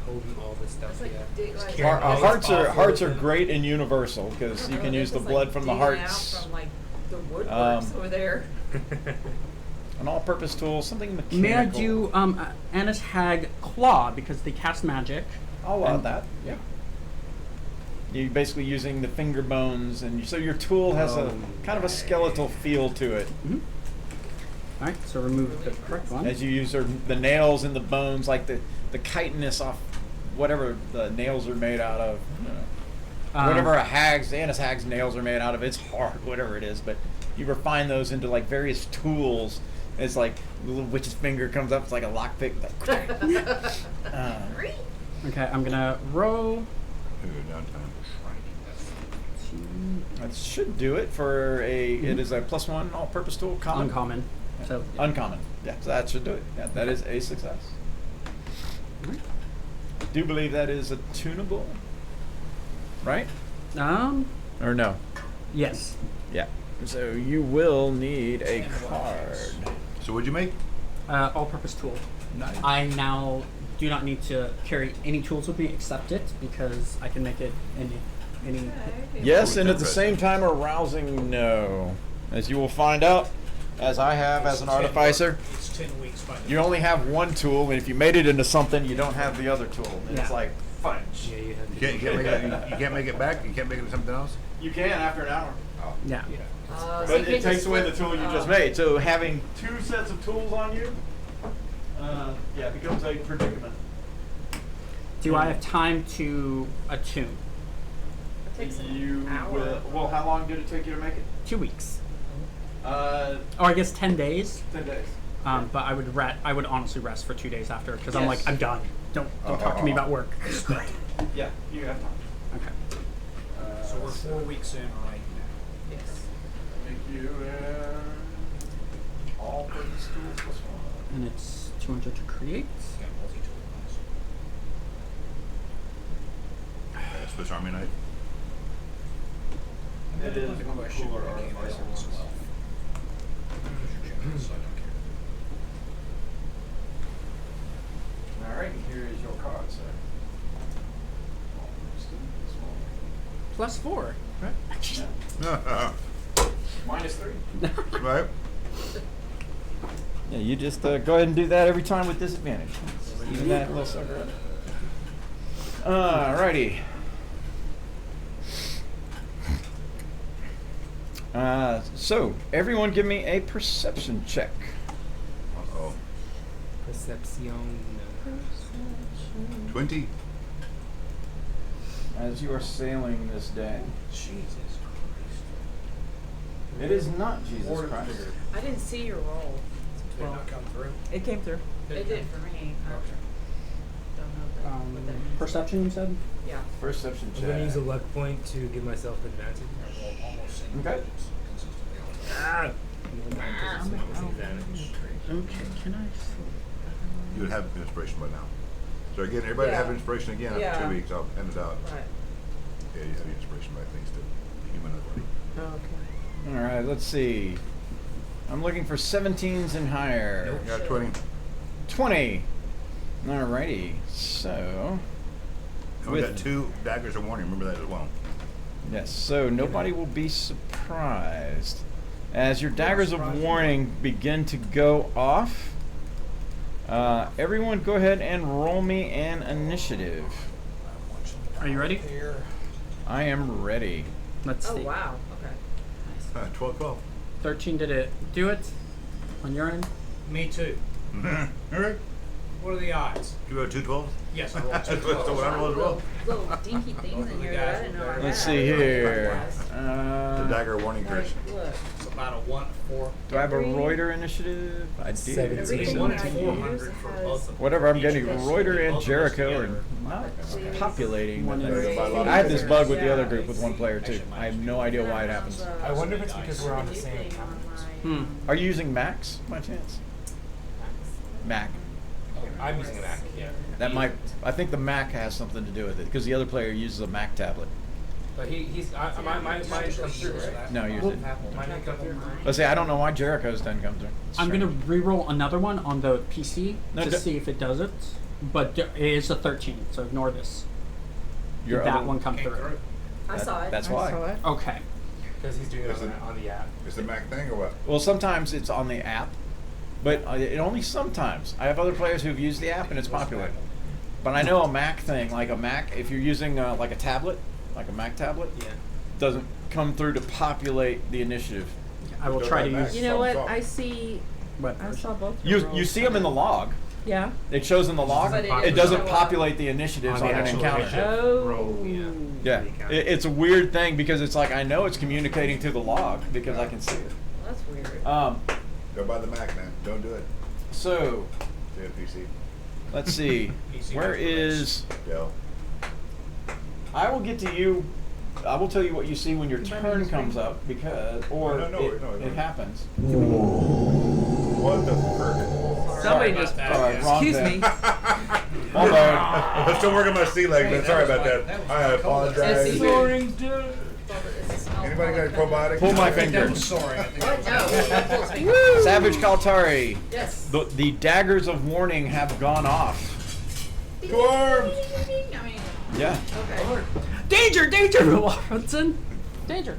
S8: holding all this stuff.
S4: It's like,
S8: Yeah.
S4: dig, like
S8: carrying all this
S2: Hearts are
S8: awful-
S2: great and universal because you can use the
S4: It's
S2: blood
S4: like
S2: from the
S4: digging
S2: hearts.
S4: Out from like the woodworks over there.
S2: An all-purpose tool, something mechanical.
S7: May I do Anna's Hag Claw because they cast magic?
S2: I'll allow
S7: and-
S2: that. Yeah. You're basically using the finger bones, and so your tool has a kind of a skeletal feel to it.
S7: All right, so remove the correct one.
S2: As you use the nails and the bones, like the chitinous off whatever the nails are made out of. You know. Whatever Anna's hag's nails are made out of, it's hard, whatever it is. But you refine those into like various tools. It's like the little witch's finger comes up, it's like a lockpick. Like,
S7: Okay, I'm gonna roll.
S3: Ooh, downtime.
S2: that should do it for a. It is a +1 all-purpose tool. Common.
S7: Uncommon. So
S2: Uncommon. Yeah, so that should do it. Yeah, that is a success. I do believe that is a tunable, right? Or no?
S7: yes.
S2: Yeah. So you will need a card.
S3: So what'd you make?
S7: All-purpose tool.
S3: Nice.
S7: I now do not need to carry any tools with me except it because I can make it any.
S2: Yes, and at the same time, a rousing no. As you will find out, as I have as an artificer,
S5: It's 10 weeks by
S2: you only have one tool, and if you made it into something, you don't have the other tool. And it's
S7: Yeah.
S2: like fudge.
S8: Yeah, you have.
S3: You can't make it. You can't make it back. You can't make it into something else.
S2: You can after an hour.
S7: Yeah.
S4: So
S2: But
S4: you
S2: it
S4: can't
S2: takes
S4: just
S2: away the
S4: flip-
S2: tool you just made. So having 2 sets of tools on you, it becomes a predicament.
S7: Do I have time to attune?
S4: It takes an
S2: You
S4: hour.
S2: will. Well, how long did it take you to make it?
S7: 2 weeks.
S2: 10
S7: Or I guess 10 days.
S2: days.
S7: But I would honestly rest for 2 days after because I'm
S2: Yes.
S7: like I'm done. Don't talk to me about work.
S2: Yeah, you have time.
S7: Okay.
S5: So we're 4 weeks in right now.
S4: Yes.
S2: Make you all-purpose tool +1.
S7: And it's 200 to create.
S5: Got multi-tool ones.
S3: Swiss Army knife.
S2: It is a cooler artificer as well.
S5: So I don't care.
S2: All right, here is your card, sir.
S7: +4.
S2: -3.
S3: Right.
S2: Yeah, you just go ahead and do that every time with disadvantage. Even that little sucker. Alrighty. So everyone, give me a perception check.
S3: Uh-oh.
S8: Perception.
S3: 20.
S2: As you are sailing this day,
S5: Jesus
S2: it is not Jesus
S5: Christ.
S2: Christ.
S4: I didn't see your roll.
S5: Did it not come through?
S6: It came through.
S4: It did for me. I don't know what that means.
S7: Perception, you said?
S4: Yeah.
S2: Perception
S8: I'm gonna use a
S2: check.
S8: luck point to give myself advantage.
S2: Okay.
S8: Ah! Advantage.
S7: Okay, can I?
S3: You would have inspiration by now. So again, everybody
S4: Yeah.
S3: have inspiration again after
S4: Yeah.
S3: 2 weeks. I'll end it out.
S4: Right.
S3: Yeah, you have inspiration by things to human ability.
S6: Okay.
S2: All right, let's see. I'm looking for 17s and higher.
S3: Got 20.
S2: 20. Alrighty. So,
S3: And we got
S2: With-
S3: 2 daggers of warning. Remember that as well.
S2: yes. So nobody will be surprised as your daggers of warning begin to go off. Everyone, go ahead and roll me an initiative.
S7: Are you ready?
S2: I am ready.
S7: Let's
S4: Oh
S7: see.
S4: wow. Okay.
S3: 12.
S7: 13, did it do it on your end?
S5: Me too.
S3: All right.
S5: What are the odds?
S3: You got 2 12s?
S5: Yes, I rolled two
S3: That's what I rolled as well.
S4: Little dinky things in here that I didn't know I had.
S2: Let's see here.
S3: The dagger warning
S4: Like,
S3: curse.
S4: look.
S5: It's about a 1 4.
S2: Do I have a Reuter initiative? I do.
S8: 17.
S5: It's 1 in 400 for both of them.
S2: Whatever I'm getting,
S5: Each of us-
S2: Reuter and
S5: both of us
S2: Jericho are
S5: together.
S2: not populating.
S7: One
S2: the
S7: is-
S2: thing. I had this bug with the other group with one player too. I have no idea why it happens.
S8: I wonder if it's because we're on the same account.
S2: Are you using Macs by chance? Mac.
S8: I'm using a Mac, yeah.
S2: That might. I think the Mac has something to do with it because the other player uses a Mac tablet.
S8: But mine comes through, right?
S2: No, yours didn't.
S8: Mine didn't come through.
S2: Let's see. I don't know why Jericho's didn't come through.
S7: I'm gonna re-roll another one on the PC
S2: No,
S7: to
S2: d-
S7: see if it does it. But it is a 13, so ignore this.
S2: Your
S7: Did that
S2: other-
S7: one come
S5: Came
S7: through?
S5: through.
S4: I saw it.
S2: That's
S6: I
S2: why.
S6: saw it.
S7: Okay.
S8: Because he's doing it
S3: Is it-
S8: on the app.
S3: Is the Mac thing or what?
S2: Well, sometimes it's on the app, but it only sometimes. I have other players who've used the app and it's popular. But I know a Mac thing, like a Mac, if you're using like a tablet, like a Mac tablet,
S8: Yeah.
S2: doesn't come through to populate the initiative.
S7: I will
S3: Don't
S7: try to
S3: have Mac.
S7: use.
S6: You know what?
S3: Thumbs up.
S6: I see.
S7: What
S6: I
S7: version?
S6: saw both.
S2: You
S6: your rolls.
S2: see them in the log.
S6: Yeah.
S2: It shows in the log.
S4: But
S2: It doesn't
S4: show up.
S2: populate the initiatives on,
S8: the
S2: an
S8: actual
S2: encounter.
S8: initiative
S6: Oh.
S8: roll,
S2: Yeah,
S8: The account.
S2: it's a weird thing because it's like I know it's communicating to the log because I can see it.
S4: Well, that's weird.
S3: Go buy the Mac, man. Don't do it.
S2: So
S3: Do it PC.
S2: let's see.
S5: PC
S2: Where
S5: has the
S2: is?
S3: Dell.
S2: I will get to you. I will tell you what you see when your
S6: You buy me
S2: turn
S6: the
S2: comes
S6: screen?
S2: up because, or
S3: No,
S2: it happens.
S3: What the frick?
S6: Somebody
S5: about
S6: just.
S5: that.
S2: Sorry, wrong
S6: Excuse
S2: thing.
S6: me.
S2: My bad.
S3: I'm still working my sea leg, man. Sorry about that. I apologize.
S6: It's
S4: Soaring
S3: Anybody got a probiotic?
S2: Pull my
S5: I think that
S2: finger.
S5: was soaring. I think
S4: What?
S5: that was
S4: No.
S2: Savage Kaltari.
S4: Yes.
S2: The daggers of warning have gone off.
S3: Two arms.
S4: I mean,
S2: Yeah.
S4: okay.
S7: Danger! Danger! Robinson! Danger!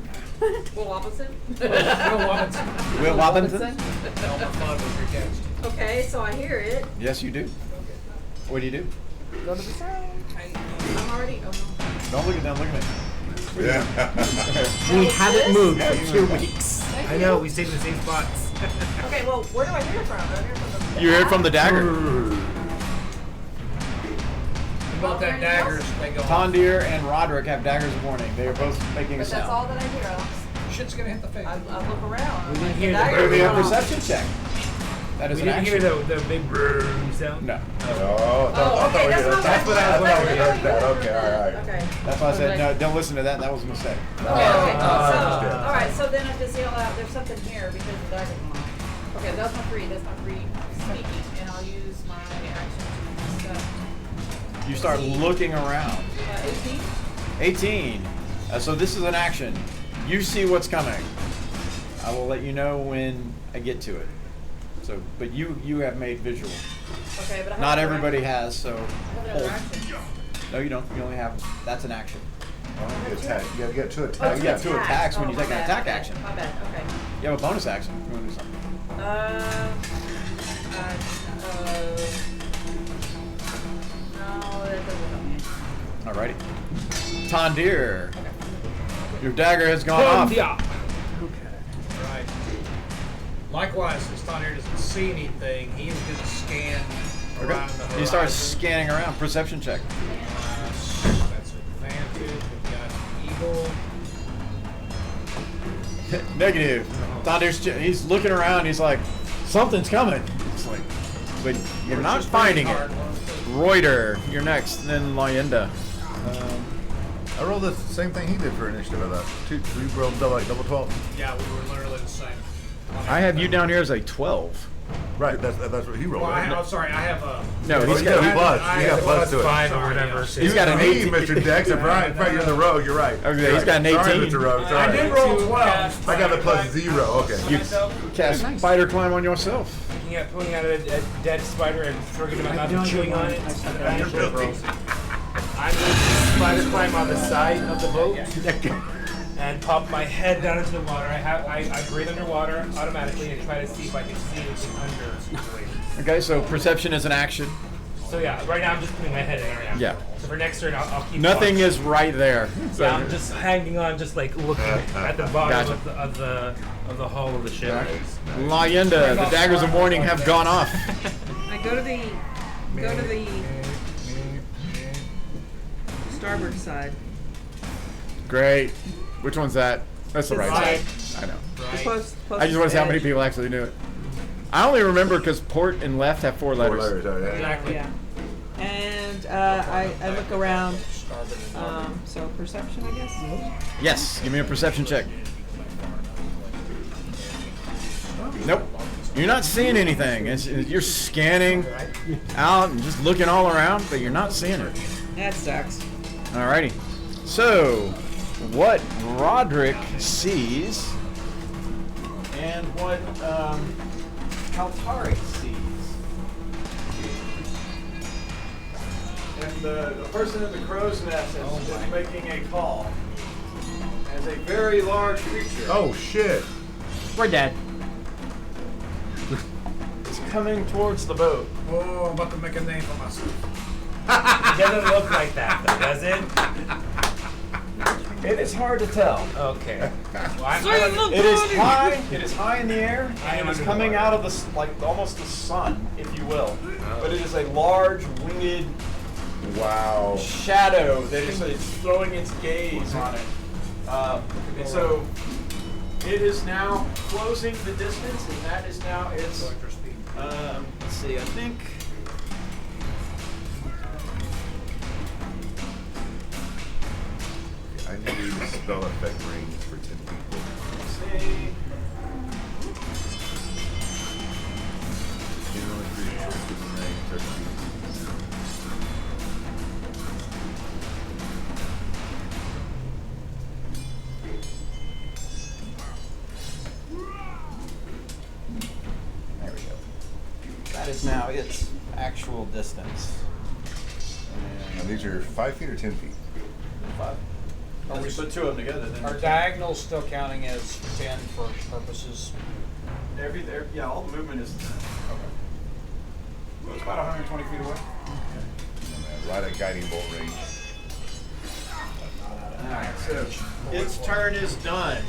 S4: Will Robinson?
S2: Will Robinson?
S5: Elmer Fudd was your guest.
S4: Okay, so I hear it.
S2: Yes, you do. What do you do?
S6: Go to the sound.
S4: I'm already. Oh no.
S2: Don't look at them. Look at me.
S3: Yeah.
S7: We haven't moved for 2 weeks.
S8: I know, we stayed in the same spots.
S4: Okay, well, where do I hear it from? Do I hear it from the
S2: You heard from the dagger.
S5: About that daggers, they go off.
S2: Tondir and Roderick have daggers of warning. They are both making a
S4: But that's all
S2: sound.
S4: that I hear.
S5: Shit's gonna hit the face.
S4: I look around.
S8: We
S4: I'm
S8: didn't
S4: like,
S8: hear
S4: the
S8: the
S4: dagger
S2: Give me a
S4: is on.
S2: perception check. That is
S8: We
S2: an
S8: didn't
S2: action.
S8: hear the big brrrr sound.
S2: No.
S3: Oh,
S4: Okay, that's what
S3: that's what I was
S4: that's
S3: wondering.
S4: what I
S3: That.
S4: heard.
S3: Okay, all right.
S4: Okay.
S2: That's why I said no. Don't listen to that. That was a mistake.
S4: Okay,
S3: I understand.
S4: all right, so then I just yell out, there's something here because the dagger's on. Okay, that's my free sneaking, and I'll use my action to
S2: You start looking around.
S4: 18?
S2: 18. So this is an action. You see what's coming. I will let you know when I get to it. So, but you have made visual.
S4: Okay, but I have
S2: Not
S4: another
S2: everybody
S4: action.
S2: has. So,
S4: I have another action.
S2: no, you don't. You only have. That's an action.
S3: You attack. You gotta get to
S4: Oh,
S3: attack.
S2: you got two attacks when you
S4: my
S2: take an
S4: bad,
S2: attack
S4: my bad,
S2: action.
S4: My bad, okay.
S2: You have a bonus action. If you want to do something.
S4: No, that doesn't help me.
S2: Alrighty. Tondir, your dagger has gone off.
S7: Yeah. Okay.
S5: Likewise, since Tonir doesn't see anything, he is going to scan around the horizon.
S2: He starts scanning around. Perception check.
S5: That's advantage. We've got Eagle.
S2: Negative. He's looking around. He's like, something's coming. It's like, but you're not finding it. Reuter, you're next. And then Leyenda.
S3: I rolled the same thing he did for initiative. I thought. We rolled double 12.
S5: Yeah, we were literally the same.
S2: I have you down here as a 12.
S3: Right, that's what he rolled.
S5: Well,
S3: right?
S5: I'm sorry, I have a.
S2: No,
S3: Oh,
S2: he's
S3: you got
S2: got.
S3: a plus.
S5: I
S3: You got
S5: have
S3: plus to it.
S8: 5 or whatever.
S2: He's got an 18.
S3: Mr. Dex. Right, you're the rogue. You're right.
S2: Okay, he's got an 18.
S3: Sorry, Mr. Rogue.
S5: I
S3: Sorry.
S5: did roll 12.
S3: I got the plus 0. Okay.
S2: You cast spider climb on yourself.
S8: Pulling out a dead spider and throwing it in my mouth and chewing on it. I'm going to spider climb on the side of the boat and pop my head down into the water. I breathe underwater automatically and try to see if I can see anything under the waves.
S2: Okay, so perception is an action.
S8: So yeah, right now I'm just putting my head in right now.
S2: Yeah.
S8: So for next turn, I'll keep.
S2: Nothing
S8: watch.
S2: is right there. So
S8: Yeah, I'm just hanging on, just like looking at the bottom
S2: Gotcha.
S8: of the hull of the ship.
S2: Leyenda, the daggers of warning have gone off.
S6: I go to the starboard side.
S2: Great. Which one's that? That's the right
S6: Right.
S2: side. I know.
S6: The close
S2: I just want to see how many
S6: edge.
S2: people actually knew it. I only remember because port and left have 4 letters.
S3: 4 letters. Yeah.
S8: Exactly.
S6: Yeah. And I look around. So perception, I guess.
S2: Yes. Give me a perception check. Nope. You're not seeing anything. You're scanning out and just looking all around, but you're not seeing it.
S6: That sucks.
S2: Alrighty. So, what Roderick sees and what Kaltari sees. And the person in the crow's nest is making a call as a very large creature.
S3: Oh shit!
S7: We're dead.
S2: It's coming towards the boat.
S5: Oh, I'm about to make a name for myself.
S8: It doesn't look like that, though, does it?
S2: It is hard to tell.
S8: Okay. Well,
S2: It is high in the air, and it is coming out of the almost the sun, if you will. But it is a large winged
S3: Wow.
S2: shadow that is throwing its gaze on it. And so it is now closing the distance, and that is now its. Let's see. I think.
S3: I need to use spell effect rings for 10 people.
S2: Let's see.
S3: Generally, creatures within range touch you.
S2: There we go. That is now its actual distance.
S3: And these are 5 feet or 10 feet?
S2: 5. Oh, we put 2 of them together. Then
S5: Are diagonals still counting as 10 for purposes?
S2: Yeah, all the movement is. Okay. Well, it's about 120 feet away.
S3: Right at guiding bolt range.
S2: Alright, so its turn is done.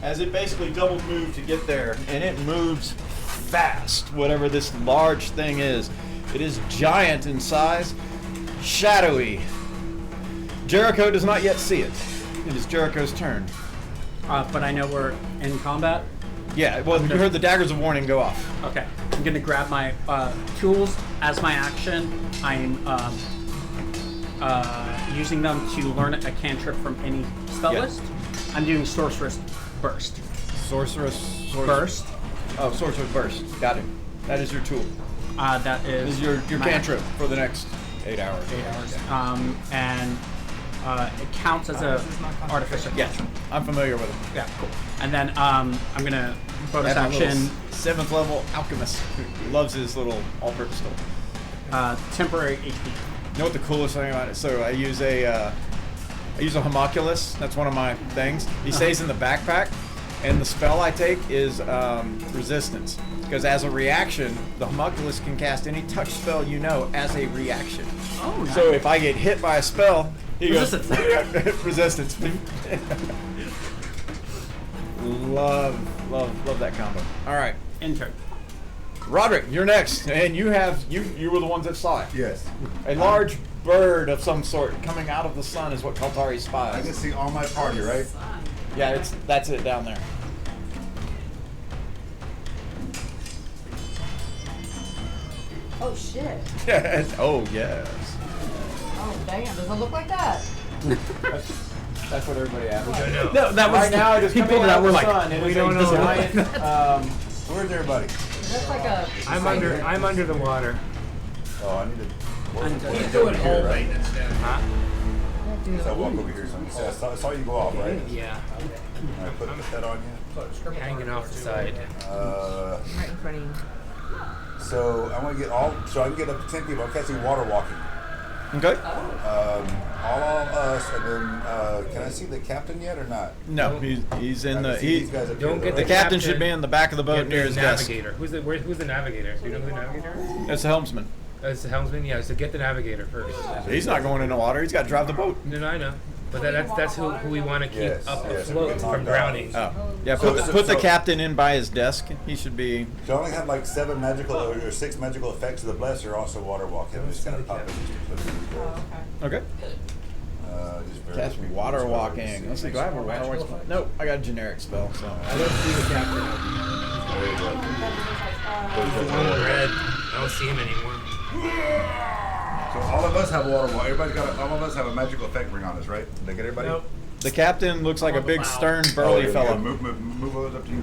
S2: As it basically double moved to get there, and it moves fast, whatever this large thing is. It is giant in size, shadowy. Jericho does not yet see it. It is Jericho's turn.
S7: But I know we're in combat.
S2: Yeah, well, you heard the daggers of warning go off.
S7: Okay. I'm gonna grab my tools as my action. I'm using them to learn a cantrip from any spell
S2: Yeah.
S7: list. I'm doing Sorceress Burst.
S2: Sorceress
S7: Burst.
S2: Oh, Sorceress Burst. Got it. That is your tool.
S7: That
S2: This
S7: is
S2: is your
S7: my
S2: cantrip for the next 8 hours.
S7: 8 hours. And it counts as a artificer.
S2: Yeah, I'm familiar with it.
S7: Yeah, cool. And then I'm gonna bonus
S2: That's my little
S7: action
S2: 7th level alchemist who loves his little all-purpose stuff.
S7: temporary HP.
S2: You know what the coolest thing about it? So I use a homunculus. That's one of my things. He stays in the backpack, and the spell I take is resistance. Because as a reaction, the homunculus can cast any touch spell you know as a reaction.
S7: Oh, nice.
S2: So if I get hit by a spell, he
S7: Resistance.
S2: goes resistance. Love Love that combo. All right,
S7: Intern.
S2: Roderick, you're next, and you were the ones that saw it.
S3: Yes.
S2: A large bird of some sort coming out of the sun is what Kaltari
S3: I
S2: spies.
S3: can see all my party, right?
S2: Yeah, that's it down there.
S9: Oh shit.
S2: Yes. Oh yes.
S9: Oh damn, doesn't look like that.
S2: That's what everybody asked.
S7: No, that was
S2: Right now, it is
S7: he
S2: coming
S7: pulled it
S2: out
S7: out.
S2: of
S7: We're
S2: the
S7: like,
S2: sun. It
S8: we
S2: is
S8: don't
S2: a
S8: know.
S2: giant.
S3: Where's everybody?
S9: That's like a.
S8: I'm under the water.
S3: Oh, I need to.
S5: He's doing whole maintenance down here.
S8: Huh?
S3: So I walk over here. So I saw you go off, right?
S8: Yeah.
S3: I put that on you.
S8: Hanging off the side.
S9: Right in front of you.
S3: So I want to get all. So I can get up to 10 people. I'm catching water walking.
S2: Okay.
S3: All of us, and then can I see the captain yet or not?
S2: No, he's in
S3: I
S2: the
S3: can see these guys up
S8: don't
S3: here,
S8: get
S2: the
S3: right?
S2: captain should be in the back of the boat
S8: Get
S2: near
S8: the
S2: his desk.
S8: navigator. Who's the navigator? Do you know who the navigator is?
S2: That's the helmsman.
S8: It's the helmsman. Yeah. So get the navigator first.
S2: He's not going in the water. He's got to drive the boat.
S8: No, I know. But that's who we want to keep
S3: Yes,
S8: up
S3: yes,
S8: afloat
S3: get
S8: from
S3: knocked
S8: drowning.
S3: out.
S2: Oh, yeah.
S3: So-
S2: Put the
S3: so-
S2: captain in by his desk. He should be.
S3: So I only have like 7 magical or 6 magical effects of the bless are also water walking. I'm just kind of popping these two.
S2: Okay.
S3: Just very
S2: Cast
S3: quick.
S2: water walking. Let's see. Do I have a water walking spell? Nope. I got a generic spell. So.
S8: I don't see the captain.
S3: Very good.
S8: He's the one in red. I don't see him anymore.
S3: So all of us have water walk. All of us have a magical effect ring on us, right? Did I get everybody?
S8: Nope.
S2: The captain looks like a big, stern,
S3: Oh,
S2: burly
S3: yeah,
S2: fellow.
S3: yeah. Move those up to you.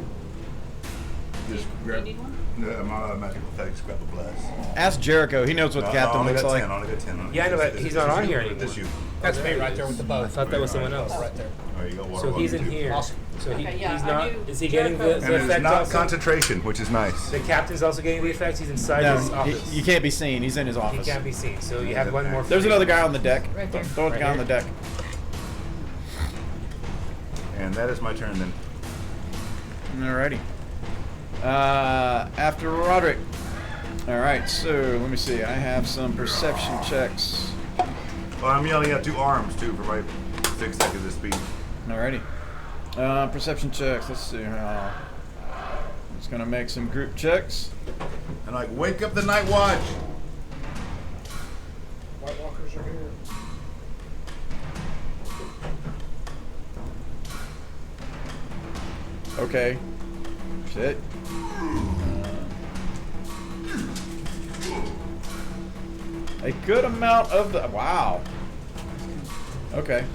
S3: Just grab.
S9: need one?
S3: No, I'm not a magical effect. Just grab the bless.
S2: Ask Jericho. He knows what the captain
S3: only
S2: looks
S3: got
S2: like.
S3: 10. Only got 10.
S8: Yeah, I know, but
S3: This
S8: he's
S3: is
S8: not on
S3: you.
S8: here anymore.
S3: This you.
S10: That's me right there with the bow.
S8: I thought that was someone else.
S10: Right there.
S3: Oh, you got water
S8: So he's in
S3: walking, too.
S8: here.
S10: Awesome.
S8: So
S9: Okay, yeah,
S8: he's
S9: I
S8: not.
S9: knew
S8: Is he getting
S9: Jericho-
S8: the
S3: And it's
S8: effect
S3: not
S8: also?
S3: concentration, which is nice.
S8: The captain's also getting the effects. He's inside
S2: No,
S8: his office.
S2: you can't be seen. He's in his
S8: He
S2: office.
S8: can't be seen. So you have one more.
S2: There's
S8: free.
S2: another guy on the deck.
S9: Right there.
S2: Throw the
S8: Right
S2: guy on the
S8: here.
S2: deck.
S3: And that is my turn then.
S2: Alrighty. After Roderick. Alright, so let me see. I have some perception checks.
S3: Well, I'm yelling at 2 arms too for my 6 seconds of speed.
S2: Alrighty. Perception checks. Let's see. I'm just gonna make some group checks.
S3: And like, wake up the night watch.
S10: White Walkers are here.
S2: Okay. Shit. A good amount of the wow. Okay.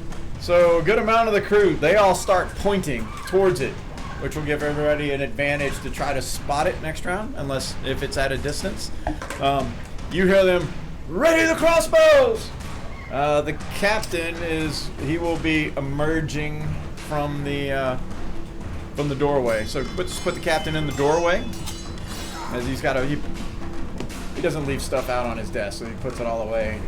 S2: So a good amount of the crew, they all start pointing towards it, which will give everybody an advantage to try to spot it next round, unless if it's at a distance. You hear them, ready the crossbows! The captain he will be emerging from the doorway. So just put the captain in the doorway, as he's got he doesn't leave stuff out on his desk, so he puts it all away.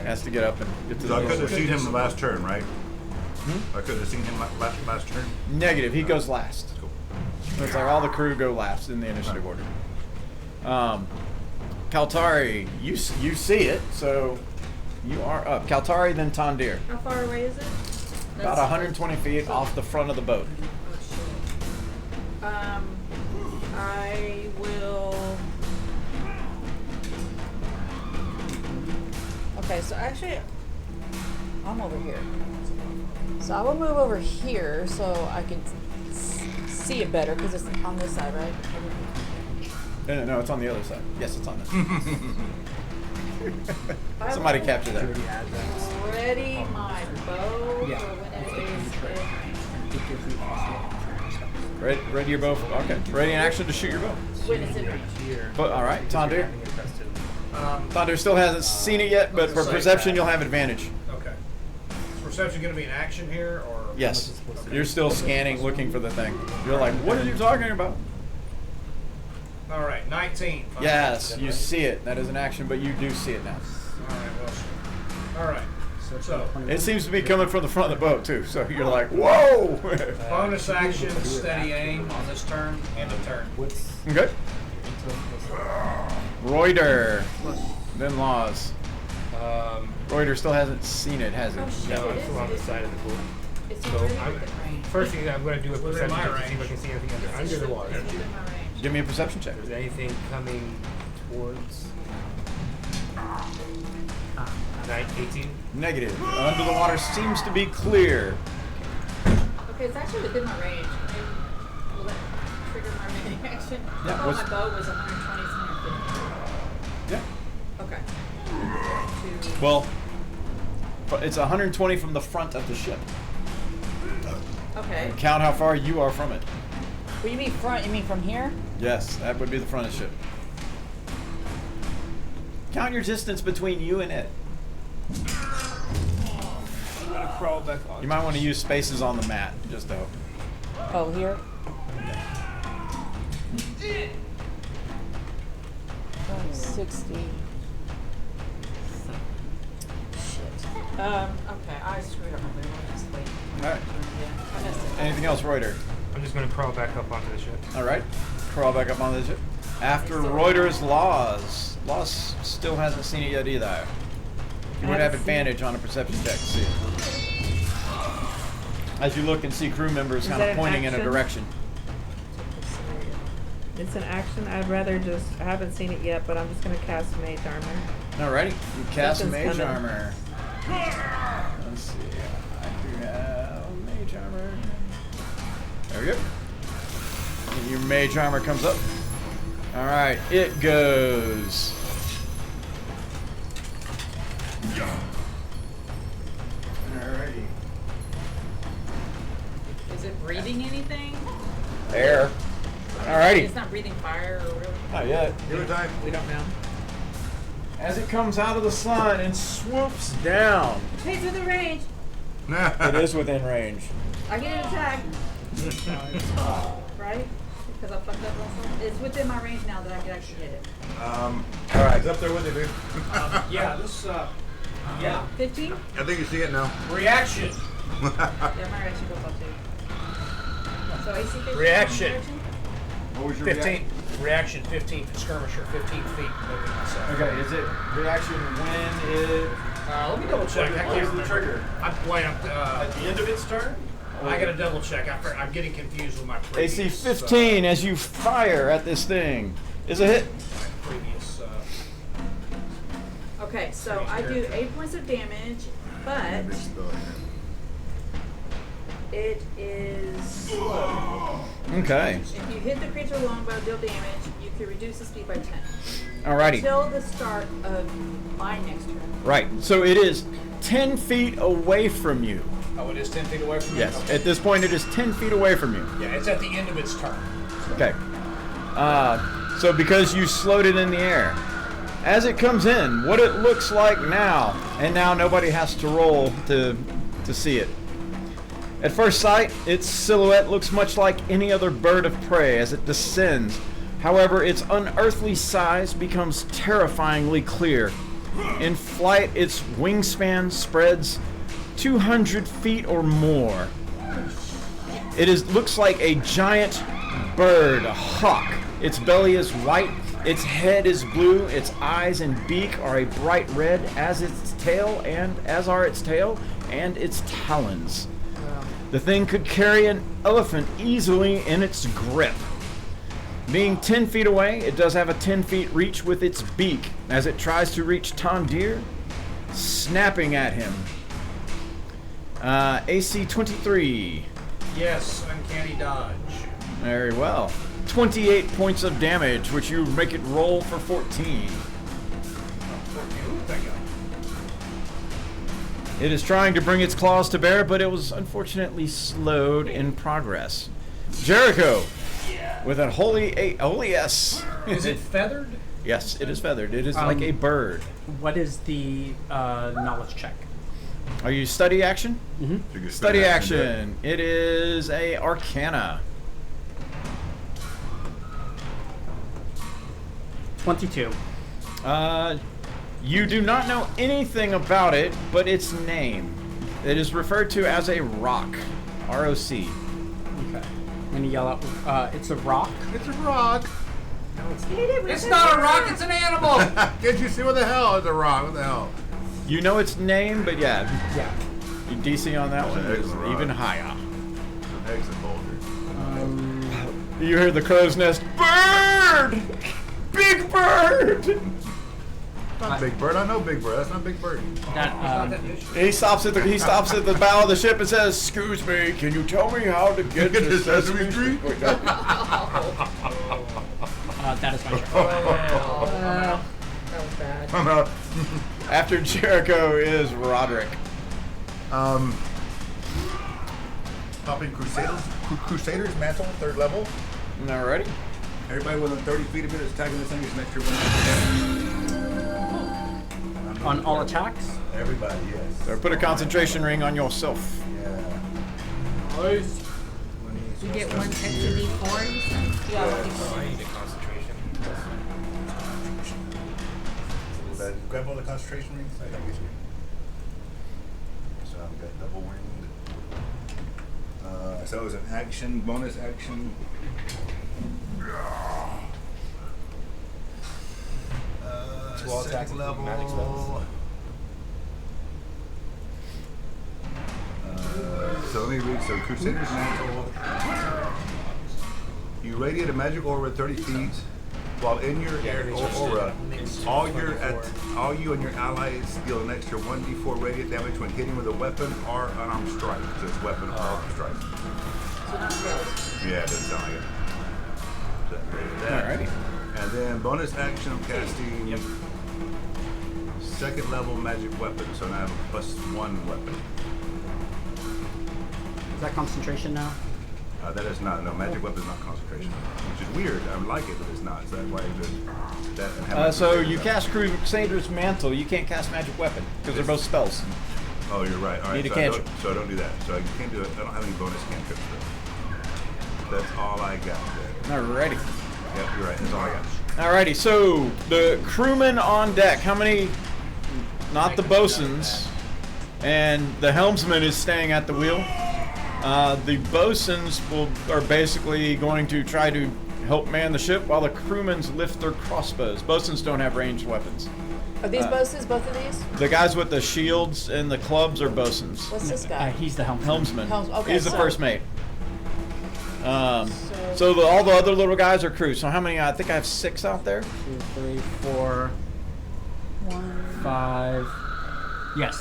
S2: Has to get up and get to
S3: So I
S2: the
S3: couldn't have
S2: doorway.
S3: seen him the last turn, right? I couldn't have seen him last turn.
S2: Negative. He goes last.
S3: Cool.
S2: It's like all the crew go last in the initiative order. Kaltari, you see it, so you are up. Kaltari, then Tandir.
S4: How far away is it?
S2: About 120 feet off the front of the boat.
S4: Oh, shit. I will.
S9: Okay, so actually, I'm over here. So I will move over here so I can see it better because it's on this side, right?
S2: No, it's on the other side. Yes, it's on this.
S4: I
S2: Somebody
S4: will
S2: capture that.
S4: Ready my bow
S10: Yeah.
S4: for when it is.
S2: Ready your bow. Okay. Ready in action to shoot your bow.
S4: When it's in range.
S2: But all right, Tandir. Tandir still hasn't seen it yet, but for perception, you'll have advantage.
S10: Okay. Is perception going to be an action here, or?
S2: Yes. You're still scanning, looking for the thing. You're like, what are you talking about?
S10: All right, 19.
S2: Yes, you see it. That is an action, but you do see it now.
S10: All right, well, all right. So,
S2: It seems to be coming from the front of the boat too. So you're like, whoa.
S10: bonus action, steady aim on this turn, end of turn.
S2: Okay. Reuter, then Laws. Reuter still hasn't seen it, has he?
S4: Oh, shit.
S8: No,
S4: It
S8: I'm
S4: is-
S8: still on the side of the pool.
S4: It's
S8: So
S4: already
S8: I'm,
S4: within range.
S8: first thing I'm going to do a
S5: Within
S8: perception
S5: my
S8: check to see if I
S5: range.
S8: can see anything under the water.
S4: It's within my range.
S2: Give me a perception check.
S8: Is there anything coming towards 18?
S2: Negative. Under the water seems to be clear.
S4: Okay, it's actually within my range. Maybe will that trigger my remaining action?
S2: Yeah,
S4: I thought
S2: what's-
S4: my bow was 120, it's 150.
S2: Yeah.
S4: Okay.
S2: Well, it's 120 from the front of the ship.
S4: Okay.
S2: Count how far you are from it.
S9: What do you mean front? You mean from here?
S2: Yes, that would be the front of the ship. Count your distance between you and it.
S8: I'm going to crawl back on.
S2: You might want to use spaces on the mat, just to help.
S9: Oh, here. 60. Shit.
S4: Okay, I screwed up my move. I'll just wait.
S2: Alright.
S4: Yeah, I messed it up.
S2: Anything else, Reuter?
S8: I'm just going to crawl back up onto the ship.
S2: Alright. Crawl back up on the ship. After Reuter's Laws. Laws still hasn't seen it yet either. You would have advantage on a perception check to see it. As you look and see crew members
S6: Is
S2: kind
S6: that
S2: of
S6: an
S2: pointing in a
S6: action?
S2: direction.
S6: It's an action. I'd rather just. I haven't seen it yet, but I'm just gonna cast Mage Armor.
S2: Alrighty. You cast
S6: Something's
S2: Mage
S6: coming.
S2: Armor. Let's see. I do have Mage Armor. There we go. And your Mage Armor comes up. Alright, it goes. Alrighty.
S4: Is it breathing anything?
S2: There. Alrighty.
S4: It's not breathing fire or real.
S2: Not yet.
S3: Give it time.
S6: We don't know.
S2: As it comes out of the sun and swoops down.
S4: It's within range.
S2: It is within range.
S4: I get an attack. Right? Because I fucked up last time. It's within my range now that I can actually hit it.
S3: Alright, it's up there with you, dude.
S5: Yeah, this, yeah.
S4: 15?
S3: I think you see it now.
S5: Reaction.
S4: Yeah, my reaction goes up too. So AC 15?
S5: Reaction.
S2: What was your
S5: 15. Reaction 15 for skirmisher, 15 feet. Moving myself.
S2: Okay, is it reaction when it...
S5: Let me double check. I
S2: What
S5: can't
S2: is the
S5: remember.
S2: trigger?
S5: At
S2: the end of its turn?
S5: I gotta double check. I'm getting confused with my previous.
S2: AC 15 as you fire at this thing is a hit.
S5: Previous.
S4: Okay, so I do 8 points of damage, but it is slow.
S2: Okay.
S4: If you hit the creature with a longbow, deal damage, you can reduce the speed by 10.
S2: Alrighty.
S4: Until the start of my next turn.
S2: Right. So it is 10 feet away from you.
S5: Oh, it is 10 feet away from me?
S2: Yes.
S5: Okay.
S2: At this point, it is 10 feet away from you.
S5: Yeah, it's at the end of its turn.
S2: Okay. So because you slowed it in the air, as it comes in, what it looks like now, and now nobody has to roll to see it. At first sight, its silhouette looks much like any other bird of prey as it descends. However, its unearthly size becomes terrifyingly clear. In flight, its wingspan spreads 200 feet or more. It looks like a giant bird, a hawk. Its belly is white, its head is blue, its eyes and beak are a bright red, as are its tail and its talons. The thing could carry an elephant easily in its grip. Being 10 feet away, it does have a 10 feet reach with its beak as it tries to reach Tondir, snapping at him. AC 23.
S5: Yes, uncanny dodge.
S2: Very well. 28 points of damage, which you make it roll for 14. It is trying to bring its claws to bear, but it was unfortunately slowed in progress. Jericho, with a holy yes.
S5: Is it feathered?
S2: Yes, it is feathered. It is like a bird.
S7: What is the knowledge check?
S2: Are you study action?
S7: Mm-hmm.
S2: Study action. It is a Arcana.
S7: 22.
S2: You do not know anything about it, but its name. It is referred to as a rock. R-O-C.
S7: Okay. I'm gonna yell out, it's a rock.
S3: It's a rock.
S5: It's not a rock, it's an animal!
S3: Can't you see what the hell is a rock? What the hell?
S2: You know its name, but yeah.
S7: Yeah.
S2: You DC on that one is
S3: Excellent.
S2: even higher.
S3: Exit folder.
S2: You hear the crow's nest. Bird! Big bird!
S3: Not Big Bird. I know Big Bird. That's not Big Bird.
S7: That
S2: He stops at the bow of the ship and says, "Excuse me, can you tell me how to get to Sesame Street?" Wait, no.
S7: that is my turn.
S4: That was bad.
S3: I'm out.
S2: After Jericho is Roderick.
S3: Popping Crusader's mantle, 3rd level.
S2: Alrighty.
S3: Everybody within 30 feet of it is attacking this thing is an extra 1.
S7: On all attacks?
S3: Everybody, yes.
S2: So put a concentration ring on yourself.
S3: Yeah.
S9: You get 1 extra D4, you said?
S4: Yeah,
S8: I need a concentration.
S3: Grab all the concentration rings. I got you. So I've got double winged. So it was an action, bonus action. 12 attack level.
S8: Magic spells.
S3: So let me read. So Crusader's Mantle. You radiate a magic aura 30 feet. While in your aura, all you and your allies deal an extra 1d4 radiant damage when hitting with a weapon or unarmed strike. So it's weapon or armed strike.
S4: So not spells.
S3: Yeah, it doesn't sound like it. So that.
S2: Alrighty.
S3: And then bonus action of casting 2nd level magic weapon. So now I have a +1 weapon.
S7: Is that concentration now?
S3: That is not. No, magic weapon is not concentration. Which is weird. I like it, but it's not. So that's why I did that. And have
S2: So you cast Crusader's Mantle. You can't cast Magic Weapon because they're both spells.
S3: Oh, you're right. All right.
S2: Need a
S3: So I
S2: cantrip.
S3: don't do that. So you can't do it. I don't have any bonus cantrips though. That's all I got there.
S2: Alrighty.
S3: Yep, you're right. That's all I got.
S2: Alrighty. So the crewmen on deck. How many? Not the bosuns. And the helmsman is staying at the wheel. The bosuns are basically going to try to help man the ship while the crewmen lift their crossbows. Bosuns don't have ranged weapons.
S9: Are these bosuns, both of these?
S2: The guys with the shields and the clubs are bosuns.
S9: What's this guy?
S7: He's the helmsman.
S2: Helmsman.
S9: Okay,
S2: He's the
S9: so-
S2: first mate. So all the other little guys are crew. So how many? I think I have 6 out there.
S7: 2, 3, 4,
S9: 1.
S7: 5. Yes.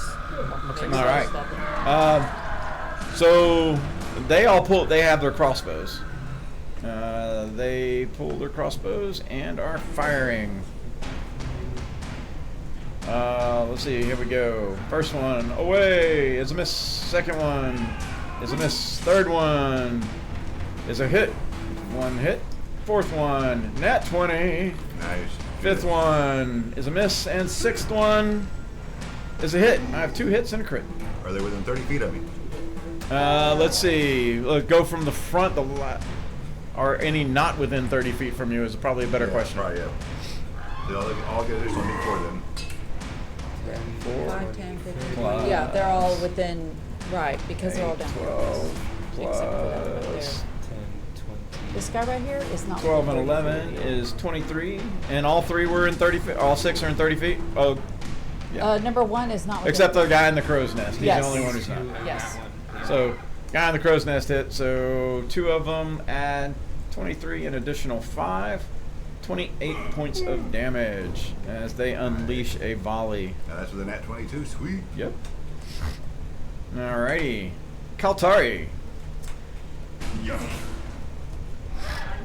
S7: Looks like
S2: All right. So they all pull. They have their crossbows. They pull their crossbows and are firing. Let's see. Here we go. First one away is a miss. Second one is a miss. Third one is a hit. 1 hit. Fourth one, nat 20.
S3: Nice.
S2: Fifth one is a miss, and 6th one is a hit. I have 2 hits and a crit.
S3: Are they within 30 feet of me?
S2: Let's see. Go from the front. Are any not within 30 feet from you is probably a better question.
S3: Probably, yeah. They'll all get additional before then.
S9: 5, 10, 15,
S2: Plus
S9: 20. Yeah, they're all within, right, because they're all down here.
S2: 12
S9: Except for that one right there.
S2: plus
S8: 10,
S9: This guy right here is not
S2: 12 and
S9: within 30
S2: 11
S9: feet.
S2: is 23, and all 3 were in 30 feet. All 6 are in 30 feet. Oh, yeah.
S9: Number 1 is not within.
S2: Except the guy in the crow's nest. He's
S9: Yes.
S2: the only one who's not.
S9: Yes.
S2: So, guy in the crow's nest hit. So 2 of them add 23, an additional 5. 28 points of damage as they unleash a volley.
S3: Now that's with a nat 22. Sweet.
S2: Yep. Alrighty. Kaltari.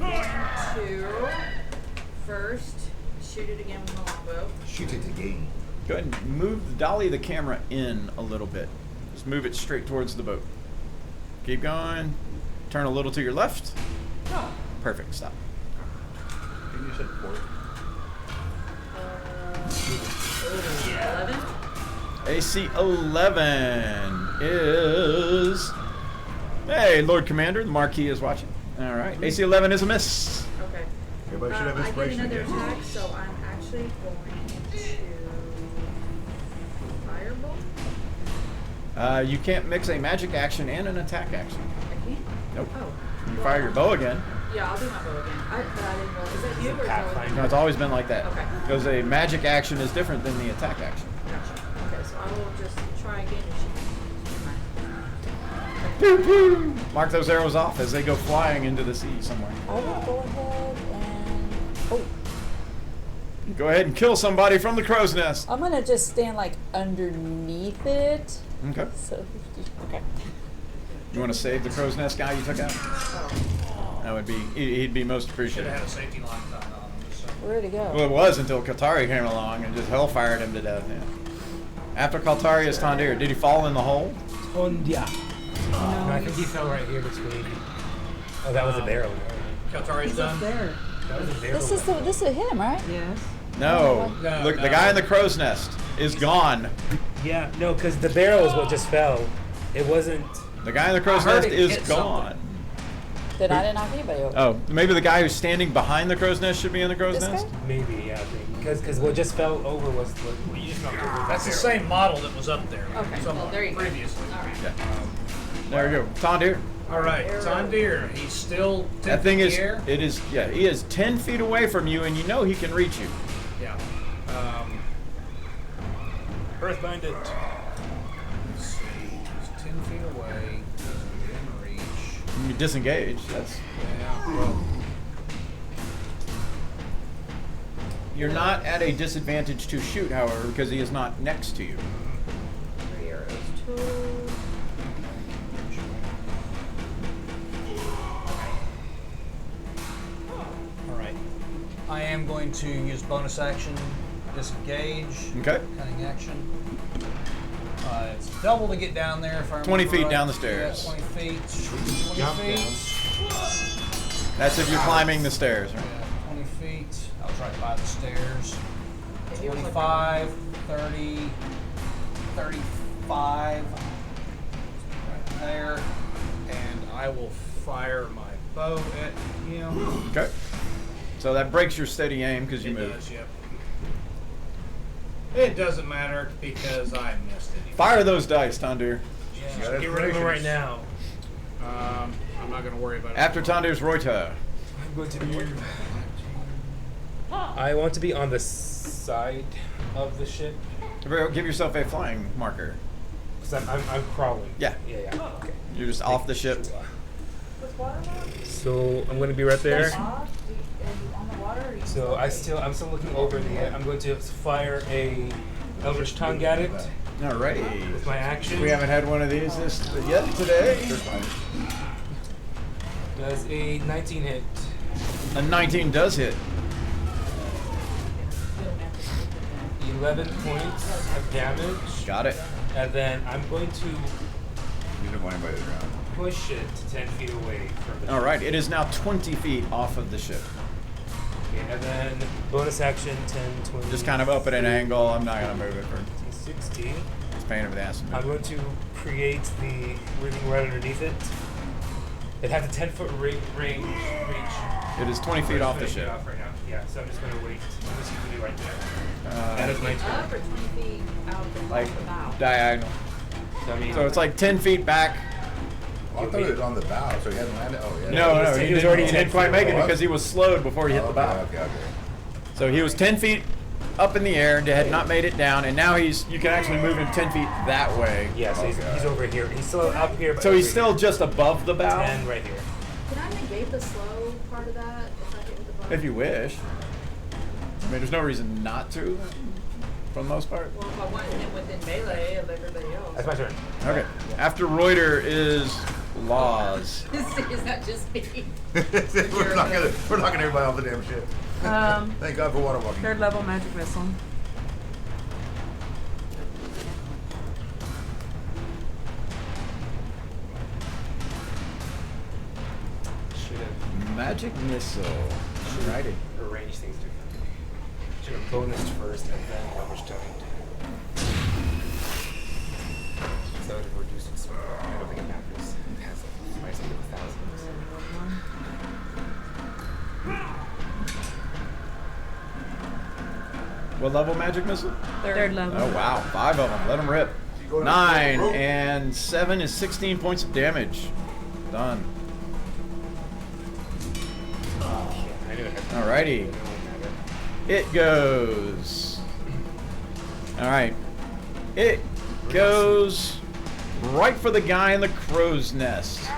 S4: I'm going to first shoot it again with my longbow.
S3: Shoot it again.
S2: Go ahead and dolly the camera in a little bit. Just move it straight towards the boat. Keep going. Turn a little to your left. Perfect. Stop.
S3: You said 4.
S4: 11.
S2: AC 11 is... Hey, Lord Commander, the Marquis is watching. All right. AC 11 is a miss.
S4: Okay.
S3: Everybody should have
S4: I get
S3: inspiration
S4: another
S3: again.
S4: attack, so I'm actually going to firebolt.
S2: You can't mix a magic action and an attack action.
S4: I can't.
S2: Nope.
S4: Oh.
S2: You fire your bow again.
S4: Yeah, I'll do my bow again. But I didn't realize. Is that you or is that with
S2: No, it's always been like that.
S4: Okay.
S2: Because a magic action is different than the attack action.
S4: Gotcha. Okay, so I will just try again and shoot.
S2: Pew pew! Mark those arrows off as they go flying into the sea somewhere.
S9: I will go ahead and. Oh,
S2: Go ahead and kill somebody from the crow's nest.
S9: I'm gonna just stand like underneath it.
S2: Okay.
S9: So, okay.
S2: You want to save the crow's nest guy you took out? That would be. He'd be most
S10: Should
S2: appreciated.
S10: have had a safety line tied on him. So.
S9: Where'd it go?
S2: Well, it was until Katari came along and just hellfired him to death. Yeah. After Katari is Tondir. Did he fall in the hole?
S8: Tondia. No, I think he fell right here between. Oh, that was a barrel.
S10: Kaltari's
S6: He's up
S10: done.
S6: there.
S8: That was a barrel.
S9: This is him, right?
S6: Yes.
S2: No.
S10: No,
S2: Look, the
S10: no.
S2: guy in the crow's nest is gone.
S8: Yeah, no, because the barrel is what just fell. It wasn't.
S2: The guy in the crow's
S10: I heard
S2: nest
S10: it
S2: is
S10: hit
S2: gone.
S9: Then I didn't knock anybody over.
S2: Oh, maybe the guy who's standing behind the crow's nest should be in the crow's
S9: This
S2: nest?
S9: guy?
S8: Maybe, yeah, I think. Because what just fell over was what you just knocked over.
S10: That's the same model that was up there.
S4: Okay, well, there you go.
S10: Previously.
S4: All right.
S2: Yeah. There we go. Tondir.
S10: All right, Tondir. He's still 10
S2: That thing
S10: feet in
S2: is,
S10: the air.
S2: it is, yeah, he is 10 feet away from you and you know he can reach you.
S10: Yeah.
S8: Earthbind it.
S10: Let's see. He's 10 feet away. He's within reach.
S2: You disengage. That's,
S10: Yeah. Well,
S2: you're not at a disadvantage to shoot, however, because he is not next to you.
S4: 3 arrows. 2.
S10: all right. I am going to use bonus action, disengage.
S2: Okay.
S10: Cunning action. It's double to get down there if I
S2: 20
S10: remember
S2: feet
S10: right.
S2: down the stairs.
S10: Yeah, 20 feet. 20
S8: Jump
S10: feet.
S2: That's if you're climbing the stairs, right?
S10: Yeah, 20 feet. I was right by the stairs.
S4: And you were clicking.
S10: 25, 30, 35. Right there. And I will fire my bow at him.
S2: Okay. So that breaks your steady aim because you
S10: It
S2: move.
S10: does, yep. It doesn't matter because I missed it.
S2: Fire those dice, Tondir.
S10: Yeah.
S8: Get rid of him right now.
S10: I'm not going to worry about it.
S2: After Tondir's Roita.
S8: I'm going to be. I want to be on the side of the ship
S2: Give yourself a flying marker.
S8: because I'm crawling.
S2: Yeah.
S8: Yeah. Okay.
S2: You're just off the ship.
S8: So I'm going to be right there.
S4: On the water? Or you
S8: So I'm still looking over the. I'm going to fire a Eldritch Tongue at it
S2: Alrighty.
S8: with my action.
S2: We haven't had one of these yet today.
S8: Does a 19 hit?
S2: A 19 does hit.
S8: 11 points of damage,
S2: Got it.
S8: and then I'm going to
S3: You don't want anybody to drown.
S8: push it to 10 feet away from the.
S2: All right. It is now 20 feet off of the ship.
S8: Okay, and then bonus action 10, 20.
S2: Just kind of up at an angle. I'm not going to move it for
S8: 60.
S2: it's pain in the ass.
S8: I'm going to create the ring right underneath it. It has a 10-foot range reach.
S2: It is 20 feet off the ship.
S8: Off right now. Yeah, so I'm just going to wait. I'm just going to be right there. That is my turn.
S4: up or 20 feet out the
S2: Like
S4: bow?
S2: diagonal.
S8: So, I mean,
S2: So it's like 10 feet back.
S3: Oh, I thought it was on the bow, so he hadn't landed. Oh, yeah.
S2: No,
S8: he
S2: he
S8: was
S2: didn't,
S8: already
S2: he
S8: 10
S2: didn't quite
S8: feet
S2: make it
S3: away.
S2: because he was slowed before he hit the
S3: Okay,
S2: bow.
S3: okay.
S2: So he was 10 feet up in the air and had not made it down, and now you can actually move him 10 feet that way.
S8: yeah, so he's over here. He's still up here. But
S2: So he's
S8: over
S2: still
S8: here.
S2: just above the bow,
S8: 10 right here.
S4: Can I negate the slow part of that if I hit with the bow?
S2: if you wish. I mean, there's no reason not to, for the most part.
S4: Well, if I want him within melee of everybody
S8: That's
S4: else.
S8: my turn.
S2: Okay. After Reuter is Laws.
S4: Is that just me?
S3: we're knocking everybody off the damn ship. Thank God for water walking.
S6: Third level magic missile.
S8: Should have
S2: Magic missile. Alrighty.
S8: arranged things differently. Should have bonused first and then Eldritch Tongue. So it would have reduced its I don't think it matters. It has a price of 1,000.
S2: What level magic missile?
S6: Third level.
S2: Oh wow, 5 of them. Let them rip. 9 and 7 is 16 points of damage. Done.
S8: I knew it had
S2: Alrighty. It goes. Alright. It goes right for the guy in the crow's nest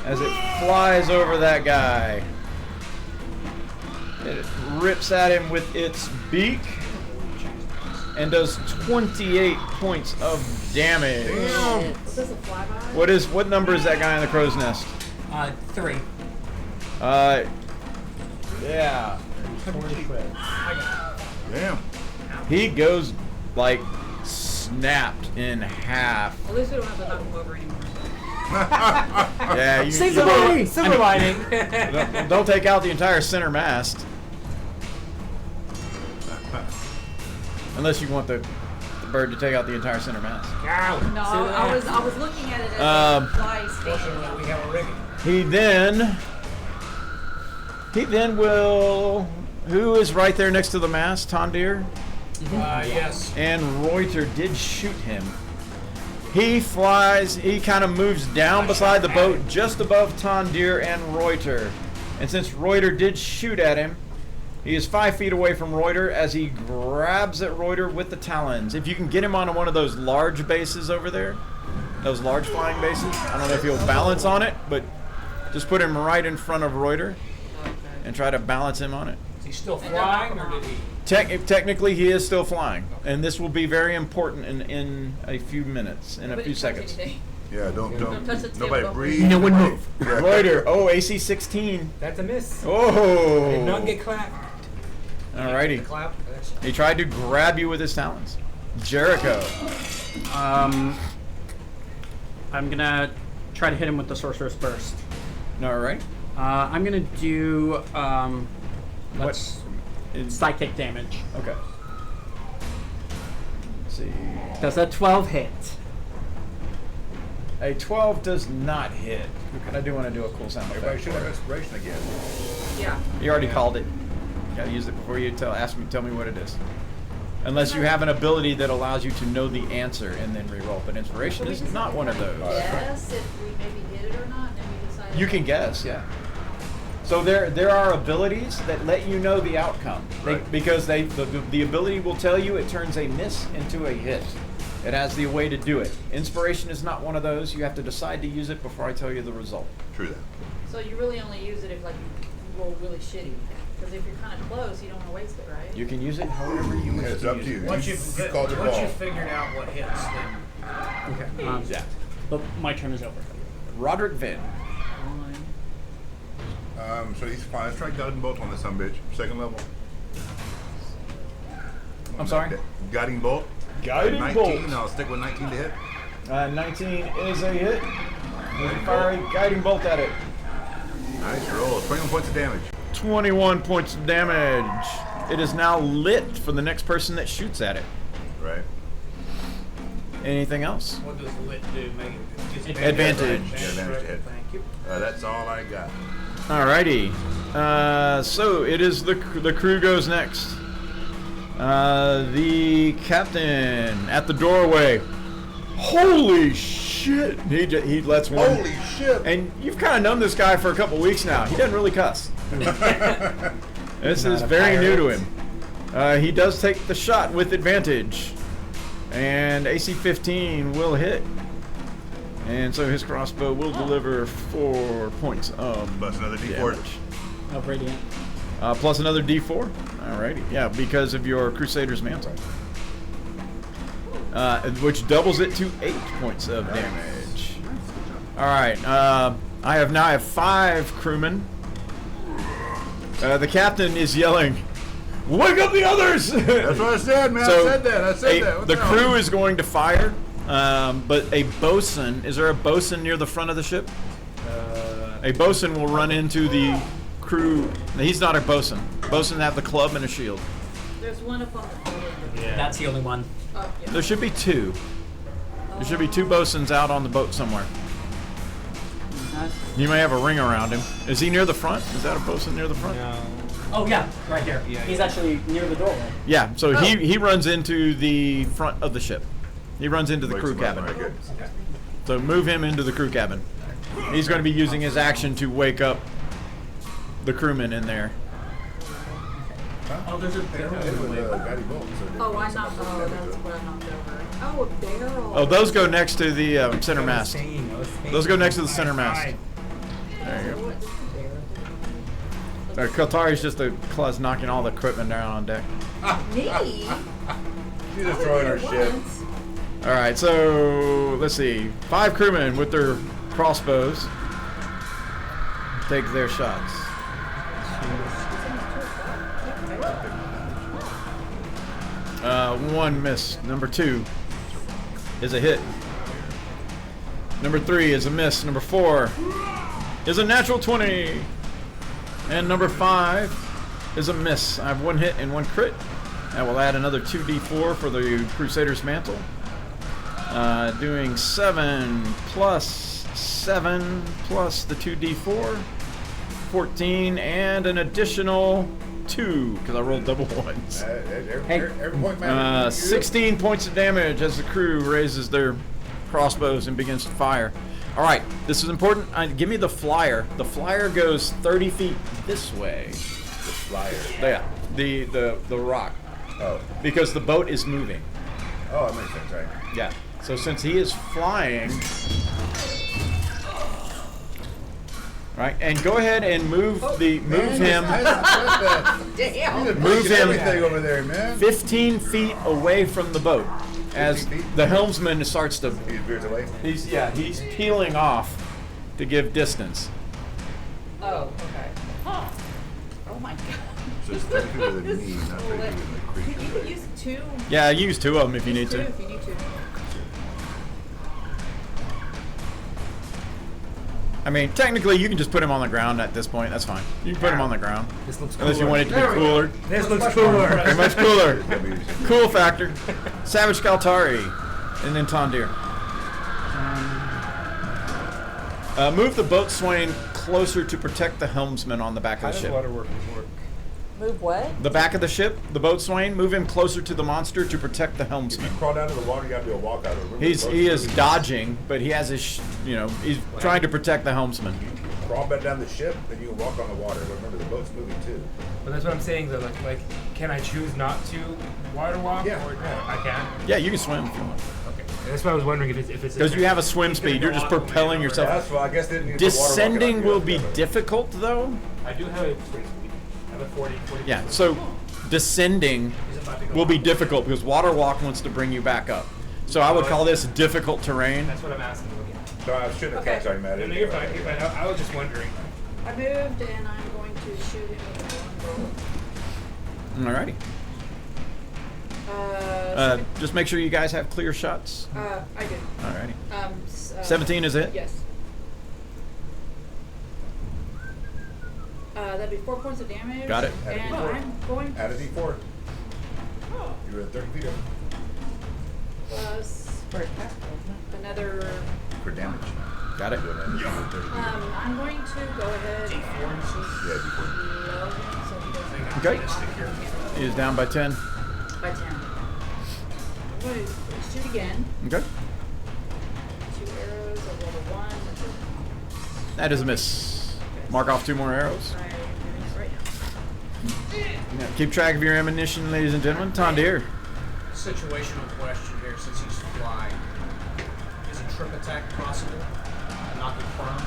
S2: as it flies over that guy. It rips at him with its beak and does 28 points of damage.
S4: Is this a flyby?
S2: What number is that guy in the crow's nest?
S7: 3.
S2: Yeah.
S3: Damn.
S2: He goes like snapped in half.
S4: At least we don't have to knock him over anymore.
S2: Yeah, you
S8: Silver lining.
S2: don't take out the entire center mast. Unless you want the bird to take out the entire center mast.
S4: No, I was looking at it as a fly station.
S5: We have a rigging.
S2: He then will. Who is right there next to the mast? Tondir?
S5: Yes.
S2: And Reuter did shoot him. He flies, he kind of moves down beside the boat just above Tondir and Reuter. And since Reuter did shoot at him, he is 5 feet away from Reuter as he grabs at Reuter with the talons. If you can get him on one of those large bases over there, those large flying bases, I don't know if he'll balance on it, but just put him right in front of Reuter and try to balance him on it.
S5: Is he still flying, or did he?
S2: Technically, he is still flying, and this will be very important in a few minutes, in a few seconds.
S3: Yeah, don't
S4: touch the table,
S3: nobody
S4: don't
S3: breathe.
S7: No one move.
S3: Yeah.
S2: Reuter, AC 16.
S8: That's a miss. Did not
S2: Oh!
S8: get clapped.
S2: Alrighty.
S5: Clap.
S2: He tried to grab you with his talons. Jericho.
S7: I'm gonna try to hit him with the Sorcerer's Burst.
S2: Alright.
S7: I'm gonna do what's
S2: Is-
S7: psychic damage.
S2: Okay. Let's see.
S7: Does a 12 hit?
S2: A 12 does not hit. And I do want to do a cool sound
S3: Everybody
S2: effect.
S3: should have inspiration again.
S4: Yeah.
S2: You already called it. You gotta use it before you tell me what it is. Unless you have an ability that allows you to know the answer and then re-roll. But inspiration is not one of those.
S4: Yes, if we maybe hit it or not, and then we decide.
S2: You can guess, yeah. So there are abilities that let you know the outcome. Because the ability will tell you it turns a miss into a hit. It has the way to do it. Inspiration is not one of those. You have to decide to use it before I tell you the result.
S3: True that.
S4: So you really only use it if like you roll really shitty. Because if you're kind of close, you don't want to waste it, right?
S2: You can use it however you wish
S3: It's
S2: to
S3: up
S2: use
S3: to you.
S2: it.
S5: Once
S3: You called it
S5: once
S3: ball.
S5: you figured out what hits, then
S7: Okay. But my turn is over.
S2: Roderick Vin.
S3: So he's fine. Let's try guiding bolt on this son bitch. Second level.
S2: I'm sorry?
S3: Guiding bolt.
S2: Guiding
S3: 19.
S2: bolt.
S3: I'll stick with 19 to hit.
S2: 19 is a hit. You can fire a guiding bolt at it.
S3: Nice roll. 21 points of damage.
S2: 21 points of damage. It is now lit for the next person that shoots at it.
S3: Right.
S2: Anything else?
S5: what does lit do? Make it gives
S2: Advantage.
S3: Yeah, advantage to hit.
S5: Thank you.
S3: That's all I got.
S2: Alrighty. So it is the crew goes next. The captain at the doorway. Holy shit! He lets one.
S3: Holy shit!
S2: And you've kind of known this guy for a couple weeks now. He doesn't really cuss. This is very new to him. He does take the shot with advantage. And AC 15 will hit. And so his crossbow will deliver 4 points of
S3: Plus another D4.
S2: damage.
S7: Of radiant.
S2: Plus another D4. Alrighty. Yeah, because of your Crusader's Mantle. Which doubles it to 8 points of damage. Alright. I have 5 crewmen. The captain is yelling, "Wake up the others!"
S3: That's what I said, man.
S2: So,
S3: I said that. What
S2: the
S3: hell?
S2: crew is going to fire, but a bosun. Is there a bosun near the front of the ship? A bosun will run into the crew. He's not a bosun. Bosun have the club and a shield.
S4: There's one up on the boat.
S7: That's the only one.
S4: Oh, yeah.
S2: There should be 2. There should be 2 bosuns out on the boat somewhere. You may have a ring around him. Is he near the front? Is that a bosun near the front?
S7: Oh yeah, right here. He's actually near the doorway.
S2: Yeah. So he runs into the front of the ship. He runs into the crew cabin.
S3: Very good.
S2: So move him into the crew cabin. He's going to be using his action to wake up the crewmen in there.
S8: Oh, there's a
S3: They
S8: barrel
S3: hit
S8: in the
S3: with
S8: way.
S3: Guy Bolt, so they
S4: Oh, I
S3: some
S4: knocked.
S3: of
S4: Oh,
S3: them
S4: that's
S3: damage.
S4: what I knocked over. Oh, a barrel.
S2: Oh, those go next to the center
S8: I was
S2: mast.
S8: saying, I was saying.
S2: Those go next to the center
S8: Fine,
S2: mast.
S8: fine.
S2: There you go.
S4: What? Barrel.
S2: Kaltari's just a claws knocking all the equipment down on deck.
S4: Me?
S3: She's destroying our ship.
S2: All right, so let's see. 5 crewmen with their crossbows take their shots. 1 miss. Number 2 is a hit. Number 3 is a miss. Number 4 is a natural 20. And number 5 is a miss. I have 1 hit and 1 crit. That will add another 2d4 for the Crusader's Mantle. Doing 7 plus 7 plus the 2d4. 14 and an additional 2 because I rolled double ones.
S3: Every point matters.
S2: 16 points of damage as the crew raises their crossbows and begins to fire. All right, this is important. Give me the flyer. The flyer goes 30 feet this way.
S3: The flyer.
S2: Yeah, the rock.
S3: Oh.
S2: Because the boat is moving.
S3: Oh, that makes sense, right?
S2: Yeah. So since he is flying, right, and go ahead and move him.
S4: Damn.
S2: Move him
S3: everything over there, man.
S2: 15 feet away from the boat as
S3: 15 feet?
S2: the helmsman starts to.
S3: He veers away.
S2: He's peeling off to give distance.
S4: Oh, okay. Oh my god.
S3: So it's 30 feet with the
S4: This
S3: knee,
S4: is
S3: not
S4: so
S3: 30
S4: lit.
S3: feet with the
S4: You
S3: creature.
S4: can use 2.
S2: Yeah, use 2 of them if you need
S4: Two
S2: to.
S4: if you need to.
S2: I mean, technically, you can just put him on the ground at this point. That's fine. You can put him on the ground.
S8: This looks
S2: Unless you
S8: cooler.
S2: want it to be cooler.
S8: This looks cooler.
S2: Very much cooler. Cool factor. Savage Kaltari. And then Tondir. Move the boatswain closer to protect the helmsman on the back
S8: How
S2: of the
S8: does
S2: ship.
S8: waterworks work?
S9: Move what?
S2: The back of the ship, the boatswain, move him closer to the monster to protect the
S3: If
S2: helmsman.
S3: you crawl down to the water, you gotta be able to walk out of the room.
S2: He is dodging, but he has his, he's trying to protect the helmsman.
S3: Crawl back down the ship, then you can walk on the water. But remember, the boat's moving too.
S8: But that's what I'm saying though. Like, can I choose not to water walk?
S3: Yeah.
S8: Or I can.
S2: Yeah, you can swim if you want.
S8: Okay. That's why I was wondering if it's.
S2: Because you have a swim speed, you're just propelling yourself.
S3: That's why I guess they didn't need the water walking
S2: Descending
S3: out
S2: will
S3: the
S2: be
S3: other.
S2: difficult, though.
S8: I do have a swim speed. I have a 40.
S2: Yeah, so descending
S8: Is it about to go
S2: will be
S8: off?
S2: difficult because water walk wants to bring you back up. So I would call this difficult terrain.
S8: That's what I'm asking. Okay.
S3: So I shouldn't have
S4: Okay.
S3: catch. I mad
S8: No,
S3: at
S8: no,
S3: you.
S8: you're fine. You're fine. I was just wondering.
S4: I moved and I'm going to shoot him with a longbow.
S2: Alrighty. Just make sure you guys have clear shots.
S4: I do.
S2: Alrighty.
S4: 17
S2: is it?
S4: Yes. That'd be 4 points of damage.
S2: Got it.
S4: And
S3: Add a
S4: I'm going
S3: Add a
S4: to
S3: D4. You were at 30 feet over.
S4: plus
S6: For attack,
S4: another.
S3: For damage.
S2: Got it.
S3: You were at 30 feet.
S4: I'm going to go ahead and
S3: Yeah, D4.
S4: low him so he doesn't
S2: Okay. He is down by 10.
S4: by 10. I'm going to shoot again.
S2: Okay.
S4: 2 arrows. I rolled a 1. Which
S2: That is a miss. Mark off 2 more arrows.
S4: is I'm doing it right now.
S2: Yeah, keep track of your ammunition, ladies and gentlemen. Tondir.
S5: Situational question here, since he's flying. Is a trip attack possible? Knock him prone?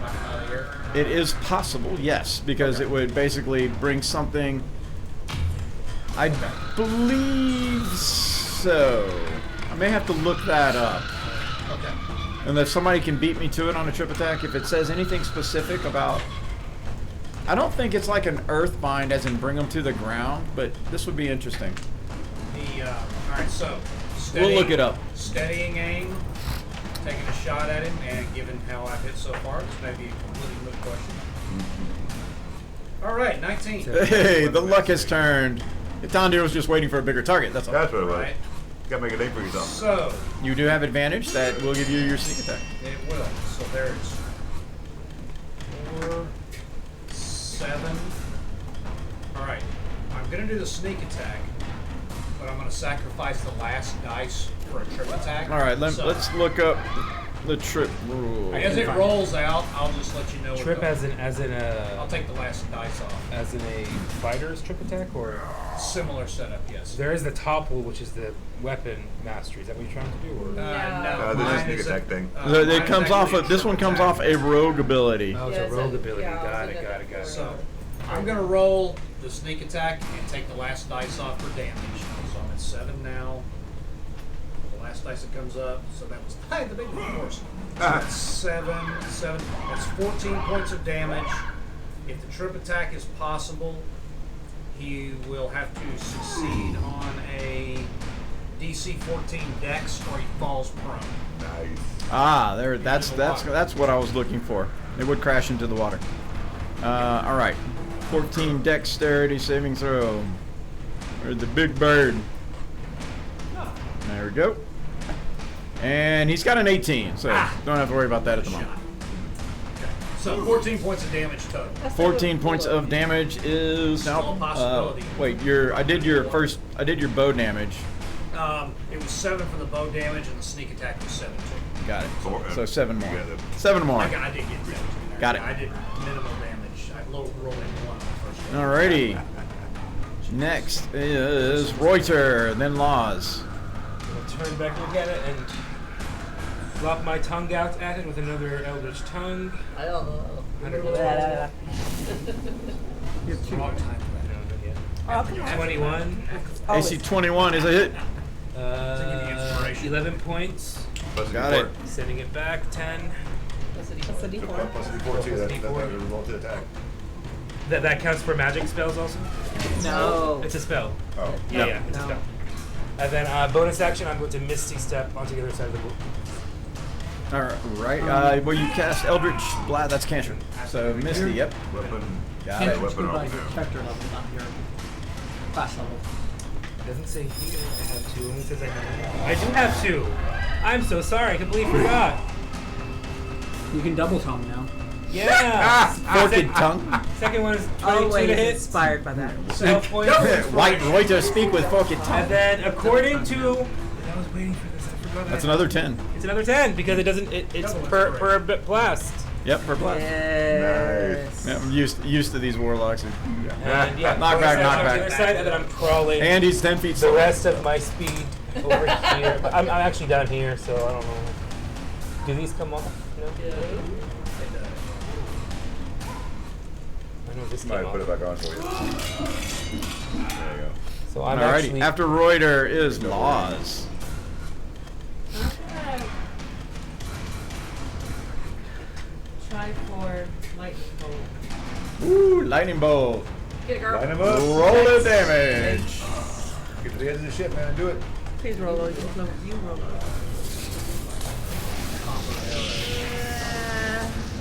S5: Knock him out of the air?
S2: It is possible, yes, because it would basically bring something. I believe so. I may have to look that up.
S5: Okay.
S2: Unless somebody can beat me to it on a trip attack. If it says anything specific about. I don't think it's like an earth bind, as in bring them to the ground, but this would be interesting.
S5: Alright, so.
S2: We'll look it up.
S5: Steadying aim, taking a shot at him, and given how I've hit so far, this may be a completely moot question. Alright, 19.
S2: Hey, the luck has turned. Tondir was just waiting for a bigger target, that's all.
S3: That's what it was.
S5: Right.
S3: You gotta make a name for yourself.
S5: So,
S2: You do have advantage that will give you your sneak attack.
S5: it will. So there's 4, 7. Alright, I'm gonna do the sneak attack, but I'm gonna sacrifice the last dice for a trip attack.
S2: All right,
S5: So,
S2: let's look up. the trip rule?
S5: As it rolls out, I'll just let you know. what
S8: Trip
S5: the-
S8: as in
S5: I'll
S8: a
S5: take the last dice off.
S8: as in a fighter's trip attack, or
S5: Similar setup, yes.
S8: there is the top rule, which is the weapon mastery. Is that what you're trying to do? Or?
S5: No,
S3: this is
S5: mine
S3: sneak
S5: is
S3: attack thing.
S2: It
S5: mine
S2: comes
S5: is
S2: off.
S5: actually a
S2: This one
S5: trip
S2: comes
S5: attack.
S2: off a rogue ability.
S8: Oh, it's
S4: Yeah,
S8: a
S4: it's
S8: rogue
S4: a-
S8: ability.
S4: yeah,
S8: Got
S4: I'll
S8: it.
S4: send
S8: Got
S4: it
S8: it. Got it.
S5: So I'm gonna roll the sneak attack and take the last dice off for damage. So I'm at 7 now. The last dice that comes up. So that was the big one, of course. So that's 7. That's 14 points of damage. If the trip attack is possible, he will have to succeed on a DC 14 Dex, or he falls prone.
S3: Nice.
S2: Ah, there. That's what I was looking for. It would crash into the water. All right. 14 dexterity saving throw. Where's the big bird? There we go. And he's got an 18, so don't have to worry about that at the moment.
S5: So 14 points of damage total.
S2: 14 points of damage is
S5: Still a
S2: now.
S5: possibility.
S2: Wait, I did your bow damage.
S5: It was 7 for the bow damage, and the sneak attack was 7 too.
S2: Got it. So 7 more.
S3: You got it.
S2: 7 more.
S5: I did get 7 in there.
S2: Got it.
S5: I did minimal damage. I rolled in 1 on the first one.
S2: Alrighty. Next is Reuter, then Laws.
S8: I'll turn back, look at it, and flop my tongue out at it with another Eldritch Tongue.
S9: I don't know.
S8: 100.
S5: Wrong time for that.
S9: Oh, come on.
S8: 21.
S2: AC 21 is a hit.
S5: inspiration.
S8: 11 points.
S3: Plus
S2: Got
S3: D4.
S2: it.
S8: Sending it back 10.
S9: That's a D4.
S3: Plus a D4 too. That's
S8: D4.
S3: a roll to attack.
S8: That counts for magic spells also?
S9: No.
S8: It's a spell.
S3: Oh.
S8: Yeah, it's a
S9: No.
S8: spell. And then bonus action, I'm going to Misty Step onto the other side of the book.
S2: Alright. Well, you cast Eldritch Blast. That's cantrip. So Misty, yep.
S3: Weapon.
S2: Got it.
S3: Weapon off now.
S6: character level, not your class level.
S8: It doesn't say here I have 2, only says I have 1. I do have 2. I'm so sorry, I completely forgot.
S6: You can double tongue now.
S8: Yeah!
S2: Forked tongue.
S8: Second one is 22
S9: Oh wait,
S8: to
S9: it's
S8: hit.
S9: inspired by that.
S8: 12 points.
S2: White Reuter speak with forked tongue.
S8: And then according to... I was waiting for this, I forgot
S2: That's
S8: that.
S2: another 10.
S8: It's another 10 because it doesn't. It's per blast.
S2: Yep, per blast.
S9: Yes.
S2: Yeah, I'm used to these warlocks.
S8: And yeah,
S2: Knockback,
S8: bonus action on
S2: knockback.
S8: the other side, and then I'm crawling.
S2: And he's 10 feet
S8: the
S2: tall.
S8: rest of my speed over here. But I'm actually down here, so I don't know. Do these come off? No. I know this came
S3: Might
S8: off.
S3: put it back on for you. There you go.
S8: So I'm
S2: Alrighty.
S8: actually.
S2: After Reuter is Laws.
S6: Try for lightning bolt.
S2: Ooh, lightning bolt.
S4: Get a girl.
S3: Line him up.
S2: Roll the damage.
S3: Get to the edge of the ship, man, and do it.
S9: Please roll those. You roll those.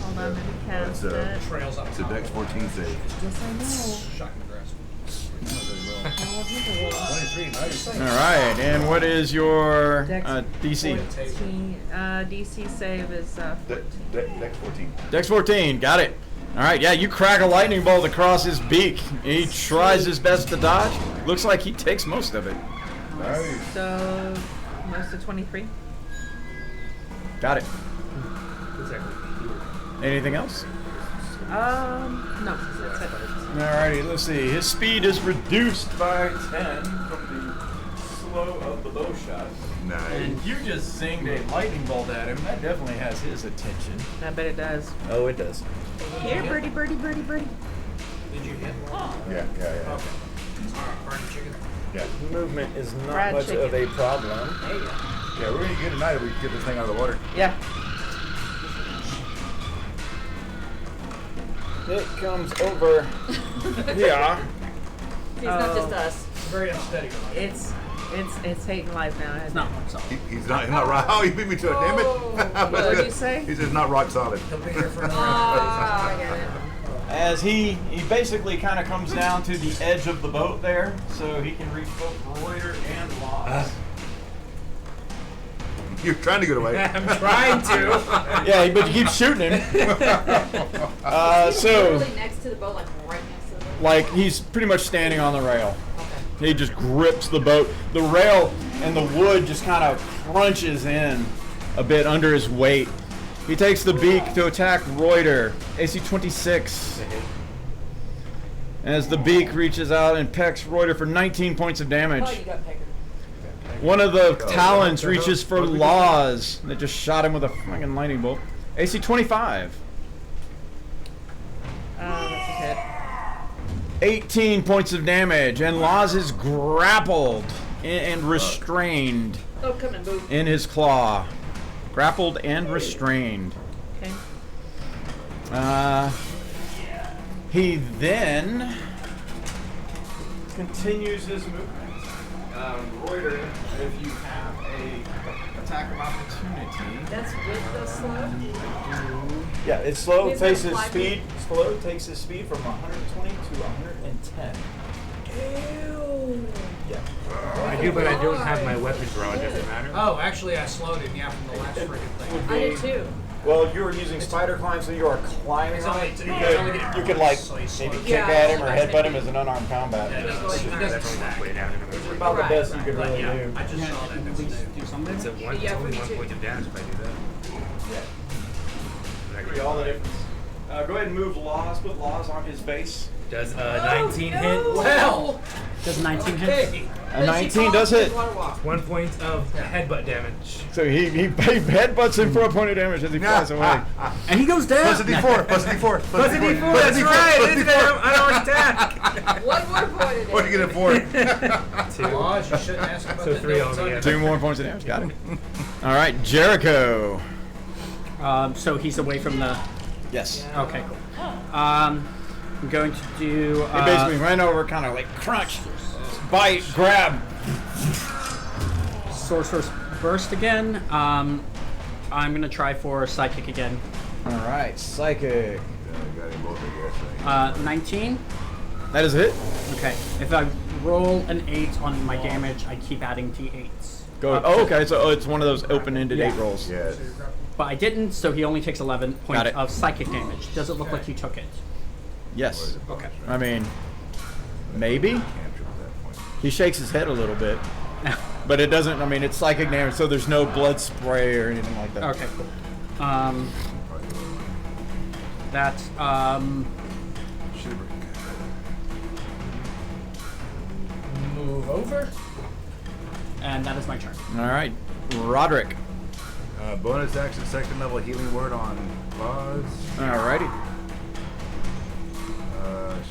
S9: Hold on, let me cast
S3: That's,
S9: it.
S5: Trails up.
S3: It's a Dex 14 save.
S9: Yes, I know.
S5: Shocking grasp.
S3: 23, nice.
S2: All right, and what is your
S9: Dex
S2: DC?
S9: 14. DC save is 14.
S3: Dex 14.
S2: Dex 14, got it. All right, yeah, you crack a lightning bolt across his beak. He tries his best to dodge. Looks like he takes most of it.
S3: Nice.
S9: So, most of 23.
S2: Got it.
S8: Exactly.
S2: Anything else?
S9: No, that's it.
S2: Alrighty, let's see. His speed is reduced by 10 from the slow of the bow shot.
S3: Nice.
S2: And you just zinged a lightning bolt at him. That definitely has his attention.
S9: I bet it does.
S2: Oh, it does.
S9: Here, birdie, birdie, birdie, birdie.
S5: Did you hit?
S3: Yeah.
S5: Okay. Fried chicken.
S3: Yeah.
S2: Movement is not
S9: Fried
S2: much of a
S9: chicken.
S2: problem.
S3: Yeah, we're gonna get tonight if we get this thing out of the water.
S9: Yeah.
S2: It comes over here.
S4: It's not just
S9: Oh.
S4: us.
S5: Very unsteady.
S9: It's hating life now.
S6: It's not one solid.
S3: He's not rock. Oh, you beat me to it, damn it.
S9: What did you say?
S3: He says not rock solid.
S5: He'll be here for another.
S4: I get it.
S2: As he basically kind of comes down to the edge of the boat there, so he can reach both Reuter and Laws.
S3: You're trying to get away.
S8: I'm trying to.
S2: Yeah, but you keep shooting him. So,
S4: Really next to the boat, like right next to the boat.
S2: like, he's pretty much standing on the rail. He just grips the boat. The rail and the wood just kind of crunches in a bit under his weight. He takes the beak to attack Reuter. AC 26. As the beak reaches out and pecks Reuter for 19 points of damage.
S9: Oh, you got Pecker.
S2: One of the talons reaches for Laws. That just shot him with a fucking lightning bolt. AC 25.
S6: That's a hit.
S2: 18 points of damage. And Laws is grappled and restrained
S4: Oh, come and boo.
S2: in his claw. Grappled and restrained.
S6: Okay.
S2: He then continues his movement. Reuter, if you have a attack of opportunity.
S4: That's with the slow?
S2: Yeah, it's slow.
S4: Is
S2: Takes
S4: that
S2: his
S4: flappy?
S2: speed. Slow takes his speed from 120 to 110.
S4: Ew.
S2: Yeah.
S8: I do, but I don't have my weapon drawn. Does it matter?
S5: Oh, actually, I slowed him, yeah, from the last friggin' thing.
S4: I did too.
S2: Well, you were using spider climb, so you are climbing
S5: It's
S2: on
S5: only-
S2: it.
S5: it's only getting
S2: You could like
S5: so he's
S2: maybe
S5: slow.
S2: kick
S4: Yeah,
S2: at him or
S4: I
S2: headbutt
S4: think-
S2: him as an unarmed combat.
S5: Yeah,
S8: So
S5: he
S8: that's
S5: doesn't
S8: only
S5: slack.
S8: way down.
S2: It's about the best you could
S5: But
S2: really
S5: yeah,
S2: do.
S5: I just saw that. That's his name.
S7: Do something.
S8: It's a one,
S4: Yeah,
S8: only
S4: me
S8: 1
S4: too.
S8: point of damage if I do that.
S2: Yeah. All the difference. Go ahead and move Laws. Put Laws on his base.
S8: Does 19 hit?
S5: Well,
S7: Does 19 hit?
S5: okay.
S2: A 19 does hit.
S8: 1 point of headbutt damage.
S2: So he headbutts him for a point of damage as he flies away.
S7: And he goes down.
S3: Plus a D4. Plus a D4.
S8: Plus a D4, that's right! It's I don't attack!
S4: One more point of
S3: What do you get it for?
S5: Laws, you shouldn't ask about
S8: So
S5: that
S8: 3
S5: double
S8: altogether.
S5: tongue.
S2: 2 more points of damage. Got him. All right, Jericho.
S7: So he's away from the.
S2: Yes.
S7: Okay, cool. I'm going to do.
S2: He basically ran over, kind of like crunch, bite, grab.
S7: Sorcerer's Burst again. I'm going to try for Psychic again.
S2: All right, psychic.
S3: Got him both, I guess.
S7: 19.
S2: That is a hit.
S7: Okay. If I roll an 8 on my damage, I keep adding D8s.
S2: Go.
S7: Up
S2: Oh,
S7: to-
S2: okay. So it's one of those open-ended
S7: Yeah.
S2: 8 rolls.
S3: Yes.
S7: But I didn't, so he only takes 11
S2: Got
S7: points
S2: it.
S7: of psychic damage. Does it look like you took it?
S2: Yes.
S7: Okay.
S2: I mean, maybe.
S3: Cantrip at that point.
S2: He shakes his head a little bit, but it doesn't. I mean, it's psychic damage, so there's no blood spray or anything like that.
S7: Okay, cool. That's
S3: Shivering.
S5: Move over.
S7: and that is my turn.
S2: All right, Roderick.
S3: Bonus action, second level healing word on Buzz.
S2: All righty.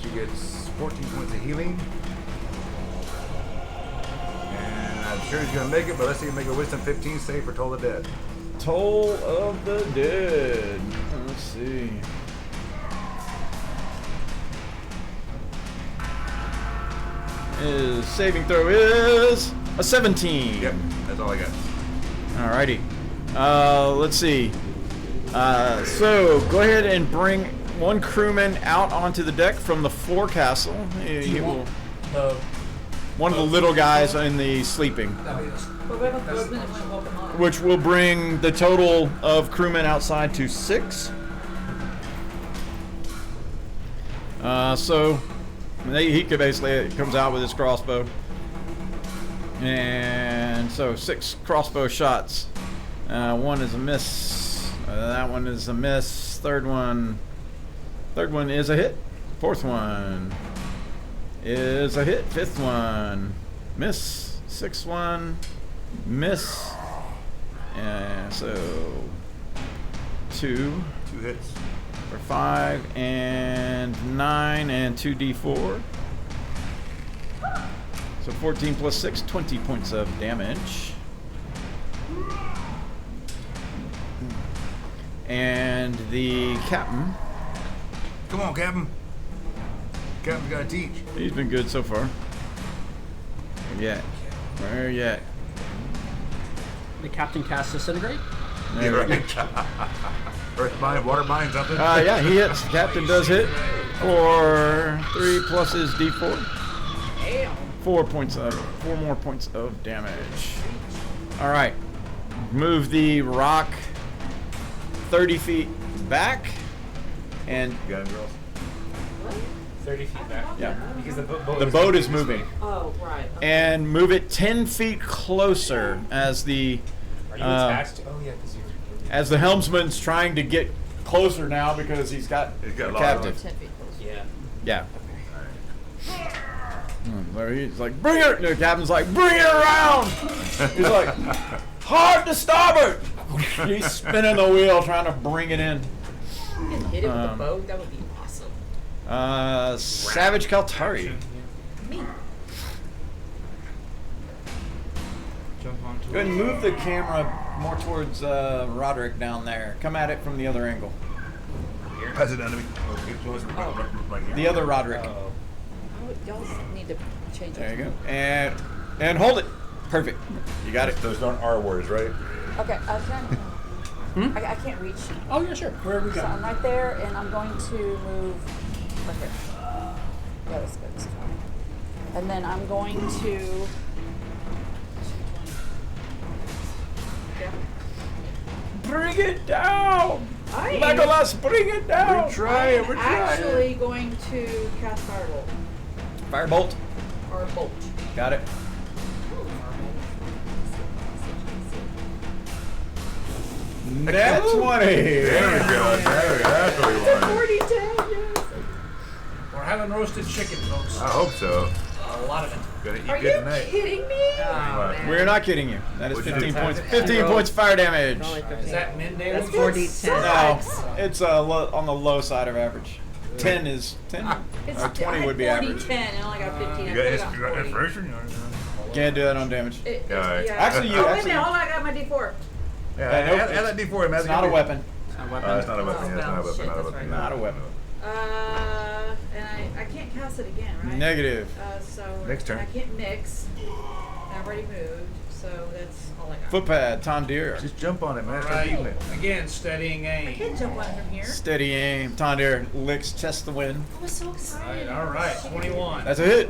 S3: She gets 14 points of healing. And I'm sure he's gonna make it, but let's see if he can make a wisdom 15 save for Toll the Dead.
S2: Toll of the Dead. Let's see. His saving throw is a 17.
S3: Yep, that's all I got.
S2: Alrighty. Let's see. So go ahead and bring one crewman out onto the deck from the forecastle. He will, one of the little guys in the sleeping,
S4: But what about the husband that went welcome on?
S2: which will bring the total of crewmen outside to 6. So he could basically comes out with his crossbow, and so 6 crossbow shots. One is a miss. That one is a miss. Third one is a hit. Fourth one is a hit. Fifth one, miss. Sixth one, miss. And so 2
S3: 2 hits.
S2: for 5 and 9 and 2d4. So 14 plus 6, 20 points of damage. And the captain,
S3: Come on, Captain. Captain's gotta teach.
S2: he's been good so far. Where yet?
S7: The captain casts Disintegrate.
S2: There we go.
S3: Earth mine, water mine, something.
S2: Yeah, he hits. The captain does hit for 3 plus his d4.
S4: Damn.
S2: 4 more points of damage. All right, move the rock 30 feet back, and
S3: You got him, girls?
S8: 30 feet back.
S2: yeah,
S8: Because the boat
S2: the boat is moving,
S4: Oh, right.
S2: and move it 10 feet closer as the
S8: you attached to? Oh yeah, because you.
S2: As the helmsman's trying to get closer now because he's got
S3: He's got
S2: a
S3: a lot of
S2: captive.
S9: 10 feet closer.
S8: Yeah.
S2: Yeah. There he's like, bring it. The captain's like, bring it around. He's like, hard to starboard. He's spinning the wheel trying to bring it in.
S4: You can hit it with the boat. That would be awesome.
S2: Savage Kaltari.
S4: Me.
S8: Jump onto
S2: Go ahead and move the camera more towards Roderick down there. Come at it from the other angle.
S3: Pass it down to me. Right here.
S2: The other Roderick.
S8: Uh-oh.
S9: Y'all need to change it.
S2: There you go. And hold it. Perfect. You got it.
S3: Those aren't our words, right?
S9: Okay, I can't reach.
S7: Oh yeah, sure. Where are we
S9: So
S7: going?
S9: I'm right there, and I'm going to move right here. Yeah, that's good. That's fine. And then I'm going to.
S4: Yeah.
S2: Bring it down.
S4: I am
S2: Legolas, bring it down.
S3: We're trying. We're trying.
S4: actually going to cast Firebolt.
S2: Firebolt.
S4: Or Bolt.
S2: Got it. Nat 20.
S3: There we go. There we go. That's what we wanted.
S4: 40 10, yes.
S5: We're having roasted chicken, folks.
S3: I hope so.
S5: A lot of it.
S3: Gonna eat
S4: Are
S3: good
S4: you
S3: tonight.
S4: kidding me?
S3: What?
S2: We're not kidding you. That is
S3: What'd you
S2: 15
S3: do?
S2: points. 15 points fire damage.
S5: Is that midday?
S4: That's
S5: one?
S6: 4d10.
S2: No, it's on the low side of average. 10 is 10.
S4: It's,
S2: Or 20 would be
S4: 40
S2: average.
S4: 10 and I only got 15.
S3: You
S4: I
S3: got,
S4: could've
S3: you
S4: got
S3: got
S4: 40.
S3: inspiration?
S2: Can't do that on damage.
S4: It-
S3: Yeah, all right.
S2: Actually, you-
S4: Oh, wait a
S2: actually-
S4: minute. Hold on. I got my D4.
S3: Yeah,
S2: nope,
S3: add that D4 in.
S2: It's not a weapon.
S3: It's not a weapon. Yeah, it's not a weapon.
S4: Shit,
S3: Not a
S4: that's
S3: weapon.
S4: right.
S2: Not a weapon.
S4: And I can't cast it again, right?
S2: Negative.
S4: So
S3: Next turn.
S4: I can't mix. I've already moved, so that's all I got.
S2: Footpad, Tondir.
S3: Just jump on it, man.
S5: All
S3: Start eating
S5: right.
S3: it.
S5: Again, steadying
S4: I
S5: aim.
S4: can't jump on it from here.
S2: Steady aim. Tondir licks, chests the win.
S4: I was so excited.
S5: All right. 21.
S2: That's a hit.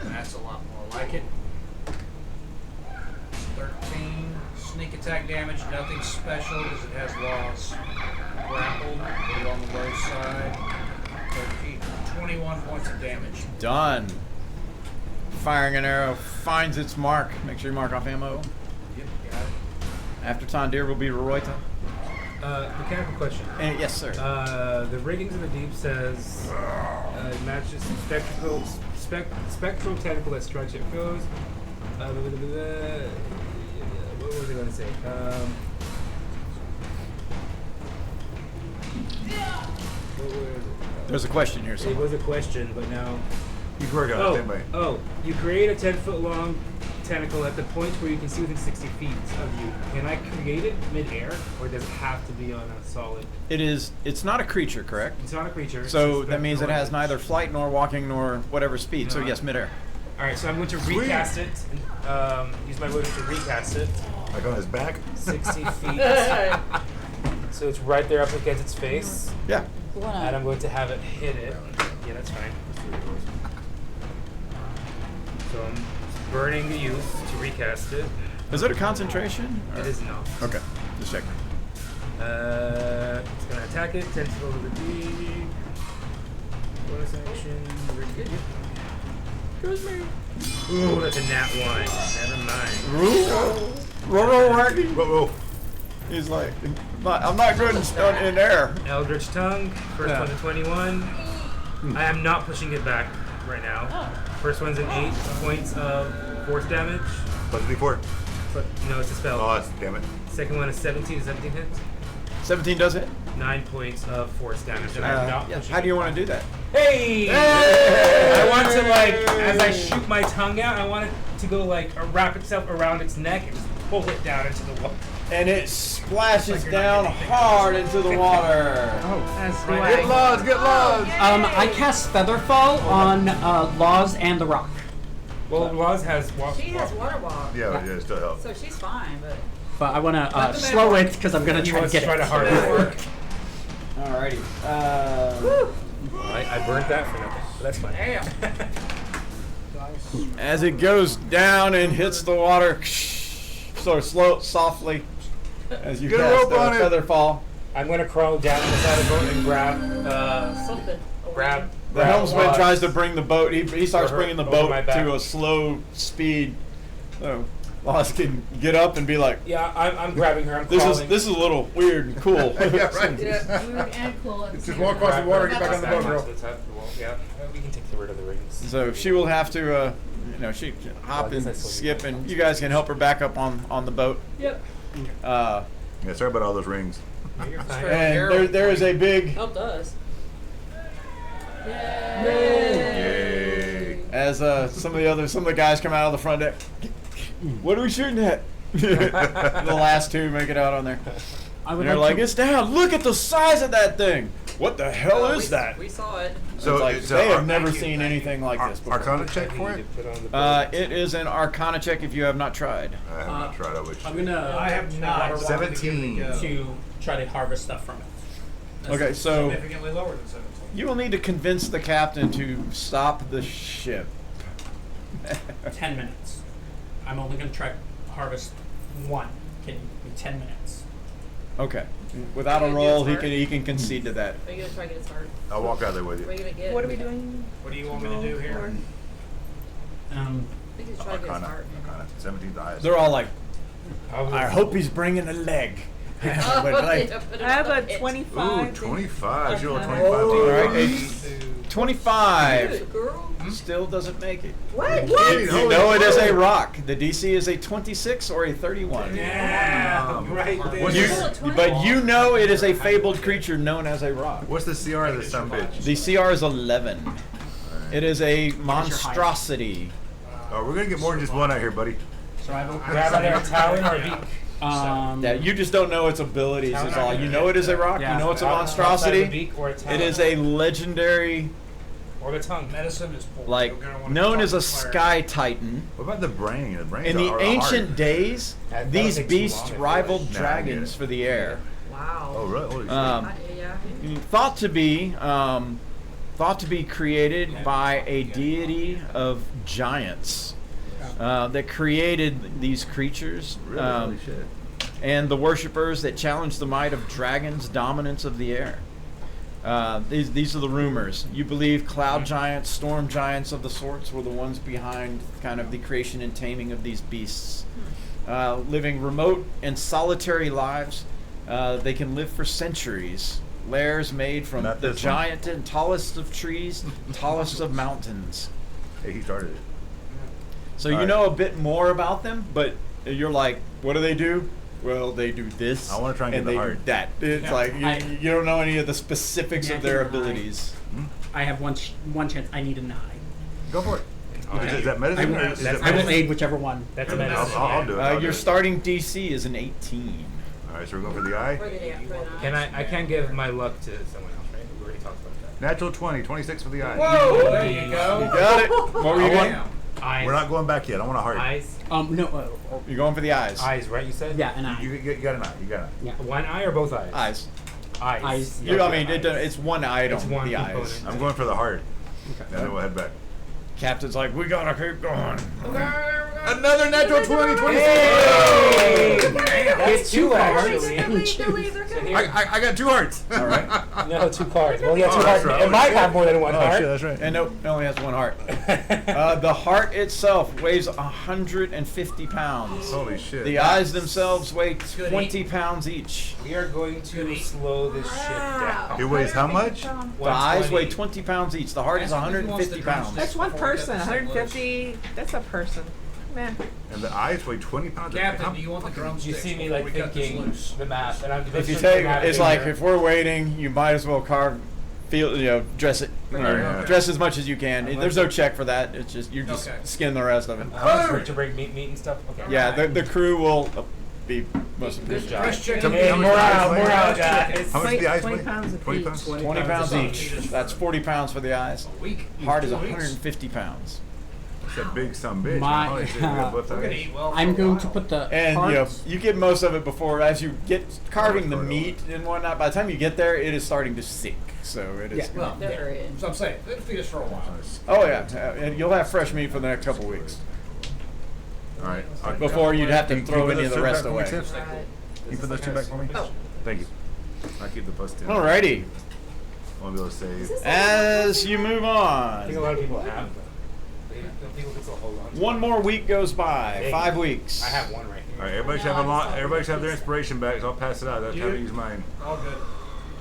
S5: That's a lot more like it. 13 sneak attack damage, nothing special because it has laws. Grappled, put it on the low side. 13, 21 points of damage.
S2: Done. Firing an arrow finds its mark. Make sure you mark off ammo.
S5: Yep, got it.
S2: After Tondir will be Royta.
S8: Mechanical question.
S2: And yes, sir.
S8: The Riggings of the Deep says matches spectral tentacle that strikes your foes. What was I going to say? What was it?
S2: There's a question here.
S8: It
S2: Somewhere.
S8: was a question, but now.
S3: He's working on it. Stand by.
S8: You create a 10-foot long tentacle at the point where you can see within 60 feet of you. Can I create it mid-air, or does it have to be on a solid?
S2: It's not a creature, correct?
S8: It's not a creature.
S2: So
S8: it's
S2: that means it has
S8: spectral.
S2: neither flight nor walking nor whatever speed. So
S8: No.
S2: yes, midair.
S8: All right, so I'm going to recast it. Use my motion to recast it.
S3: Like on his back?
S8: 60 feet. So it's right there up against its face,
S2: Yeah.
S9: You
S8: and
S9: wanna?
S8: I'm going to have it hit it. Yeah, that's fine. So I'm burning the youth to recast it.
S2: Is it a concentration? or-
S8: It is not.
S2: Okay. Just check.
S8: It's gonna attack it. 10 to over the D. Bonus action. Goes me. Ooh, that's a nat 1. Never mind.
S3: Whoa.
S2: He's like, I'm not good in air.
S8: Eldritch Tongue. First
S2: Yeah.
S8: one's a 21. I am not pushing it back right now. First one's an 8 points of force damage.
S3: Plus D4.
S8: But no, it's a spell.
S3: Oh, that's, damn it.
S8: Second one is 17. 17 hits.
S2: 17 does hit.
S8: 9 points of force damage. And I'm not pushing
S2: How do you
S8: it
S2: want to do that?
S8: Hey! I want to as I shoot my tongue out, I want it to go wrap itself around its neck and just pull it down into the water.
S2: And it splashes
S8: Like you're not
S2: down
S8: getting anything.
S2: hard into the water.
S6: As do
S3: Get
S6: I.
S3: Laws, get Laws!
S6: I cast Featherfall on Laws and the Rock.
S8: Well, Laws has
S4: She has water walk.
S3: Yeah, but yeah, it still helps.
S4: So she's fine, but.
S6: But I want to
S4: Let the
S6: slow
S4: man
S6: it because I'm going to
S8: He
S6: try to
S8: wants
S6: get
S8: to try to
S6: it.
S8: hard work.
S2: Alrighty.
S8: I burnt that for nothing, but that's fine.
S4: Damn.
S2: As it goes down and hits the water, sort of softly, as you
S3: Get a
S2: cast
S3: rope on it.
S2: feather fall.
S8: I'm gonna crawl down the side of the boat and grab
S4: Something.
S8: grab
S2: The helmsman tries to bring the boat. He starts
S8: Over-
S2: bringing the
S8: over
S2: boat
S8: my back.
S2: to a slow speed. So Lost can get up and be like,
S8: Yeah, I'm grabbing her. I'm
S2: "This
S8: crawling.
S2: is this is a little weird and cool."
S3: Yeah, right.
S4: Yeah, weird and cool. at the
S3: Just
S4: same
S3: walk across
S4: time.
S3: the water and get back on the boat, girl.
S8: Yeah, we can take the rid of the rings.
S2: So she will have to, she can hop
S8: Well, I guess I
S2: and
S8: still do
S2: skip,
S8: that.
S2: and you guys can help her back up on the boat.
S6: Yep.
S2: Uh,
S3: Yeah, sorry about all those rings.
S8: You're fine.
S2: and there is a big,
S9: Helped us.
S3: Yay.
S2: as some of the guys come out of the front deck. What are we shooting at? The last two make it out on there.
S7: I
S2: And
S7: would
S2: they're like,
S7: to-
S2: it's down. Look at the size of that thing. What the hell
S4: Oh,
S2: is that?
S4: We saw it.
S3: So
S2: It's like,
S3: it's
S2: they have
S3: Ar-
S2: never seen anything like this before.
S3: Arcana check for it?
S2: It is an Arcana check if you have not tried.
S3: I have not tried. I wish.
S7: I'm gonna.
S10: I have not.
S3: 17.
S7: to try to harvest stuff from it.
S2: Okay, so
S10: Significantly lower than 17.
S2: you will need to convince the captain to stop the ship.
S7: 10 minutes. I'm only gonna try to harvest one. Can you give me 10 minutes?
S2: Okay. Without a roll, he can concede to that.
S4: Are you gonna try to get his heart?
S3: I'll walk out there with
S4: What are
S3: you.
S4: you gonna get?
S6: What are we doing?
S10: What do you want me to do here?
S4: I think he's trying to get his
S3: Arcana.
S4: heart.
S3: Arcana. 17 highest.
S2: They're all like,
S8: Oh,
S2: I hope he's bringing a leg.
S4: Oh,
S2: But like,
S4: yeah, put
S6: I have
S4: him on
S6: a
S4: it.
S6: 25.
S3: Ooh, 25. She rolled
S6: Arcana.
S3: 25.
S2: all right,
S3: Alright.
S2: 25
S4: Good girl.
S2: still doesn't make it.
S4: What?
S2: You know it is a rock. The DC is a 26 or a 31.
S8: Yeah, right there.
S3: What's
S2: You,
S3: this?
S2: but you know it is a fabled creature known as a rock.
S3: What's the CR of this son of a bitch?
S2: The CR is 11. It is a monstrosity.
S3: Oh, we're gonna get more than just one out here, buddy.
S7: Survival.
S8: Grab either a talon or a beak.
S2: Yeah, you just don't know its abilities. Is all. You know it is a rock.
S7: Yeah.
S2: You know it's a
S8: Outside the
S2: monstrosity.
S8: beak or a talon.
S2: It is a legendary,
S8: Or the tongue.
S10: Medicine is poor.
S2: like
S10: You're gonna wanna
S2: known
S10: talk
S2: as a
S10: to Claire.
S2: sky titan.
S3: What about the brain? The brain.
S2: In the ancient days,
S8: That
S2: these
S8: would take too
S2: beasts
S8: long if it
S2: rivaled
S3: was- Nah, I
S2: dragons
S3: get it.
S2: for the air.
S4: Wow.
S3: Oh, really? Holy shit.
S4: Yeah.
S2: Thought to be created by a deity of giants that created these creatures.
S3: Really? Holy shit.
S2: And the worshippers that challenged the might of dragons' dominance of the air. These are the rumors. You believe cloud giants, storm giants of the sorts were the ones behind kind of the creation and taming of these beasts. Living remote and solitary lives, they can live for centuries. Lairs made from
S3: Not
S2: the
S3: this one.
S2: giant and tallest of trees, tallest of mountains.
S3: Hey, he started it.
S2: So you
S3: Alright.
S2: know a bit more about them, but you're like, what do they do? Well, they do this.
S3: I wanna try and get the
S2: they
S3: heart.
S2: do that. It's like you don't know any of the specifics
S7: Yeah,
S2: of their
S7: I can lie.
S2: abilities.
S7: I have one chance. I need a 9.
S3: Go for it.
S8: Alright.
S3: Is that medicine?
S7: I
S3: or
S7: will,
S3: is that
S7: I will
S3: medicine?
S7: aid whichever one.
S8: That's a
S10: Medicine.
S8: medicine.
S3: I'll do it. I'll do
S2: Your
S3: it.
S2: starting DC is an 18.
S3: All right, so we're going for the eye.
S4: For the
S8: Can I can't give my luck to someone else, right? We already talked about that.
S3: Natural 20, 26 for the eye.
S10: Whoa! There you go.
S2: You got it. What were you
S3: I
S2: going?
S3: want-
S8: Eyes.
S3: We're not going back yet. I want a heart.
S8: Eyes.
S7: No.
S2: You're going for the eyes.
S8: Eyes, right? You said.
S7: Yeah, an eye.
S3: You got an eye. You got an eye.
S7: Yeah.
S8: One eye or both eyes?
S2: Eyes.
S8: Eyes.
S7: Eyes.
S2: You, I
S8: Okay,
S2: mean,
S8: eyes.
S2: it's one item.
S8: It's one
S2: the eyes.
S8: component.
S3: I'm going for the heart.
S7: Okay.
S3: And then we'll head back.
S2: Captain's like, we gotta keep going.
S3: Another natural 20, 26.
S8: That's two cards.
S3: I got 2 hearts.
S2: All right.
S8: No, 2 cards. Well, yeah,
S3: Oh,
S8: 2
S3: that's
S8: hearts.
S3: right.
S8: It might have more than one
S3: Oh,
S8: heart.
S3: shit, that's right.
S2: And nope, it only has one heart. The heart itself weighs 150 pounds.
S3: Holy shit.
S2: The eyes themselves weigh
S10: Good
S2: 20 pounds each.
S8: We are going to slow this ship down.
S3: It weighs how much?
S2: The eyes weigh 20 pounds each. The heart is
S10: Ask him if he wants
S2: 150
S10: the
S2: pounds.
S10: drumsticks.
S6: That's one
S10: Before we cut
S6: person.
S10: this up
S6: 150. That's a person. Man.
S3: And the eyes weigh 20 pounds.
S10: Captain, do you want the drumsticks?
S8: You see me
S10: before
S8: like
S10: we cut this
S8: thinking
S10: loose?
S8: the math, and I'm
S2: If you
S8: just
S2: take,
S8: math
S2: it's
S8: in
S2: like
S8: here.
S2: if we're waiting, you might as well dress it,
S3: Right.
S2: dress as much as you can. There's no check for that. It's just you just
S10: Okay.
S2: skin the rest of it.
S8: How much to bring meat and stuff? Okay.
S2: Yeah, the crew will be most of
S8: Good
S2: it.
S8: job.
S10: Fresh chicken.
S3: Tell me
S8: Hey,
S3: how much
S8: more
S3: the eyes
S8: out,
S3: weigh?
S8: more out,
S10: Fresh
S8: guys.
S10: chicken.
S3: How much do the eyes
S6: 20
S3: weigh?
S6: pounds
S3: 20
S6: apiece.
S3: pounds?
S2: 20 pounds each. That's 40 pounds for the eyes.
S10: A week.
S2: Heart is
S10: 2 weeks.
S2: 150 pounds.
S3: It's a big son bitch.
S7: My-
S3: Holy shit, we got both
S10: We're gonna
S3: eyes.
S10: eat well.
S7: I'm
S10: for a
S7: going to
S10: while.
S7: put the
S2: And
S7: hearts.
S2: you get most of it before, as you get carving the
S3: Right.
S2: meat and whatnot. By the time you get there, it is starting to sink. So it is.
S7: Yeah,
S10: Well,
S4: There it is.
S10: so I'm saying, it'll feed us for a while.
S2: Oh yeah, and you'll have fresh meat for the next couple weeks
S3: All right.
S2: before you'd have to
S3: Can you
S2: throw
S3: put
S2: any of
S3: those
S2: the
S3: two
S2: rest
S3: back for me,
S2: away.
S3: Tiff?
S4: Right.
S3: Can you put those 2 back for me?
S4: Oh.
S3: Thank you. I'll keep the plus 10.
S2: Alrighty.
S3: want to be able to save.
S4: Is this
S2: As you move
S8: I think a
S2: on,
S8: lot of people have them. People can still hold on to
S2: one more week goes by.
S8: Dang.
S2: 5 weeks.
S8: I have one right here.
S3: All right, everybody should
S4: No,
S3: have a
S4: I
S3: lot.
S4: just thought
S3: Everybody
S4: we
S3: should have their
S4: could-
S3: inspiration back. So I'll pass it out. That's how to use mine.
S10: All good.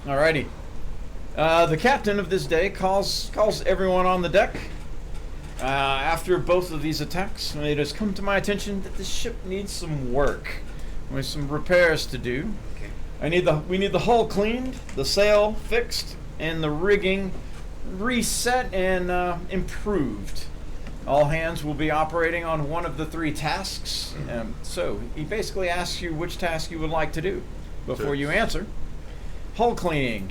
S2: Alrighty. The captain of this day calls everyone on the deck. After both of these attacks, it has come to my attention that the ship needs some work, with some repairs to do.
S8: Okay.
S2: We need the hull cleaned, the sail fixed, and the rigging reset and improved. All hands will be operating on one of the 3 tasks. So he basically asks you which task you would like to do before
S3: Sure.
S2: you answer. Hull cleaning.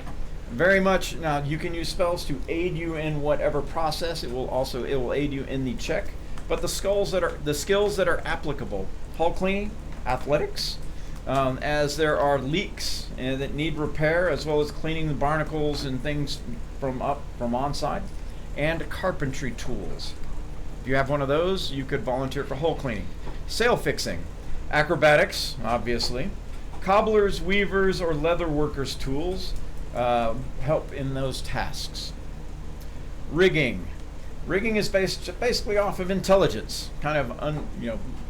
S2: Very much now you can use spells to aid you in whatever process. It will aid you in the check. But the skills that are applicable. Hull cleaning, athletics, as there are leaks that need repair, as well as cleaning the barnacles and things from onside, and carpentry tools. If you have one of those, you could volunteer for hull cleaning. Sail fixing, acrobatics, obviously, cobblers, weavers, or leather workers' tools help in those tasks. Rigging. Rigging is basically off of intelligence, kind of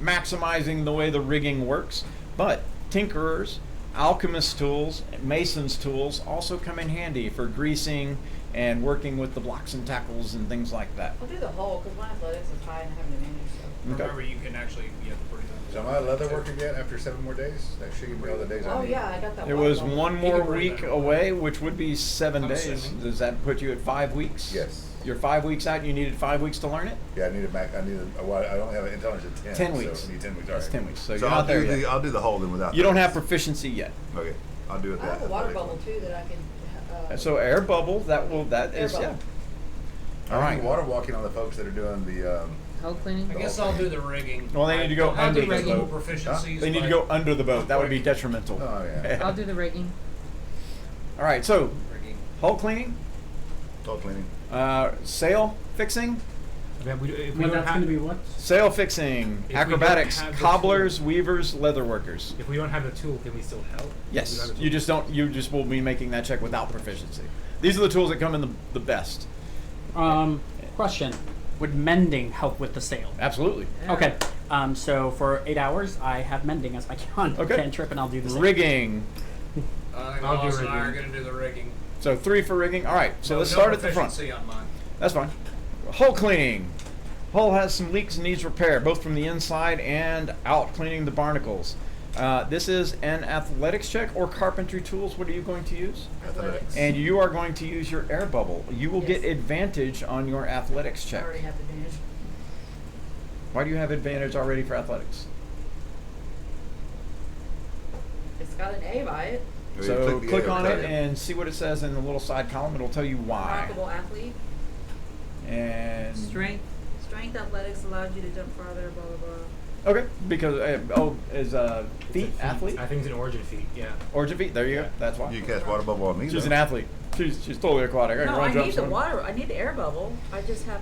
S2: maximizing the way the rigging works. But tinkerers, alchemist tools, mason's tools also come in handy for greasing and working with the blocks and tackles and things like that.
S4: I'll do the whole, because my athletics is high and I have an advantage, so.
S2: Okay.
S5: Remember, you can actually get the pretty
S3: So am I a leather worker yet after 7 more days? That should give me all the days I
S4: Oh,
S3: need.
S4: yeah, I got that.
S2: It was
S4: water bottle.
S2: one
S5: You
S2: more
S5: can bring
S2: week
S5: that.
S2: away, which would be 7
S5: I'm
S2: days.
S5: assuming.
S2: Does that put you at 5 weeks?
S3: Yes.
S2: You're 5 weeks out. You needed 5 weeks to learn it.
S3: Yeah, I need it back. I don't have an intelligence of 10.
S2: 10 weeks.
S3: So I need 10 weeks.
S2: That's
S3: all right.
S2: 10 weeks. So
S3: So
S2: you're
S3: I'll
S2: not there
S3: do
S2: yet.
S3: I'll do the holding without.
S2: You don't
S3: that.
S2: have proficiency yet.
S3: Okay, I'll do it.
S4: I have a water bubble too that I can.
S2: So air bubble. That
S4: Air
S2: is yeah.
S4: bubble.
S2: All right.
S3: Water walking on the folks that are doing the.
S9: Hull cleaning.
S5: I guess I'll do the rigging.
S2: Well, they need to go
S5: I don't
S2: under
S5: have
S2: the
S5: any
S2: boat.
S5: proficiencies.
S2: They need to
S5: but
S2: go under the boat. That would be detrimental.
S3: Oh yeah.
S9: I'll do the rigging.
S2: All right. So
S5: rigging.
S2: hull cleaning,
S3: Tall cleaning.
S2: sail fixing,
S8: Okay, if we
S7: Well,
S8: don't
S7: that's
S8: have,
S7: going to be what?
S2: sail fixing,
S8: If we
S2: acrobatics,
S8: don't have the
S2: cobblers, weavers, leather workers.
S8: if we don't have the tool, can we still help? If we
S2: Yes,
S8: don't have the
S2: you
S8: tool-
S2: just don't. You just will be making that check without proficiency. These are the tools that come in the best.
S7: Question. Would mending help with the sail?
S2: Absolutely.
S7: Okay. So for 8 hours, I have mending as my
S2: Okay.
S7: cantrip, and I'll do the same.
S2: Rigging.
S5: I think
S8: I'll do
S5: Wallace and I are
S8: rigging.
S5: going to do the rigging.
S2: So 3 for rigging. All right. So
S5: No-
S2: let's
S5: no
S2: start at the front.
S5: proficiency on mine.
S2: That's fine. Hull cleaning. Hull has some leaks and needs repair, both from the inside and out, cleaning the barnacles. This is an athletics check or carpentry tools. What are you going to use?
S3: Athletics.
S2: And you are going to use your air bubble. You will get
S4: Yes.
S2: advantage on your athletics
S4: I
S2: check.
S4: already have advantage.
S2: Why do you have advantage already for athletics?
S4: It's got an A by it.
S3: You
S2: So
S3: the
S2: click
S3: A
S2: on
S3: over
S2: it
S3: there.
S2: and see what it says in the little side column. It'll tell you why.
S4: Remarkable athlete.
S2: And
S9: Strength.
S4: Strength athletics allows you to jump farther, blah, blah, blah.
S2: okay, because is
S8: It's a
S2: feet athlete
S8: I think it's an origin feat. Yeah.
S2: origin feet? There you go. That's why.
S3: You cast water bubble on me.
S2: She's
S3: though.
S2: an athlete. She's totally aquatic. I can
S4: No,
S2: run,
S4: I
S2: jump,
S4: need the
S2: swim.
S4: water. I need the air bubble. I just have.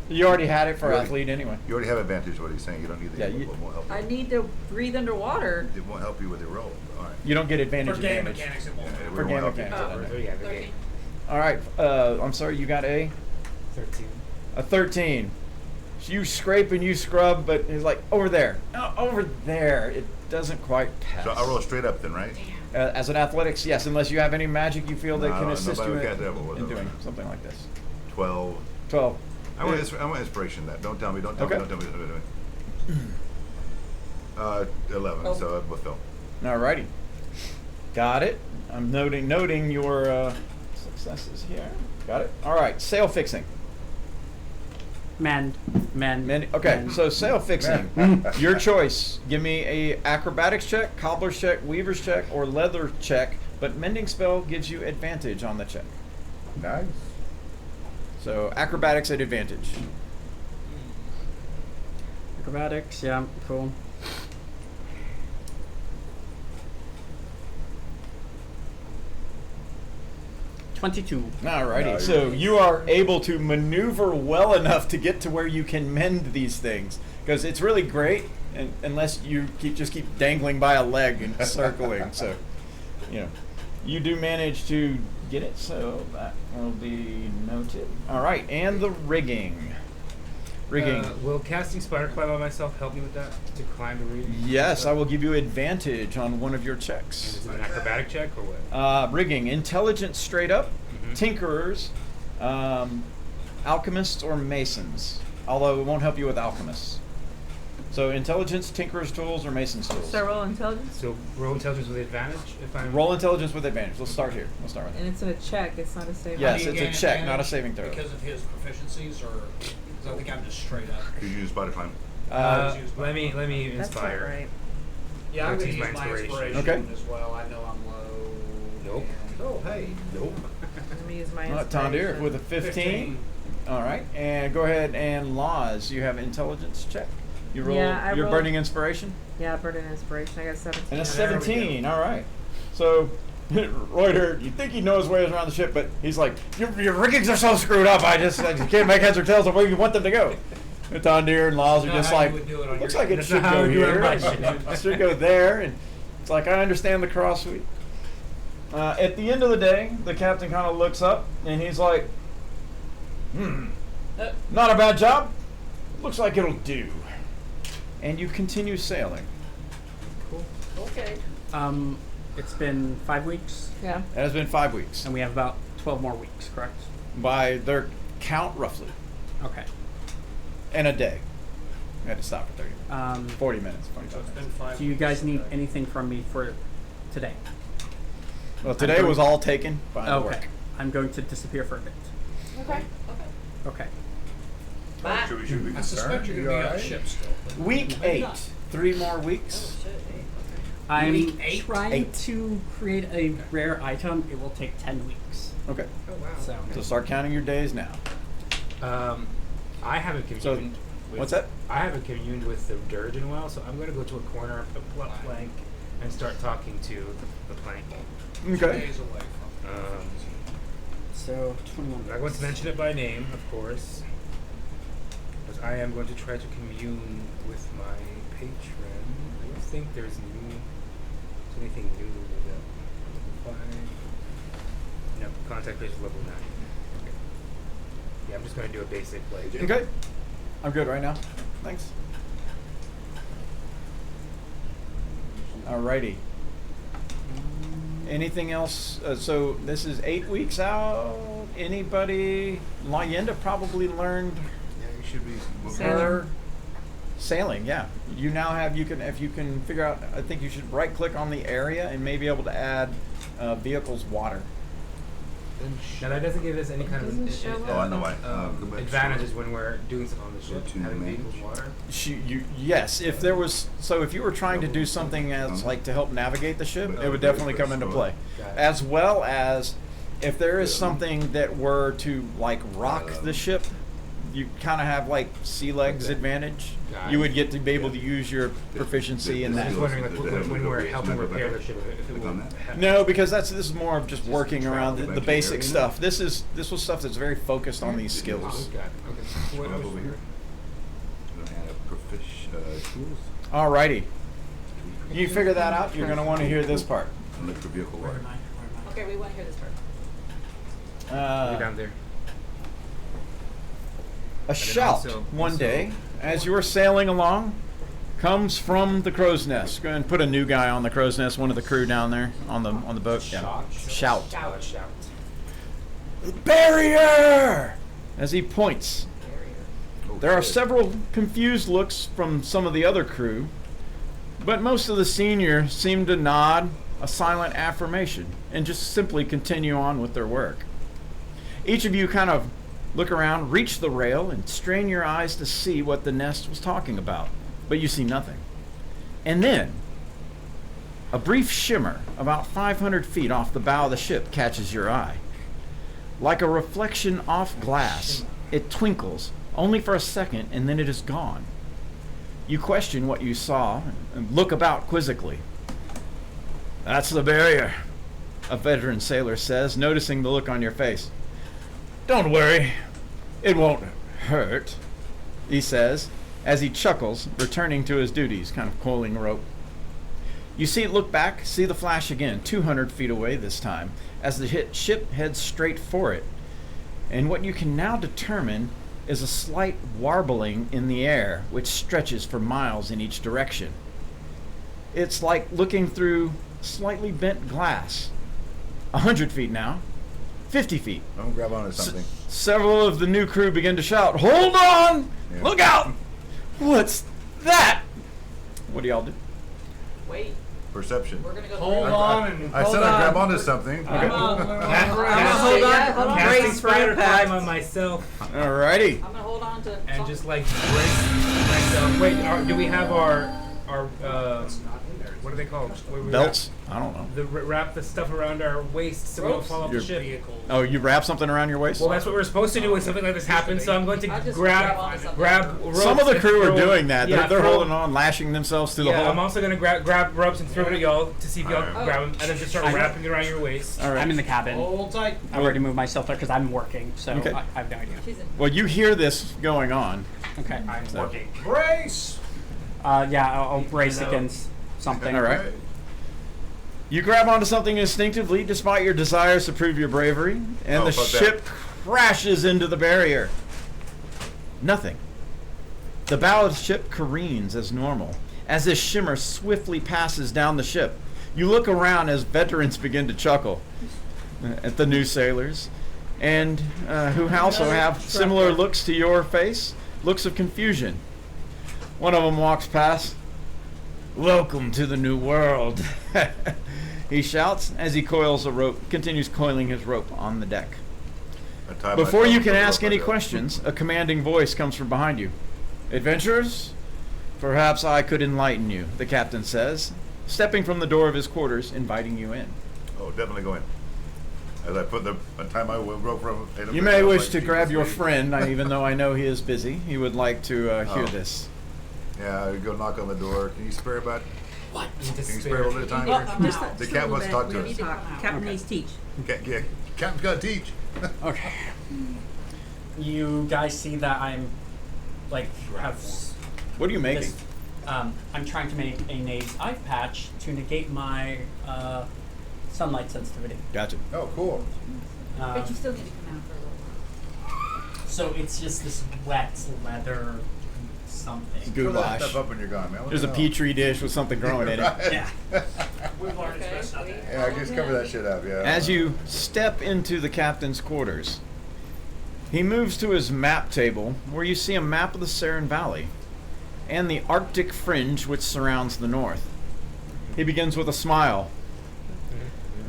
S2: You already had it for
S3: You already-
S2: athlete anyway.
S3: You already have advantage. What he's saying. You don't need the
S2: Yeah,
S3: air
S2: you-
S3: bubble. It won't help you.
S4: I need to breathe underwater.
S3: It won't help you with your roll. All right.
S2: You don't get advantage
S5: For game
S2: advantage.
S5: mechanics, it won't.
S3: Yeah, it
S2: For
S3: won't
S2: game
S3: help you.
S2: mechanics.
S4: Oh.
S2: it doesn't.
S8: Yeah, the
S4: 13.
S8: game.
S2: All right. I'm sorry. You got a
S8: 13.
S2: 13. You scrape and you scrub, but it's like over there. Over there. It doesn't quite pass.
S3: So I roll straight up then, right?
S2: As an athletics, yes, unless you have any magic you feel that
S3: No,
S2: can
S3: no,
S2: assist
S3: nobody
S2: you
S3: would cast that,
S2: in
S3: but
S2: doing
S3: whatever.
S2: something like this.
S3: 12.
S2: 12.
S3: I want inspiration. That. Don't tell me. Don't tell
S2: Okay.
S3: me. Don't tell me. Don't tell me. 11.
S4: Oh.
S3: So with Phil.
S2: Alrighty. Got it. I'm noting your successes here. Got it. All right. Sail fixing.
S7: Mend.
S2: Okay.
S7: mend.
S2: So sail fixing. Your choice. Give me a acrobatics check, cobbler's check, weaver's check, or leather check. But mending spell gives you advantage on the check.
S3: Nice.
S2: So acrobatics at advantage.
S7: Acrobatics. Yeah. Cool. $22.
S2: Alrighty,
S3: No,
S2: so
S3: you're-
S2: you are able to maneuver well enough to get to where you can mend these things, because it's really great, unless you just keep dangling by a leg and circling. So, you do manage to get it, so that will be noted. All right, and the rigging. Rigging.
S8: Will casting spider climb by myself help me with that to climb the rigging?
S2: Yes, I will give you advantage on one of your
S8: And
S2: checks.
S8: is it an acrobatic check or what?
S2: Rigging, intelligence straight up,
S8: Mhm.
S2: tinkerers, alchemists, or masons. Although it won't help you with alchemists. So intelligence, tinkerers tools, or masons tools.
S6: So roll intelligence,
S8: So roll intelligence with advantage if I'm.
S2: Roll intelligence with advantage. Let's start here. We'll start with
S6: and
S2: that.
S6: it's a check. It's not a save.
S2: Yes,
S4: How do you
S2: it's a
S4: gain
S2: check, not a
S4: advantage
S2: saving throw.
S4: Because of his proficiencies, or because I think I'm just straight up.
S3: You use spider climb.
S8: Let me
S6: That's not
S8: inspire.
S6: right.
S4: Yeah, I'm
S8: Let's
S4: going to
S8: use
S4: use
S8: my
S4: my
S8: inspiration.
S4: inspiration
S2: Okay.
S4: as well. I know I'm low.
S8: Nope.
S4: and-
S3: Oh, hey. Nope.
S6: Let me use my
S2: Tondir
S6: inspiration.
S2: with a 15. All right, and go ahead and Laws. You have intelligence check. You roll
S6: Yeah, I
S2: your
S6: rolled-
S2: burning inspiration.
S6: Yeah, burden inspiration. I got 17.
S2: And a
S4: Yeah, there we
S2: 17. All right. So, Reuter, you think he knows his ways around the ship, but he's like, your riggings are so screwed up. I just can't make heads or tails of where you want them to go. And Tondir and Laws are
S4: Not
S2: just
S4: how
S2: like,
S4: you would do it on
S2: looks
S4: your-
S2: like it
S8: That's
S2: should
S8: not how
S2: go
S8: we do it on
S2: here.
S8: my
S2: and
S8: ship.
S2: It should go there. And it's like, I understand the cross suite. At the end of the day, the captain kind of looks up and he's like, not a bad job. Looks like it'll do. And you continue sailing.
S4: Okay.
S7: It's been 5 weeks,
S6: Yeah.
S2: It has been 5 weeks.
S7: and we have about 12 more weeks, correct?
S2: By their count, roughly.
S7: Okay.
S2: And a day. We had to stop for 30
S7: Um,
S2: 40 minutes,
S4: So
S2: 45
S4: it's been
S2: minutes.
S4: 5
S7: do you
S4: weeks
S7: guys need
S4: today.
S7: anything from me for today?
S2: Well, today was all taken by the
S7: Okay.
S2: work.
S7: I'm going to disappear for a bit.
S4: Okay.
S7: Okay.
S4: Bye.
S3: Should we be
S4: I suspect
S3: concerned?
S4: you're
S3: You
S4: going to be on
S3: alright?
S4: the ship still.
S2: Week 8. 3 more weeks.
S4: Oh, shit. Hey,
S7: I'm
S4: need 8?
S7: trying
S2: 8.
S7: to create a rare item. It will take 10 weeks.
S2: Okay.
S4: okay. Oh, wow.
S2: So start counting your days now.
S8: I haven't
S2: So,
S8: communed. with,
S2: what's that?
S8: I haven't communed with the dirge in a while, so I'm going to go to a corner of the plank and start talking to the plank.
S4: 2
S2: Okay.
S4: days away from.
S7: So 21
S8: I'm not going to mention it by name, of course, but I am going to try to commune with my patron. I don't think there's anything new with that. No, contact page level 9. Okay. Yeah, I'm just going to do a basic like.
S2: Okay. I'm good right now. Thanks. Alrighty. Anything else? So this is 8 weeks out. Anybody? Layenda probably learned
S3: Yeah, you should be.
S2: her sailing. Yeah, you now have. You can if you can figure out. I think you should right click on the area and may be able to add vehicles water.
S8: Now that doesn't give us any kind of
S6: Doesn't show
S3: Oh, I know why. Go back to
S8: advantages
S3: shore.
S8: when we're doing stuff on the
S3: Go
S8: ship,
S3: to
S8: having
S3: manage.
S8: vehicles water.
S2: Yes, if there was, so if you were trying to do something as like to help navigate the ship, it would definitely come into play.
S8: Got it.
S2: As well as if there is something that were to like rock the ship, you kind of have like sea legs advantage.
S8: Got
S2: You
S8: it.
S2: would get to be able to use your proficiency in
S8: I
S2: that.
S8: was wondering, like,
S3: Does it
S8: when,
S3: have
S8: when
S3: to
S8: we're
S3: go-
S8: helping
S3: go back
S8: repair
S3: up?
S8: the ship, if it
S3: Click
S8: will
S3: on that?
S8: ha-
S2: No, because this is more of just working around
S3: Go
S2: the
S3: back to the
S2: basic
S3: area now?
S2: stuff. This was stuff that's very focused on these skills.
S8: Got it. Okay.
S3: Come up over here. I'm gonna add tools.
S2: Alrighty, you figure that out. You're gonna want to hear this part.
S3: Electric vehicle water.
S4: Okay, we want to hear this part.
S8: You're down there.
S2: A shout
S8: also-
S2: one day, as you are sailing along, comes from the crow's nest. Go ahead and put a new guy on the crow's nest. One of the crew down there on the boat. Yeah. Shout.
S8: Shout.
S2: Barrier! As he points.
S3: Oh,
S2: There are
S3: shit.
S2: several confused looks from some of the other crew, but most of the senior seem to nod a silent affirmation and just simply continue on with their work. Each of you kind of look around, reach the rail, and strain your eyes to see what the nest was talking about, but you see nothing. And then, a brief shimmer about 500 feet off the bow of the ship catches your eye. Like a reflection off glass, it twinkles, only for a second, and then it is gone. You question what you saw and look about quizzically. "That's the barrier," a veteran sailor says, noticing the look on your face. "Don't worry, it won't hurt," he says, as he chuckles, returning to his duties, kind of coiling rope. You look back, see the flash again, 200 feet away this time, as the ship heads straight for it. And what you can now determine is a slight warbling in the air, which stretches for miles in each direction. It's like looking through slightly bent glass. 100 feet now, 50 feet.
S3: I'm gonna grab onto something.
S2: Several of the new crew begin to shout, "Hold on!
S3: Yeah.
S2: Look out! What's that?" What do y'all do?
S4: Wait,
S3: Perception.
S4: we're gonna go.
S10: Hold
S4: through.
S10: on and
S3: I said I'd grab onto something.
S4: Come on.
S6: hold on.
S8: Casting
S6: Brace for
S8: Spider
S6: impact.
S8: Climb on myself
S2: Alrighty.
S4: I'm gonna hold on to.
S8: and
S4: something.
S8: just like brace myself. Wait, do we have our what are they called? Where we
S2: Belts? I don't know.
S8: Wrap the stuff around our waist so we don't
S10: Ropes?
S8: fall off the
S2: Your
S8: ship.
S2: Oh, you wrap something around your waist?
S8: Well, that's what we're supposed to do when something like this happens. So I'm going
S4: I'll
S8: to
S4: just grab onto
S8: grab
S4: something.
S8: grab ropes.
S2: Some of the
S8: and
S2: crew are
S8: throw-
S2: doing that.
S8: Yeah,
S2: They're
S8: throw-
S2: holding on, lashing themselves to the
S8: Yeah,
S2: hole.
S8: I'm also gonna grab ropes and throw it at y'all to see if y'all
S3: Alright.
S8: grab them, and then just start wrapping it around your waist.
S2: All right.
S7: I'm in the cabin.
S10: Hold tight.
S7: I've already moved myself there because I'm working, so
S2: Okay.
S7: I have no idea.
S4: She's in.
S2: Well, you hear this going on.
S7: Okay.
S8: I'm working.
S10: Brace.
S7: Yeah, I'll brace against something.
S2: All right. You grab onto something instinctively despite your desires to prove your bravery, and
S3: Oh,
S2: the
S3: fuck that.
S2: ship crashes into the barrier. Nothing. The bow of the ship careens as normal, as this shimmer swiftly passes down the ship. You look around as veterans begin to chuckle at the new sailors, and who also have similar looks to your face, looks of confusion. One of them walks past. "Welcome to the new world," he shouts as he continues coiling his rope on the deck.
S3: I tie
S2: Before
S3: myself
S2: you
S3: to
S2: can
S3: the
S2: ask
S3: rope
S2: any
S3: I got.
S2: questions, a commanding voice comes from behind you. "Adventurers, perhaps I could enlighten you," the captain says, stepping from the door of his quarters, inviting you in.
S3: Oh, definitely go in. As I tie my rope from.
S2: You may wish to grab your friend, even though I know he is busy. He would like to hear this.
S3: Yeah, I go knock on the door. Can you spare about?
S8: In
S3: Can you spare a
S8: despair.
S3: little bit of time?
S4: Well,
S3: here?
S4: I'm
S6: Just
S4: out.
S3: The cat wants to talk to
S4: You
S3: us.
S4: need to come out.
S6: Captain needs teach.
S3: Okay, yeah, Captain's got to teach.
S7: Okay. You guys see that I'm, like, have
S2: What are you making?
S7: this, I'm trying to make a nade's eye patch to negate my sunlight sensitivity.
S2: Gotcha.
S3: Oh, cool.
S4: But you still need to come out for a little while.
S7: So it's just this wet leather something.
S3: Throw that
S2: Goulash.
S3: stuff up when you're gone, man. What
S2: There's
S3: the
S2: a
S3: hell?
S2: petri dish with something growing in it.
S3: Right.
S7: Yeah.
S4: Okay, sweet.
S3: Yeah, just cover that shit up, yeah.
S2: As you step into the captain's quarters, he moves to his map table where you see a map of the Sarin Valley and the Arctic fringe which surrounds the north. He begins with a smile.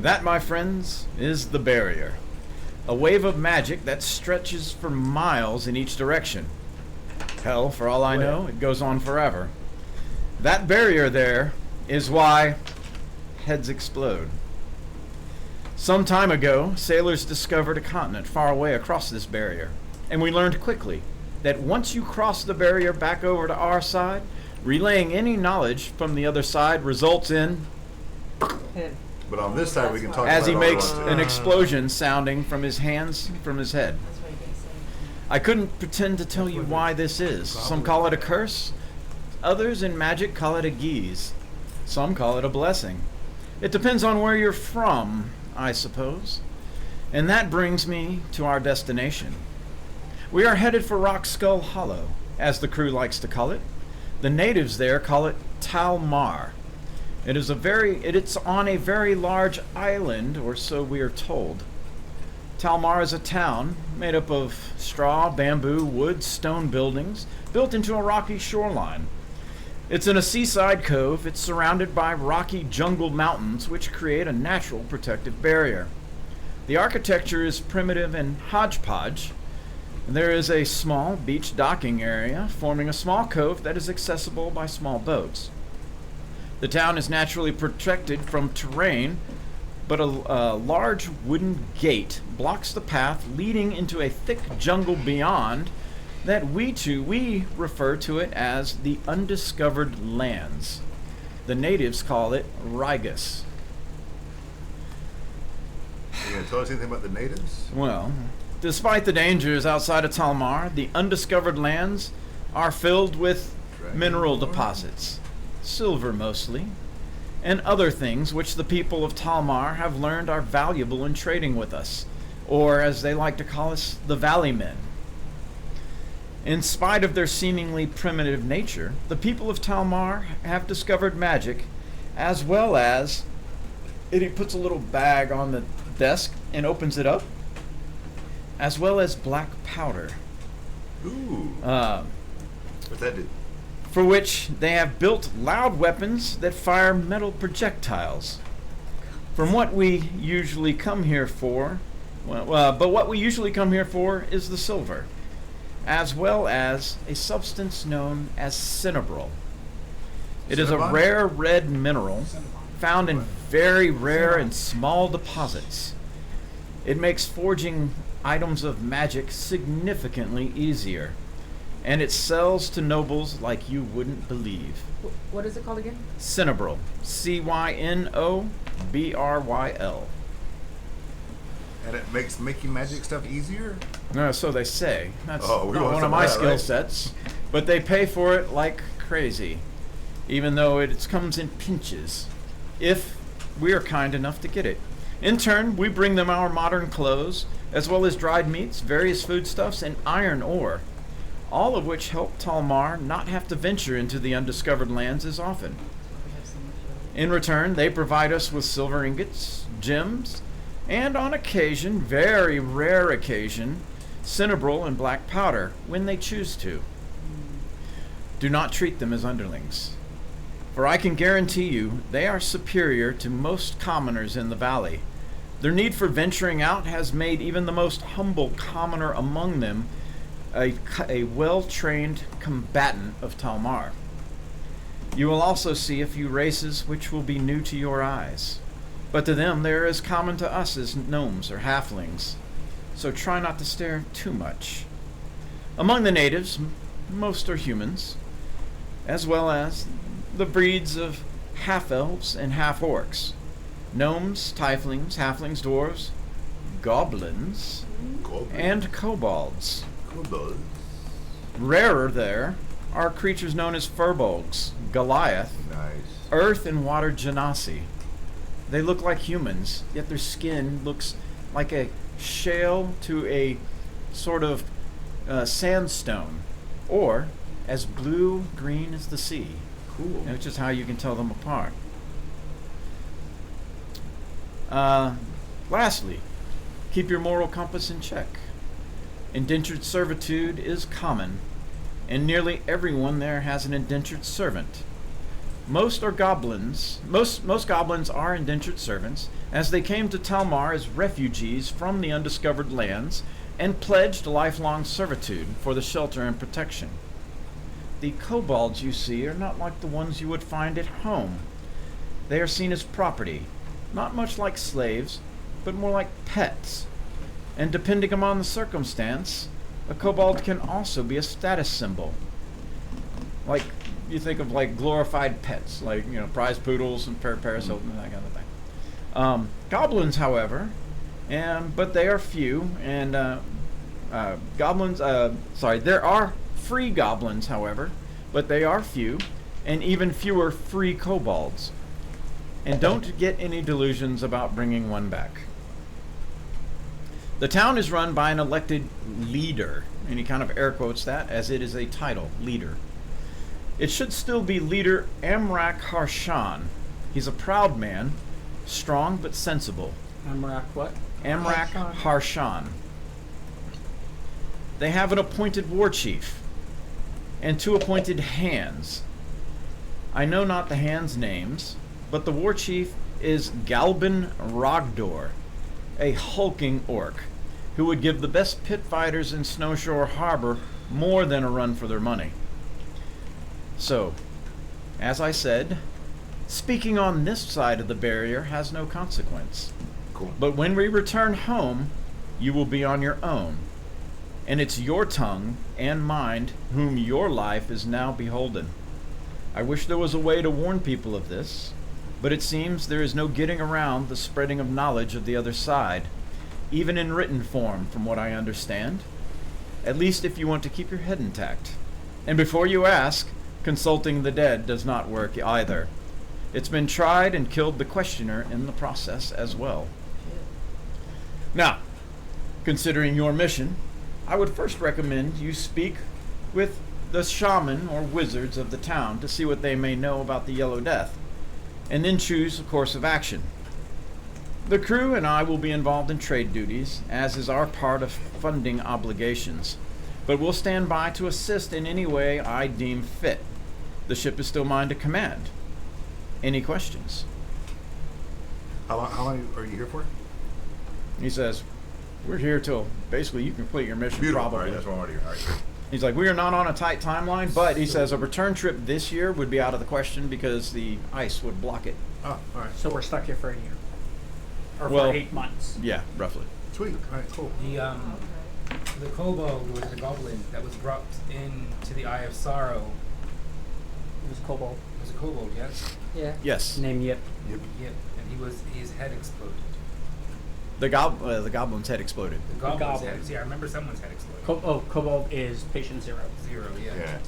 S2: "That, my friends, is the barrier. A wave of magic that stretches for miles in each direction. Hell, for all I know, it goes on forever. That barrier there is why heads explode. Some time ago, sailors discovered a continent far away across this barrier, and we learned quickly that once you cross the barrier back over to our side, relaying any knowledge from the other side results in,"
S3: But on this side, we can talk
S2: as
S3: about
S2: he
S3: all we
S2: makes
S3: want to.
S2: an explosion sounding from his hands, from his head.
S4: That's what you're gonna say.
S2: "I couldn't pretend to tell you why this is. Some call it a curse. Others in magic call it a geese. Some call it a blessing. It depends on where you're from, I suppose. And that brings me to our destination. We are headed for Rock Skull Hollow, as the crew likes to call it. The natives there call it Tal Mar. It's on a very large island, or so we are told. Tal Mar is a town made up of straw, bamboo, wood, stone buildings built into a rocky shoreline. It's in a seaside cove. It's surrounded by rocky jungle mountains which create a natural protective barrier. The architecture is primitive and hodgepodge. There is a small beach docking area forming a small cove that is accessible by small boats. The town is naturally protected from terrain, but a large wooden gate blocks the path leading into a thick jungle beyond that we refer to it as the Undiscovered Lands. The natives call it Rygus.
S3: You gonna tell us anything about the natives?
S2: Well, despite the dangers outside of Tal Mar, the Undiscovered Lands are filled with mineral deposits, silver mostly, and other things which the people of Talmar have learned are valuable in trading with us, or as they like to call us, the Valley Men. In spite of their seemingly primitive nature, the people of Talmar have discovered magic, as well as, and he puts a little bag on the desk and opens it up, as well as black powder.
S3: Ooh. What's that do?
S2: For which they have built loud weapons that fire metal projectiles. From what we usually come here for, but what we usually come here for is the silver, as well as a substance known as cinnabril. It is a
S3: Cinnabon?
S2: rare red mineral found in very rare and small deposits. It makes forging items of magic significantly easier, and it sells to nobles like you wouldn't believe.
S6: What is it called again?
S2: Cinnabril. Cynobryl.
S3: And it makes making magic stuff easier?
S2: So they say. That's
S3: Oh, we
S2: not
S3: want
S2: one
S3: some
S2: of my
S3: of that,
S2: skill
S3: right?
S2: sets. But they pay for it like crazy, even though it comes in pinches, if we are kind enough to get it. In turn, we bring them our modern clothes, as well as dried meats, various foodstuffs, and iron ore, all of which help Talmar not have to venture into the undiscovered lands as often. In return, they provide us with silver ingots, gems, and on occasion, very rare occasion, cinnabril and black powder when they choose to. Do not treat them as underlings, for I can guarantee you they are superior to most commoners in the valley. Their need for venturing out has made even the most humble commoner among them a well-trained combatant of Talmar. You will also see a few races which will be new to your eyes, but to them they are as common to us as gnomes or halflings, so try not to stare too much. Among the natives, most are humans, as well as the breeds of half-elves and half-orcs, gnomes, tieflings, halflings, dwarves, goblins, and kobolds.
S3: Kobolds.
S2: Rarer there are creatures known as furbolgs, Goliath,
S3: Nice.
S2: earth and water genasi. They look like humans, yet their skin looks like a shale to a sort of sandstone, or as blue-green as the sea,
S3: Cool.
S2: which is how you can tell them apart. Lastly, keep your moral compass in check. Indentured servitude is common, and nearly everyone there has an indentured servant. Most are goblins. Most goblins are indentured servants, as they came to Talmar as refugees from the undiscovered lands and pledged lifelong servitude for the shelter and protection. The kobolds you see are not like the ones you would find at home. They are seen as property, not much like slaves, but more like pets. And depending upon the circumstance, a kobold can also be a status symbol. Like, you think of like glorified pets, like, prize poodles and Paris Hilton and that kind of thing. Goblins, however, but they are few, and there are free goblins, however, but they are few, and even fewer free kobolds. And don't get any delusions about bringing one back. The town is run by an elected leader, and he kind of air quotes that as it is a title, leader. It should still be Leader Amrak Harshan. He's a proud man, strong but sensible.
S7: Amrak what?
S2: Amrak Harshan. They have an appointed war chief and 2 appointed hands. I know not the hands' names, but the war chief is Galbin Rogdor, a hulking orc who would give the best pit fighters in Snowshore Harbor more than a run for their money. So, as I said, speaking on this side of the barrier has no consequence.
S3: Cool.
S2: But when we return home, you will be on your own. And it's your tongue and mind whom your life is now beholden. I wish there was a way to warn people of this, but it seems there is no getting around the spreading of knowledge of the other side, even in written form, from what I understand. At least if you want to keep your head intact. And before you ask, consulting the dead does not work either. It's been tried and killed the questioner in the process as well. Now, considering your mission, I would first recommend you speak with the shaman or wizards of the town to see what they may know about the Yellow Death, and then choose a course of action. The crew and I will be involved in trade duties, as is our part of funding obligations, but we'll stand by to assist in any way I deem fit. The ship is still mine to command. Any questions?
S3: How long are you here for?
S2: He says, we're here till basically you complete your mission.
S3: Beautiful.
S2: Probably.
S3: All right, that's what I want to hear. All right.
S2: He's like, we are not on a tight timeline, but he says a return trip this year would be out of the question because the ice would block it.
S3: Oh, all right.
S7: So we're stuck here for a year. Or
S2: Well,
S7: for 8 months.
S2: Yeah, roughly.
S3: Sweet. All right, cool.
S8: The kobold was the goblin that was brought into the Eye of Sorrow.
S7: It was Kobold.
S8: It was a kobold, yes?
S9: Yeah.
S2: Yes.
S7: Name Yip.
S3: Yep.
S8: Yep. And his head exploded.
S2: The goblin's head exploded.
S8: The goblin's
S7: goblin.
S8: head. See, I remember someone's head exploded.
S7: Kobold is patient 0.
S8: 0, yeah.
S3: Yeah.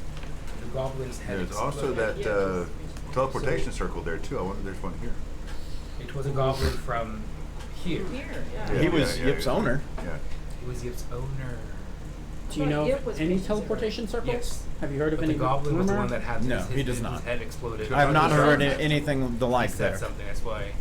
S8: The goblin's head
S3: There's
S8: exploded.
S3: also that teleportation circle there too. I wonder if there's one here.
S8: It was a goblin from here.
S4: Here, yeah.
S3: Yeah.
S2: He was Yip's owner.
S3: Yeah.
S8: It was Yip's owner.
S7: Do you
S4: thought
S7: know
S4: Yip
S7: of
S4: was
S7: any
S4: patient 0.
S7: teleportation circles?
S8: Yes.
S7: Have you heard of
S8: But
S7: any
S8: the goblin was the
S7: rumor?
S8: one that had
S2: No,
S8: his,
S2: he does
S8: his
S2: not.
S8: head exploded.
S2: I have not heard
S3: He
S2: anything the
S8: He
S2: like
S8: said
S2: there.
S8: something, that's why.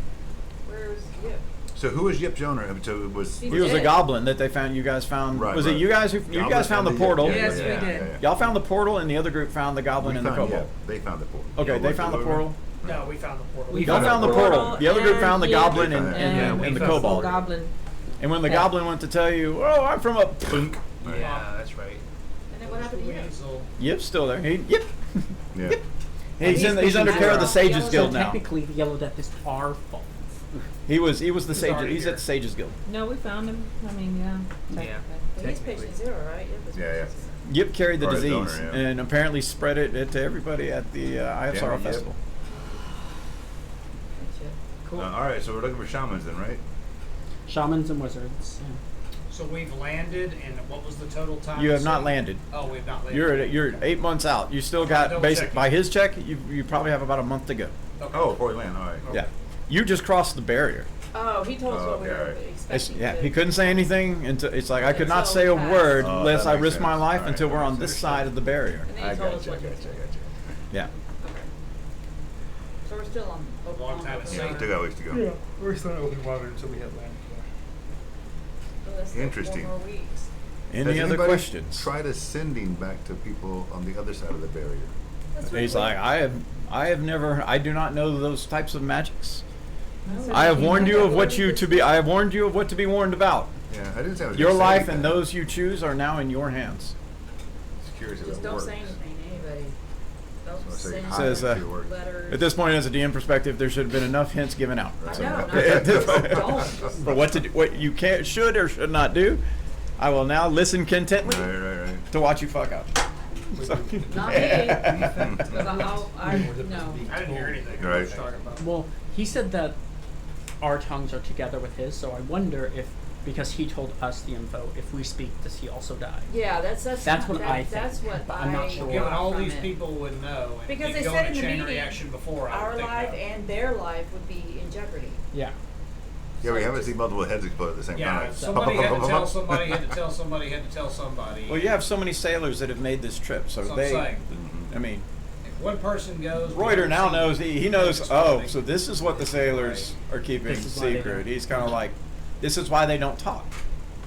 S4: Where's Yip?
S3: So who was Yip's owner? So it was.
S4: He
S2: He was a
S4: dead.
S2: goblin that they found. You guys found.
S3: Right,
S2: was
S3: right.
S2: it you guys who you guys found the portal?
S9: Yes, we did.
S2: Y'all found the portal, and the other group found the goblin and the kobold.
S3: Yeah, they found the portal.
S2: Okay,
S3: You
S2: they
S3: know
S2: found the
S3: what
S2: portal.
S10: No, we found the portal.
S8: We
S2: Y'all found the portal. The other group found the
S9: and
S2: goblin
S9: Yip
S2: and,
S3: Yeah,
S8: we
S2: and the
S8: found
S2: kobold.
S9: Goblin.
S2: And when the
S9: Yeah.
S2: goblin went to tell you, oh, I'm from a punk.
S8: Yeah, that's right.
S4: And then what happened to Yip?
S5: Weasel.
S2: Yip's still there. Yep.
S3: Yeah.
S2: He's under care of the Sages
S9: So
S2: Guild
S7: So
S2: now.
S7: technically, the Yellow Death is our fault.
S2: He was the Sages.
S5: already
S2: He's
S5: here.
S2: at the Sages Guild.
S9: No, we found him. I mean, yeah.
S8: Yeah.
S4: But he's
S8: Technically.
S4: patient 0, right? Yip was
S3: Yeah, yeah.
S4: patient 0.
S2: Yip carried the
S3: Or his
S2: disease
S3: owner, yeah.
S2: and apparently spread it to everybody at the Eye of
S3: Damn
S2: Sorrow
S3: it, Yip.
S2: Festival.
S4: That's Yip.
S8: Cool.
S3: All right, so we're looking for shamans then, right?
S7: Shamans and wizards. Yeah.
S5: So we've landed, and what was the total time?
S2: You have not
S5: saved?
S2: landed.
S5: Oh, we've not landed.
S2: You're 8 months out. You still got
S5: Double
S2: basic
S5: checking.
S2: by his check. You probably have about a month to go.
S5: Okay.
S3: Oh, before we land. All right.
S2: Yeah, you just crossed the barrier.
S4: Oh, he told us what we
S3: Okay,
S4: were
S3: alright.
S4: expecting.
S2: Yeah,
S4: to-
S2: he couldn't say anything until it's like I could not
S4: Until
S2: say a
S4: we passed.
S2: word
S3: Oh,
S2: unless
S3: that
S2: I
S3: makes
S2: risk my
S3: sense.
S2: life
S3: All
S2: until
S3: right,
S2: we're
S3: that
S2: on
S3: makes
S2: this
S3: sense.
S2: side of the barrier.
S4: And then
S3: I
S4: he told
S3: got
S4: us
S3: you. I
S4: what
S3: got
S4: he
S3: you.
S4: was
S3: I
S4: doing.
S3: got you.
S2: Yeah.
S4: Okay. So we're still on.
S5: Long time to
S4: open
S5: see.
S3: Yeah,
S4: water.
S3: still got ways to go.
S8: Yeah, we're still in open water until we hit land.
S4: So that's still
S3: Interesting.
S4: 4 more weeks.
S2: Any
S3: Has
S2: other
S3: anybody
S2: questions?
S3: Tried ascending back to people on the other side of the barrier.
S4: That's
S2: He's
S4: really
S2: like, I have never. I do not know those types of magics.
S4: weird.
S2: I have warned you of what you to be. I have warned you of what to be warned about.
S3: Yeah, I didn't say I was
S2: Your
S3: gonna say
S2: life and
S3: anything.
S2: those you choose are now in your hands.
S3: Just curious if
S4: Just
S3: it
S4: don't
S3: works.
S4: say anything to anybody. Don't
S3: So say
S4: send
S3: hi
S2: Says,
S3: if it works.
S4: letters.
S2: At this point, as a DM perspective, there should have been enough hints given out.
S4: I
S3: So-
S4: know. not
S2: Yeah.
S4: just don't.
S2: For what to do, what you can't, should, or should not do. I will now listen contently
S3: Right.
S2: to watch you fuck up. So-
S4: Not me. Because I no.
S5: I didn't hear anything.
S3: Right.
S5: What you're talking about.
S7: Well, he said that our tongues are together with his, so I wonder if, because he told us the info, if we speak, does he also die?
S4: Yeah, that's
S7: That's
S4: not-
S7: what
S4: that,
S7: I think,
S4: That's what
S7: but I'm not
S4: I
S7: sure.
S4: got
S5: Given all
S4: from
S5: these
S4: it.
S5: people would know, and
S4: Because
S5: you'd
S4: they
S5: go
S4: said
S5: in
S4: in
S5: a
S4: the
S5: chain
S4: meeting,
S5: reaction before. I
S4: our
S5: would think
S4: life
S5: no.
S4: and their life would be in jeopardy.
S7: Yeah.
S3: Yeah, we haven't seen multiple heads explode at the same
S5: Yeah,
S3: time.
S5: if somebody had to tell somebody, had to tell somebody, had to tell somebody.
S2: Well, you have so many sailors that have made this trip, so
S5: That's what I'm
S2: they.
S5: saying.
S2: I mean,
S5: If one person goes.
S2: Reuter now knows. He knows.
S5: It's
S2: Oh,
S5: exploding.
S2: so this is what the sailors are keeping
S7: This is why they
S2: secret.
S7: don't-
S2: He's kind of like, this is why they don't talk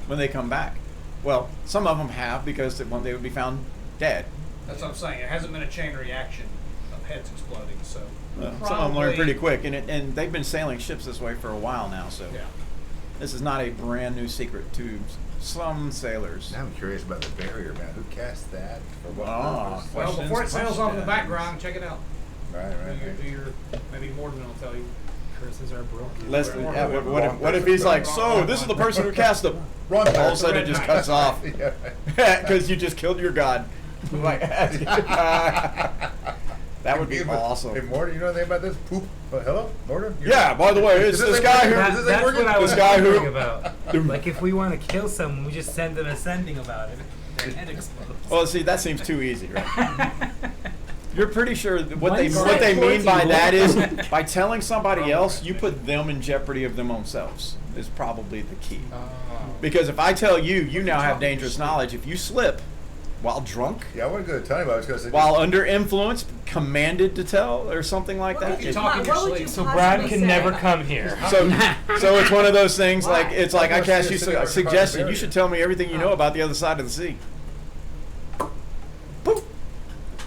S2: when they come back. Well, some of them have because they would be found dead.
S5: That's what I'm saying. It hasn't been a chain reaction of heads exploding, so.
S2: Some of them learn
S5: Probably-
S2: pretty quick, and they've been sailing ships this way for a while now. So
S5: Yeah.
S2: this is not a brand new secret to some sailors.
S3: Now I'm curious about the barrier, man. Who cast that? For what
S2: Ah,
S3: purpose?
S5: Well,
S2: Questions,
S5: before it sails off in the
S2: questions.
S5: background, check it out.
S3: Right.
S5: Do your, maybe Morden will tell you.
S8: Curses are broken.
S2: Leslie, yeah, what if he's like, so this is the person who cast them?
S3: Wrong
S2: All of a
S3: person.
S2: sudden it just cuts off
S3: Yeah, right.
S2: because you just killed your god. Like, that would be
S3: Hey,
S2: awesome.
S3: Morton, you know anything about this? Poop. Hello, Morton?
S2: Yeah, by the way, it's
S3: Is
S2: this
S3: thing
S2: guy
S3: working?
S2: who-
S3: Is
S8: That,
S3: this thing
S8: that's
S3: working?
S8: what I was
S2: This guy who-
S8: wondering about. Like, if we want to kill someone, we just send them a sending about it. Their head explodes.
S2: Well, see, that seems too easy, right? You're pretty sure that what
S7: One
S2: they mean by
S7: towards
S2: that
S7: you.
S2: is by telling somebody else, you put them in jeopardy of them own selves. Is probably the key. Because if I tell you, you now have dangerous knowledge. If you slip while drunk,
S3: Yeah, I wasn't going to tell anybody. I was going to say.
S2: while under influence, commanded to tell, or something like that.
S5: You
S2: it-
S5: talk in your
S4: What would
S5: sleep.
S4: you
S8: So
S4: possibly
S8: Brad can
S4: say?
S8: never come here.
S2: So it's one of those things. Like it's like I
S3: Almost
S2: cast you
S3: just sitting
S2: a
S3: across the
S2: suggestion. You
S3: barrier.
S2: should tell me everything you know about the other side of the sea. Boop.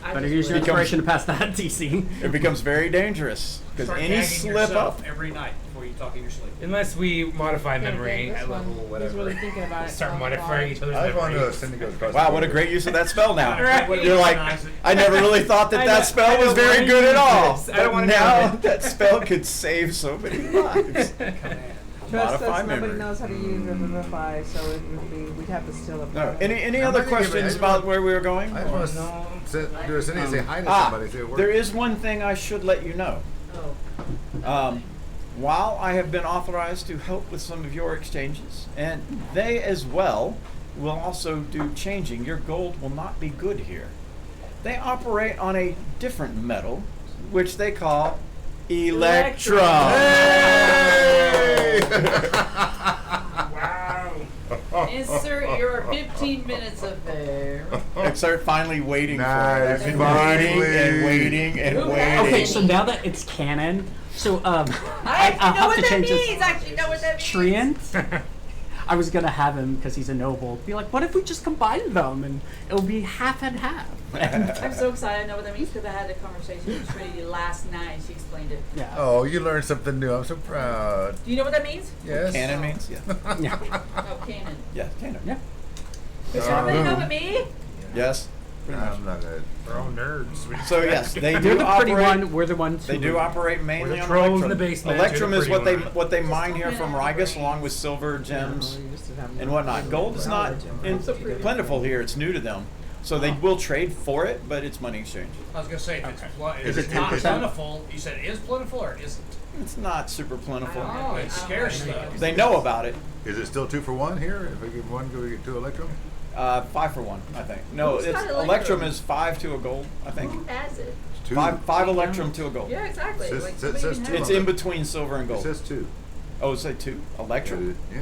S4: I
S7: Better
S4: just
S7: use your
S4: would-
S7: inspiration to pass that DC.
S2: It becomes very dangerous because
S5: Start
S2: any
S5: gagging
S2: slip
S5: yourself
S2: up.
S5: every night before you talk in your sleep.
S8: Unless we modify
S6: Yeah,
S8: memory
S6: this
S8: at
S6: one,
S8: level
S6: he's
S8: whatever.
S6: really thinking about it.
S8: Start
S6: Oh,
S8: modifying each other's
S3: I just want to know
S8: memory.
S3: if Cindy goes across.
S2: Wow,
S3: the
S2: what a
S3: barrier.
S2: great use of that spell now.
S7: Right.
S2: You're like, I never really thought that
S7: I
S2: that
S7: know-
S2: spell
S7: I
S2: was
S7: don't
S2: very
S7: wanna
S2: good at
S7: use
S2: all.
S7: this. I
S2: But
S7: don't wanna
S2: now
S7: know it.
S2: that spell could save so many lives.
S6: Trust
S2: Modify
S6: us, nobody
S2: memory.
S6: knows how to use Revivify, so it would be, we'd have to steal it.
S2: No, any
S3: I'm
S2: other
S3: not gonna give it-
S2: questions
S3: I
S2: about
S3: want-
S2: where we were going?
S3: I just want to do a Cindy and say hi to
S2: Ah,
S3: somebody. Say it works.
S2: there is one thing I should let you know.
S4: Oh.
S2: While I have been authorized to help with some of your exchanges, and they as well will also do changing, your gold will not be good here. They operate on a different metal, which they call Electrum.
S4: Insert your 15 minutes of there.
S2: Except finally waiting
S3: Nice,
S2: for it. I've been waiting and
S3: finally.
S2: waiting and
S4: Who
S2: waiting.
S4: has
S7: Okay, so now that it's canon, so
S4: I
S7: I'll
S4: actually know
S7: have
S4: what
S7: to
S4: that
S7: change
S4: means.
S7: this.
S4: I actually know what that means.
S7: Treant. I was gonna have him because he's a noble. Be like, what if we just combine them and it'll be half and half? And,
S4: I'm so excited. I know what that means because I had a conversation with Trinity last night. And she explained it.
S7: yeah.
S3: Oh, you learned something new. I'm so proud.
S4: Do you know what that means?
S3: Yes.
S2: Canon means? Yeah.
S7: Yeah.
S4: Oh, canon.
S2: Yeah, canon.
S7: Yeah.
S4: Does somebody know but me?
S2: Yes. Pretty much.
S3: I'm not good.
S8: We're all nerds.
S2: So yes, they
S7: You're
S2: do
S7: the pretty
S2: operate.
S7: one. We're the ones.
S2: They
S7: who
S2: do
S7: were-
S2: operate mainly
S8: We're the
S2: on
S8: trolls in
S2: Electrum.
S8: the basement,
S2: Electrum
S8: you're
S2: is
S8: the
S2: what they
S8: pretty one.
S2: mine here from Rigus, along with silver, gems, and whatnot. Gold is not plentiful here; it's new to them, so they will trade for it, but it's money exchange.
S5: I was gonna say, if
S3: Is
S5: it's
S3: it
S5: not
S7: 10%?
S5: plentiful, you said it is plentiful or it isn't?
S2: It's not super plentiful.
S5: Oh, it's scarce though.
S2: They know about it.
S3: Is it still 2 for 1 here? If we get one, do we get 2 Electrum?
S2: 5 for 1, I think. No,
S4: Who's
S2: it's
S4: got
S2: Electrum
S4: Electrum?
S2: is 5 to a gold, I think.
S4: Who has it?
S3: 2.
S2: Five Electrum to a gold.
S4: Yeah, exactly.
S3: Says-
S4: Like,
S3: says-
S4: somebody
S3: says
S4: can
S3: two.
S4: have
S2: It's
S4: it.
S2: in between silver and
S3: It
S2: gold.
S3: says 2.
S2: Oh, is it 2? Electrum?
S3: Yeah.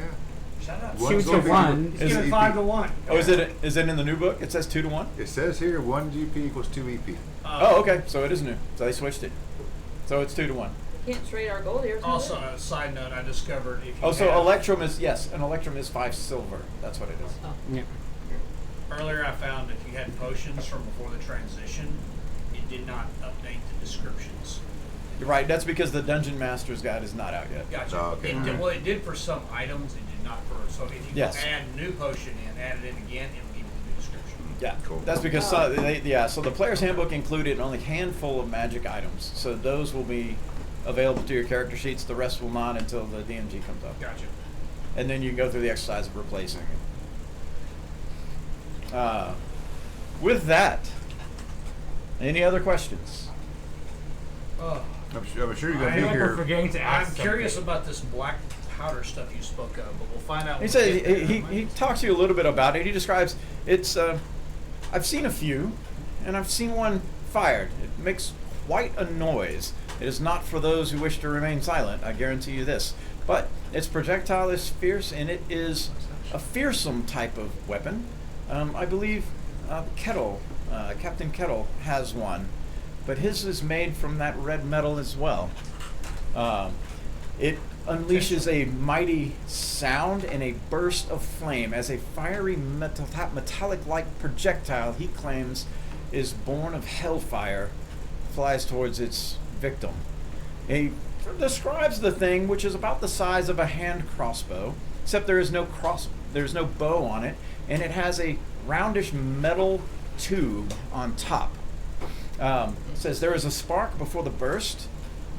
S5: Shut up.
S3: One's
S7: 2
S3: going
S7: to
S3: be-
S7: 1.
S3: it's
S2: Is
S3: an
S2: it
S3: EP.
S10: 5 to 1.
S2: Oh, is it in the new book? It says 2 to 1.
S3: It says here 1 GP equals 2 EP.
S2: Oh, okay. So it is new. So they switched it. So it's 2 to 1.
S4: We can't trade our gold here. can we?
S5: Also, a side note, I discovered if you
S2: Oh, so
S5: have-
S2: Electrum is yes, an Electrum is 5 silver. That's what it is.
S7: Yeah.
S5: earlier I found if you had potions from before the transition, it did not update the descriptions.
S2: You're right. That's because the Dungeon Master's Guide is not out yet.
S5: Gotcha.
S3: Oh, okay.
S5: It did, well, it did for some items. It did not for. So if you
S2: Yes.
S5: add new potion in, add it in again, it will give you the new description.
S2: Yeah,
S3: Cool.
S2: that's because so the player's handbook included only a handful of magic items. So those will be available to your character sheets. The rest will not until the DMG comes up.
S5: Gotcha.
S2: And then you can go through the exercise of replacing it. With that, any other questions?
S5: Oh,
S3: I'm sure you're
S8: I
S3: going to
S8: feel
S3: be
S8: like we're
S3: here.
S8: forgetting to
S5: I'm
S8: ask.
S5: curious
S8: something.
S5: about this black powder stuff you spoke of, but we'll find out.
S2: He
S5: when
S2: says
S5: we get there.
S2: he talks to you a little bit about it. He describes it's. I've seen a few, and I've seen one fired. It makes quite a noise. It is not for those who wish to remain silent. I guarantee you this. But its projectile is fierce, and it is a fearsome type of weapon. I believe Captain Kettle has one, but his is made from that red metal as well. It unleashes a mighty sound and a burst of flame as a fiery metallic-like projectile he claims is born of hellfire flies towards its victim. He describes the thing, which is about the size of a hand crossbow, except there's no bow on it, and it has a roundish metal tube on top. Says there is a spark before the burst,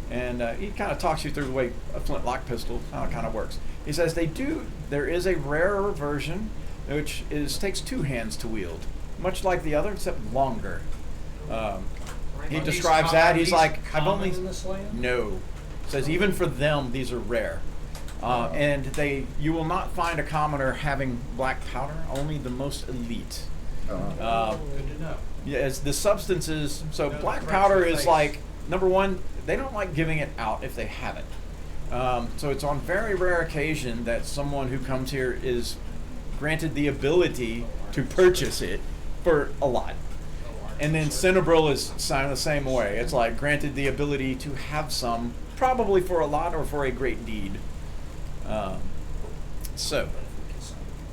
S2: and he kind of talks you through the way a flintlock pistol kind of works. He says there is a rarer version which takes 2 hands to wield, much like the other except longer. He
S5: Are these
S2: describes
S5: com-
S2: that.
S5: are
S2: He's
S5: these
S2: like, I've
S5: common
S2: only
S5: in this land?
S2: no. Says even for them these are rare. And you will not find a commoner having black powder, only the most elite.
S3: Uh-huh.
S5: Good to know.
S2: Yes, the substances. So
S10: No,
S2: black
S10: the
S2: powder
S10: French
S2: is
S10: face.
S2: like, number one, they don't like giving it out if they have it. So it's on very rare occasion that someone who comes here is granted the ability to purchase it for a lot. And then Cinebril is the same way. It's like granted the ability to have some, probably for a lot or for a great deed. So,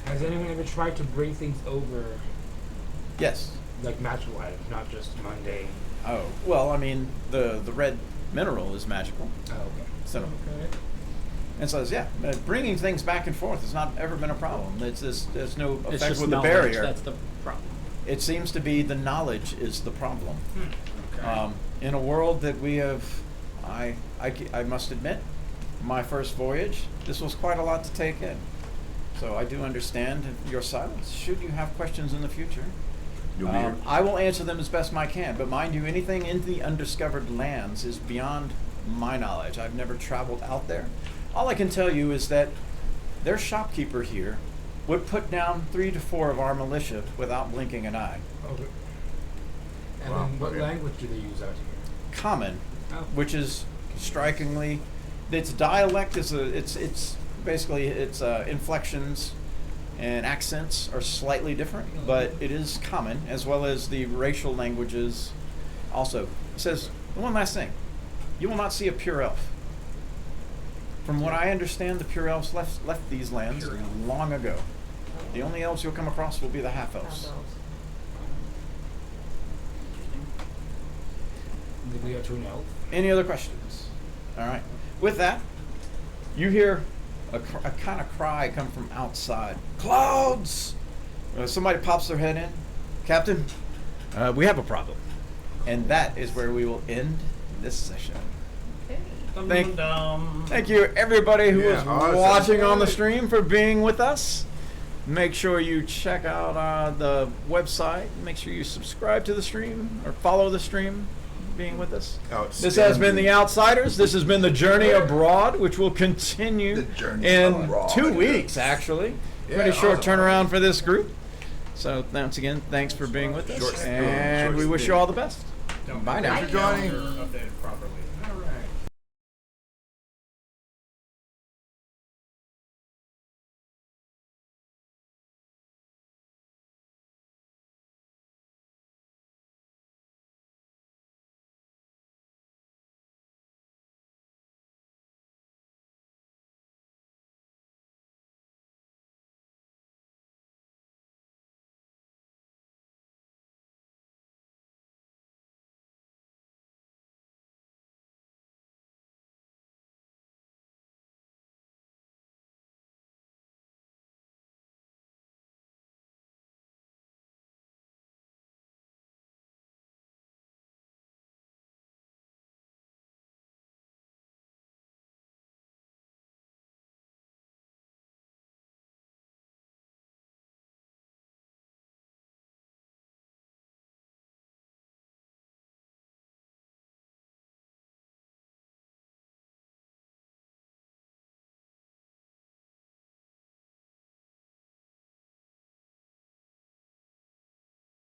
S8: Has anyone ever tried to bring things over,
S2: yes.
S8: like magical items, not just mundane?
S2: Oh, well, I mean, the red mineral is magical.
S8: Oh, okay.
S2: So,
S8: Okay.
S2: and so, yeah, bringing things back and forth has not ever been a problem. There's no
S7: It's
S2: effect
S7: just
S2: with the
S7: knowledge,
S2: barrier.
S7: that's the problem.
S2: It seems to be the knowledge is the problem.
S10: Okay.
S2: In a world that we have, I must admit, my first voyage, this was quite a lot to take in. So I do understand your silence. Should you have questions in the future,
S3: You'll be here.
S2: I will answer them as best I can. But mind you, anything in the undiscovered lands is beyond my knowledge. I've never traveled out there. All I can tell you is that their shopkeeper here would put down 3 to 4 of our militia without blinking an eye.
S8: Okay. And
S3: Wow,
S8: then what
S3: okay.
S8: language do they use out here?
S2: Common,
S8: Oh.
S2: which is strikingly, its dialect is it's basically its inflections and accents are slightly different, but it is common, as well as the racial languages. Also, it says one last thing: you will not see a pure elf. From what I understand, the pure elves left these lands long ago. The only elves you'll come across will be the half elves.
S8: Did we go to an elf?
S2: Any other questions? All right. With that, you hear a kind of cry come from outside. Clouds! Somebody pops their head in. Captain, we have a problem. And that is where we will end this session. Thank you, everybody who
S3: Yeah,
S2: is
S3: awesome.
S2: watching on the stream, for being with us. Make sure you check out the website. Make sure you subscribe to the stream or follow the stream, being with us. This has been The Outsiders. This has been The Journey Abroad, which will continue
S3: The Journey
S2: in
S3: Abroad.
S2: 2 weeks, actually.
S3: Yeah,
S2: Pretty short
S3: awesome.
S2: turnaround for this group. So, once again, thanks for being with us.
S3: Short-
S2: And
S3: short
S2: we wish
S3: stint.
S2: you all the best.
S10: Don't
S2: Bye
S10: make
S2: now.
S10: sure
S3: Thanks for joining.
S10: they're updated properly.